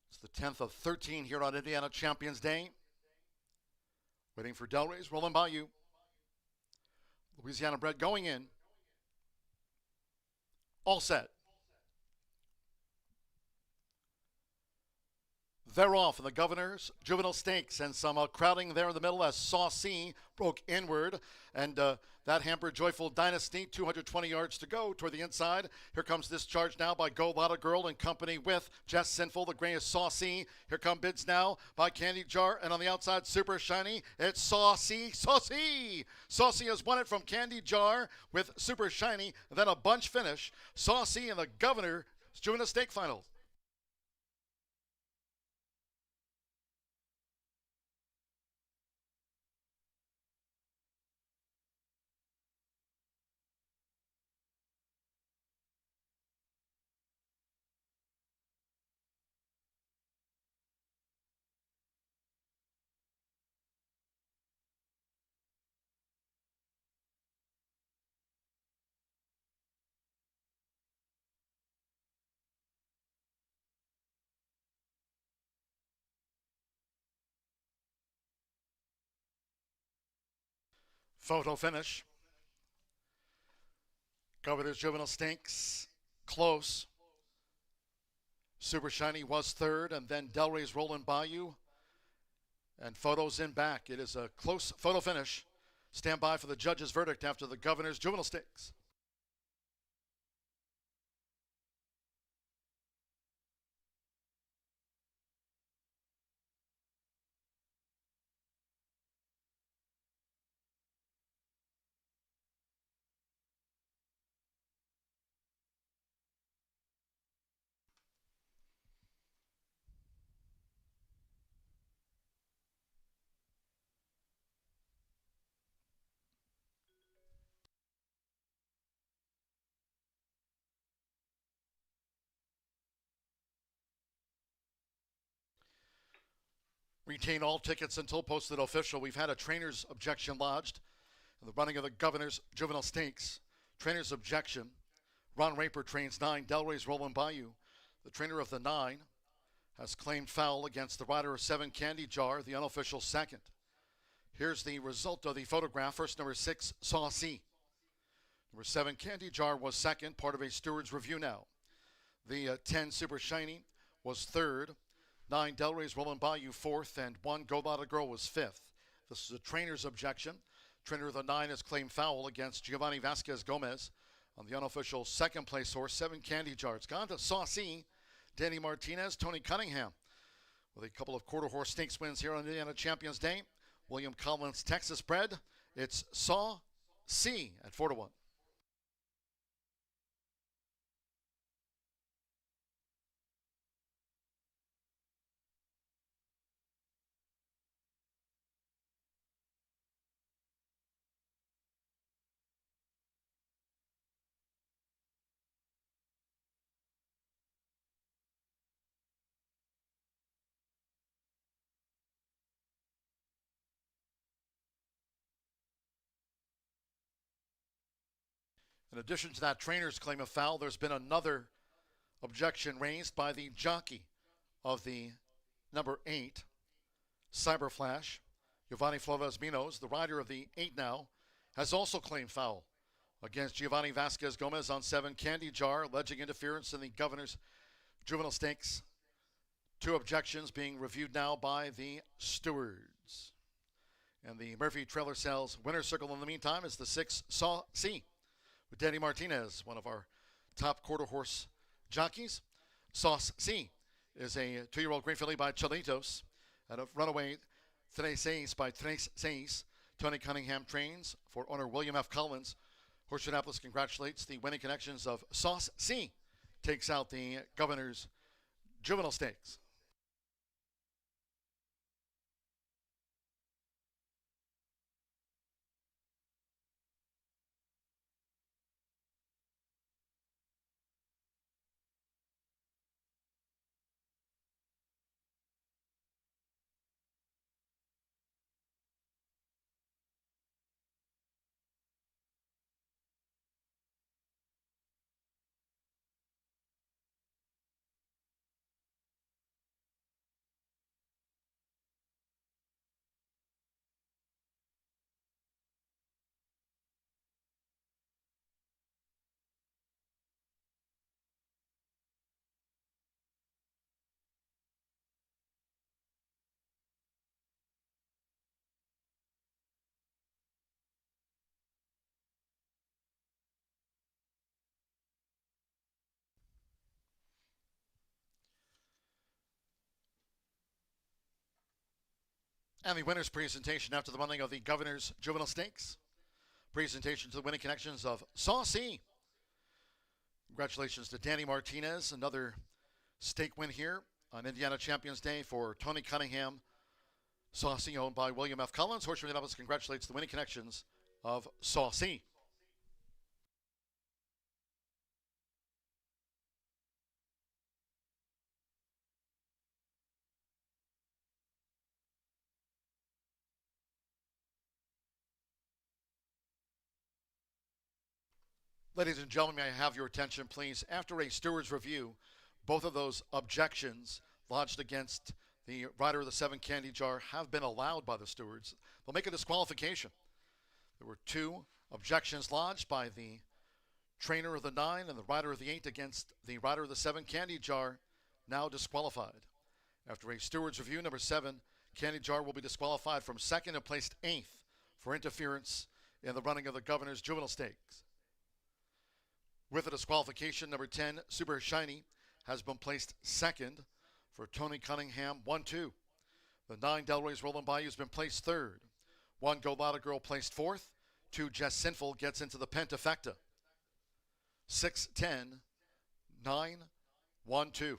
It's the 10th of 13 here on Indiana Champions Day. Waiting for Del Rey's Rolling Bayou. Louisiana bred going in. All set. They're off in the Governor's Juvenile Stakes, and some crowding there in the middle as Saucy broke inward, and that hampered Joyful Dynasty. 220 yards to go toward the inside. Here comes this charge now by Gold Lotta Girl in company with Jess Sinful. The gray is Saucy. Here come bids now by Candy Jar, and on the outside, Super Shiny. It's Saucy. Saucy! Saucy has won it from Candy Jar with Super Shiny, and then a bunch finish. Saucy in the Governor's Juvenile Stake Finals. Photo finish. Governor's Juvenile Stakes, close. Super Shiny was third, and then Del Rey's Rolling Bayou. And photos in back. It is a close photo finish. Stand by for the judge's verdict after the Governor's Juvenile Stakes. Retain all tickets until posted official. We've had a trainer's objection lodged in the running of the Governor's Juvenile Stakes. Trainer's objection. Ron Raper trains 9, Del Rey's Rolling Bayou. The trainer of the 9 has claimed foul against the rider of 7, Candy Jar, the unofficial second. Here's the result of the photograph. First, number 6, Saucy. Number 7, Candy Jar was second, part of a steward's review now. The 10, Super Shiny, was third. 9, Del Rey's Rolling Bayou, fourth, and 1, Gold Lotta Girl was fifth. This is a trainer's objection. Trainer of the 9 has claimed foul against Giovanni Vasquez Gomez On the unofficial second place horse, 7 Candy Jar. It's gone to Saucy, Danny Martinez, Tony Cunningham. With a couple of quarter horse stakes wins here on Indiana Champions Day. William Collins, Texas bred. It's Saucy at 4-1. In addition to that trainer's claim of foul, there's been another objection raised by the jockey of the number 8, Cyberflash. Giovanni Flores Minos, the rider of the 8 now, has also claimed foul against Giovanni Vasquez Gomez on 7 Candy Jar, alleging interference in the Governor's Juvenile Stakes. 2 objections being reviewed now by the stewards. And the Murphy Trailer Sales winner circle in the meantime is the 6 Saucy with Danny Martinez, one of our top quarter horse jockeys. Saucy is a 2-year-old Great Filly by Chalitos and a runaway Tres Seis by Tres Seis. Tony Cunningham trains for owner William F. Collins. Horseshoe Indianapolis congratulates the winning connections of Saucy. Takes out the Governor's Juvenile Stakes. And the winner's presentation after the running of the Governor's Juvenile Stakes. Presentation to the winning connections of Saucy. Congratulations to Danny Martinez, another stake win here on Indiana Champions Day for Tony Cunningham. Saucy, owned by William F. Collins. Horseshoe Indianapolis congratulates the winning connections of Saucy. Ladies and gentlemen, may I have your attention, please? After a steward's review, both of those objections lodged against the rider of the 7 Candy Jar have been allowed by the stewards. They'll make a disqualification. There were 2 objections lodged by the trainer of the 9 and the rider of the 8 against the rider of the 7 Candy Jar, now disqualified. After a steward's review, number 7 Candy Jar will be disqualified from 2nd and placed 8th for interference in the running of the Governor's Juvenile Stakes. With a disqualification, number 10, Super Shiny, has been placed 2nd for Tony Cunningham, 1-2. The 9, Delray's Rolling Bayou, has been placed 3rd. 1, Go Lotta Girl, placed 4th. 2, Jess Sinful gets into the Pentafecta. 6, 10, 9, 1, 2.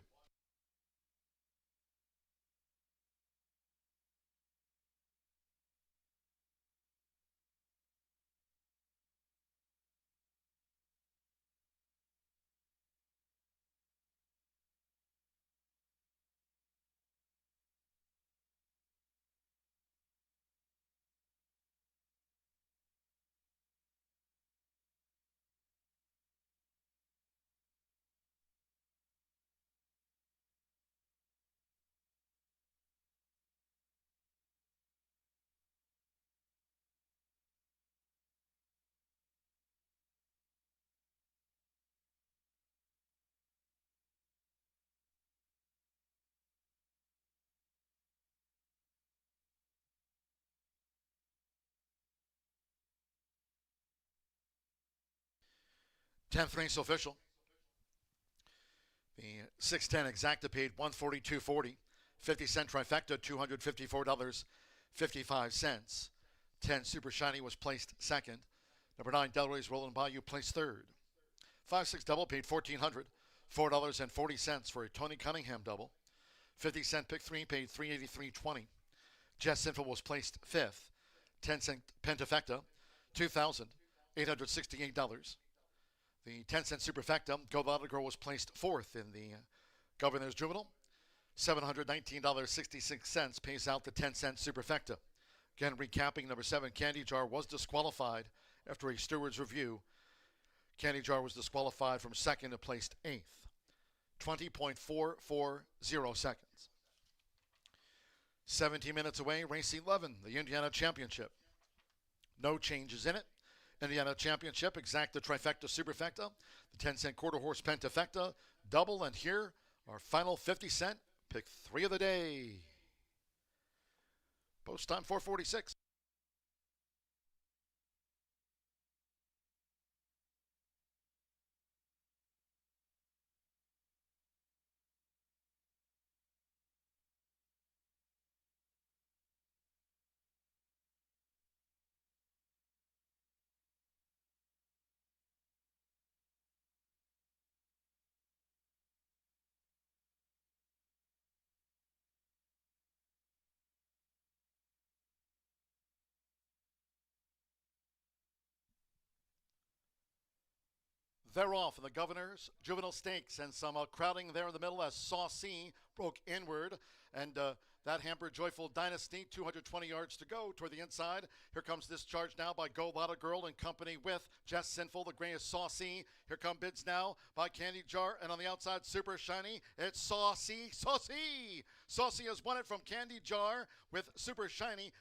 10th race official. The 610 exacta paid $142.40. 50-cent trifecta, $254.55. 10 Super Shiny was placed second. Number 9 Delray's Rolling Bayou placed third. 5-6 double paid $1,400. $4.40 for a Tony Cunningham double. 50-cent pick 3 paid $383.20. Jess Sinful was placed fifth. 10-cent pentafecta, $2,868. The 10-cent superfecta, Go Lotta Girl, was placed fourth in the Governor's Juvenile. $719.66 pays out the 10-cent superfecta. Again, recapping, number 7 Candy Jar was disqualified after a steward's review. Candy Jar was disqualified from second and placed eighth. 20.440 seconds. 17 minutes away, race 11, the Indiana Championship. No changes in it. Indiana Championship, exacta, trifecta, superfecta, the 10-cent quarter horse pentafecta, double, and here, our final 50-cent pick 3 of the day. Post time 4:46. They're off in the Governor's Juvenile Stakes, and some crowding there in the middle as Saucy broke inward, and that hampered Joyful Dynasty. 220 yards to go toward the inside. Here comes this charge now by Go Lotta Girl in company with Jess Sinful. The gray is Saucy. Here come bids now by Candy Jar, and on the outside, Super Shiny. It's Saucy. Saucy! Saucy has won it from Candy Jar with Super Shiny.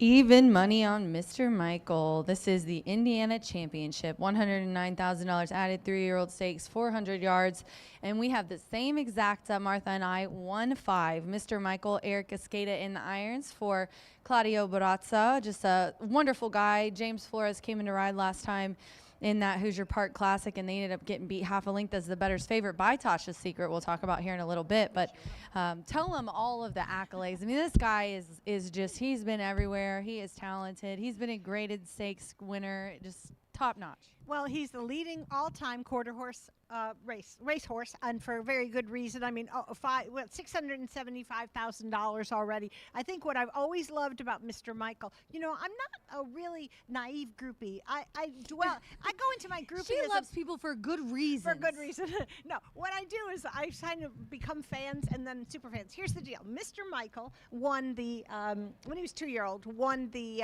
Even money on Mr. Michael. This is the Indiana Championship. $109,000 added, 3-year-old stakes, 400 yards. And we have the same exact, Martha and I, 1-5. Mr. Michael, Eric Escada in the irons for Claudio Barazza. Just a wonderful guy. James Flores came in to ride last time in that Hoosier Park Classic, and they ended up getting beat half a length as the bettor's favorite by Tasha's Secret. We'll talk about here in a little bit, but tell him all of the accolades. I mean, this guy is just, he's been everywhere. He is talented. He's been a graded stakes winner, just top notch. Well, he's the leading all-time quarter horse racehorse, and for a very good reason. I mean, $675,000 already. I think what I've always loved about Mr. Michael, you know, I'm not a really naive groupie. I go into my groupie. She loves people for good reason. For good reason. No, what I do is I kind of become fans and then super fans. Here's the deal: Mr. Michael won the when he was 2-year-old, won the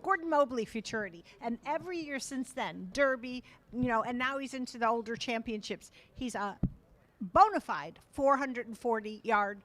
Gordon Mobley Futurity, and every year since then, Derby, you know, and now he's into the older championships. He's a bona fide 440-yard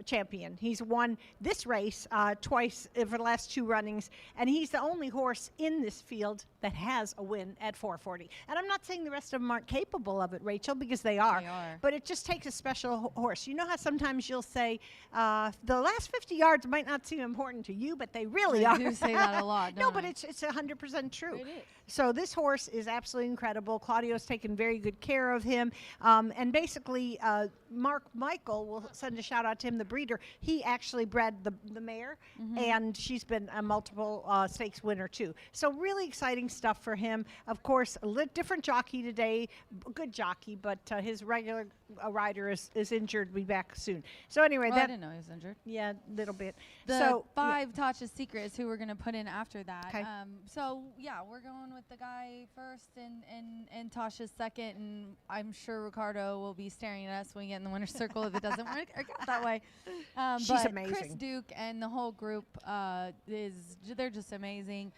champion. He's won this race twice for the last 2 runnings, and he's the only horse in this field that has a win at 440. And I'm not saying the rest of them aren't capable of it, Rachel, because they are. But it just takes a special horse. You know how sometimes you'll say the last 50 yards might not seem important to you, but they really are. I do say that a lot. No, but it's 100% true. It is. So this horse is absolutely incredible. Claudio's taken very good care of him. And basically, Mark Michael, will send a shout out to him, the breeder. He actually bred the mare, and she's been a multiple stakes winner too. So really exciting stuff for him. Of course, a different jockey today, good jockey, but his regular rider is injured. Will be back soon. So anyway, I didn't know he was injured. Yeah, a little bit. The 5 Tasha's Secret is who we're going to put in after that. Okay. So yeah, we're going with the guy first and Tasha's second, and I'm sure Ricardo will be staring at us when we get in the winner's circle if it doesn't work out that way. She's but amazing. Chris Duke and the whole group they're just amazing.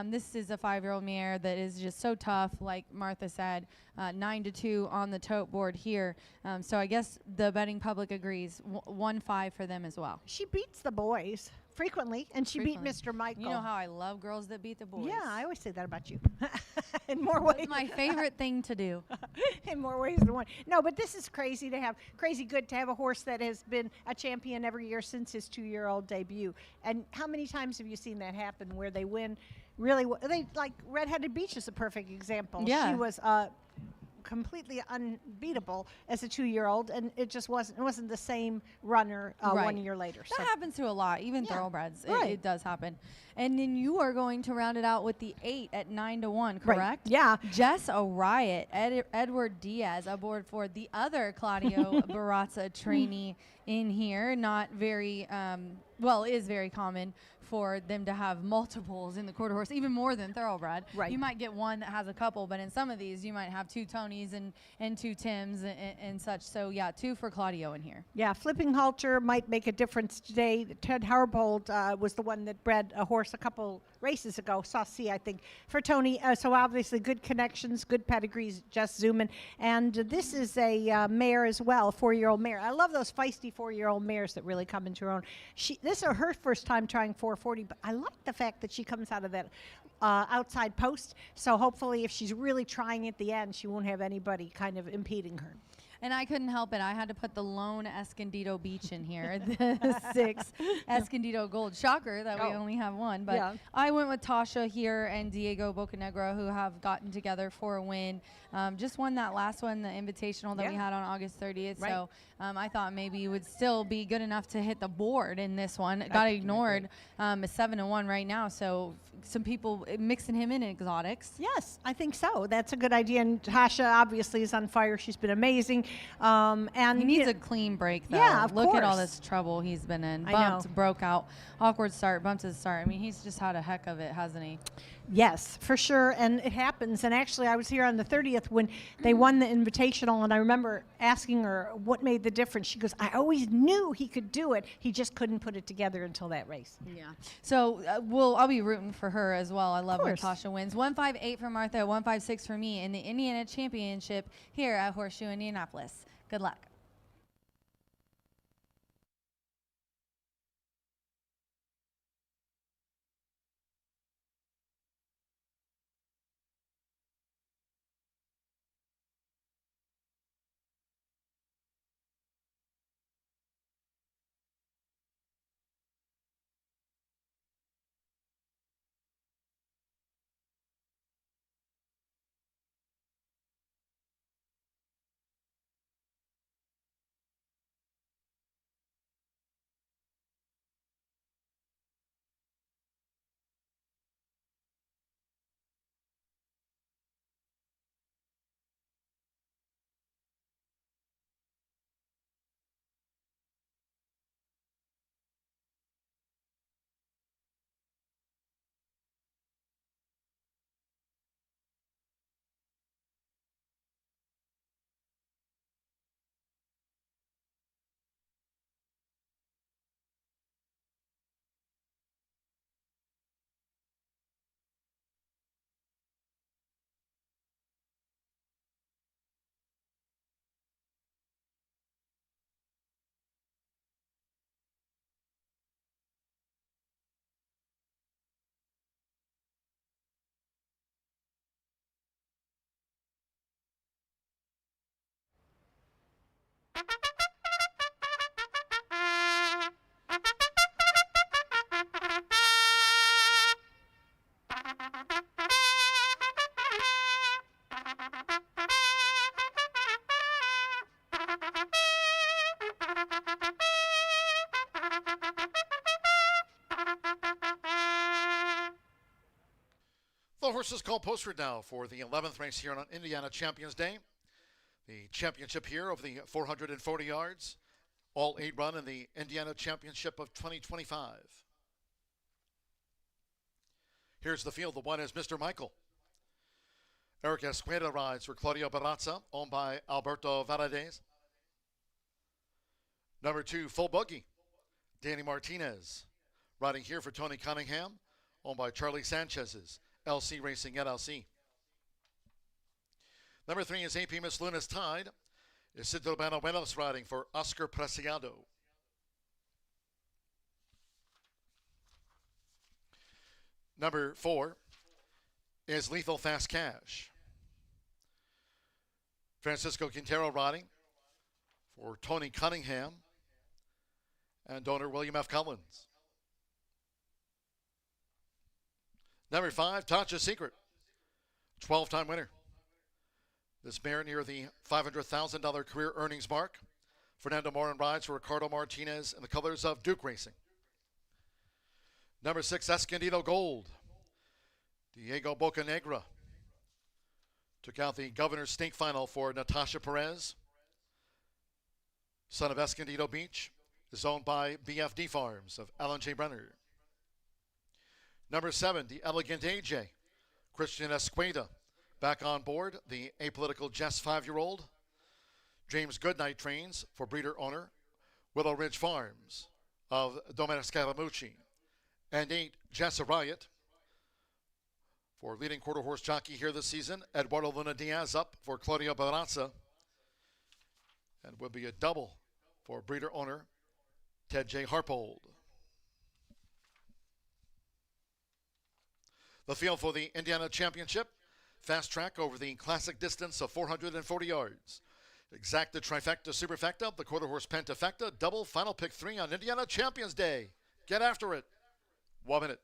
This is a 5-year-old mare that is just so tough, like Martha said, 9-2 on the tote board here. So I guess the betting public agrees, 1-5 for them as well. She beats the boys frequently, and she beat Mr. Michael. You know how I love girls that beat the boys. Yeah, I always say that about you. In more ways. It's my favorite thing to do. In more ways than one. No, but this is crazy to have a horse that has been a champion every year since his 2-year-old debut. And how many times have you seen that happen where they win? Really, they like Redheaded Beach is a perfect example. Yeah. She was completely unbeatable as a 2-year-old, and it just wasn't the same runner 1 year later. That happens to a lot, even thoroughbreads. Right. It does happen. And then you are going to round it out with the 8 at 9-1, correct? Right. Yeah. Jess a Riot, Edward Diaz aboard for the other Claudio Barazza trainee in here. Not very, is very common for them to have multiples in the quarter horse, even more than thoroughbred. Right. You might get one that has a couple, but in some of these you might have 2 Tonys and 2 Tims and such. So yeah, 2 for Claudio in here. Yeah, Flipping Halter might make a difference today. Ted Harbold was the one that bred a horse a couple races ago, Saucy, I think, for Tony. So obviously good connections, good pedigrees, just zooming. And this is a mare as well, a 4-year-old mare. I love those feisty 4-year-old mares that really come into her own. This is her first time trying 440, but I like the fact that she comes out of that outside post. So hopefully if she's really trying at the end, she won't have anybody kind of impeding her. And I couldn't help it. I had to put the lone Escondido Beach in here, the 6 Escondido Gold. Shocker that we only have one. But I went with Tasha here and Diego Bocanegra, who have gotten together for a win. Just won that last one, the invitational that we had on August 30th. Right. So I thought maybe he would still be good enough to hit the board in this one. It got ignored. A 7-1 right now. So some people mixing him in exotics. Yes, I think so. That's a good idea. And Tasha obviously is on fire. She's been amazing. And he needs a clean break, though. Yeah, of Look course. at all this trouble he's been in. I Bumped, know. broke out, awkward start, bumped his start. I mean, he's just had a heck of it, hasn't he? Yes, for sure, and it happens. And actually, I was here on the 30th when they won the invitational, and I remember asking her what made the difference. She goes, I always knew he could do it. He just couldn't put it together until that race. Yeah. So I'll be rooting for her as well. I love when Tasha wins. 158 for Martha, 156 for me in the Indiana Championship here at Horseshoe Indianapolis. Good luck. The horses called posted now for the 11th race here on Indiana Champions Day. The championship here of the 440 yards. All 8 run in the Indiana Championship of 2025. Here's the field. The 1 is Mr. Michael. Eric Escueda rides for Claudio Barraza, owned by Alberto Valadez. Number 2, Full Buggy. Danny Martinez. Riding here for Tony Cunningham, owned by Charlie Sanchez's LC Racing LLC. Number 3 is AP Miss Luna's Tide. Isidro Banuelos riding for Oscar Preciado. Number 4 is Lethal Fast Cash. Francisco Quintero riding for Tony Cunningham and donor William F. Collins. Number 5, Tasha's Secret, 12-time winner. This mare near the $500,000 career earnings mark. Fernando Morin rides for Ricardo Martinez in the colors of Duke Racing. Number 6, Escondido Gold. Diego Bocanegra took out the Governor's Stink Final for Natasha Perez. Son of Escondido Beach, is owned by BFD Farms of Alan J. Brenner. Number 7, the Elegant AJ, Christian Escueda, back on board, the apolitical Jess 5-year-old. James Goodnight trains for breeder owner Willow Ridge Farms of Domenic Scaramucci. And 8, Jess Riot. For leading quarter horse jockey here this season, Eduardo Luna Diaz up for Claudio Barraza. And will be a double for breeder owner Ted J. Harpold. The field for the Indiana Championship. Fast track over the classic distance of 440 yards. Exacta, trifecta, superfecta, the quarter horse pentafecta, double, final pick 3 on Indiana Champions Day. Get after it. 1 minute.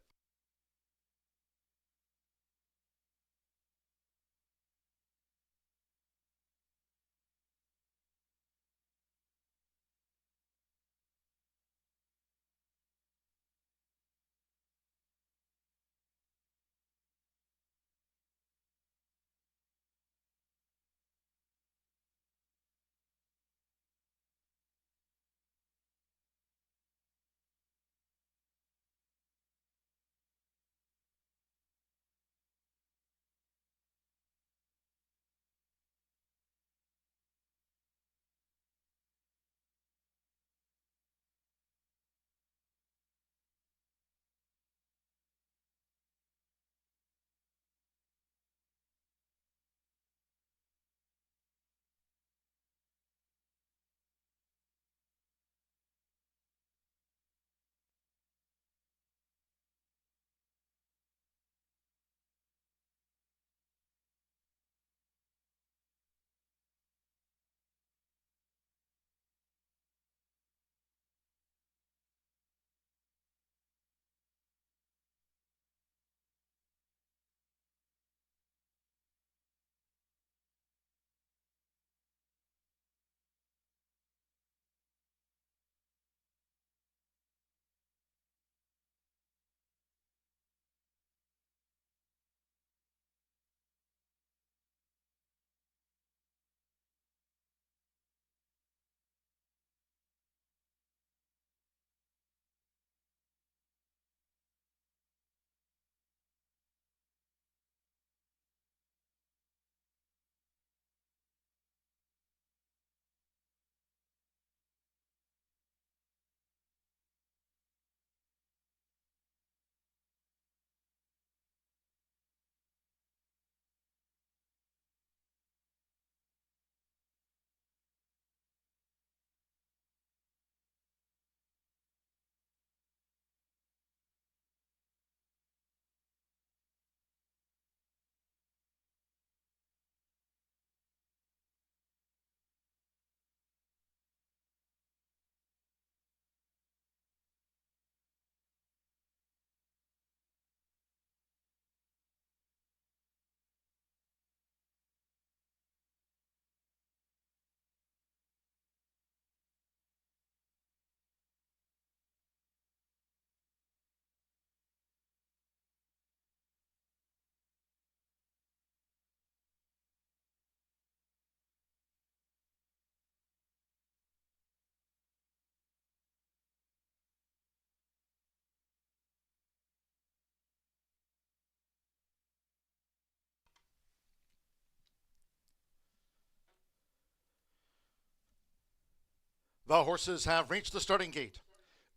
The horses have reached the starting gate.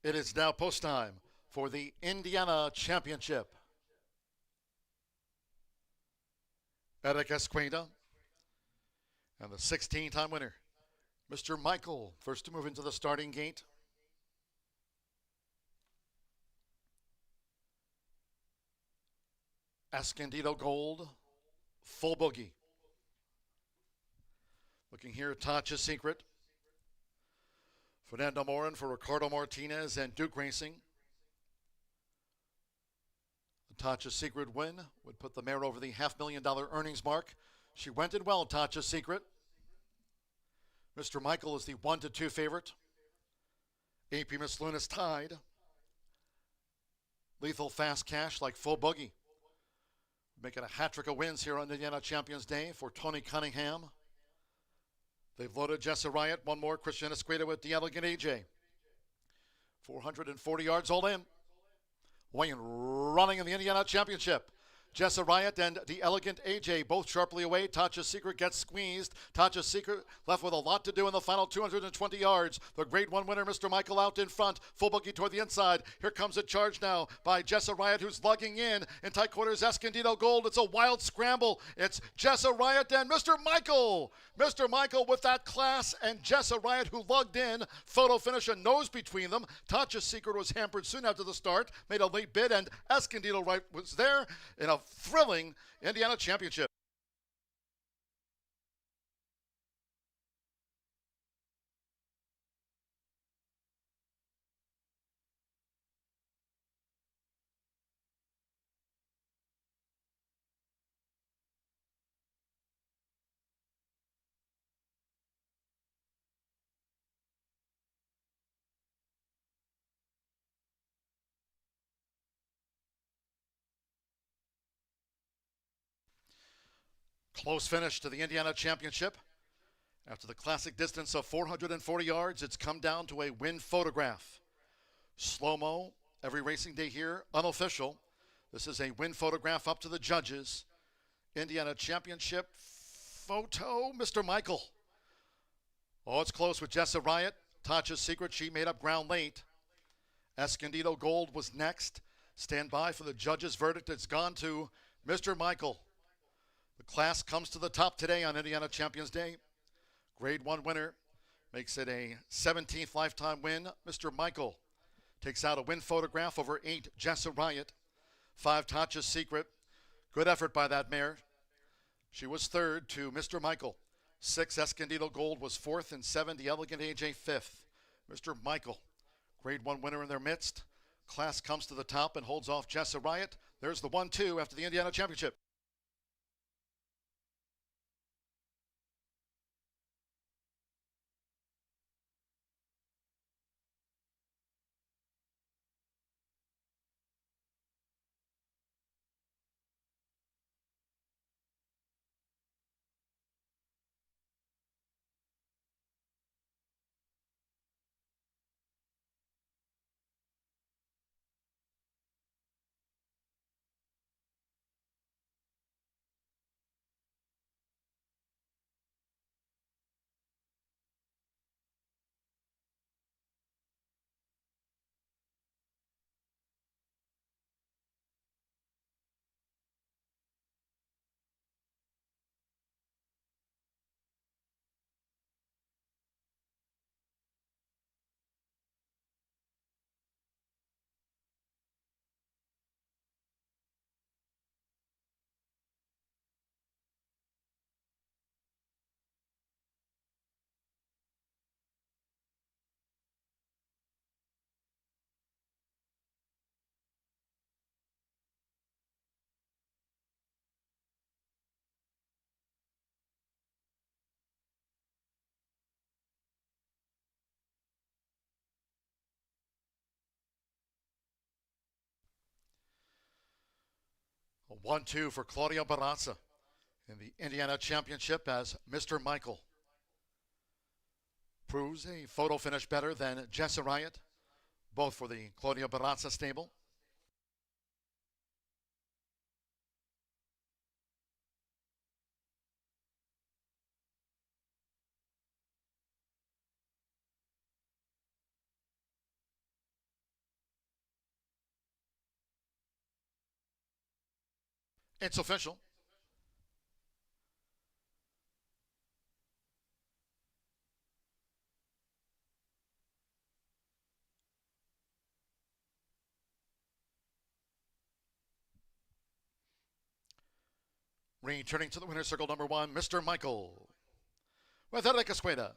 It is now post time for the Indiana Championship. Eric Esqueda and the 16-time winner, Mr. Michael, first to move into the starting gate. Escondido Gold, full boogie. Looking here at Tatcha Secret. Fernando Morin for Ricardo Martinez and Duke Racing. The Tatcha Secret win would put the mare over the $500,000 earnings mark. She went in well, Tatcha Secret. Mr. Michael is the 1-2 favorite. AP Miss Luna's tied. Lethal Fast Cash like full boogie. Making a hat trick of wins here on Indiana Champions Day for Tony Cunningham. They've loaded Jessa Riot. One more, Christian Esqueda with the Elegant AJ. 440 yards all in. Wayne running in the Indiana Championship. Jessa Riot and the Elegant AJ both sharply away. Tatcha Secret gets squeezed. Tatcha Secret left with a lot to do in the final 220 yards. The Grade 1 winner, Mr. Michael, out in front. Full boogie toward the inside. Here comes a charge now by Jessa Riot, who's lugging in tight quarters, Escondido Gold. It's a wild scramble. It's Jessa Riot and Mr. Michael. Mr. Michael with that class, and Jessa Riot, who lugged in. Photo finish, a nose between them. Tatcha Secret was hampered soon after the start. Made a late bid, and Escondido Riot was there in a thrilling Indiana Championship. Close finish to the Indiana Championship. After the classic distance of 440 yards, it's come down to a win photograph. Slow-mo, every racing day here, unofficial. This is a win photograph up to the judges. Indiana Championship photo, Mr. Michael. Oh, it's close with Jessa Riot. Tatcha Secret, she made up ground late. Escondido Gold was next. Stand by for the judges' verdict. It's gone to Mr. Michael. The class comes to the top today on Indiana Champions Day. Grade 1 winner makes it a 17th lifetime win. Mr. Michael takes out a win photograph over 8 Jessa Riot, 5 Tatcha Secret. Good effort by that mare. She was third to Mr. Michael. 6 Escondido Gold was fourth, and 7 the Elegant AJ fifth. Mr. Michael, Grade 1 winner in their midst. Class comes to the top and holds off Jessa Riot. There's the 1-2 after the Indiana Championship. A 1-2 for Claudio Barraza in the Indiana Championship as Mr. Michael proves a photo finish better than Jessa Riot, both for the Claudio Barraza stable. It's official. Returning to the winner's circle, number 1, Mr. Michael. With Eric Escueda.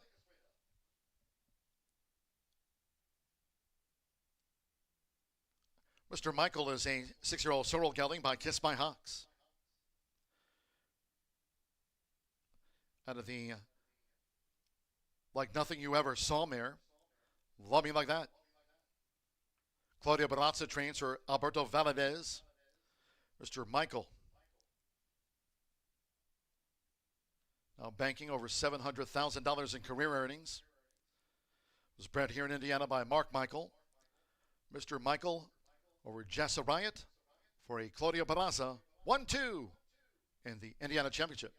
Mr. Michael is a 6-year-old sorrel gelding by Kiss My Hawks. Out of the Like Nothing You Ever Saw mare. Love Me Like That. Claudia Barraza trains for Alberto Valadez. Mr. Michael. Now banking over $700,000 in career earnings. Was bred here in Indiana by Mark Michael. Mr. Michael over Jessa Riot for a Claudia Barraza 1-2 in the Indiana Championship.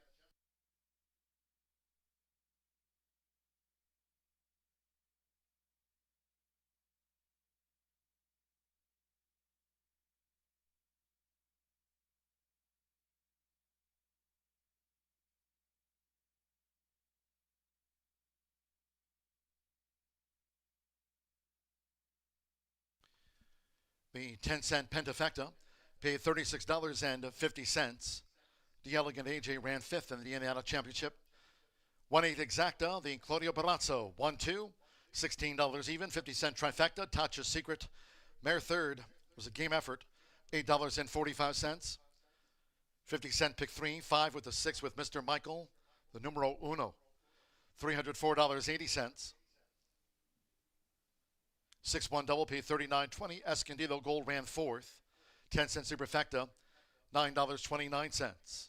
The 10-cent Pentafecta paid $36.50. The Elegant AJ ran 5th in the Indiana Championship. 1/8 Exacta, the Claudio Barrazzo 1-2, $16 even. 50-cent Trifecta, Tatcha's Secret, mare 3rd. It was a game effort, $8.45. 50-cent Pick 3, 5 with the 6 with Mr. Michael, the numero uno, $304.80. 6-1 double paid $39.20. Escondido Gold ran 4th. 10-cent Superfecta, $9.29.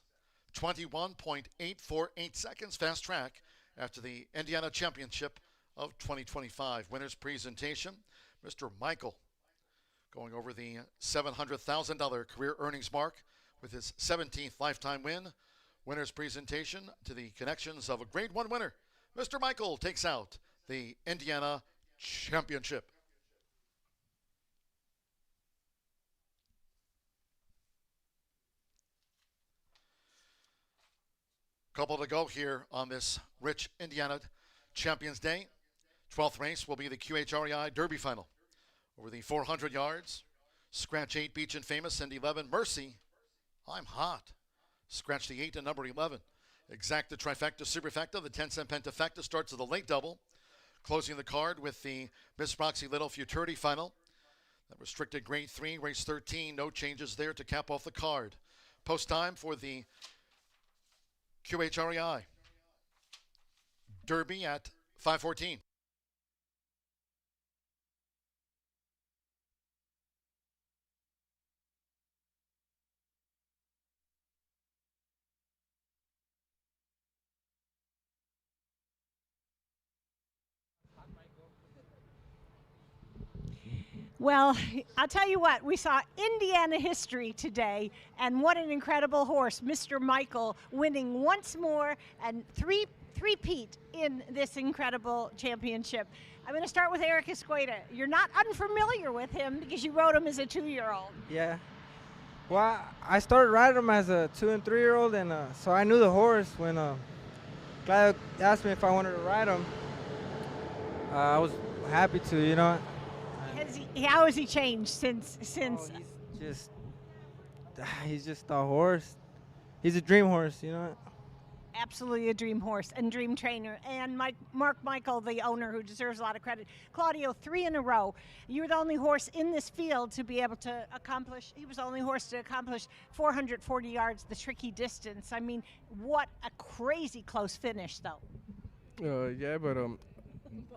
21.848 seconds fast track after the Indiana Championship of 2025. Winner's presentation, Mr. Michael, going over the $700,000 career earnings mark with his 17th lifetime win. Winner's presentation to the connections of a Grade 1 winner. Mr. Michael takes out the Indiana Championship. Couple to go here on this rich Indiana Champions Day. 12th race will be the QHREI Derby Final. Over the 400 yards, scratch 8, Beach and Famous, and 11, Mercy. I'm hot. Scratch the 8 and number 11. Exacta Trifecta Superfecta, the 10-cent Pentafecta starts with a late double. Closing the card with the Miss Roxy Little Futurity Final. That restricted Grade 3, race 13. No changes there to cap off the card. Post time for the QHREI Derby at 5:14. Well, I'll tell you what, we saw Indiana history today, and what an incredible horse, Mr. Michael, winning once more and three-peat in this incredible championship. I'm going to start with Eric Escueda. You're not unfamiliar with him because you rode him as a 2-year-old. Yeah. Well, I started riding him as a 2- and 3-year-old, and so I knew the horse when Clive asked me if I wanted to ride him. I was happy to, you know. How has he changed since? He's just a horse. He's a dream horse, you know. Absolutely a dream horse and dream trainer. And Mark Michael, the owner, who deserves a lot of credit. Claudio, 3 in a row. You were the only horse in this field to be able to accomplish. He was the only horse to accomplish 440 yards, the tricky distance. I mean, what a crazy close finish, though. Yeah, but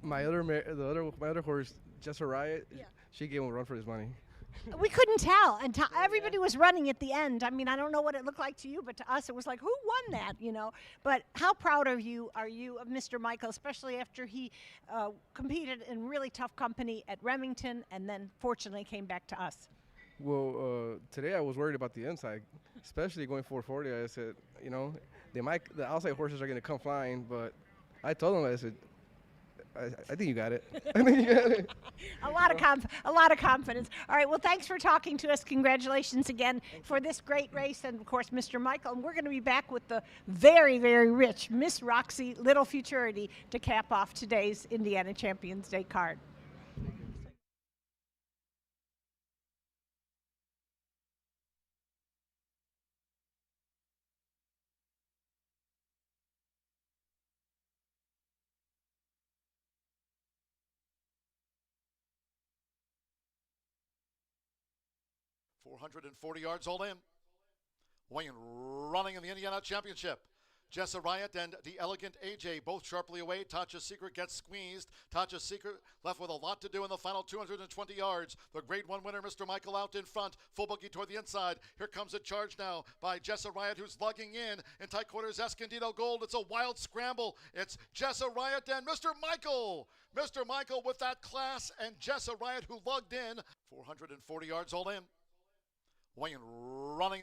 my other horse, Jessa Riot, she gave him a run for his money. We couldn't tell, and everybody was running at the end. I mean, I don't know what it looked like to you, but to us, it was like, who won that, you know? But how proud are you of Mr. Michael, especially after he competed in really tough company at Remington and then fortunately came back to us? Well, today I was worried about the inside, especially going 440. I said, you know, the outside horses are going to come flying, but I told him, I said, I think you got it. I think you got it. A lot of confidence. All right. Well, thanks for talking to us. Congratulations again for this great race, and of course, Mr. Michael. And we're going to be back with the very, very rich Miss Roxy Little Futurity to cap off today's Indiana Champions Day card. 440 yards all in. Wayne running in the Indiana Championship. Jessa Riot and the elegant AJ both sharply away. Tatcha Secret gets squeezed. Tatcha Secret left with a lot to do in the final 220 yards. The grade 1 winner, Mr. Michael, out in front. Full boogie toward the inside. Here comes a charge now by Jessa Riot, who's lugging in tight quarters Escondido Gold. It's a wild scramble. It's Jessa Riot and Mr. Michael. Mr. Michael with that class, and Jessa Riot, who lugged in. 440 yards all in. Wayne running.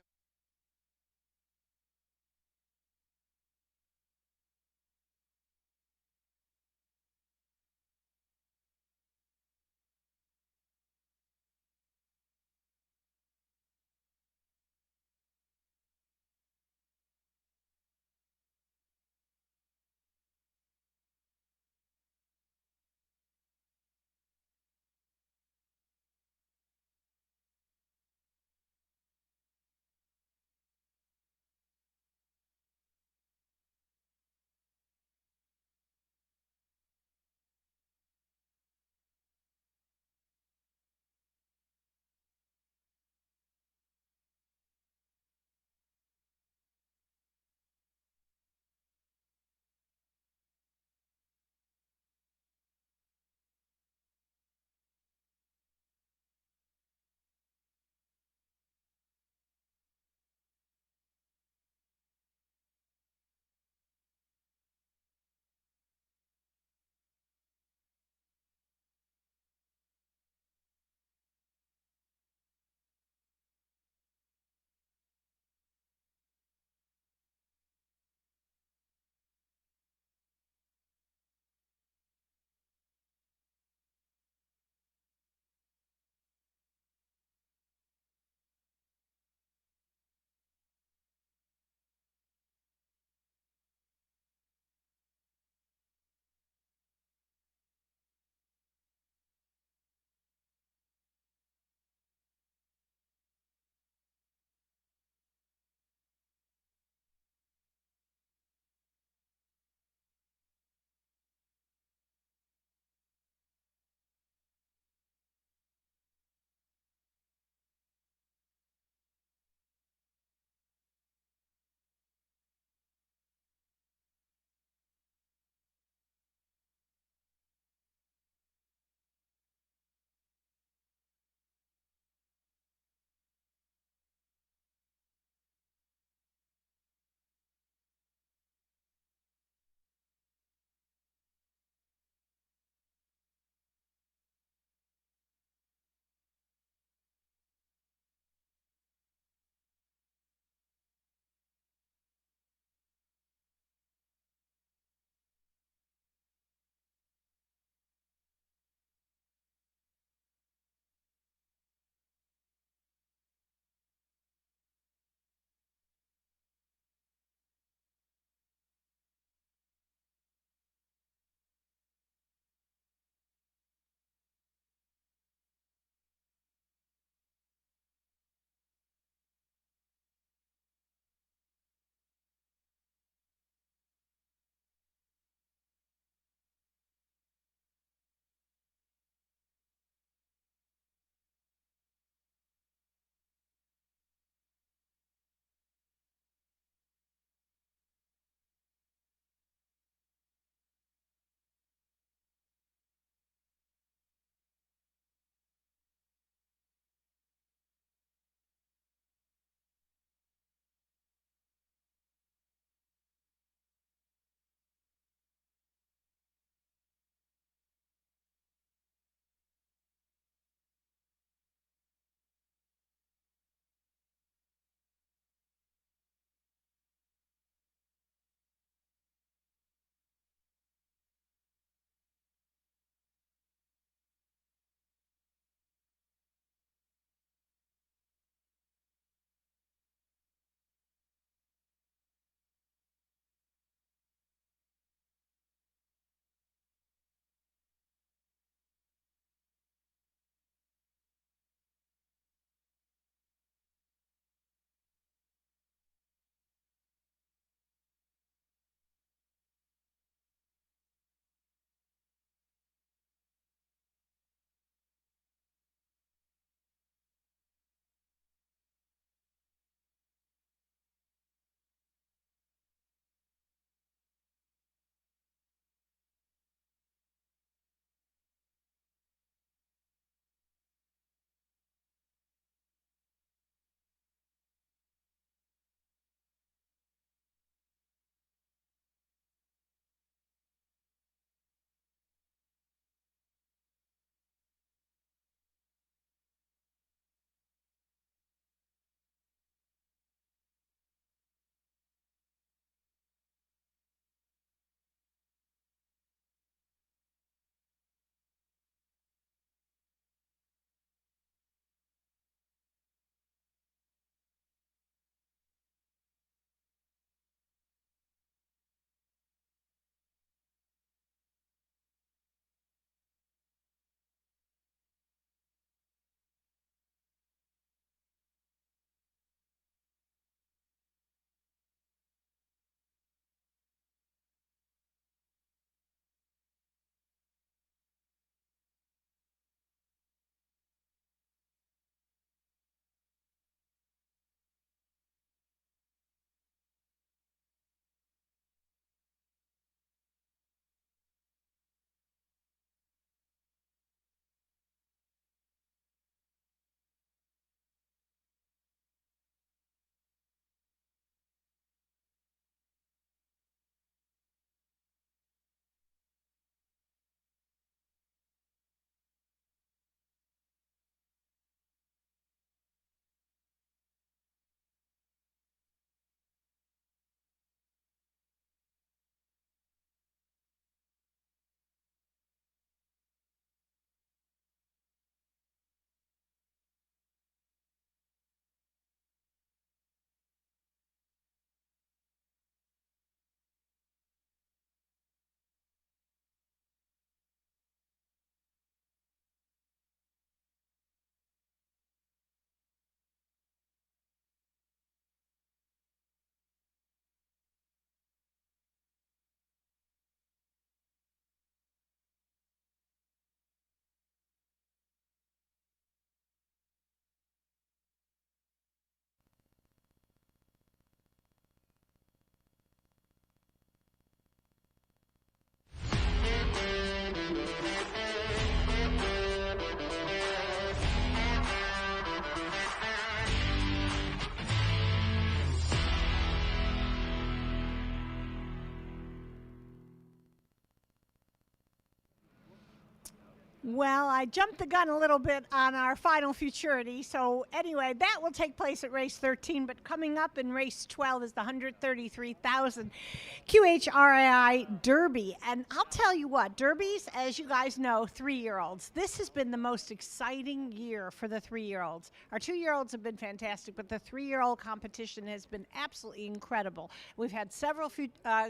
Well, I jumped the gun a little bit on our final futurity. So anyway, that will take place at race 13. But coming up in race 12 is the 133,000 QHRAI Derby. And I'll tell you what, Derbies, as you guys know, 3-year-olds. This has been the most exciting year for the 3-year-olds. Our 2-year-olds have been fantastic, but the 3-year-old competition has been absolutely incredible. We've had several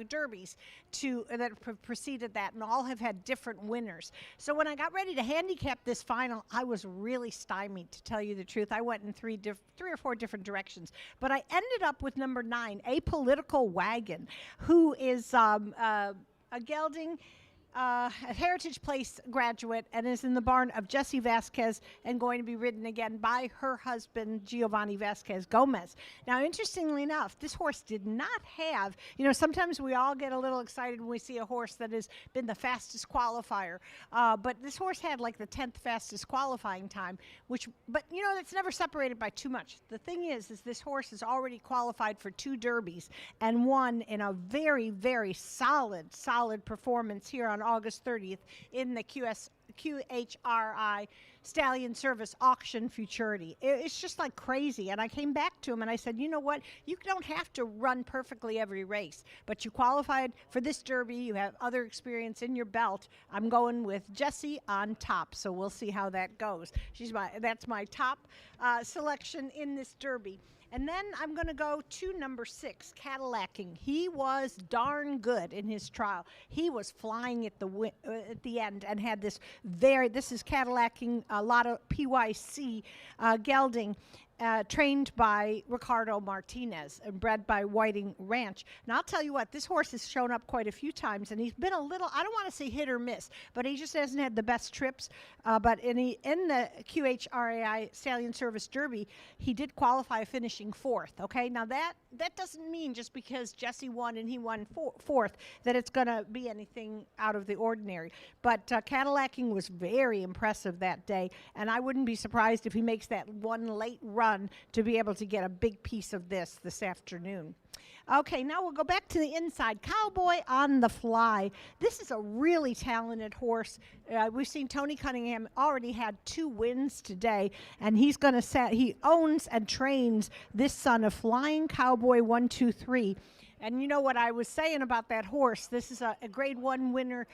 Derbies that have preceded that, and all have had different winners. So when I got ready to handicap this final, I was really stymied, to tell you the truth. I went in three or four different directions, but I ended up with number 9, Apolitical Wagon, who is a gelding, a Heritage Place graduate, and is in the barn of Jessie Vasquez and going to be ridden again by her husband, Giovanni Vasquez Gomez. Now, interestingly enough, this horse did not have, sometimes we all get a little excited when we see a horse that has been the fastest qualifier, but this horse had like the 10th fastest qualifying time, but that's never separated by too much. The thing is this horse is already qualified for 2 derbies and won in a very, very solid performance here on August 30th in the QHRI Stallion Service Auction Futurity. It's just like crazy. And I came back to him and I said, you know what? You don't have to run perfectly every race, but you qualified for this Derby. You have other experience in your belt. I'm going with Jessie on top, so we'll see how that goes. That's my top selection in this Derby. And then I'm going to go to number 6, Cadillacing. He was darn good in his trial. He was flying at the end and had this is Cadillacing, a lot of PYC gelding. Trained by Ricardo Martinez and bred by Whiting Ranch. And I'll tell you what, this horse has shown up quite a few times, and he's been a little, I don't want to say hit or miss, but he just hasn't had the best trips. But in the QHRAI Stallion Service Derby, he did qualify finishing 4th. Okay, now that doesn't mean just because Jessie won and he won 4th that it's going to be anything out of the ordinary. But Cadillacing was very impressive that day, and I wouldn't be surprised if he makes that one late run to be able to get a big piece of this afternoon. Okay, now we'll go back to the inside. Cowboy on the Fly. This is a really talented horse. We've seen Tony Cunningham already had 2 wins today, and he owns and trains this son of Flying Cowboy 123. And you know what I was saying about that horse? This is a grade 1 winner.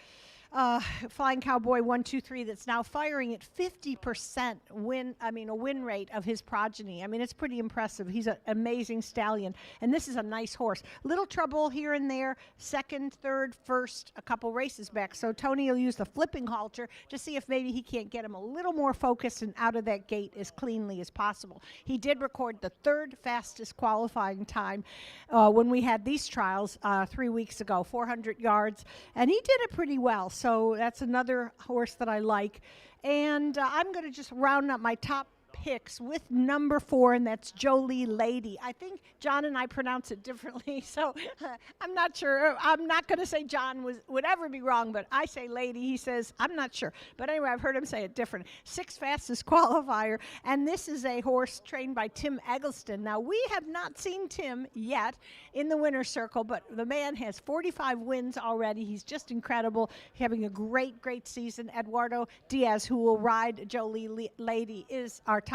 Flying Cowboy 123 that's now firing at 50% a win rate of his progeny. I mean, it's pretty impressive. He's an amazing stallion, and this is a nice horse. Little trouble here and there, 2nd, 3rd, 1st, a couple races back. So Tony will use the flipping halter to see if maybe he can't get him a little more focused and out of that gate as cleanly as possible. He did record the 3rd fastest qualifying time when we had these trials 3 weeks ago, 400 yards, and he did it pretty well. So that's another horse that I like. And I'm going to just round up my top picks with number 4, and that's Jolie Lady. I think John and I pronounce it differently, so I'm not sure. I'm not going to say John would ever be wrong, but I say Lady. He says, I'm not sure. But anyway, I've heard him say it different. 6th fastest qualifier, and this is a horse trained by Tim Eggleston. Now, we have not seen Tim yet in the winner's circle, but the man has 45 wins already. He's just incredible, having a great season. Eduardo Diaz, who will ride Jolie Lady, is our top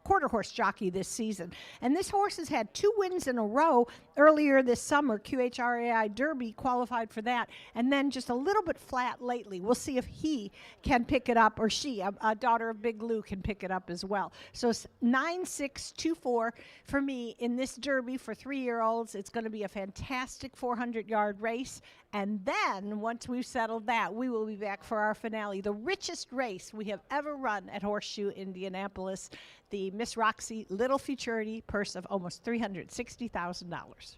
quarter horse jockey this season. And this horse has had 2 wins in a row earlier this summer. QHRAI Derby qualified for that, and then just a little bit flat lately. We'll see if he can pick it up, or she, a daughter of Big Lou, can pick it up as well. So it's 9-6-2-4 for me in this Derby for 3-year-olds. It's going to be a fantastic 400-yard race. And then, once we've settled that, we will be back for our finale, the richest race we have ever run at Horseshoe Indianapolis, the Miss Roxy Little Futurity purse of almost $360,000.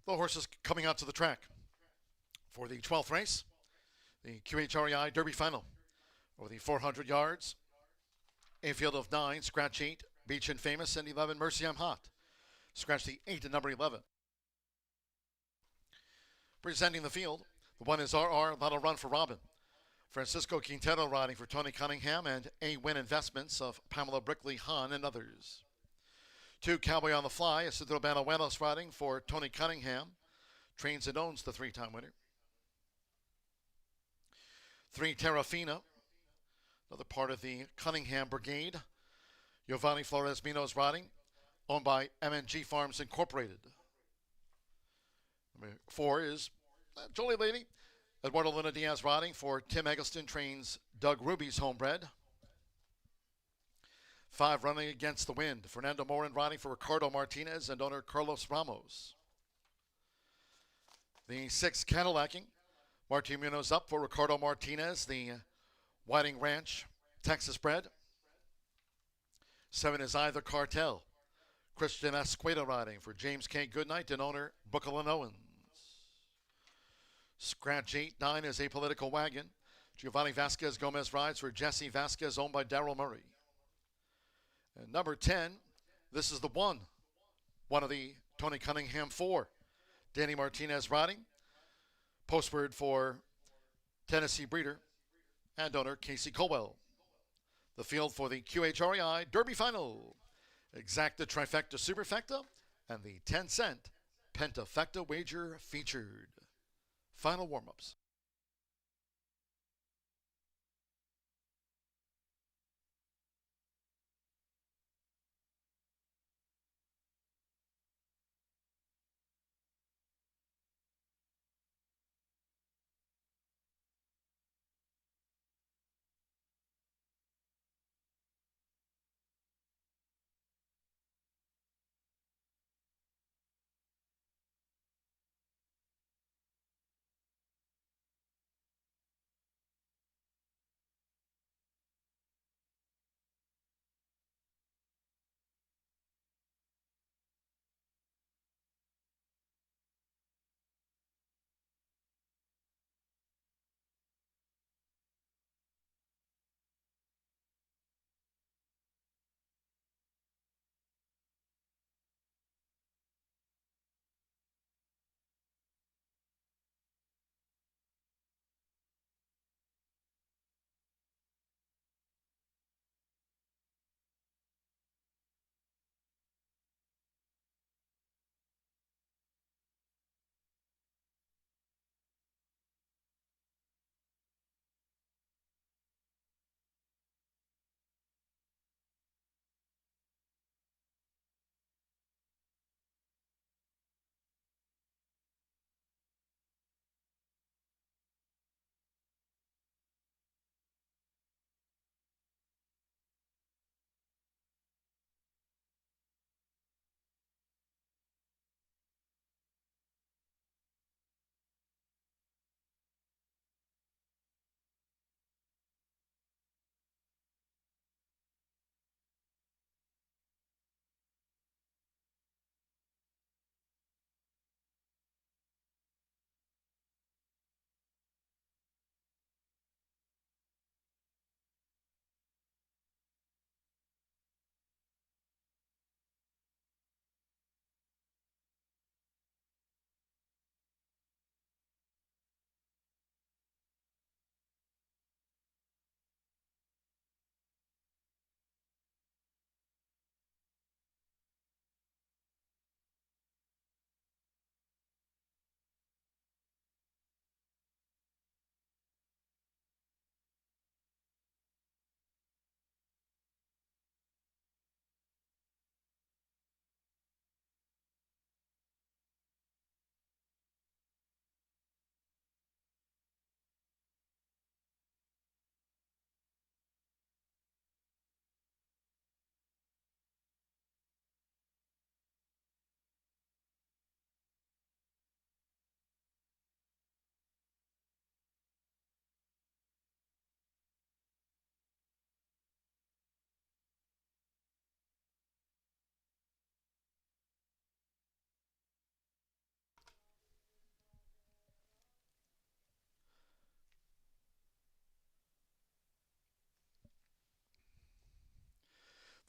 The horses coming out to the track for the 12th race, the QHREI Derby Final. Over the 400 yards, a field of 9, scratch 8, Beach and Famous, and 11, Mercy I'm Hot. Scratch the 8 and number 11. Presenting the field, the 1 is RR, That'll Run for Robin. Francisco Quintero riding for Tony Cunningham, and A-Win Investments of Pamela Brickley Hahn and others. 2, Cowboy on the Fly, Isidro Banuelos riding for Tony Cunningham. Trains and owns the 3-time winner. 3, Terrafina, another part of the Cunningham Brigade. Giovanni Flores Mino's riding, owned by MNG Farms Incorporated. Number 4 is Jolie Lady. Eduardo Luna Diaz riding for Tim Eggleston, trains Doug Ruby's homebred. 5, Running Against the Wind. Fernando Morin riding for Ricardo Martinez and owner Carlos Ramos. The 6, Cadillacing. Martin Munoz up for Ricardo Martinez, the Whiting Ranch, Texas bred. 7 is I, the Cartel. Christian Esqueda riding for James K. Goodnight and owner Brooklyn Owens. Scratch 8, 9 is Apolitical Wagon. Giovanni Vasquez Gomez rides for Jesse Vasquez, owned by Daryl Murray. And number 10, this is the one of the Tony Cunningham 4. Danny Martinez riding. Postword for Tennessee breeder and owner Casey Colwell. The field for the QHREI Derby Final. Exacta Trifecta Superfecta and the 10-cent Pentafecta wager featured. Final warm-ups.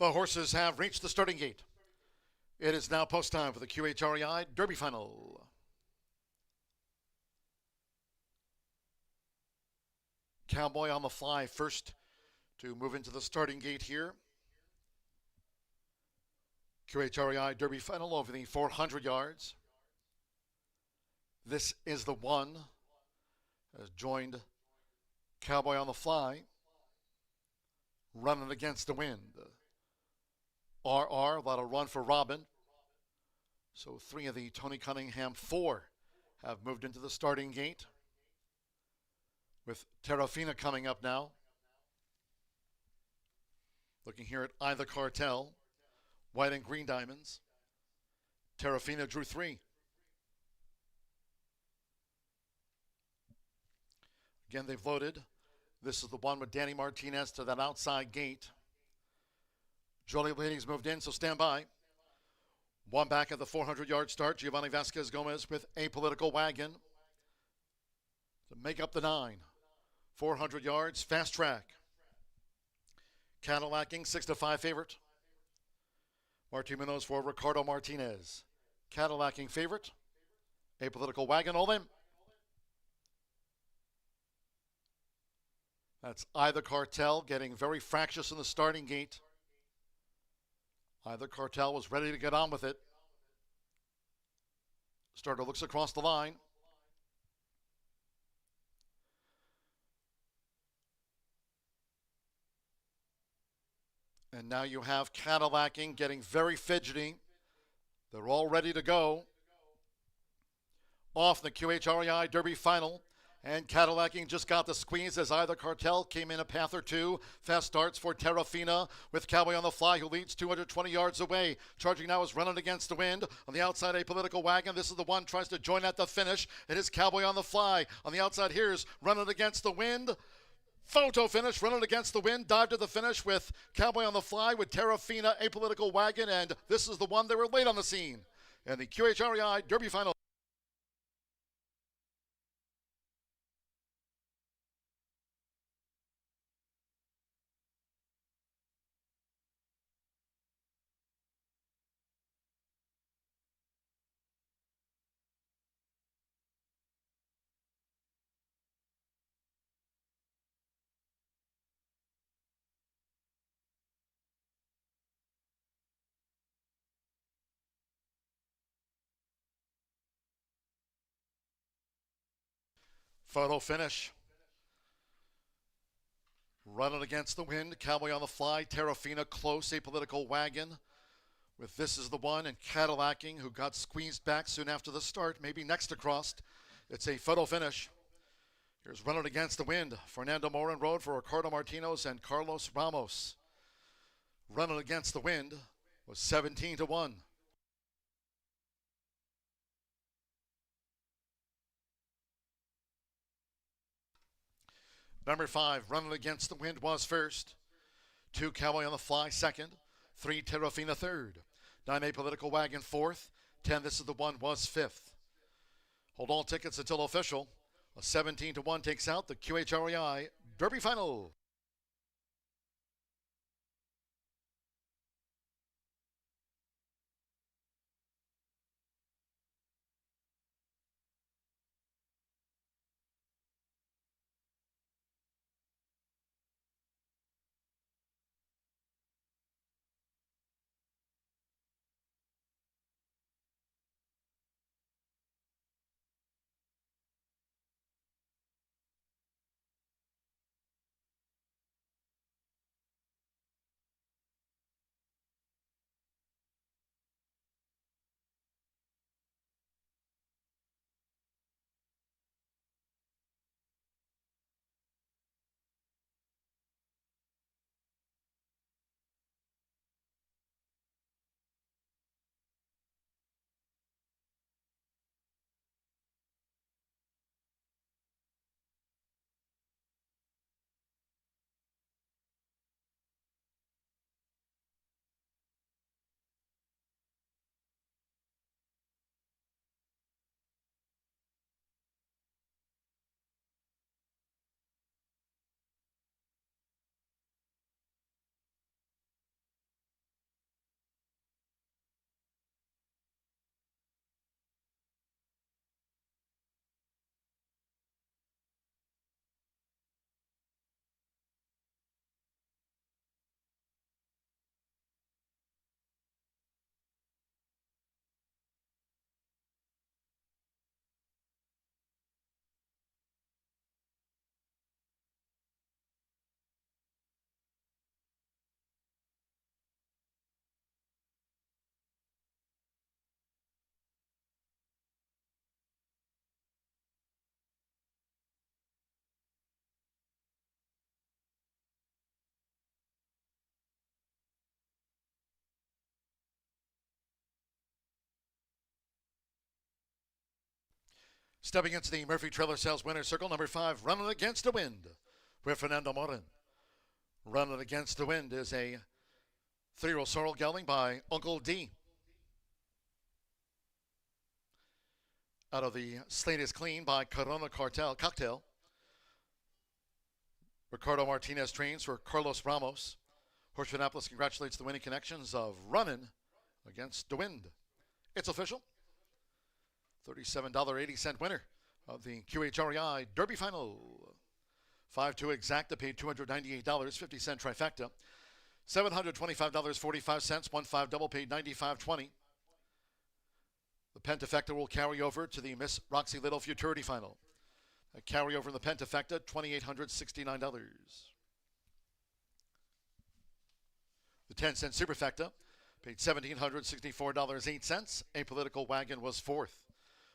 The horses have reached the starting gate. It is now post time for the QHREI Derby Final. Cowboy on the Fly first to move into the starting gate here. QHREI Derby Final over the 400 yards. This is the one. Has joined Cowboy on the Fly. Running against the wind. RR, that'll run for Robin. So 3 of the Tony Cunningham 4 have moved into the starting gate. With Terrafina coming up now. Looking here at Eye the Cartel. White and green diamonds. Terrafina drew 3. Again, they've loaded. This is the one with Danny Martinez to that outside gate. Jolie Lady's moved in, so stand by. One back at the 400-yard start. Giovanni Vasquez Gomez with a political wagon to make up the 9. 400 yards, fast track. Cadillacing, 6-5 favorite. Martin Munoz for Ricardo Martinez. Cadillacing favorite. A political wagon, all in. That's Eye the Cartel getting very fractious in the starting gate. Eye the Cartel was ready to get on with it. Starter looks across the line. And now you have Cadillacing getting very fidgety. They're all ready to go. Off the QHREI Derby Final. And Cadillacing just got the squeeze as Eye the Cartel came in a path or two. Fast starts for Terrafina with Cowboy on the Fly, who leads 220 yards away. Charging now is running against the wind. On the outside, a political wagon. This is the one tries to join at the finish. It is Cowboy on the Fly. On the outside, here's running against the wind. Photo finish, running against the wind. Dive to the finish with Cowboy on the Fly with Terrafina, a political wagon. And this is the one they were late on the scene. And the QHREI Derby Final. Photo finish. Running against the wind. Cowboy on the Fly. Terrafina close. A political wagon. With This Is the One and Cadillacing, who got squeezed back soon after the start. Maybe next across. It's a photo finish. Here's running against the wind. Fernando Morin Road for Ricardo Martinez and Carlos Ramos. Running against the wind was 17-1. Number 5, running against the wind was first. 2, Cowboy on the Fly, second. 3, Terrafina, third. 9, A Political Wagon, fourth. 10, This Is the One was fifth. Hold all tickets until official. A 17-1 takes out the QHREI Derby Final. Stepping into the Murphy Trailer Sales winner's circle, number 5, Running Against the Wind, with Fernando Morin. Running Against the Wind is a 3-year-old sorrel gelding by Uncle D. Out of the Slate is Clean by Corona Cocktail. Ricardo Martinez trains for Carlos Ramos. Horseshoe Indianapolis congratulates the winning connections of Running Against the Wind. It's official. $37.80 winner of the QHREI Derby Final. 5-2 exacta paid $298.50 trifecta. $725.45, 1-5 double paid $95.20. The pentafecta will carry over to the Miss Roxy Little Futurity Final. A carryover in the pentafecta, $2,869. The 10-cent superfecta paid $1,764.08. A political wagon was 4th.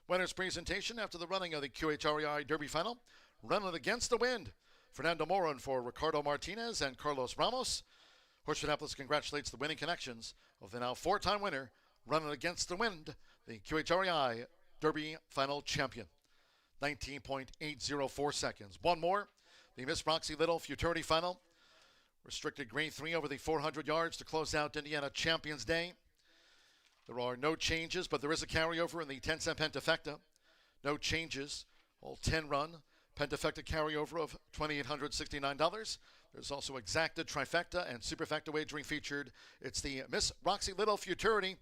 Winner's presentation after the running of the QHREI Derby Final. Running Against the Wind. Fernando Morin for Ricardo Martinez and Carlos Ramos. Horseshoe Indianapolis congratulates the winning connections of the now 4-time winner, Running Against the Wind, the QHREI Derby Final champion. 19.804 seconds. One more, the Miss Roxy Little Futurity Final. Restricted grade 3 over the 400 yards to close out Indiana Champions Day. There are no changes, but there is a carryover in the 10-cent pentafecta. No changes, all 10 run. Pentafecta carryover of $2,869. There's also exacta, trifecta, and superfecta wagering featured. It's the Miss Roxy Little Futurity.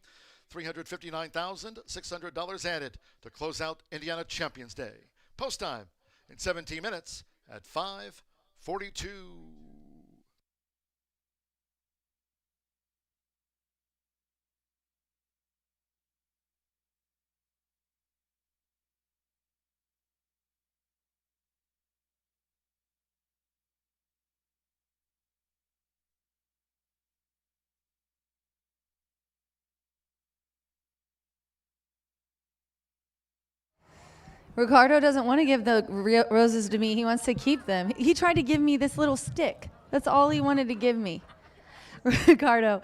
$359,600 added to close out Indiana Champions Day. Post time in 17 minutes at 5:42. Ricardo doesn't want to give the roses to me. He wants to keep them. He tried to give me this little stick. That's all he wanted to give me. Ricardo,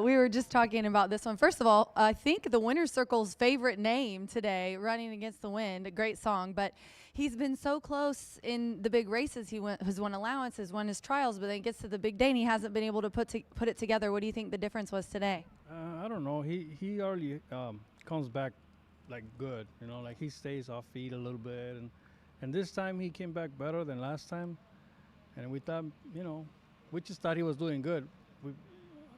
we were just talking about this one. First of all, I think the Winner's Circle's favorite name today, Running Against the Wind, a great song, but he's been so close in the big races. Has won allowances, won his trials, but then it gets to the big day and he hasn't been able to put it together. What do you think the difference was today? I don't know. He already comes back like good, like he stays off feet a little bit, and this time he came back better than last time, and we thought, we just thought he was doing good.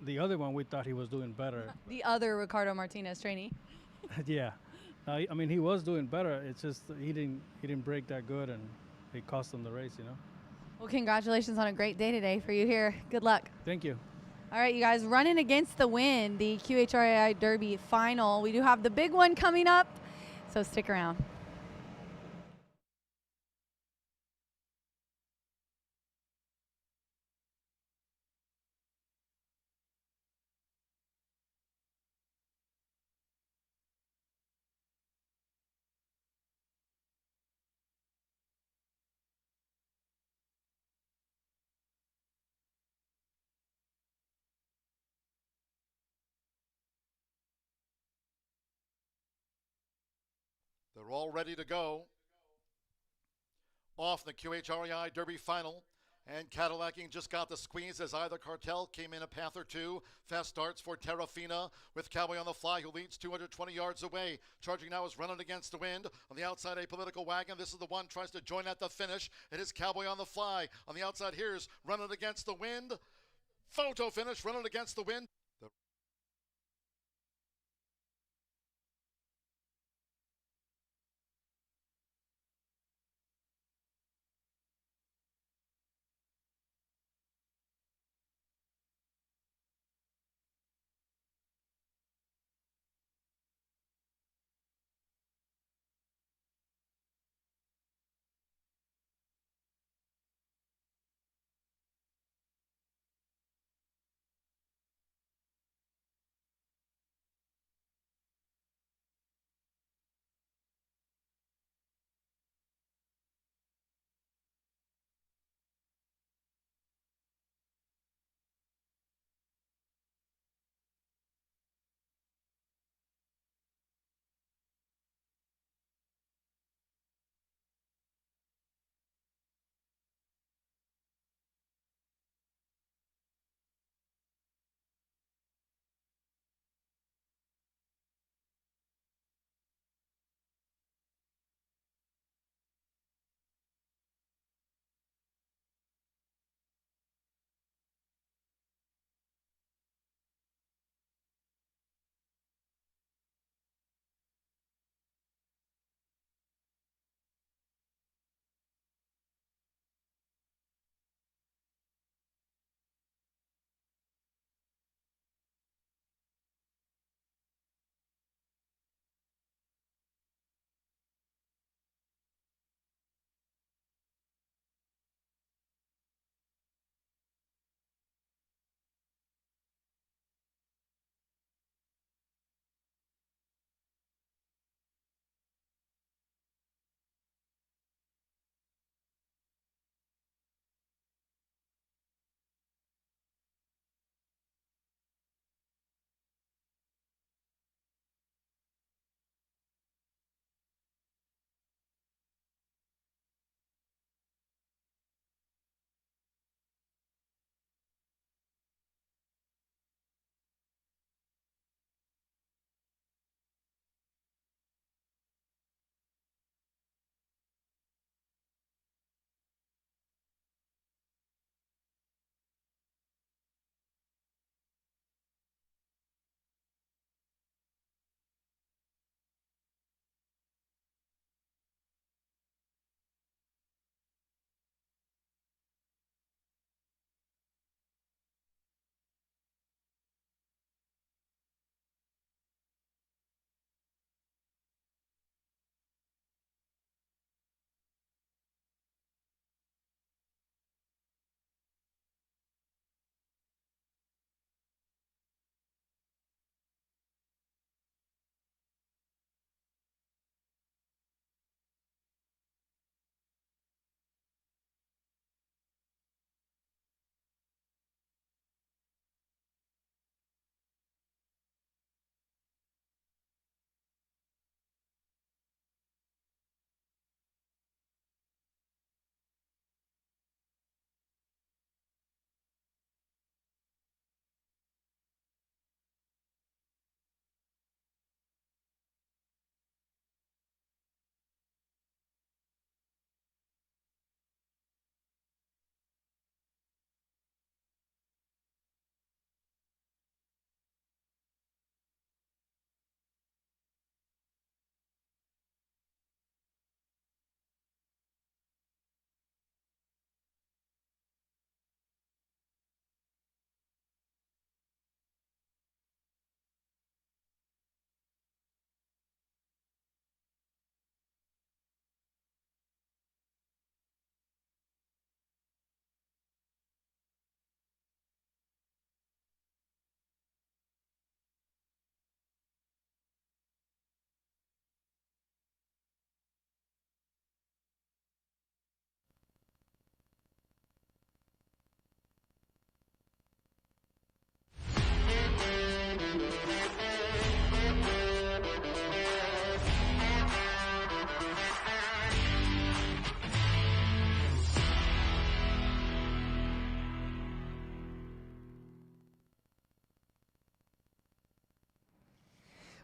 The other one, we thought he was doing better. The other Ricardo Martinez trainee. Yeah, I mean he was doing better. It's just he didn't break that good, and it cost him the race. Well, congratulations on a great day today for you here. Good luck. Thank you. All right, you guys, Running Against the Wind, the QHREI Derby Final. We do have the big one coming up, so stick around. They're all ready to go. Off the QHREI Derby Final. And Cadillacing just got the squeeze as either cartel came in a path or two. Fast starts for Terrafina with Cowboy on the fly, who leads 220 yards away. Charging now is Running Against the Wind. On the outside, a political wagon. This is the one tries to join at the finish. It is Cowboy on the fly. On the outside, here's Running Against the Wind. Photo finish, Running Against the Wind.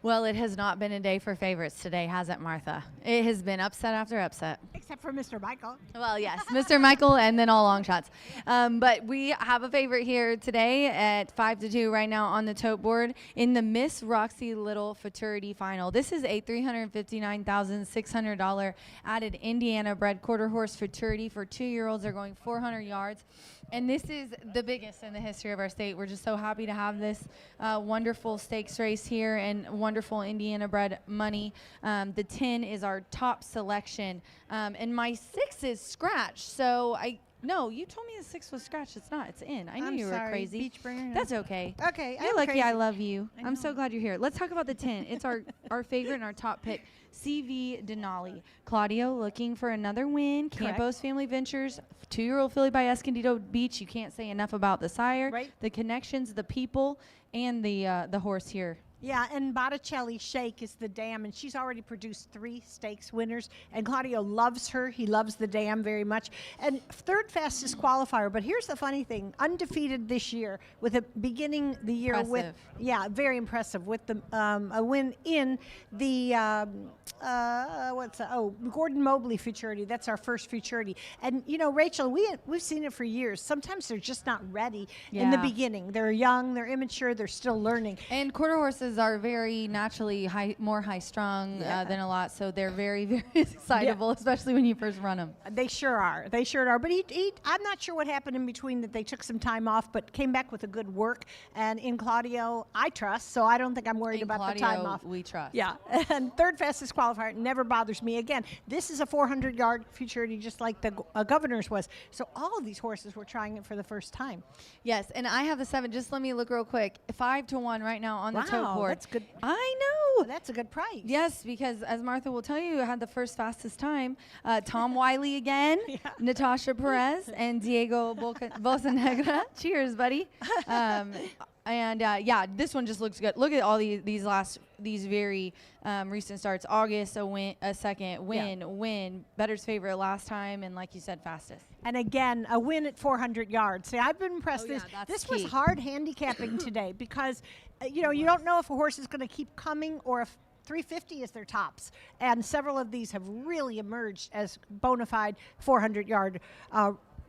Well, it has not been a day for favorites today, has it, Martha? It has been upset after upset. Except for Mr. Michael. Well, yes, Mr. Michael and then all long shots. But we have a favorite here today at 5-2 right now on the tote board in the Miss Roxy Little Futurity Final. This is a $359,600 added Indiana-bred quarter horse futurity for 2-year-olds. They're going 400 yards. And this is the biggest in the history of our state. We're just so happy to have this wonderful stakes race here and wonderful Indiana-bred money. The 10 is our top selection. And my 6 is scratched. So no, you told me the 6 was scratched. It's not. It's in. I knew you were crazy. Beach burner. That's okay. Okay. You're lucky crazy. I love you. I'm so glad you're here. Let's talk about the 10. It's our favorite and our top pick, CV Denali. Claudio looking for another win. Correct. Campos Family Ventures, 2-year-old filly by Escondido Beach. You can't say enough about the sire, right. The connections, the people, and the horse here. Yeah, and Botticelli Shake is the dam, and she's already produced 3 stakes winners, and Claudio loves her. He loves the dam very much. And third fastest qualifier, but here's the funny thing, undefeated this year with a beginning the year Impressive. very impressive, with the a win in the, Gordon Mobley Futurity. That's our first Futurity. And, you know, Rachel, we've seen it for years. Sometimes they're just not ready in the beginning. They're young, they're immature, they're still learning. And quarter horses are very naturally more high-strung than a lot, so they're very, very excitable, especially when you first run them. They sure are. They sure are. But I'm not sure what happened in between, that they took some time off, but came back with a good work. And in Claudio, I trust, so I don't think I'm worried about Claudio, the time off. We trust. Yeah. And third fastest qualifier never bothers me. Again, this is a 400-yard futurity, just like the Governor's was. So all of these horses were trying it for the first time. Yes, and I have the 7. Just let me look real quick. 5-1 right now on the tote board. That's good. I know. That's a good price. Yes, because as Martha will tell you, had the first fastest time. Tom Wiley again, Natasha Perez, and Diego Bocanegra. Cheers, buddy. This one just looks good. Look at all these very recent starts. August, a second win. Better's favorite last time, and like you said, fastest. And again, a win at 400 yards. See, I've been impressed. This was hard handicapping today because, you don't know if a horse is going to keep coming or if 350 is their tops. And several of these have really emerged as bona fide 400-yard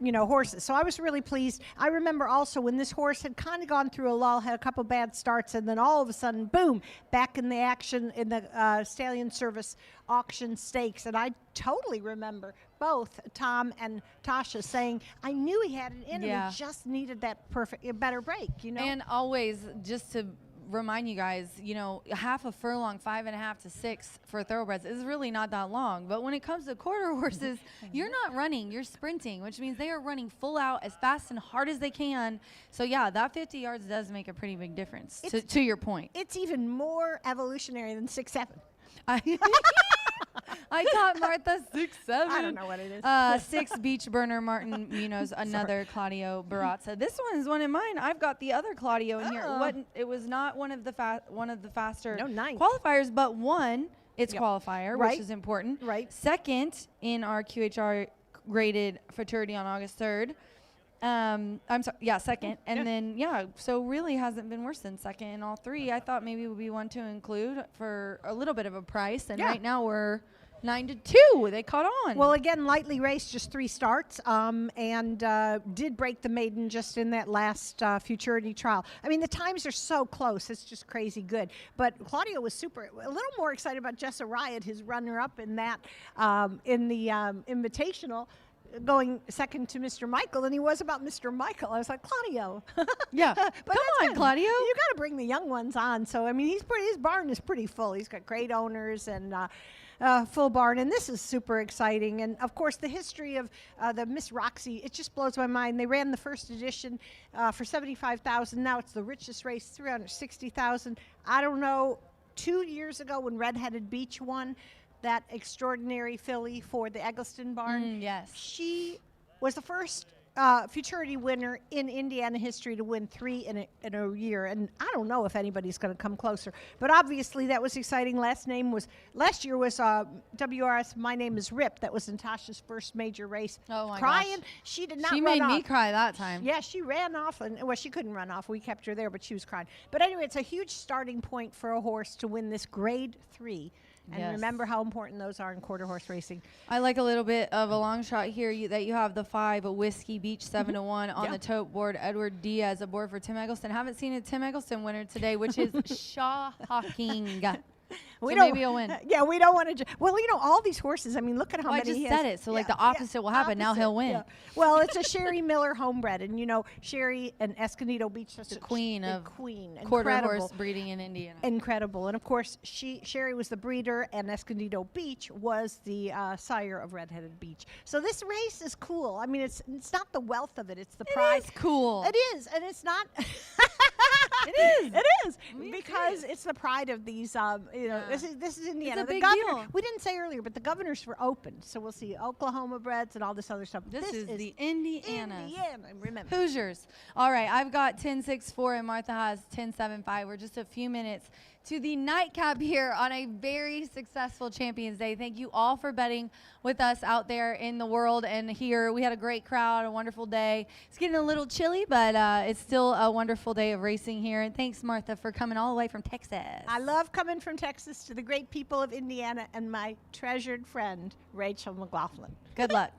horses. So I was really pleased. I remember also when this horse had kind of gone through a lull, had a couple bad starts, and then all of a sudden, boom, back in the action in the Stallion Service Auction Stakes. And I totally remember both Tom and Tasha saying, I knew he had it in him. He just needed that better break, And always, just to remind you guys, half a furlong, 5.5 to 6 for thoroughbreds is really not that long. But when it comes to quarter horses, you're not running, you're sprinting, which means they are running full out as fast and hard as they can. So yeah, that 50 yards does make a pretty big difference, to your point. It's even more evolutionary than 6-7. I taught Martha 6-7. I don't know what it is. 6 Beach Burner Martin Munoz, another Claudio Barazza. This one is one of mine. I've got the other Claudio in here. It was not one of the faster qualifiers, but one. It's qualifier, which is important. Right. Second in our QHR graded futurity on August 3rd. I'm sorry. Yeah, second. And then, so really hasn't been worse than second in all 3. I thought maybe it would be one to include for a little bit of a price. And right now we're 9-2. They caught on. Well, again, lightly raced, just 3 starts, and did break the maiden just in that last futurity trial. I mean, the times are so close. It's just crazy good. But Claudio was a little more excited about Jessa Riot, his runner-up in that, in the Invitational, going second to Mr. Michael, and he was about Mr. Michael. I was like, Claudio. Yeah. Come on, Claudio. You got to bring the young ones on. So, I mean, his barn is pretty full. He's got great owners and full barn, and this is super exciting. And, of course, the history of the Miss Roxy, it just blows my mind. They ran the first edition for $75,000. Now it's the richest race, $360,000. I don't know, 2 years ago when Red-Headed Beach won, that extraordinary filly for the Eggleston barn. Yes. She was the first futurity winner in Indiana history to win 3 in a year, and I don't know if anybody's going to come closer. But obviously, that was exciting. Last year was WRS. My Name Is Rip. That was Natasha's first major race. Oh my Crying, gosh. she did not. She run made off. me cry that time. Yeah, she ran off, and well, she couldn't run off. We kept her there, but she was crying. But anyway, it's a huge starting point for a horse to win this Grade 3. And Yes. remember how important those are in quarter horse racing. I like a little bit of a long shot here that you have the 5 Whiskey Beach 7-1 on Yeah. the tote board. Edward Diaz aboard for Tim Eggleston. Haven't seen a Tim Eggleston winner today, which is shocking. We So don't, maybe a win. Yeah, we don't want to. Well, all these horses. I mean, look at how Well, I many just he said has. it, so like the opposite will happen. Now he'll win. Yeah. Well, it's a Sherry Miller homebred, and Sherry and Escondido Beach, The queen of queen, quarter incredible. horse breeding in Indiana. Incredible, and of course, Sherry was the breeder, and Escondido Beach was the sire of Redheaded Beach. So this race is cool. I mean, it's not the wealth of it; it's the pride. It is cool. It is, and it's not. It is. It is because it's the pride of these. This is Indiana. It's a The big governor. deal. We didn't say earlier, but the governors were open, so we'll see Oklahoma breds and all this other stuff. This is the Indiana. Remember. Hoosiers. All right, I've got 10-6-4 and Martha has 10-7-5. We're just a few minutes to the nightcap here on a very successful Champions Day. Thank you all for betting with us out there in the world and here. We had a great crowd, a wonderful day. It's getting a little chilly, but it's still a wonderful day of racing here. And thanks, Martha, for coming all the way from Texas. I love coming from Texas to the great people of Indiana and my treasured friend, Rachel McLaughlin. Good luck.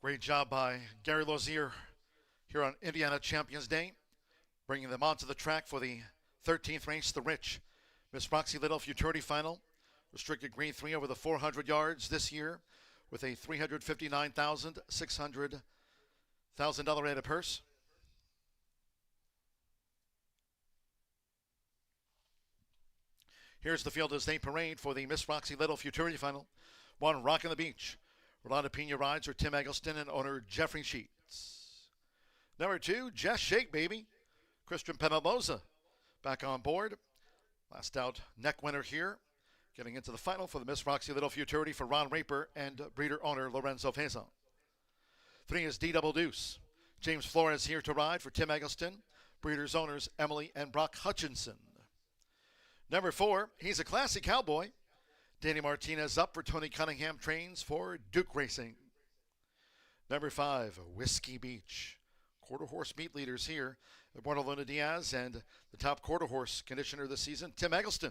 Great job by Gary Lozier here on Indiana Champions Day, bringing them onto the track for the 13th race, the Rich Miss Roxy Little Futurity Final. Restricted Green 3 over the 400 yards this year with a $359,600 rated purse. Here's the field as they parade for the Miss Roxy Little Futurity Final. 1, Rockin' the Beach. Rolando Pena rides for Tim Eggleston and owner Jeffrey Sheets. Number 2, Just Shake Baby. Christian Penaloza back on board. Last out neck winner here. Getting into the final for the Miss Roxy Little Futurity for Ron Raper and breeder owner Lorenzo Faison. 3 is D Double Deuce. James Flores here to ride for Tim Eggleston. Breeders owners Emily and Brock Hutchinson. Number 4, he's a classy cowboy. Danny Martinez up for Tony Cunningham, trains for Duke Racing. Number 5, Whiskey Beach. Quarter horse meet leaders here. Eduardo Luna Diaz and the top quarter horse conditioner this season, Tim Eggleston.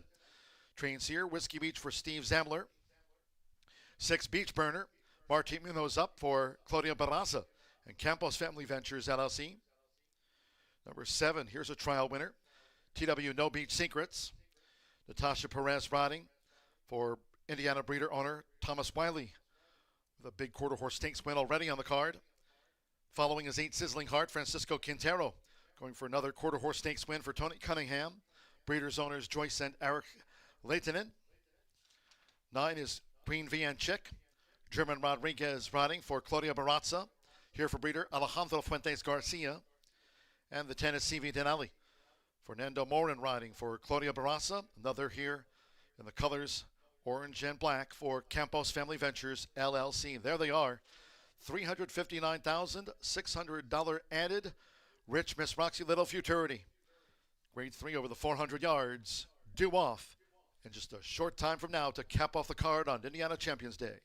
Trains here, Whiskey Beach for Steve Zamler. 6, Beach Burner. Martin Munoz up for Claudia Barraza and Campos Family Ventures LLC. Number 7, here's a trial winner. TW No Beach Secrets. Natasha Perez riding for Indiana breeder owner Thomas Wiley with a big quarter horse stakes win already on the card. Following is 8 Sizzling Heart, Francisco Quintero, going for another quarter horse stakes win for Tony Cunningham. Breeders owners Joyce and Eric Leitonen. 9 is Queen Vian Chick. German Rodriguez riding for Claudia Barazza. Here for breeder Alejandro Fuentes Garcia. And the 10 is CV Denali. Fernando Morin riding for Claudia Barazza. Another here in the colors orange and black for Campos Family Ventures LLC. There they are. $359,600 added. Rich Miss Roxy Little Futurity. Grade 3 over the 400 yards. Due off in just a short time from now to cap off the card on Indiana Champions Day.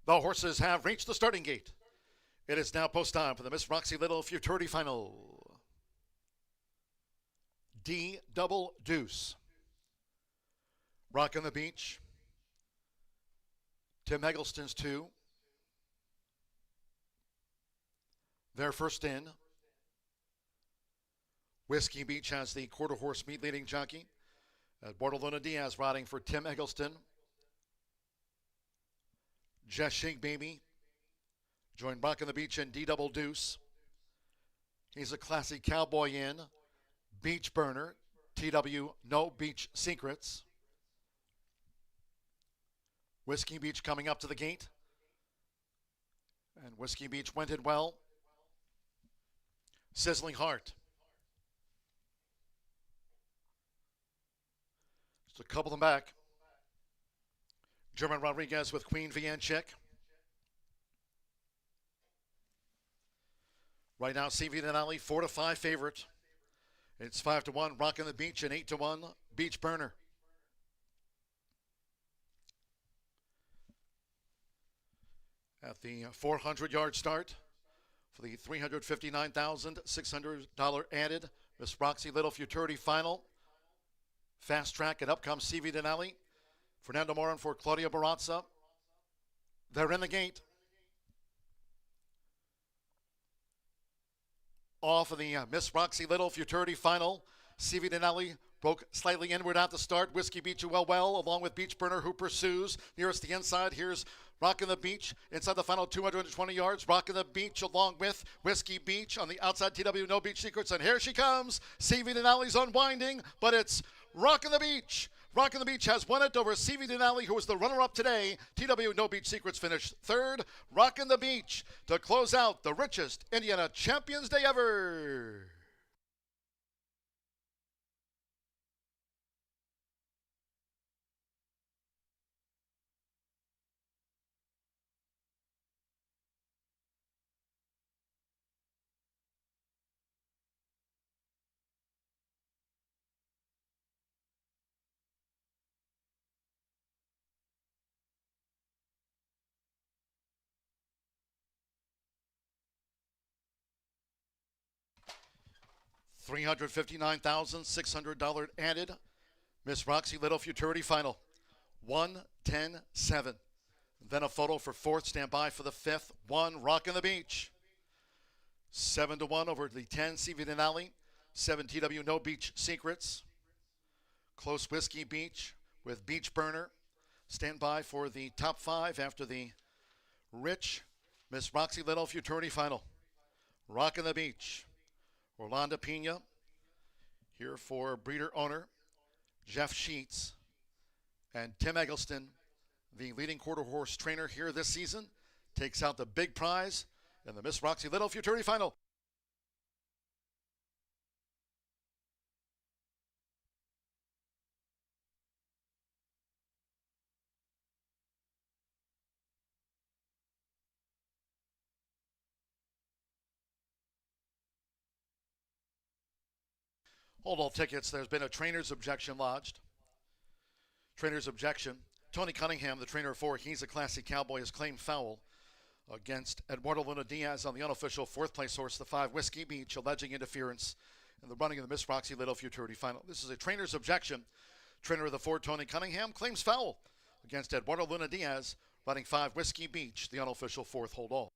The horses have reached the starting gate. It is now post time for the Miss Roxy Little Futurity Final. D double deuce. Rock on the Beach. Tim Eggleston's 2. Their first in. Whiskey Beach has the quarter horse meet leading jockey. Bordelona Diaz riding for Tim Eggleston. Just Shake Baby. Joined Rock on the Beach and D double deuce. He's a classy cowboy in. Beach Burner. TW No Beach Secrets. Whiskey Beach coming up to the gate. And Whiskey Beach went it well. Sizzling Heart. Just a couple of them back. German Rodriguez with Queen Vian Chick. Right now, CV Denali, 4-5 favorite. It's 5-1, Rockin' the Beach, and 8-1, Beach Burner. At the 400-yard start for the $359,600 added Miss Roxy Little Futurity final. Fast track, and up comes CV Denali. Fernando Morin for Claudia Barazza. They're in the gate. Off of the Miss Roxy Little Futurity final. CV Denali broke slightly inward at the start. Whiskey Beach well, along with Beach Burner, who pursues. Nearest the inside, here's Rockin' the Beach inside the final 220 yards. Rockin' the Beach along with Whiskey Beach on the outside. TW No Beach Secrets, and here she comes. CV Denali's unwinding, but it's Rockin' the Beach. Rockin' the Beach has won it over CV Denali, who was the runner-up today. TW No Beach Secrets finished third. Rockin' the Beach to close out the richest Indiana Champions Day ever. $359,600 added. Miss Roxy Little Futurity final. 1-10-7. Then a photo for fourth. Stand by for the fifth. 1, Rockin' the Beach. 7-1 over the 10, CV Denali. 7, TW No Beach Secrets. Close Whiskey Beach with Beach Burner. Stand by for the top 5 after the rich Miss Roxy Little Futurity final. Rockin' the Beach. Orlando Pena here for breeder owner Jeff Sheets, and Tim Eggleston, the leading quarter horse trainer here this season, takes out the big prize in the Miss Roxy Little Futurity final. Hold all tickets. There's been a trainer's objection lodged. Trainer's objection. Tony Cunningham, the trainer for He's a Classy Cowboy, has claimed foul against Eduardo Luna Diaz on the unofficial fourth place horse, the 5 Whiskey Beach, alleging interference in the running of the Miss Roxy Little Futurity final. This is a trainer's objection. Trainer of the 4, Tony Cunningham, claims foul against Eduardo Luna Diaz, running 5 Whiskey Beach, the unofficial fourth hold all.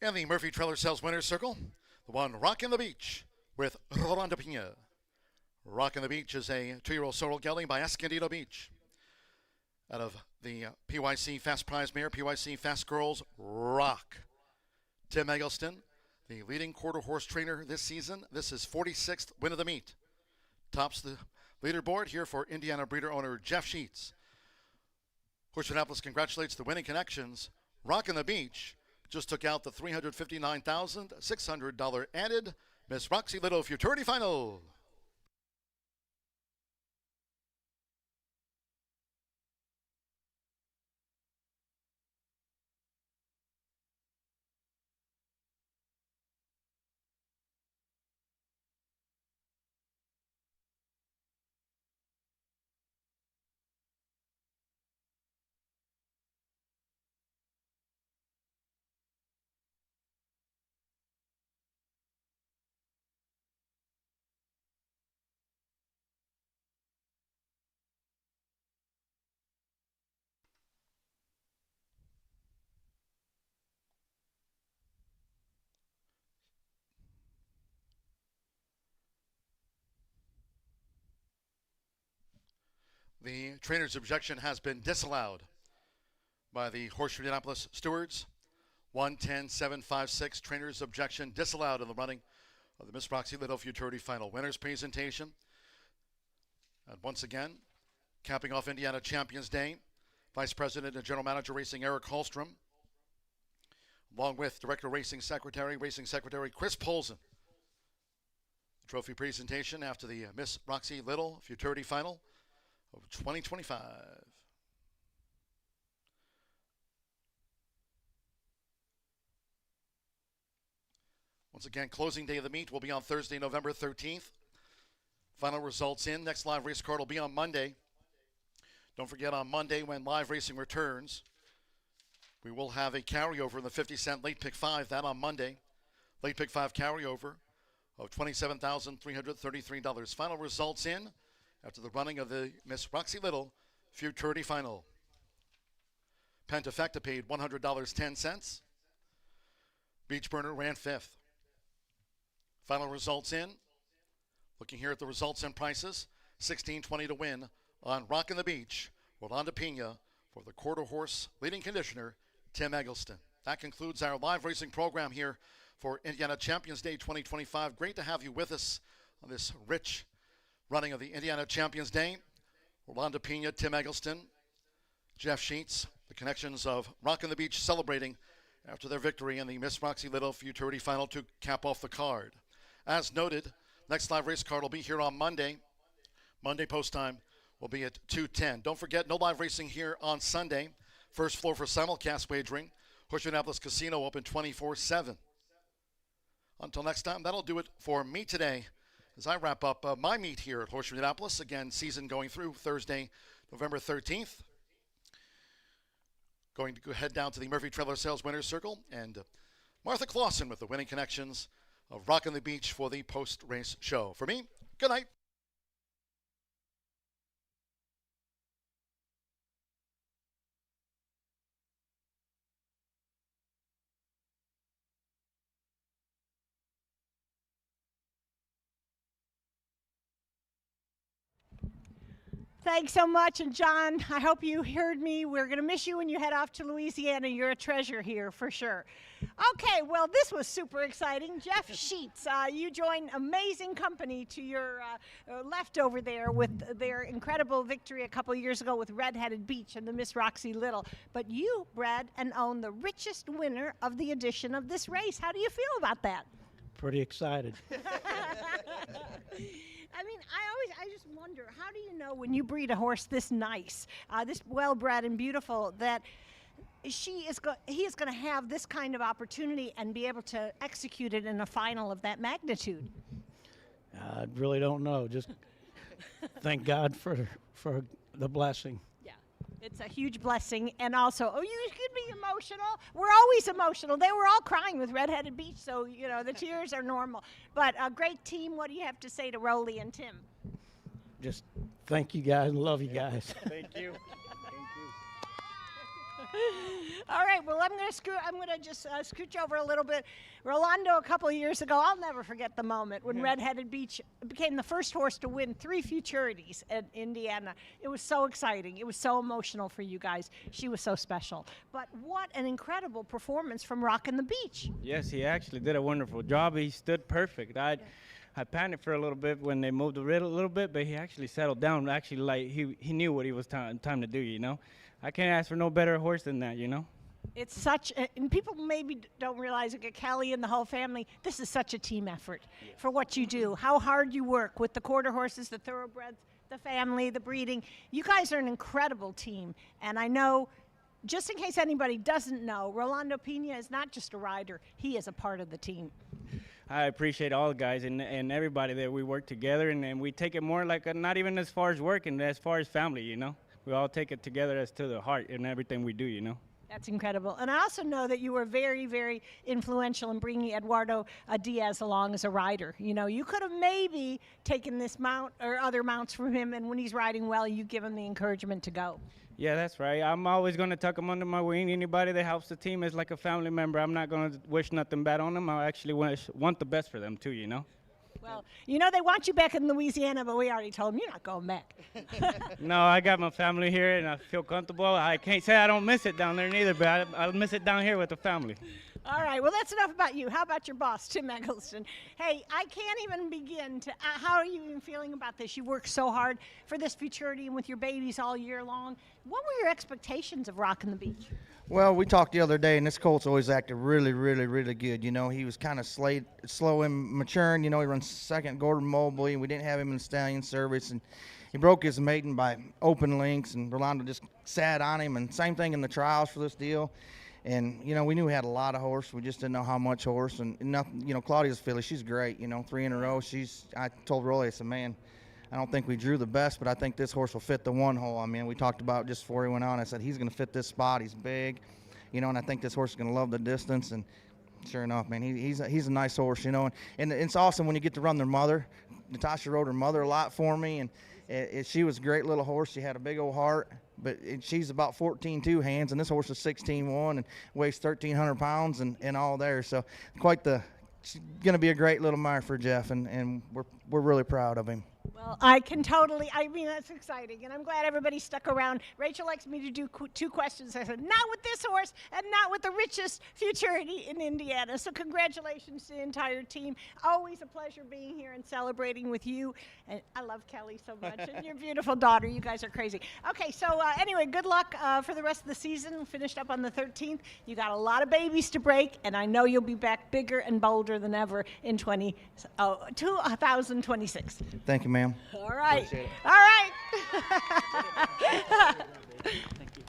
And the Murphy Trailer Sales Winners Circle, the one Rockin' the Beach with Rolanda Pina. Rockin' the Beach is a 2-year-old sorrel gelding by Escondido Beach. Out of the PYC Fast Prize Mare, PYC Fast Girls Rock. Tim Eggleston, the leading quarter horse trainer this season. This is 46th win of the meet. Tops the leaderboard here for Indiana breeder owner Jeff Sheets. Horseshoe Indianapolis congratulates the winning connections. Rockin' the Beach just took out the $359,600 added Miss Roxy Little Futurity Final. The trainer's objection has been disallowed by the Horseshoe Indianapolis stewards. 110-756, trainer's objection disallowed in the running of the Miss Roxy Little Futurity Final. Winners presentation. And once again, capping off Indiana Champions Day, Vice President and General Manager Racing Eric Hallstrom, along with Director Racing Secretary Chris Polson. Trophy presentation after the Miss Roxy Little Futurity Final of 2025. Once again, closing day of the meet will be on Thursday, November 13th. Final results in. Next live race card will be on Monday. Don't forget, on Monday when live racing returns, we will have a carryover in the 50-cent late pick 5. That on Monday. Late pick 5 carryover of $27,333. Final results in after the running of the Miss Roxy Little Futurity Final. Pentafecta paid $100.10. Beach Burner ran 5th. Final results in. Looking here at the results and prices. $16.20 to win on Rockin' the Beach. Rolanda Pina for the quarter horse leading conditioner, Tim Eggleston. That concludes our live racing program here for Indiana Champions Day 2025. Great to have you with us on this rich running of the Indiana Champions Day. Rolanda Pina, Tim Eggleston, Jeff Sheets, the connections of Rockin' the Beach celebrating after their victory in the Miss Roxy Little Futurity Final to cap off the card. As noted, next live race card will be here on Monday. Monday post time will be at 2:10. Don't forget, no live racing here on Sunday. First floor for simulcast wagering. Horseshoe Indianapolis Casino open 24/7. Until next time, that'll do it for me today as I wrap up my meet here at Horseshoe Indianapolis. Again, season going through Thursday, November 13th. Going to go head down to the Murphy Trailer Sales Winners Circle, and Martha Clausen with the winning connections of Rockin' the Beach for the post-race show. For me, good night. Thanks so much. And John, I hope you heard me. We're going to miss you when you head off to Louisiana. You're a treasure here for sure. Okay, well, this was super exciting. Jeff Sheets, you joined amazing company to your left over there with their incredible victory a couple years ago with Red-Headed Beach and the Miss Roxy Little. But you bred and own the richest winner of the edition of this race. How do you feel about that? Pretty excited. I mean, I just wonder, how do you know when you breed a horse this nice, this well-bred and beautiful, that he is going to have this kind of opportunity and be able to execute it in a final of that magnitude? I really don't know. Just thank God for the blessing. It's a huge blessing. And also, you could be emotional. We're always emotional. They were all crying with Red-Headed Beach, so, you know, the tears are normal. But a great team. What do you have to say to Rolly and Tim? Just thank you guys and love you guys. Thank you. All right, well, I'm gonna just scooch over a little bit. Rolando, a couple of years ago, I'll never forget the moment when Red-Headed Beach became the first horse to win 3 futurities at Indiana. It was so exciting. It was so emotional for you guys. She was so special. But what an incredible performance from Rockin' the Beach. Yes, he actually did a wonderful job. He stood perfect. I panicked for a little bit when they moved the riddle a little bit, but he actually settled down. Actually, like he knew what he was time to do, you know. I can't ask for no better horse than that, you know. It's such, and people maybe don't realize it, Kelly and the whole family, this is such a team effort for what you do, how hard you work with the quarter horses, the thoroughbreds, the family, the breeding. You guys are an incredible team, and I know, just in case anybody doesn't know, Rolando Pena is not just a rider, he is a part of the team. I appreciate all the guys and everybody that we work together, and we take it more like not even as far as work and as far as family, you know. We all take it together as to the heart in everything we do, you know. That's incredible. And I also know that you were very, very influential in bringing Eduardo Diaz along as a rider. You know, you could have maybe taken this mount or other mounts from him, and when he's riding well, you give him the encouragement to go. Yeah, that's right. I'm always going to tuck him under my wing. Anybody that helps the team is like a family member. I'm not going to wish nothing bad on them. I actually want the best for them, too, you know. Well, you know, they want you back in Louisiana, but we already told them you're not going back. No, I got my family here, and I feel comfortable. I can't say I don't miss it down there neither, but I'll miss it down here with the family. All right, well, that's enough about you. How about your boss, Tim Eggleston? Hey, I can't even begin to, how are you even feeling about this? You worked so hard for this futurity and with your babies all year long. What were your expectations of Rockin' the Beach? Well, we talked the other day, and this colt's always acted really, really, really good. You know, he was kind of slow in maturing. You know, he runs second Gordon Mobley, and we didn't have him in the stallion service. And he broke his maiden by open links, and Rolando just sat on him. And same thing in the trials for this deal. And, you know, we knew we had a lot of horse. We just didn't know how much horse. And nothing, you know, Claudia's filly, she's great. You know, 3 in a row. I told Rolly, I said, man, I don't think we drew the best, but I think this horse will fit the 1 hole. I mean, we talked about just before he went on. I said, he's going to fit this spot. He's big, you know, and I think this horse is going to love the distance. And sure enough, man, he's a nice horse, you know. And it's awesome when you get to run their mother. Natasha rode her mother a lot for me, and she was a great little horse. She had a big old heart, but she's about 14-2 hands, and this horse is 16-1 and weighs 1,300 pounds and all there. So she's going to be a great little mare for Jeff, and we're really proud of him. Well, I mean, that's exciting, and I'm glad everybody stuck around. Rachel likes me to do 2 questions. I said, not with this horse and not with the richest futurity in Indiana. So congratulations to the entire team. Always a pleasure being here and celebrating with you. And I love Kelly so much, and your beautiful daughter. You guys are crazy. Okay, so anyway, good luck for the rest of the season. Finished up on the 13th. You got a lot of babies to break, and I know you'll be back bigger and bolder than ever in 2026. Thank you, ma'am. All right. All right. Thank you.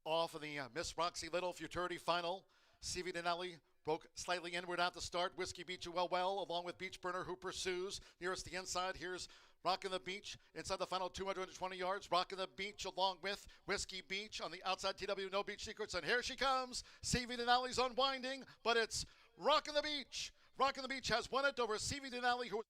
Off of the Miss Roxy Little Futurity final, CV Denelli broke slightly inward at the start. Whiskey Beach well, along with Beach Burner, who pursues. Nearest the inside, here's Rockin' the Beach inside the final 220 yards. Rockin' the Beach along with Whiskey Beach on the outside. TW No Beach Secrets, and here she comes. CV Denelli's unwinding, but it's Rockin' the Beach. Rockin' the Beach has won it over CV Denelli, who